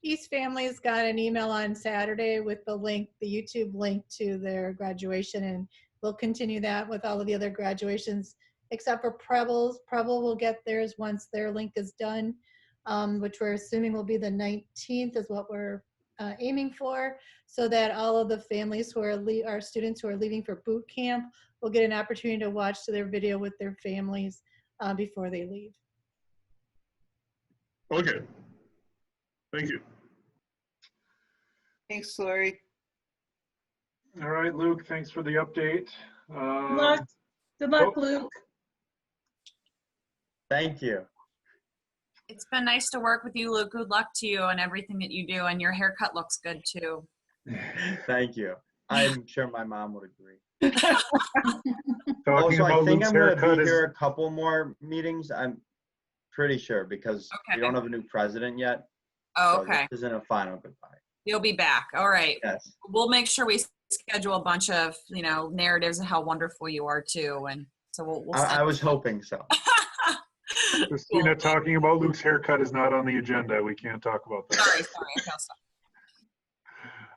East families got an email on Saturday with the link, the YouTube link to their graduation, and we'll continue that with all of the other graduations, except for Preble. Preble will get theirs once their link is done, which we're assuming will be the 19th is what we're aiming for, so that all of the families who are our students who are leaving for boot camp will get an opportunity to watch their video with their families before they leave. Okay. Thank you. Thanks, Lori. All right, Luke, thanks for the update. Good luck. Good luck, Luke. Thank you. It's been nice to work with you, Luke. Good luck to you and everything that you do, and your haircut looks good too. Thank you. I'm sure my mom would agree. Talking Also, I about think Luke's I'm going to haircut be is- here a couple more meetings. I'm pretty sure, because we don't have a new president yet. Oh, so okay. This isn't a final goodbye. You'll be back. All right. Yes. We'll make sure we schedule a bunch of, narratives of how wonderful you are too. And so we'll I was hoping so. Christina, talking about Luke's haircut is not on the agenda. We can't talk about that. Sorry. Okay, I'll stop.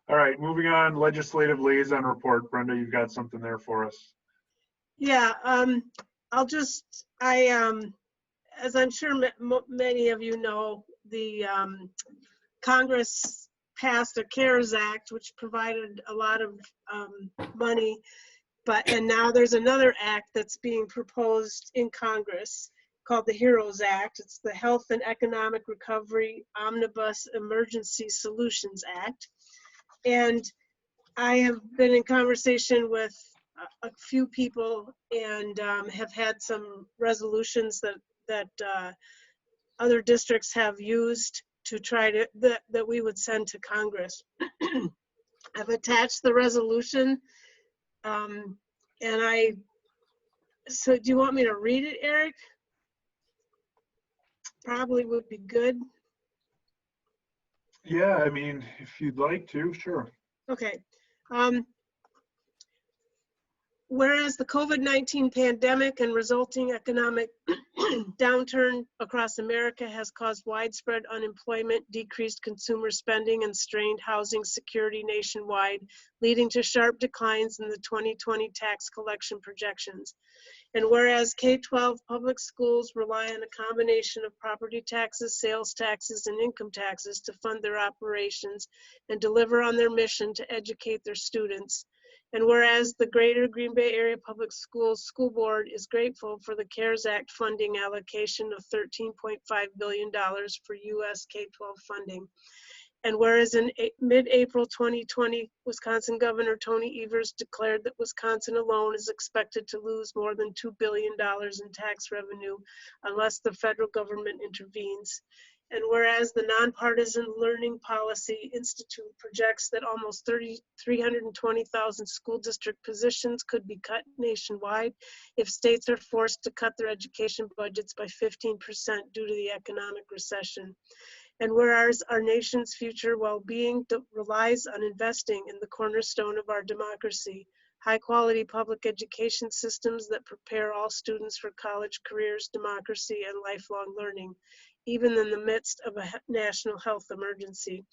All right, moving on. Legislative liaison report. Brenda, you've got something there for us. Yeah, as I'm sure many of you know, the Congress passed a CARES Act, which provided a lot of money, And now there's another act that's being proposed in Congress called the HEROES Act. It's the Health and Economic Recovery Omnibus Emergency Solutions Act. And I have been in conversation with a few people and have had some resolutions that other districts have used to try to, that we would send to Congress. I've attached the resolution. So do you want me to read it, Eric? Probably would be good. Yeah, I mean, if you'd like to, sure. Okay. Whereas the COVID-19 pandemic and resulting economic downturn across America has caused widespread unemployment, decreased consumer spending, and strained housing security nationwide, leading to sharp declines in the 2020 tax collection projections. And whereas K-12 public schools rely on a combination of property taxes, sales taxes, and income taxes to fund their operations and deliver on their mission to educate their students. And whereas the Greater Green Bay Area Public Schools School Board is grateful for the CARES Act funding allocation of $13.5 billion for U.S. K-12 funding. And whereas in mid-April 2020, Wisconsin Governor Tony Evers declared that Wisconsin alone is expected to lose more than $2 billion in tax revenue unless the federal government intervenes. And whereas the Nonpartisan Learning Policy Institute projects that almost 320,000 school district positions could be cut nationwide if states are forced to cut their education budgets by 15% due to the economic recession. And whereas our nation's future well-being relies on investing in the cornerstone of our democracy, high-quality public education systems that prepare all students for college careers, democracy, and lifelong learning, even in the midst of a national health emergency.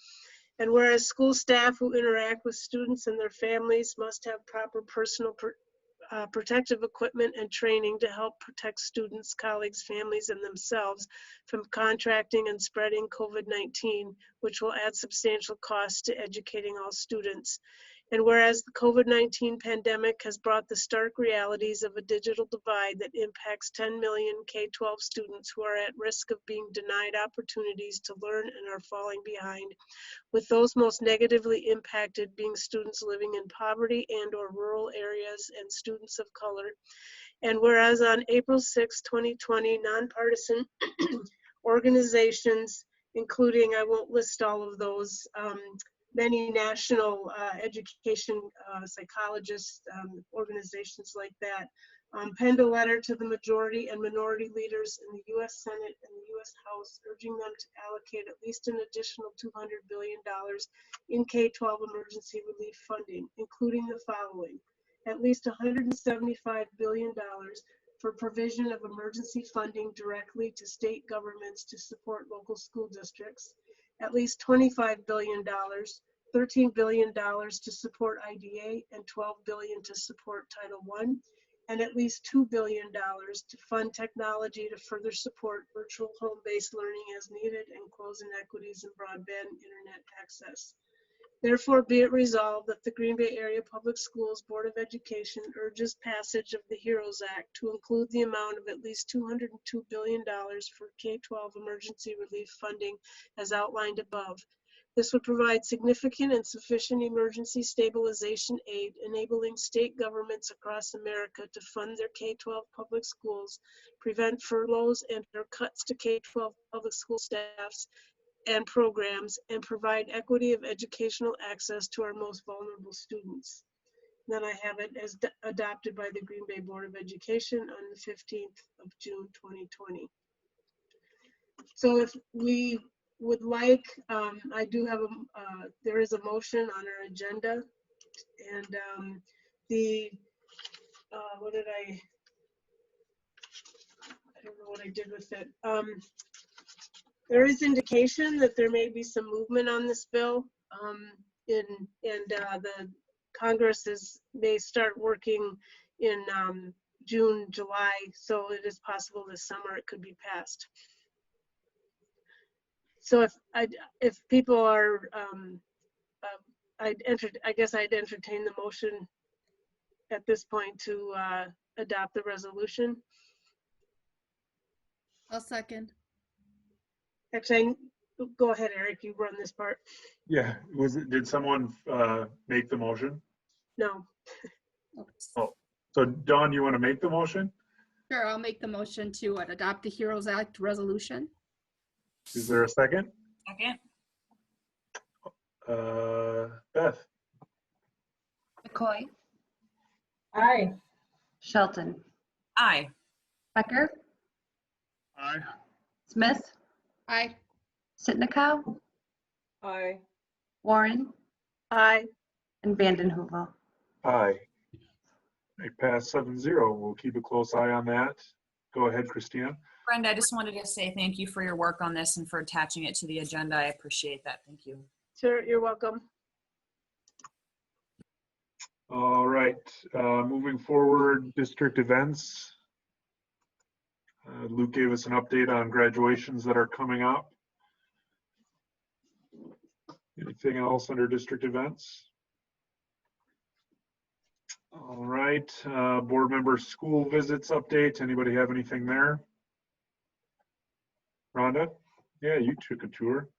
And whereas school staff who interact with students and their families must have proper personal protective equipment and training to help protect students, colleagues, families, and themselves from contracting and spreading COVID-19, which will add substantial costs to educating all students. And whereas the COVID-19 pandemic has brought the stark realities of a digital divide that impacts 10 million K-12 students who are at risk of being denied opportunities to learn and are falling behind, with those most negatively impacted being students living in poverty and/or rural areas and students of color. And whereas on April 6, 2020, nonpartisan organizations, including, I won't list all of those, many national education psychologists, organizations like that, penned a letter to the majority and minority leaders in the U.S. Senate and the U.S. House, urging them to allocate at least an additional $200 billion in K-12 emergency relief funding, including the following: at least $175 billion for provision of emergency funding directly to state governments to support local school districts, at least $25 billion, $13 billion to support IDA, and $12 billion to support Title I, and at least $2 billion to fund technology to further support virtual home-based learning as needed and close inequities in broadband internet access. Therefore, be it resolved that the Green Bay Area Public Schools Board of Education urges passage of the HEROES Act to include the amount of at least $202 billion for K-12 emergency relief funding as outlined above. This would provide significant and sufficient emergency stabilization aid, enabling state governments across America to fund their K-12 public schools, prevent furloughs and or cuts to K-12 public school staffs and programs, and provide equity of educational access to our most vulnerable students. Then I have it as adopted by the Green Bay Board of Education on the 15th of June, 2020. So if we would like, I do have there is a motion on our agenda, and what did I don't know what I did with it. There is indication that there may be some movement on this bill, the Congress may start working in June, July, so it is possible this summer it could be passed. So if people are, I guess I'd entertain the motion at this point to adopt the resolution. I'll second. Actually, go ahead, Eric, you run this part. Yeah, did someone make the motion? No. Oh, so Dawn, you want to make the motion? Sure, I'll make the motion to adopt the HEROES Act resolution. Is there a second? Second. Beth? McCoy, Aye. Shelton, Aye. Becker, Aye. Smith, Aye. Sitnikow, Aye. Warren, Aye. and Vanden Heuvel. Aye. I pass 7-0. We'll keep a close eye on that. Go ahead, Christina. Brenda, I just wanted to say thank you for your work on this and for attaching it to the agenda. I appreciate that. Thank you. Sure, you're welcome. All right, moving forward, district events. Luke gave us an update on graduations that are coming up. Anything else under district events? All right, board member school visits update. Anybody have anything there? Rhonda? Yeah, you took a tour.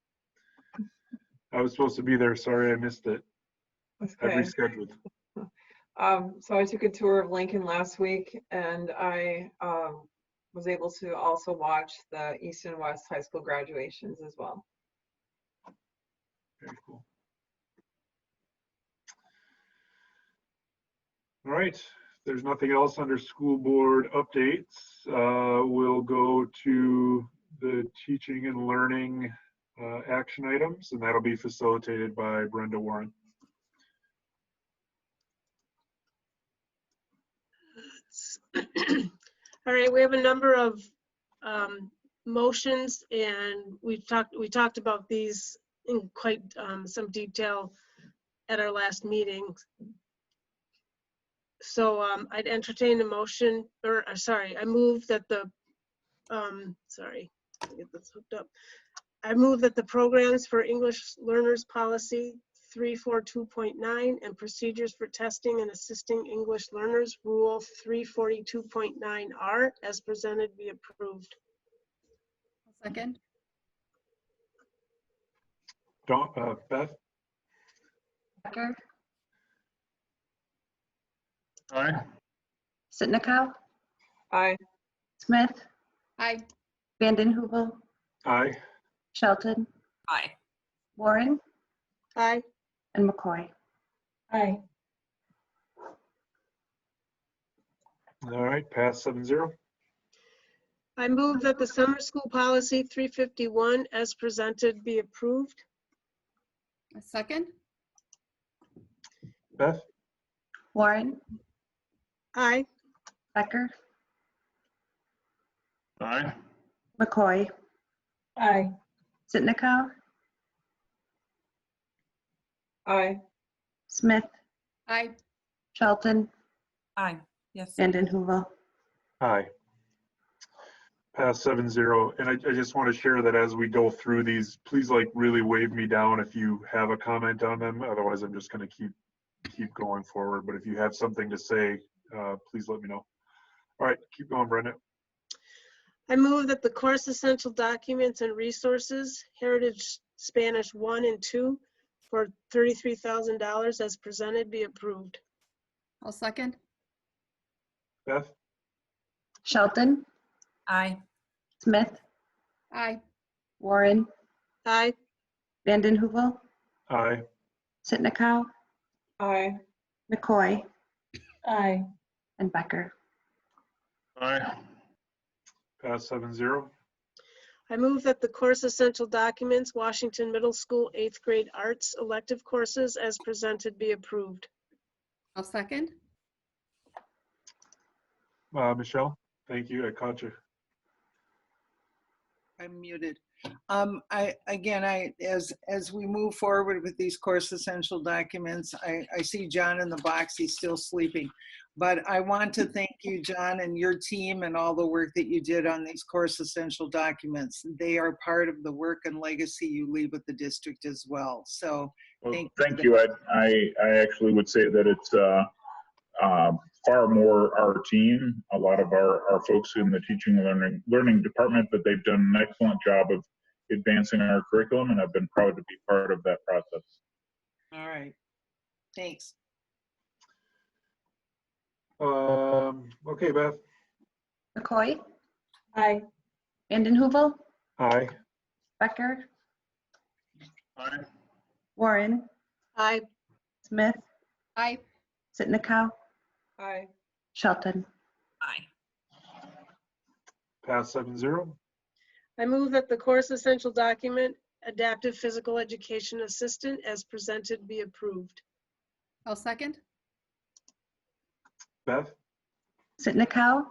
I was supposed to be there. Sorry, I missed it. I Okay. rescheduled. So I took a tour of Lincoln last week, and I was able to also watch the East and West high school graduations as well. Very cool. All right, if there's nothing else under school board updates, we'll go to the teaching and learning action items, and that'll be facilitated by Brenda Warren. All right, we have a number of motions, and we talked about these in quite some detail at our last meeting. So I'd entertain a motion, or sorry, I move that the sorry, let me get this hooked up. I move that the programs for English learners policy 342.9 and procedures for testing and assisting English learners rule 342.9R as presented be approved. Second. Beth? Becker, Aye. Sitnikow, Aye. Smith, Aye. Vanden Heuvel, Aye. Shelton, Aye. Warren, Aye. and McCoy. Aye. All right, pass 7-0. I move that the summer school policy 351 as presented be approved. A second. Beth? Warren, Aye. Becker, Aye. McCoy, Aye. Sitnikow, Aye. Smith, Aye. Shelton, Aye. Yes. Vanden Heuvel. Aye. Pass 7-0. And I just want to share that as we go through these, please like really wave me down if you have a comment on them. Otherwise, I'm just going to keep going forward. But if you have something to say, please let me know. All right, keep going, Brenda. I move that the course essential documents and resources, Heritage Spanish 1 and 2 for $33,000 as presented be approved. I'll second. Beth? Shelton, Aye. Smith, Aye. Warren, Aye. Vanden Heuvel, Aye. Sitnikow, Aye. McCoy, Aye. and Becker. Aye. Pass 7-0. I move that the course essential documents, Washington Middle School 8th grade arts elective courses as presented be approved. I'll second. Michelle, thank you. I caught you. I'm muted. As we move forward with these course essential documents, I see John in the box. He's still sleeping, but I want to thank you, John, and your team and all the work that you did on these course essential documents. They are part of the work and legacy you leave with the district as well. So thank you. I actually would say that it's far more our team, a lot of our folks in the teaching and learning department, but they've done an excellent job of advancing our curriculum, and I've been proud to be part of that process. All right. Thanks. Okay, Beth. McCoy, Aye. Vanden Heuvel, Aye. Becker, Aye. Warren, Aye. Smith, Aye. Sitnikow, Aye. Shelton. Aye. Pass 7-0. I move that the course essential document, Adaptive Physical Education Assistant, as presented, be approved. I'll second. Beth. Sitnikow.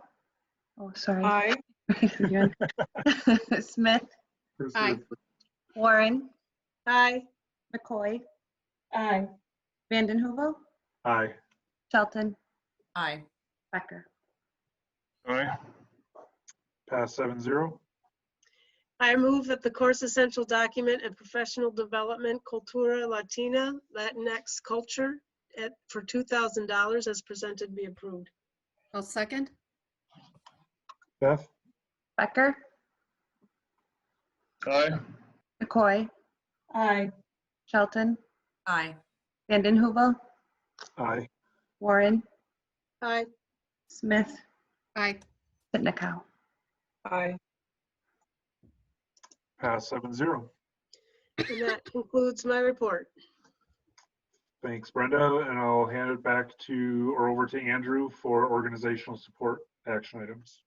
Oh, sorry. Aye. Smith, Aye. Warren, Aye. McCoy, Aye. Vanden Heuvel, Aye. Shelton, Aye. Becker. Aye. Pass 7-0. I move that the course essential document and professional development, Cultura Latina, Latinx Culture, for $2,000 as presented, be approved. I'll second. Beth. Becker, Aye. McCoy, Aye. Shelton, Aye. Vanden Heuvel, Aye. Warren, Aye. Smith, Aye. Sitnikow. Aye. Pass 7-0. And that concludes my report. Thanks, Brenda. And I'll hand it back to or over to Andrew for organizational support action items.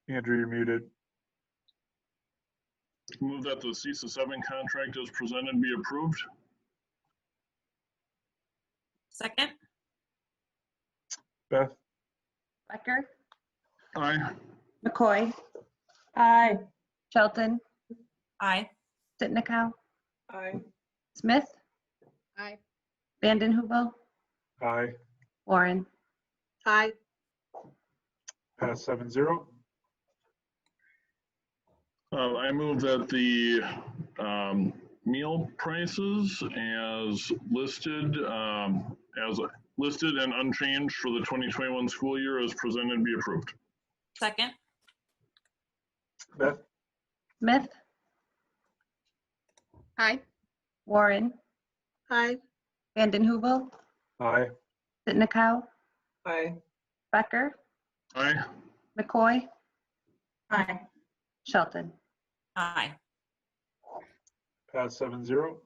Andrew, you're muted. Move that the CISA 7 contract as presented be approved. Second. Beth. Becker, Aye. McCoy, Aye. Shelton, Aye. Sitnikow, Aye. Smith, Aye. Vanden Heuvel, Aye. Warren. Aye. Pass 7-0. I move that the meal prices as listed and unchanged for the 2021 school year as presented be approved. Second. Beth. Smith, Aye. Warren, Aye. Vanden Heuvel, Aye. Sitnikow, Aye. Becker, Aye. McCoy, Aye. Shelton. Aye. Pass 7-0.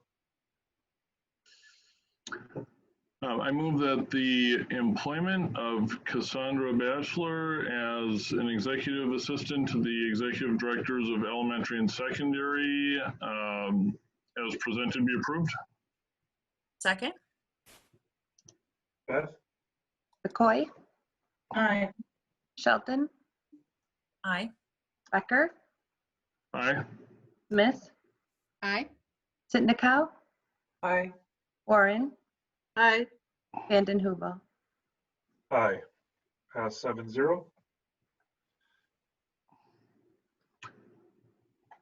I move that the employment of Cassandra Batchelor as an executive assistant to the executive directors of elementary and secondary as presented be approved. Second. Beth. McCoy, Aye. Shelton, Aye. Becker, Aye. Smith, Aye. Sitnikow, Aye. Warren, Aye. Vanden Heuvel. Aye. Pass 7-0.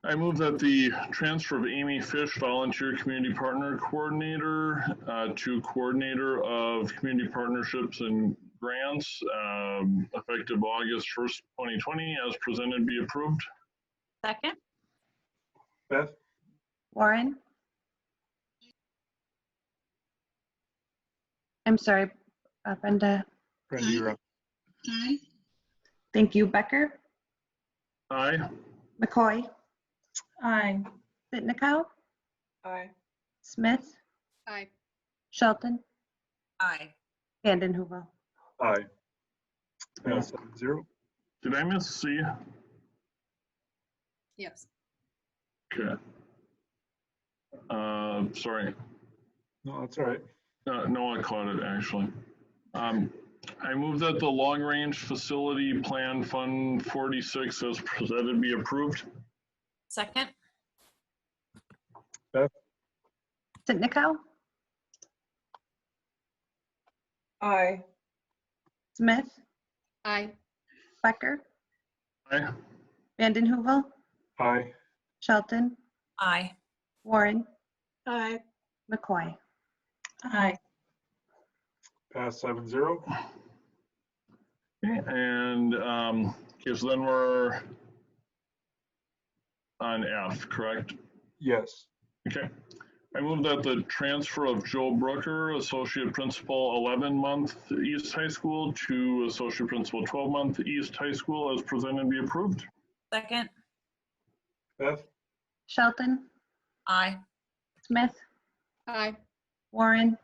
I move that the transfer of Amy Fish, volunteer community partner coordinator, to coordinator of community partnerships and grants, effective August 1st, 2020, as presented, be approved. Second. Beth. Warren. I'm sorry, Brenda. Brenda, you're up. Aye. Thank you. Becker, Aye. McCoy, Aye. Sitnikow, Aye. Smith, Aye. Shelton, Aye. Vanden Heuvel. Aye. Pass 7-0. Did I miss C? Yes. Okay. Sorry. No, that's all right. No, I caught it actually. I move that the long range facility plan fund 46 as presented be approved. Second. Beth. Sitnikow, Aye. Smith, Aye. Becker, Aye. Vanden Heuvel, Aye. Shelton, Aye. Warren, Aye. McCoy. Aye. Pass 7-0. Okay, and okay, so then we're on F, correct? Yes. Okay. I move that the transfer of Joe Brooker, Associate Principal 11-month East High School, to Associate Principal 12-month East High School as presented be approved. Second. Beth? Shelton, Aye. Smith, Aye. Warren,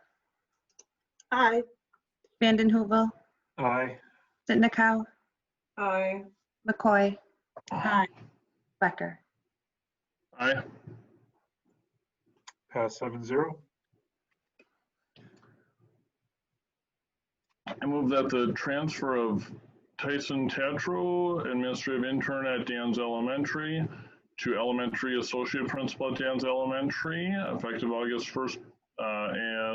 Aye. Vanden Heuvel, Aye. Sitnikau, Aye. McCoy, Aye. Becker. Aye. Pass 7-0. I move that the transfer of Tyson Tatro, Administrative Intern at Dan's Elementary, to Elementary Associate Principal at Dan's Elementary, effective August 1st,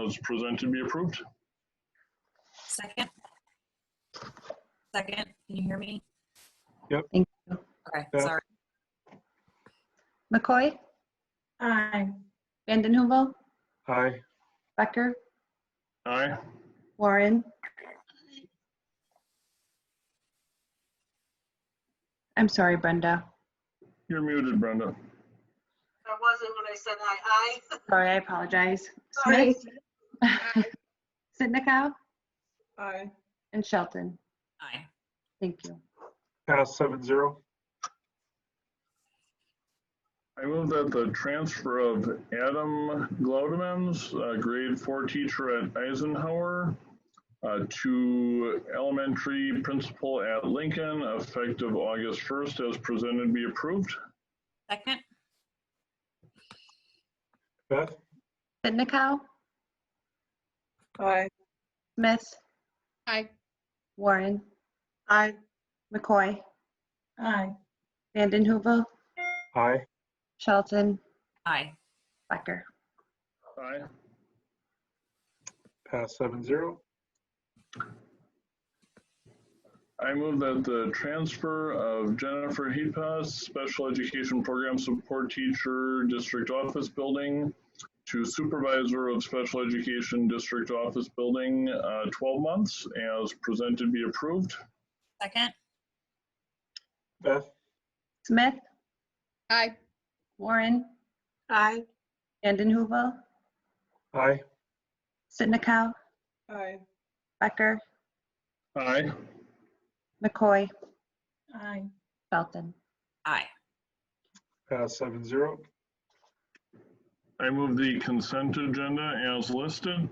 as presented be approved. Second. Second. Can you hear me? Yep. Thank you. Okay. Beth? Sorry. McCoy, Aye. Vanden Heuvel, Aye. Becker, Aye. Warren. I'm sorry, Brenda. You're muted, Brenda. That wasn't when I said aye. Aye. Sorry, I apologize. Sorry. Smith, Sitnikau, Aye. and Shelton. Aye. Thank you. Pass 7-0. I move that the transfer of Adam Glaudemans, grade 4 teacher at Eisenhower, to elementary principal at Lincoln, effective August 1st, as presented be approved. Second. Beth? Sitnikau, Aye. Smith, Aye. Warren, Aye. McCoy, Aye. Vanden Heuvel, Aye. Shelton, Aye. Becker. Aye. Pass 7-0. I move that the transfer of Jennifer Heepas, Special Education Program Support Teacher, District Office Building, to Supervisor of Special Education District Office Building, 12 months, as presented be approved. Second. Beth? Smith, Aye. Warren, Aye. Vanden Heuvel, Aye. Sitnikau, Aye. Becker, Aye. McCoy, Aye. Shelton. Aye. Pass 7-0. I move the consent agenda as listed.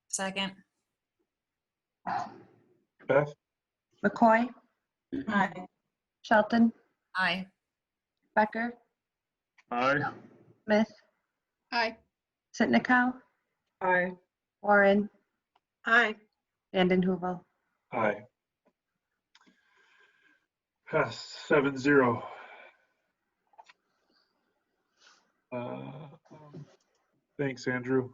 Second. Beth? McCoy, Aye. Shelton, Aye. Becker, Aye. Smith, Aye. Sitnikau, Aye. Warren, Aye. Vanden Heuvel. Aye. Pass 7-0. Thanks, Andrew.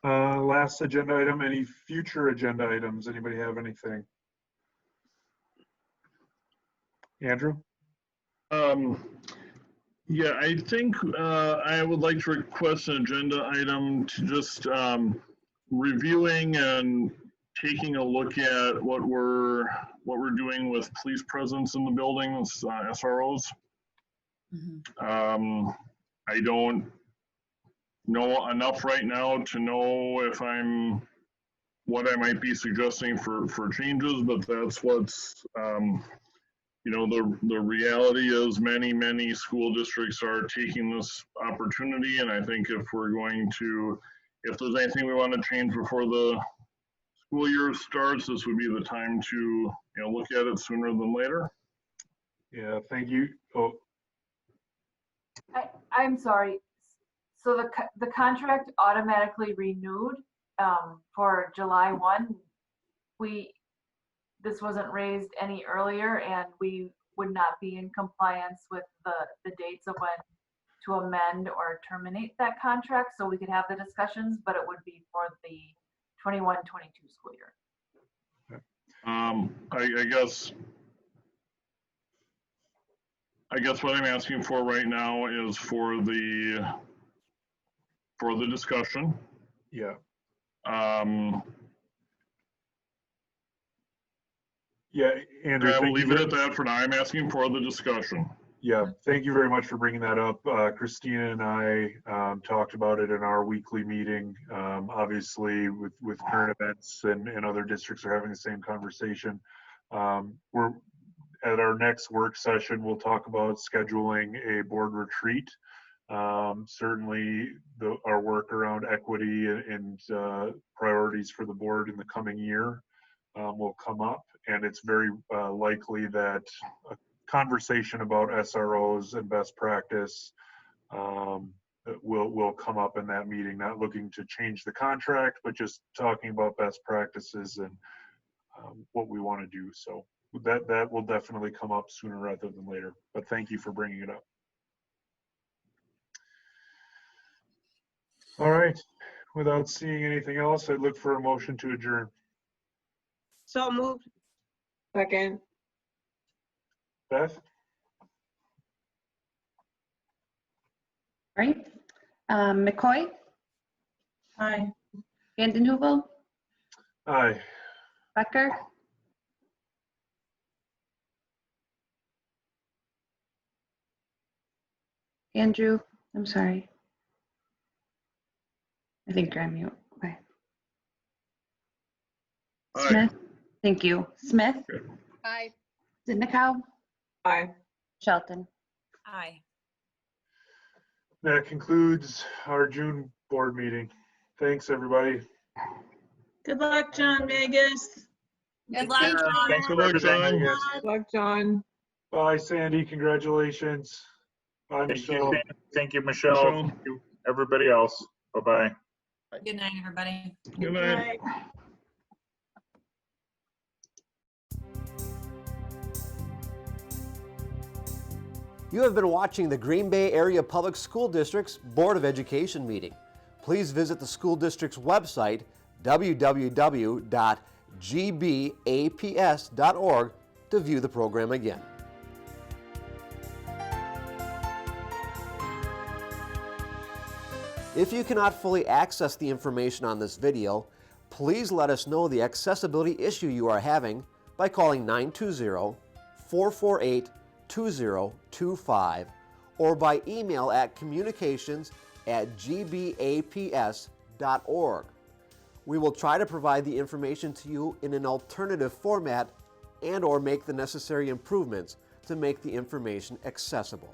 Last agenda item, any future agenda items? Anybody have anything? Andrew? Yeah, I think I would like to request an agenda item to just reviewing and taking a look at what we're doing with police presence in the buildings, SROs. I don't know enough right now to know if what I might be suggesting for changes, but that's what's you know, the reality is many school districts are taking this opportunity, and I think if there's anything we want to change before the school year starts, this would be the time to look at it sooner than later. Yeah, thank you. Oh, I'm sorry. So the contract automatically renewed for July 1. This wasn't raised any earlier, and we would not be in compliance with the dates of when to amend or terminate that contract. So we could have the discussions, but it would be for the 21-22 school year. I I guess what I'm asking for right now is for the discussion. Yeah. Yeah, Andrew. I will thank you leave it very- at that for now. I'm asking for the discussion. Yeah, thank you very much for bringing that up. Christina and I talked about it in our weekly meeting. Obviously, with current events and other districts are having the same conversation. We're at our next work session, we'll talk about scheduling a board retreat. Certainly, our work around equity and priorities for the board in the coming year will come up, and it's very likely that a conversation about SROs and best practice will come up in that meeting. Not looking to change the contract, but just talking about best practices and what we want to do. So that will definitely come up sooner rather than later. But thank you for bringing it up. All right. Without seeing anything else, I'd look for a motion to adjourn. So moved. Second. Beth? Right. McCoy, Aye. Vanden Heuvel, Aye. Becker, Andrew, I'm sorry. I think you're on mute. Okay. Aye. Smith, thank you. Smith, Aye. Sitnikow, Aye. Shelton. Aye. That concludes our June board meeting. Thanks, everybody. Good luck, John Vegas. Good luck, John. Thanks for luck, John. Good luck, John. Bye, Sandy. Congratulations. Bye, Thank Michelle. you, thank you, Michelle. Michelle. Thank you, everybody else. Bye-bye. Good night, everybody. Good night. You have been watching the Green Bay Area Public School District's Board of Education meeting. Please visit the school district's website, www.gbaps.org, to view the program again. If you cannot fully access the information on this video, please let us know the accessibility issue you are having by calling 920-448-2025 or by email at communications@gbaps.org. We will try to provide the information to you in an alternative format and/or make the necessary improvements to make the information accessible.